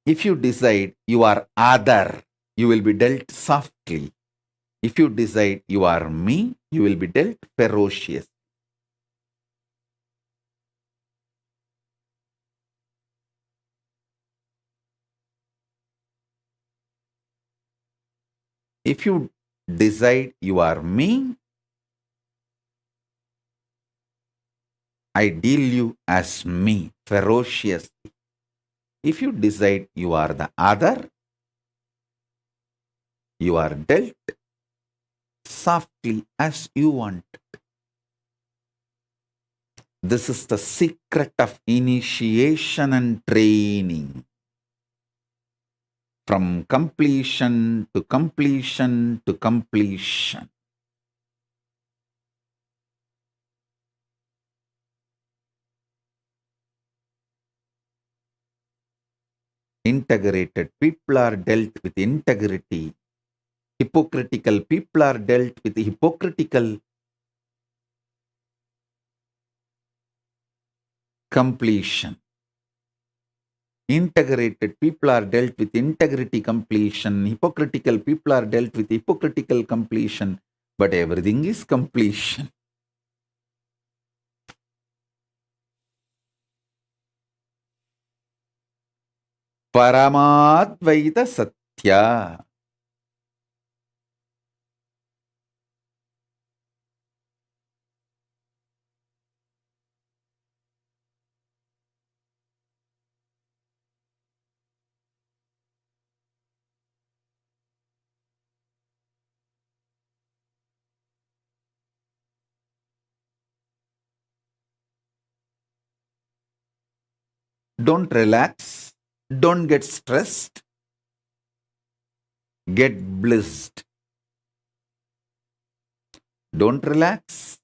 If you decide you are other, you will be dealt softly. If you decide you are me, you will be dealt ferocious. If you decide you are me, I deal you as me, ferociously. If you decide you are the other, you are dealt softly as you want. This is the secret of initiation and training. From completion to completion to completion. Integrated people are dealt with integrity. Hypocritical people are dealt with hypocritical completion. Integrated people are dealt with integrity completion. Hypocritical people are dealt with hypocritical completion. But everything is completion. Paramadvaita Satya. Don't relax. Don't get stressed. Get blissed. Don't relax.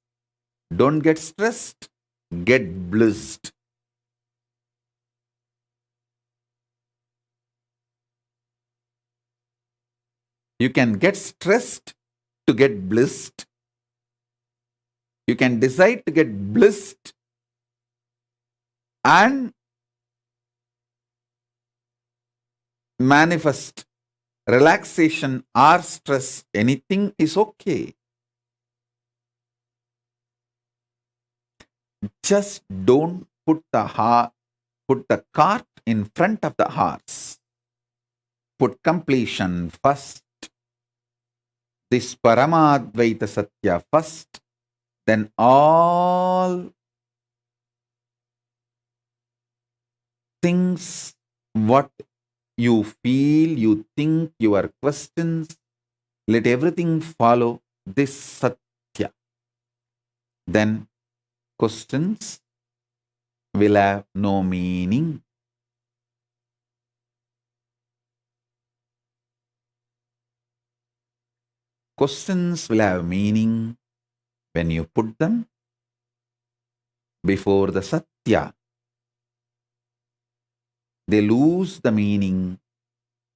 Don't get stressed. Get blissed. You can get stressed to get blissed. You can decide to get blissed and manifest relaxation or stress. Anything is okay. Just don't put the cart in front of the horse. Put completion first. This Paramadvaita Satya first. Then all things, what you feel, you think, your questions, let everything follow this Satya. Then questions will have no meaning. Questions will have meaning when you put them before the Satya. They lose the meaning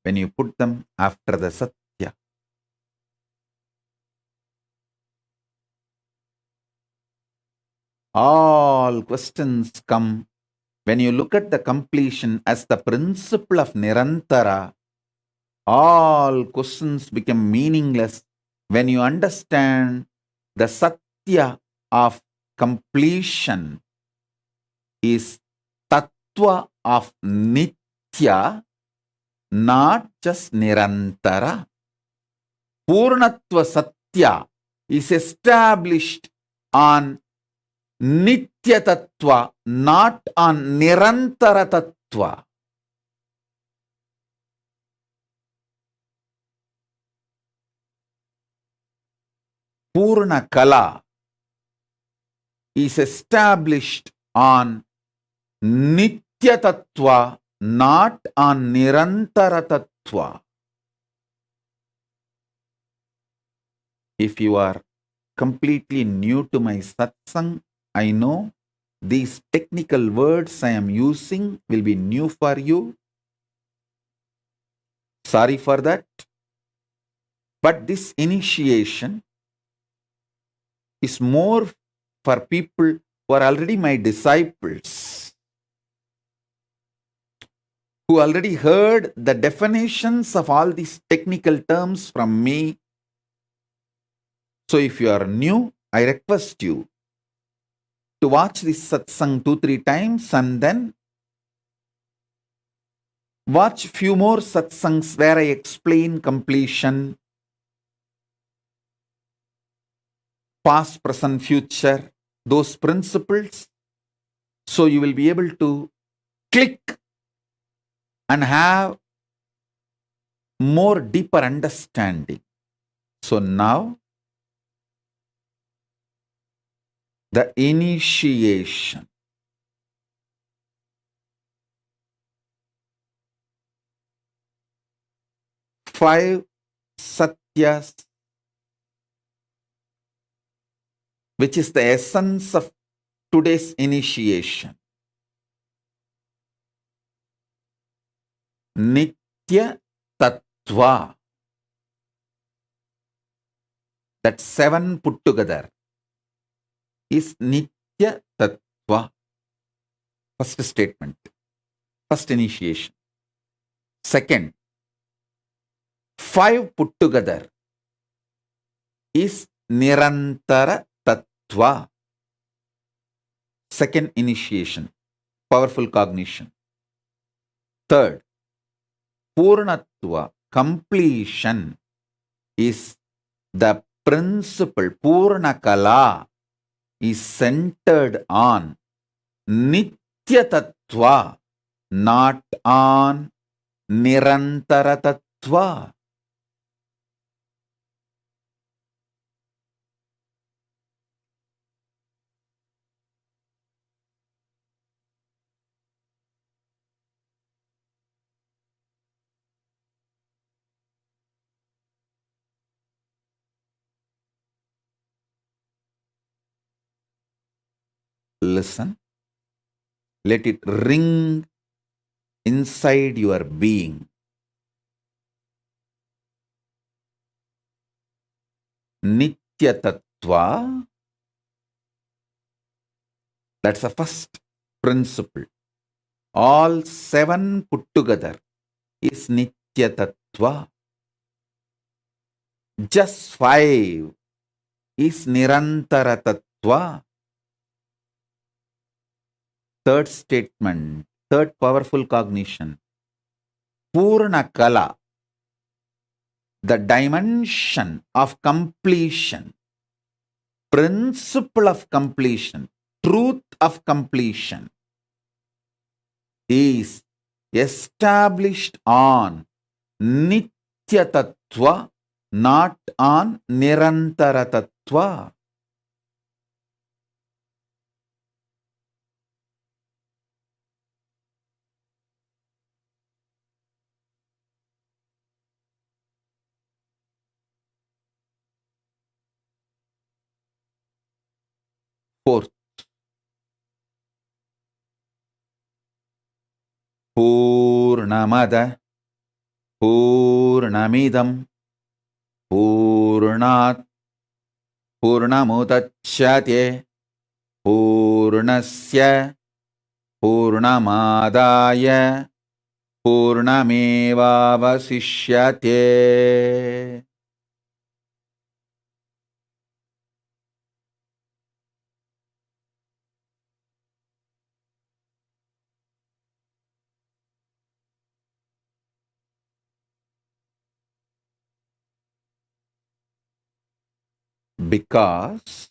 when you put them after the Satya. All questions come When you look at the completion as the principle of Nirantara, all questions become meaningless when you understand the Satya of completion is Tattva of Nitya, not just Nirantara. Purnatva Satya is established on Nitya Tattva, not on Nirantara Tattva. Purna Kala is established on Nitya Tattva, not on Nirantara Tattva. If you are completely new to my satsang, I know these technical words I am using will be new for you. Sorry for that. But this initiation is more for people who are already my disciples, who already heard the definitions of all these technical terms from me. So if you are new, I request you to watch this satsang 2-3 times and then watch few more satsangs where I explain completion, past, present, future, those principles. So you will be able to click and have more deeper understanding. So now, the initiation. Five Satyas, which is the essence of today's initiation. Nitya Tattva. That 7 put together is Nitya Tattva. First statement. First initiation. Second, 5 put together is Nirantara Tattva. Second initiation. Powerful cognition. Third, Purnatva, completion, is the principle. Purnakala is centered on Nitya Tattva, not on Nirantara Tattva. Listen, let it ring inside your being. Nitya Tattva, that's the first principle. All 7 put together is Nitya Tattva. Just 5 is Nirantara Tattva. Third statement, third powerful cognition. Purna Kala, the dimension of completion, principle of completion, truth of completion, is established on Nitya Tattva, not on Nirantara Tattva. Fourth, Purnamada Purnamidam Purnat Purnamudachyate Purnasya Purnamadaya Purnamevavasishyate. Because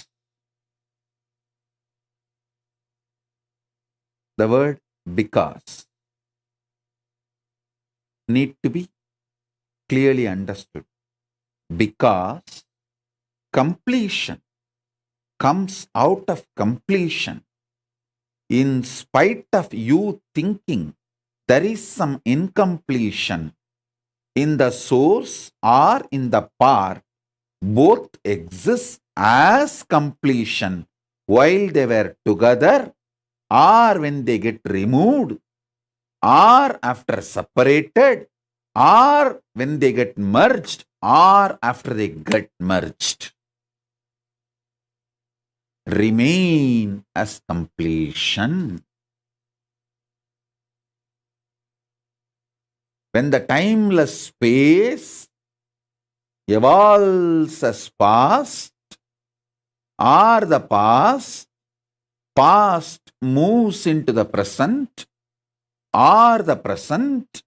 the word because need to be clearly understood. Because completion comes out of completion. In spite of you thinking there is some incompletion in the source or in the part, both exist as completion while they were together, or when they get removed, or after separated, or when they get merged, or after they get merged. Remain as completion. When the timeless space evolves as past, or the past moves into the present, or the present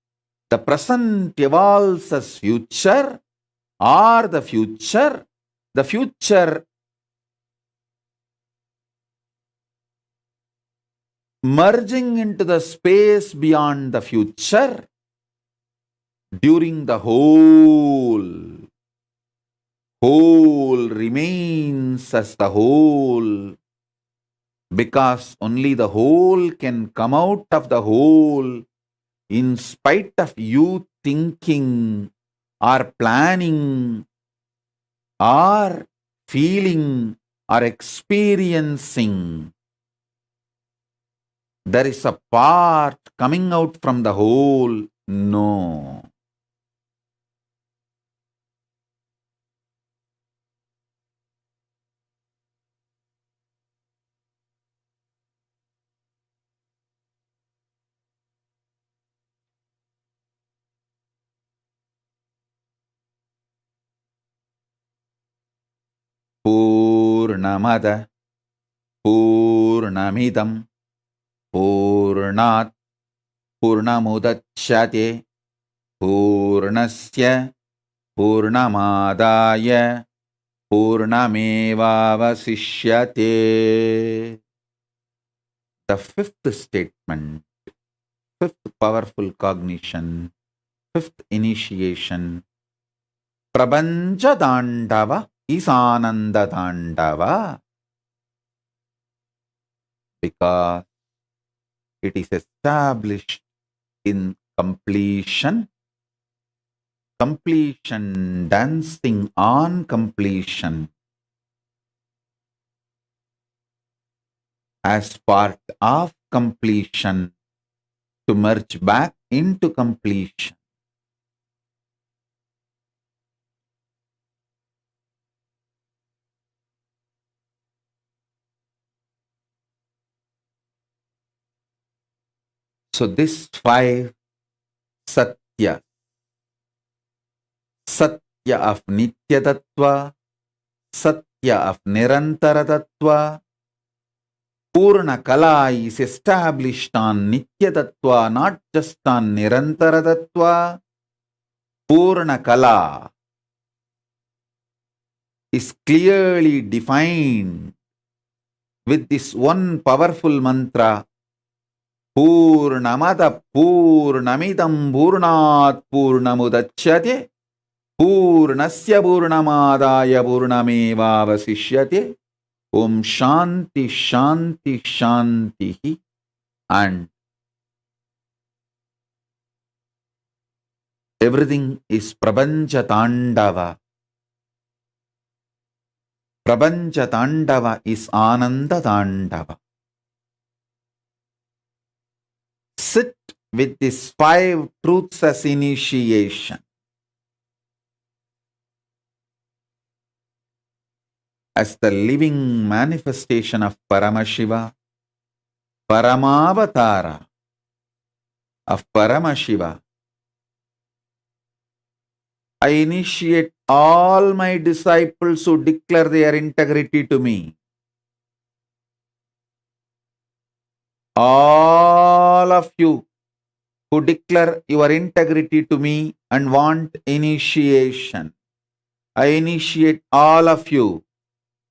evolves as future, or the future merging into the space beyond the future, during the whole remains as the whole, because only the whole can come out of the whole in spite of you thinking or planning or feeling or experiencing. There is a part coming out from the whole. No. Purnamada Purnamidam Purnat Purnamudachyate Purnasya Purnamadaya Purnamevavasishyate. The fifth statement, fifth powerful cognition, fifth initiation, Prabanja Dandava is Ananda Dandava, because it is established in completion, dancing on completion, as part of completion to merge back into completion. So this five Satya, Satya of Nitya Tattva, Satya of Nirantara Tattva, Purna Kala is established on Nitya Tattva, not just on Nirantara Tattva. Purna Kala is clearly defined with this one powerful mantra, Purnamada Purnamidam Purnat Purnamudachyate Purnasya Purnamadaya Purnamevavasishyate. Om Shanti Shanti Shanti. And everything is Prabanja Tandava. Prabanja Tandava is Ananda Tandava. Sit with these five truths as initiation. As the living manifestation of Paramashiva, Paramavatara of Paramashiva. I initiate all my disciples who declare their integrity to me. All of you who declare your integrity to me and want initiation, I initiate all of you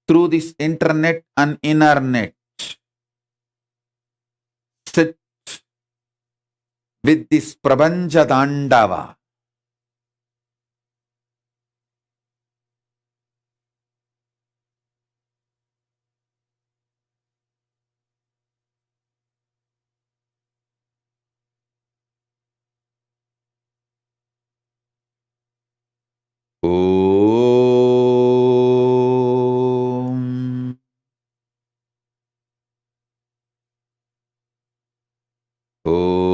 through this internet and inner net. Sit with this Prabanja Dandava. Om. Om.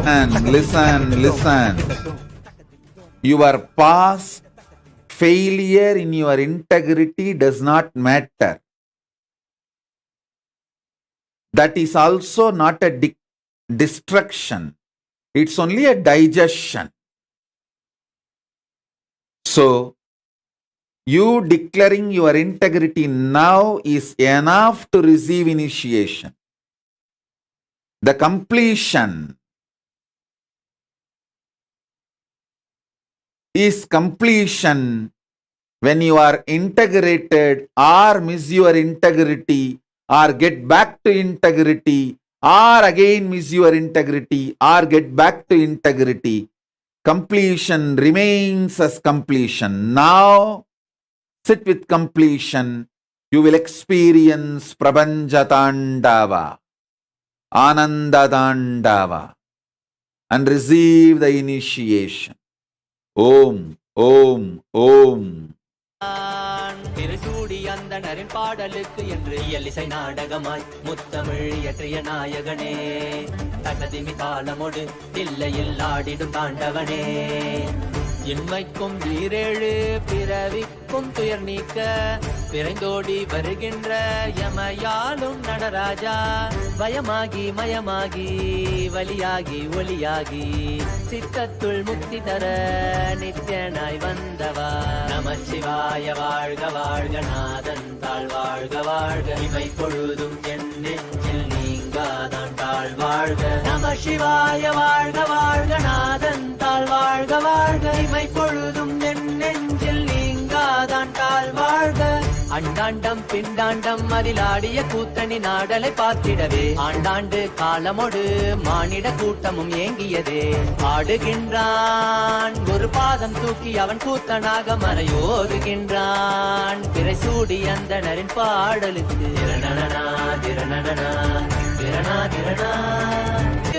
And listen. Your past failure in your integrity does not matter. That is also not a destruction. It's only a digestion. So, you declaring your integrity now is enough to receive initiation. The completion is completion when you are integrated or miss your integrity or get back to integrity or again miss your integrity or get back to integrity. Completion remains as completion. Now, sit with completion. You will experience Prabanja Tandava, Ananda Tandava, and receive the initiation. Om, Om, Om. திருசூடி அந்தனரின் பாடலுக்கு என்று இயலிசை நாடகமாய் முத்தமிழ் இயற்றிய நாயகனே, தகதிமி தாளமோடு தில்லையில் ஆடிடும் தாண்டவனே, இன்மைக்கும் வீரேழு பிறவிக்கும் துயர் நீக்க விரைந்தோடி வருகின்ற யமயாலும் நடராஜா, பயமாகி மயமாகி வலியாகி ஒளியாகி சித்தத்துள் முக்தி தர நித்யனாய் வந்தவா, நமச்சிவாய வாழ்க வாழ்க நாதன் தாழ் வாழ்க வாழ்க, இவை பொழுதும் என் நெஞ்சில் நீங்காதான் தாழ் வாழ்க, நமசிவாய வாழ்க வாழ்க நாதன் தாழ் வாழ்க வாழ்க, இவை பொழுதும் என் நெஞ்சில் நீங்காதான் தாழ் வாழ்க. அண்டாண்டம் பிண்டாண்டம் அதிலாடிய கூத்தணி நாடலை பார்த்திடவே ஆண்டாண்டு காலமோடு மானிட கூட்டமும் ஏங்கியதே, ஆடுகின்றான் ஒரு பாதம் தூக்கி அவன் கூத்தனாக மறையோதுகின்றான், பிறை சூடி அந்தனரின் பாடலுக்கு திரணனா திரணனா திரணா திரணா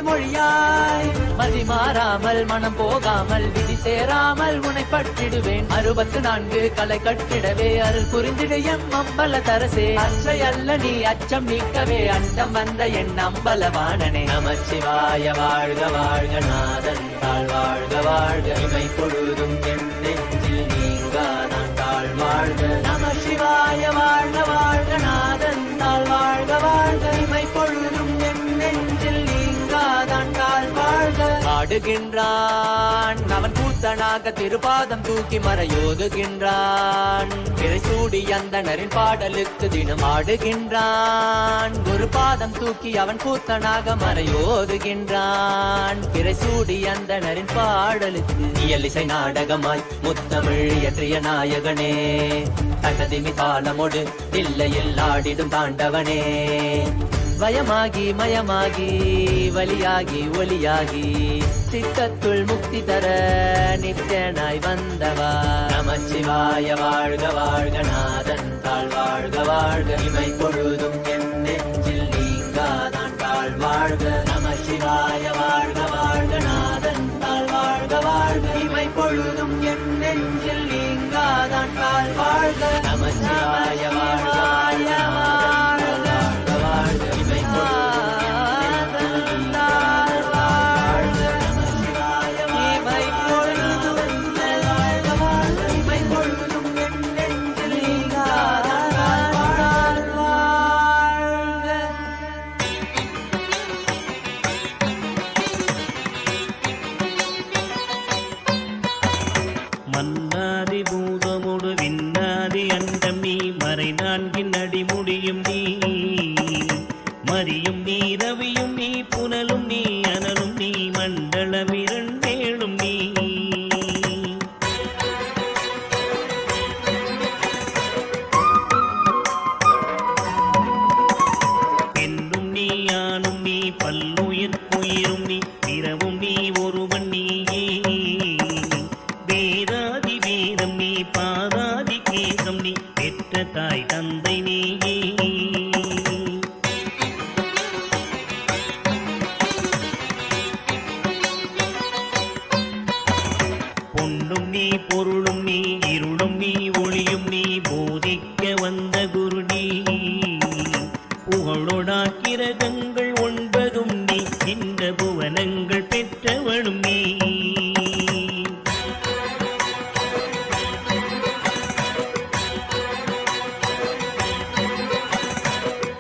மொழியாய் மதி மாறாமல் மனம் போகாமல் விதி சேராமல் உனை பற்றிடுவேன், 64 கலை கட்டிடவே அருள் புரிந்திட எம் அம்பல தரசே, அச்சை அல்ல நீ அச்சம் நீக்கவே அண்டம் வந்த என் அம்பலவாணனே, நமச்சிவாய வாழ்க வாழ்க நாதன் தாழ் வாழ்க வாழ்க, இமை பொழுதும் என் நெஞ்சில் நீங்காதான் தாழ் வாழ்க, நமசிவாய வாழ்க வாழ்க நாதன் தாழ் வாழ்க வாழ்க, இமை பொழுதும் என் நெஞ்சில் நீங்காதான் தாழ் வாழ்க. ஆடுகின்றான் அவன் கூத்தனாக திருப்பாதம் தூக்கி மறையோதுகின்றான். திரைசூடி அந்தணரின் பாடலுக்கு தினம் ஆடுகின்றான். குரு பாதம் தூக்கி அவன் கூத்தனாக மறையோதுகின்றான். திரைசூடி அந்தணரின் பாடலுக்கு இயலிசை நாடகமாய் முத்தமிழ் இயற்றிய நாயகனே, தகதிமி தாளமொடு இல்லையில் ஆடிடும் தாண்டவனே. வயமாகி மயமாகி வலியாகி ஒலியாகி சித்தத்துள் முக்தி தர நித்யனாய் வந்தவா. நமச்சிவாய வாழ்க வாழ்க நாதன் தாழ் வாழ்க வாழ்க. இமை பொழுதும் என் நெஞ்சில் நீங்காதான் தாழ் வாழ்க. நமச்சிவாய வாழ்க வாழ்க நாதன் தாழ் வாழ்க வாழ்க. இமை பொழுதும் என் நெஞ்சில் நீங்காதான் தாழ் வாழ்க. நமச்சிவாய வாழ்க வாழ்க நாதன் தாழ் வாழ்க. இமை மன்னாதி பூதமோடு விண்ணாதி அண்டம் நீ, மறை நான்கின் அடிமுடியும் நீ, மரியும் நீ, ரவியும் நீ, புனலும் நீ, அனலும் நீ, மண்டலம் இரண்டேழும் நீ. பெண்ணும் நீ, ஆணும் நீ, பல்லுயிர்க்குயிரும் நீ, பிறவும் நீ, ஒருவன் நீயே. வேதாதி வேதம் நீ, பாதாதி கேசம் நீ, பெற்ற தாய் தந்தை நீயே. பொன்னும் நீ, பொருளும் நீ, இருளும் நீ, ஒளியும் நீ, போதிக்க வந்த குரு நீ. புகழொடா கிரகங்கள் ஒன்பதும் நீ, இந்த புவனங்கள் பெற்றவனும் நீ.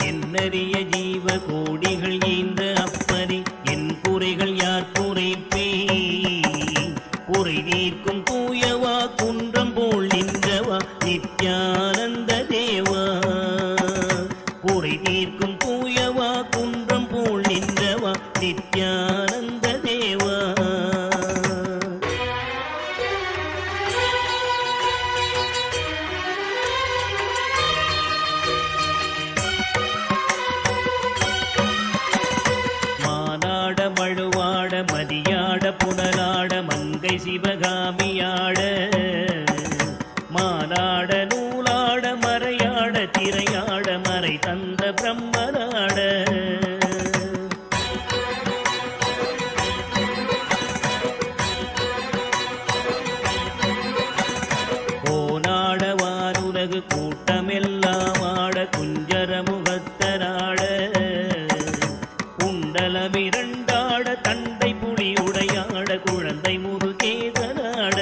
என்னறிய ஜீவ கோடிகள் ஈந்த அப்பனே, என் குறைகள் யார் குறைப்பே. குறை நீர்க்கும் தூயவா, குன்றம் போல் நின்றவா, நித்யானந்த தேவா. குறை நீர்க்கும் தூயவா, குன்றம் போல் நின்றவா, நித்யானந்த தேவா. மானாட மழுவாட மதியாட புனலாட மங்கை சிவகாமியாட, மானாட நூலாட மறையாட திரையாட மறை தந்த பிரம்மனாட. கோனாட வானுலகு கூட்டமெல்லாம் ஆட குஞ்சர முகத்தனாட. குண்டலமிரண்டாட தண்டை புலி உடையாட குழந்தை முருகேசனாட.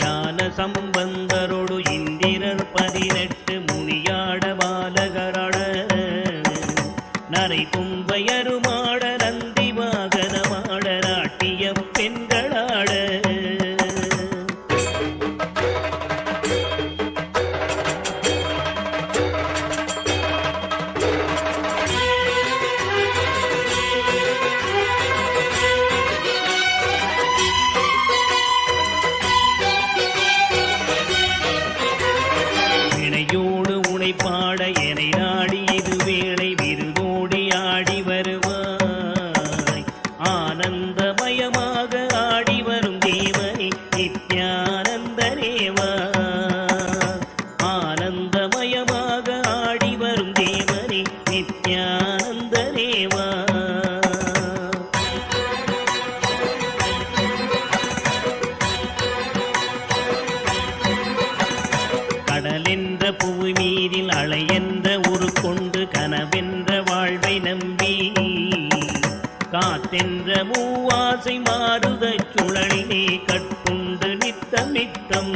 ஞான சம்பந்தரோடு இந்திரர் 18 முனியாட பாலகராட. நரை தும்பையருமாட நந்தி வாகனமாட நாட்டிய பெண்களாட. இணையோடு உனை பாட எனை நாடி இது வேளை விருதோடி ஆடி வருவாய். ஆனந்தமயமாக ஆடி வரும் தேவனே, நித்யானந்த தேவா. ஆனந்தமயமாக ஆடி வரும் தேவனே, நித்யானந்த தேவா. கடலென்ற புவி மீதில் அலையென்ற ஒரு கொண்டு கனவென்ற வாழ்வை நம்பி, காத்தென்ற மூவாசை மாறுதச் சுழலிலே கட்டுண்டு நித்தம் நித்தம்.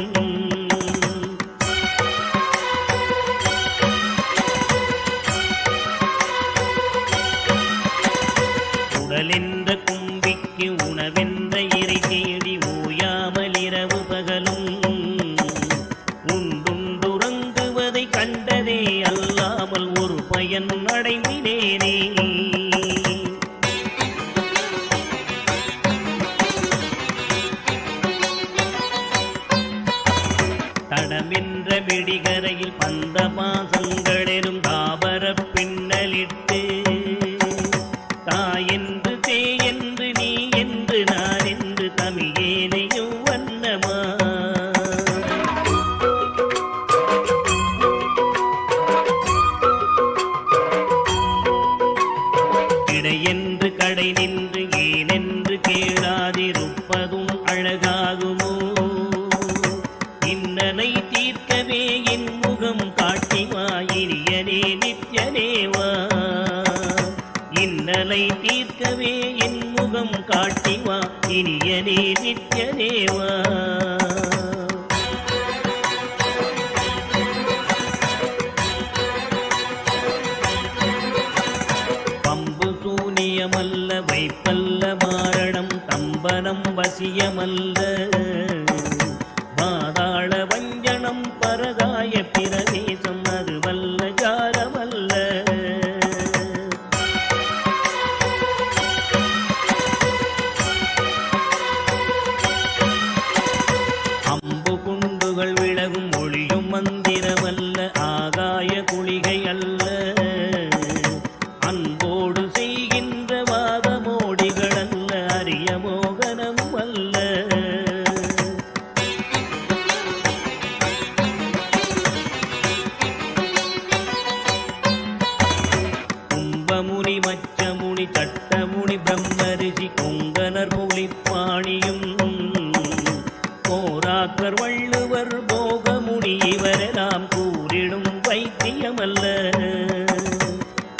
உடலென்ற கும்பிக்கு உணவென்ற இறை தேடி ஓயாமல் இரவு பகலும் உண்டுறங்குவதை கண்டதே அல்லாமல் ஒரு பயன் அடைந்தினேனே. தடமென்ற வெடிகரையில் பந்த பாசங்களெனும் தாபர பின்னலிட்டு தாயென்று தேயென்று நீ என்று நான் என்று தமிழேனையும் வண்ணமா இடையென்று கடை நின்று ஏனென்று கேளாதிருப்பதும் அழகாகுமோ. இன்னலை தீர்க்கவே என் முகம் காட்டிவா இனியனே நித்யனேவா. இன்னலை தீர்க்கவே என் முகம் காட்டிவா இனியனே நித்யனேவா. பம்பு சூனியமல்ல வைப்பல்ல மாரணம் தம்பனம் வசியமல்ல பாதாள வஞ்சனம் பரதாய பிரதேசம் அது வல்ல ஜாலமல்ல. அம்பு குண்டுகள் விலகும் ஒளியும் மந்திரமல்ல ஆகாய குளிகை அல்ல. அன்போடு செய்கின்ற வாதமோடிகள் அல்ல அரிய மோகனம் அல்ல. கும்பமுனி மச்சமுனி தட்டமுனி பிரம்மரிஷி கொங்கனர் புலிப்பாணியும் போராக்கர் வள்ளுவர் போகமுனி இவரெல்லாம் கூறிடும் வைத்தியமல்ல.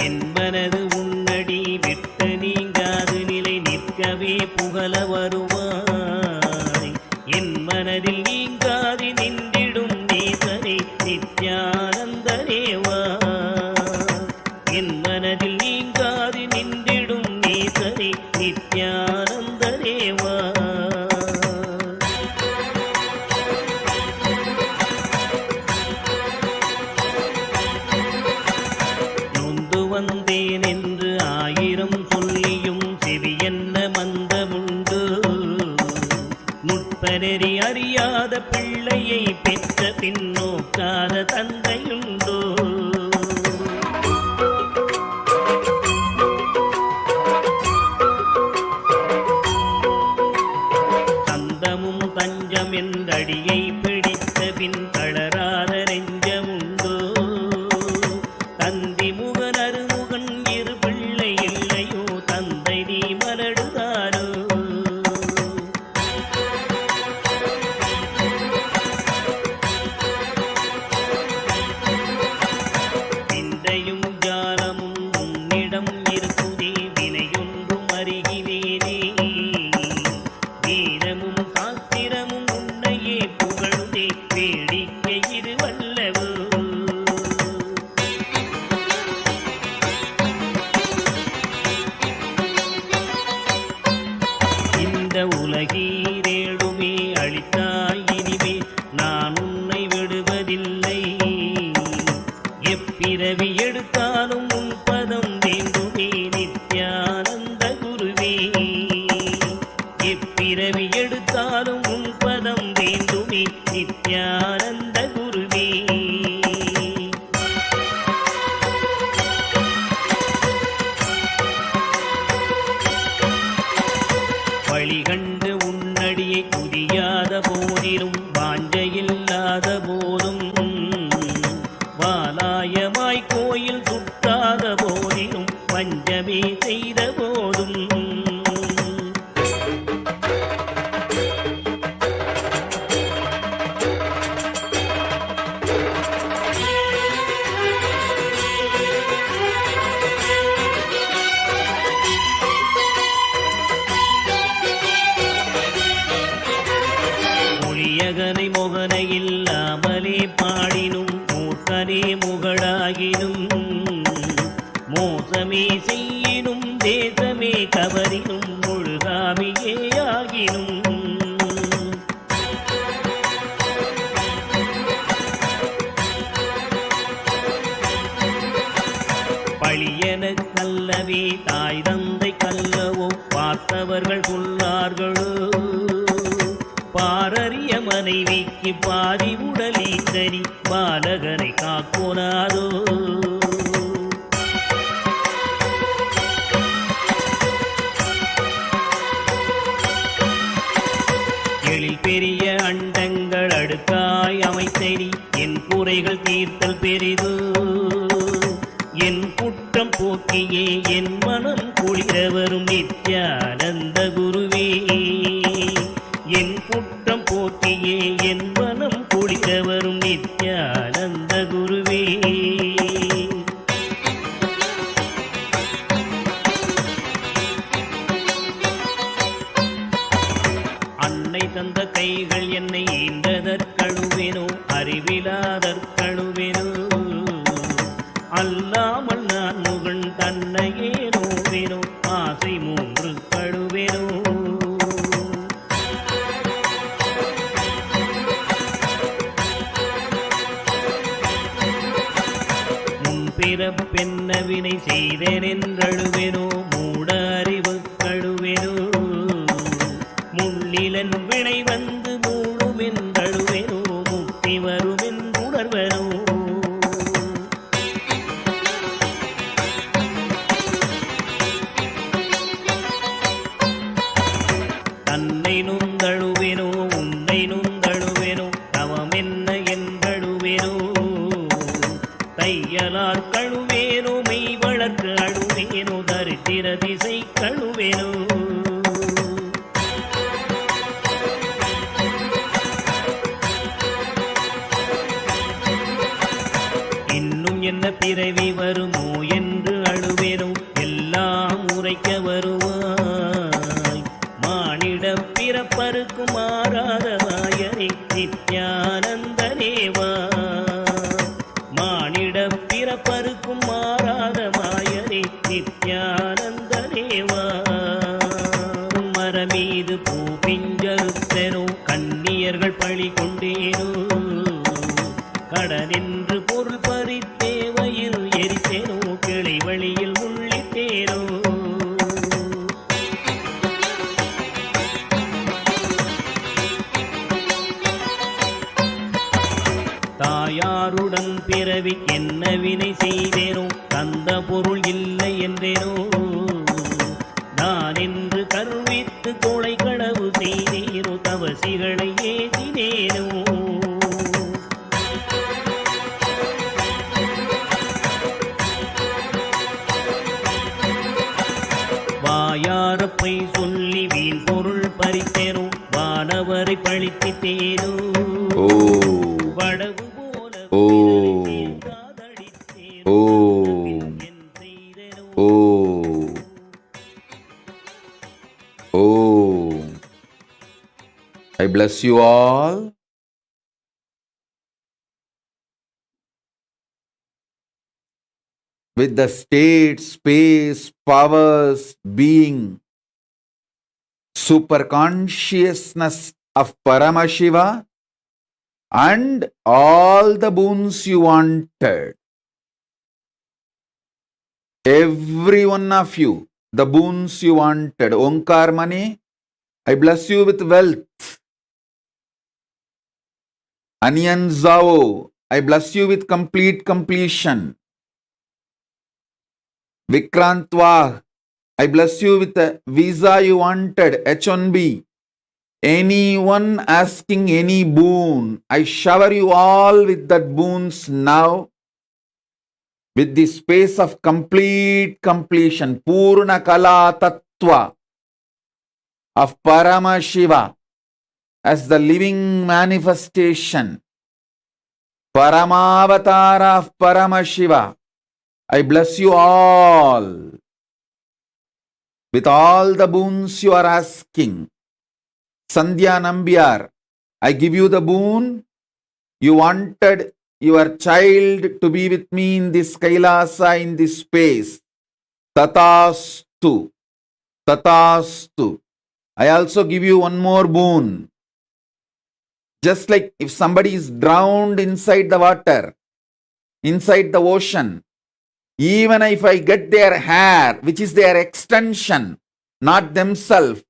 என்பனது உன்னடி விட்டு நீங்காது நிலை நிற்கவே புகழ வருவாய். என் மனதில் நீங்காது நின்றிடும் நீசனே நித்யானந்தரேவா. என் மனதில் நீங்காது நின்றிடும் நீசனே நித்யானந்தரேவா. நொந்து வந்தேன் என்று ஆயிரம் சொல்லியும் செவியென்ன மந்தமுண்டு. நுட்பநெறி அறியாத பிள்ளையை பெற்ற பின்னோக்காத தந்தையுண்டோ. தந்தமும் தஞ்சம் என்றடியை பிடித்த பின் தளராத நெஞ்சமுண்டோ. தந்தி முகன் அருமுகன் இரு பிள்ளை இல்லையோ தந்தை நீ மலடுதாரோ. விந்தையும் ஜாலமும் உன்னிடம் இருக்குதே வினையொன்றும் அறிகினேனே. வீரமும் சாஸ்திரமும் உன்னையே புகழுதே வேடிக்கை இது வல்லவோ. இந்த உலகீரேழுமே அளித்தாய் இனிமே நான் உன்னை விடுவதில்லை. எப்பிறவி எடுத்தாலும் உன் பதம் வேண்டுமே நித்யானந்த குருவே. எப்பிறவி எடுத்தாலும் உன் பதம் வேண்டுமே நித்யானந்த குருவே. வழிகண்டு உன்னடியை துதியாத போதிலும் வாஞ்சையில்லாத போதும் வாலாயமாய் கோயில் சுற்றாத போதிலும் பஞ்சமே செய்த போதும் ஒளியகர யாவரினும் முழுகாமியே ஆகினும் பழியன கல்லவே தாய் தந்தை கல்லவோ பார்த்தவர்கள் சொன்னார்களோ பாரறிய மனைவிக்கு பாதி உடலீத்தனி பாலகனை காக்கோனாதோ எழில் பெரிய அண்டங்கள் அடுக்காய் அமைத்தனி என் குறைகள் தீர்த்தல் பெரிதோ என் குற்றம் போக்கியே என் மனம் குளிரவரும் நித்யானந்த குருவே என் குற்றம் போக்கியே என் மனம் குளிரவரும் நித்யானந்த குருவே அன்னை தந்த கைகள் என்னை ஈன்றதற்கழுவேனோ அறிவிலாதற்கழுவேனோ அல்லாமல் நான் முகன் தன்னையே நோவேனோ ஆசை மூன்று கழுவேனோ முன்பிறப்பென்னவினை செய்தேன் என்றழுவேனோ மூட அறிவு கழுவேனோ முள்ளிலன் வினை வந்து மூடும் என்றழுவேனோ முக்தி வரும் என்றுணர்வனோ தன்னை நுந்தழுவேனோ உன்னை நுந்தழுவேனோ தவம் என்ன என்றழுவேனோ தையலார் கழுவேனோ மெய் வளர்க்கு அழுவேனோ தரித்திர திசை கழுவேனோ இன்னும் என்ன பிறவி வருமோ என்று அழுவேனோ எல்லாம் உரைக்க வருவாய் மானிட பிறப்பருக்கு மாறாத வாயனை நித்யானந்தனேவா மானிட பிறப்பருக்கு மாறாத மாயனை நித்யானந்தனேவா மரமீது பூ பிஞ்சறுத்தனோ கண்ணியர்கள் பழி கொண்டேனோ கடனின்று பொருள் பறித்தேவையில் எரித்தேனோ கிளை வழியில் உள்ளிட்டேனோ தாயாருடன் பிறவி என்ன வினை செய்தேனோ தந்த பொருள் இல்லை என்றேனோ நான் என்று கருவித்து கொலை களவு செய்தேனோ தவசிகளை ஏதினேனோ வாயாரப்பை சொல்லி வீண் பொருள் பறித்தேனோ வானவரை பழித்திட்டேனோ வடவு போல I bless you all. With the state, space, powers, being, super consciousness of Paramashiva and all the boons you wanted. Every one of you, the boons you wanted. Onkar Mani, I bless you with wealth. Aniyan Zao, I bless you with complete completion. Vikrantwa, I bless you with the visa you wanted, H1B. Anyone asking any boon, I shower you all with that boons now. With the space of complete completion, Purna Kala Tattva of Paramashiva as the living manifestation, Paramavatara of Paramashiva. I bless you all with all the boons you are asking. Sandhya Nambiar, I give you the boon. You wanted your child to be with me in this Kailasa, in this space. Tatastu. Tatastu. I also give you one more boon. Just like if somebody is drowned inside the water, inside the ocean, even if I get their hair, which is their extension, not themselves,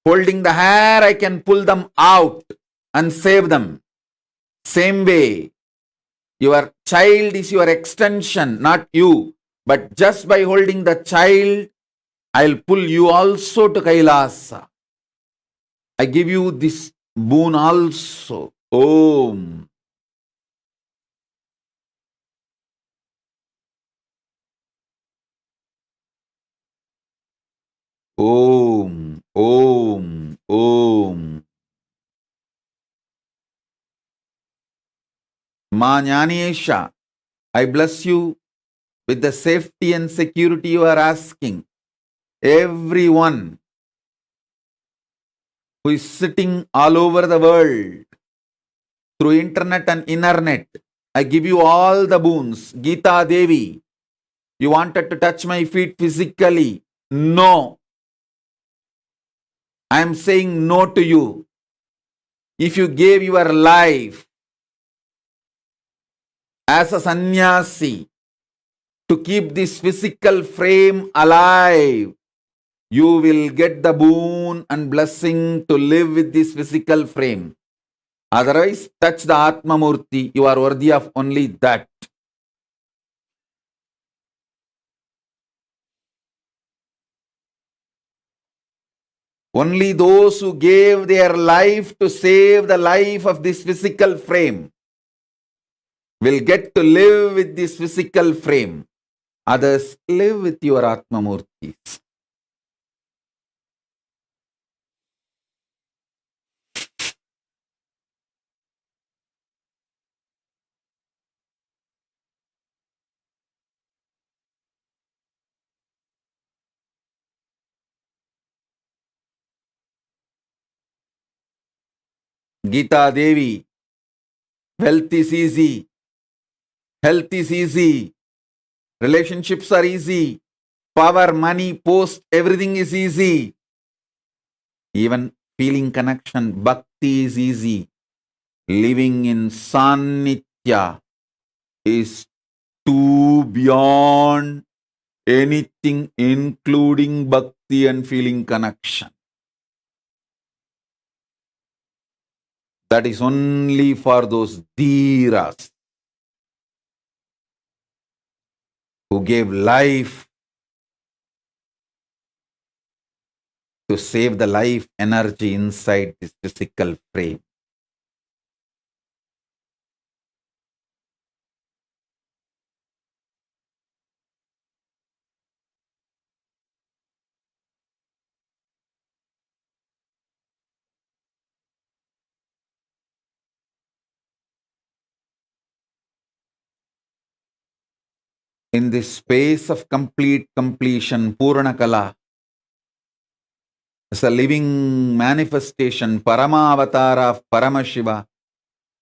holding the hair, I can pull them out and save them. Same way, your child is your extension, not you. But just by holding the child, I'll pull you also to Kailasa. I give you this boon also. Om. Om. Om. Om. Ma Jnaneshya, I bless you with the safety and security you are asking. Everyone who is sitting all over the world through internet and internet, I give you all the boons. Geeta Devi, you wanted to touch my feet physically. No. I am saying no to you. If you gave your life as a sannyasi to keep this physical frame alive, you will get the boon and blessing to live with this physical frame. Otherwise, touch the Atma Murti. You are worthy of only that. Only those who gave their life to save the life of this physical frame will get to live with this physical frame. Others, live with your Atma Murtis. Geeta Devi, wealth is easy, health is easy, relationships are easy, power, money, post, everything is easy. Even feeling connection, bhakti is easy. Living in Sannitya is too beyond anything, including bhakti and feeling connection. That is only for those dhiras who gave life to save the life energy inside this physical frame. In this space of complete completion, Purana Kala, as a living manifestation, Parama Avatara of Paramashiva,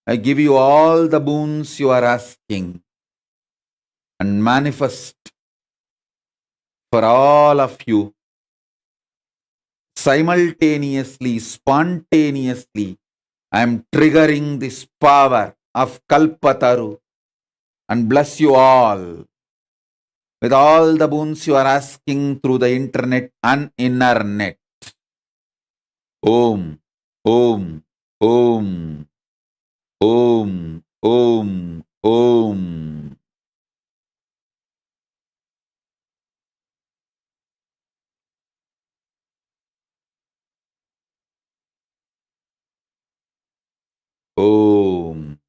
I give you all the boons you are asking and manifest for all of you simultaneously, spontaneously. I am triggering this power of Kalpataru and bless you all with all the boons you are asking through the internet and internet. Om, Om, Om, Om, Om, Om. Om.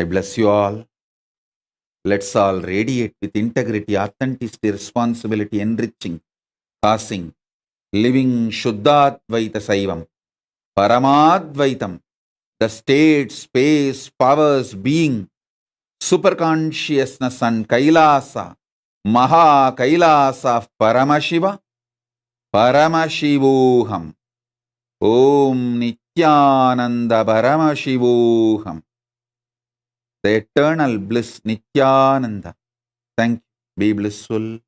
I bless you all. Let's all radiate with integrity, authenticity, responsibility, enriching, passing living Shuddhadvaita Saivam, Paramadvaitam, the state, space, powers, being, superconsciousness and Kailasa, Maha Kailasa of Paramashiva, Paramashivoham, Om Nithyananda Paramashivoham, the eternal bliss Nithyananda. Thank you. Be blissful.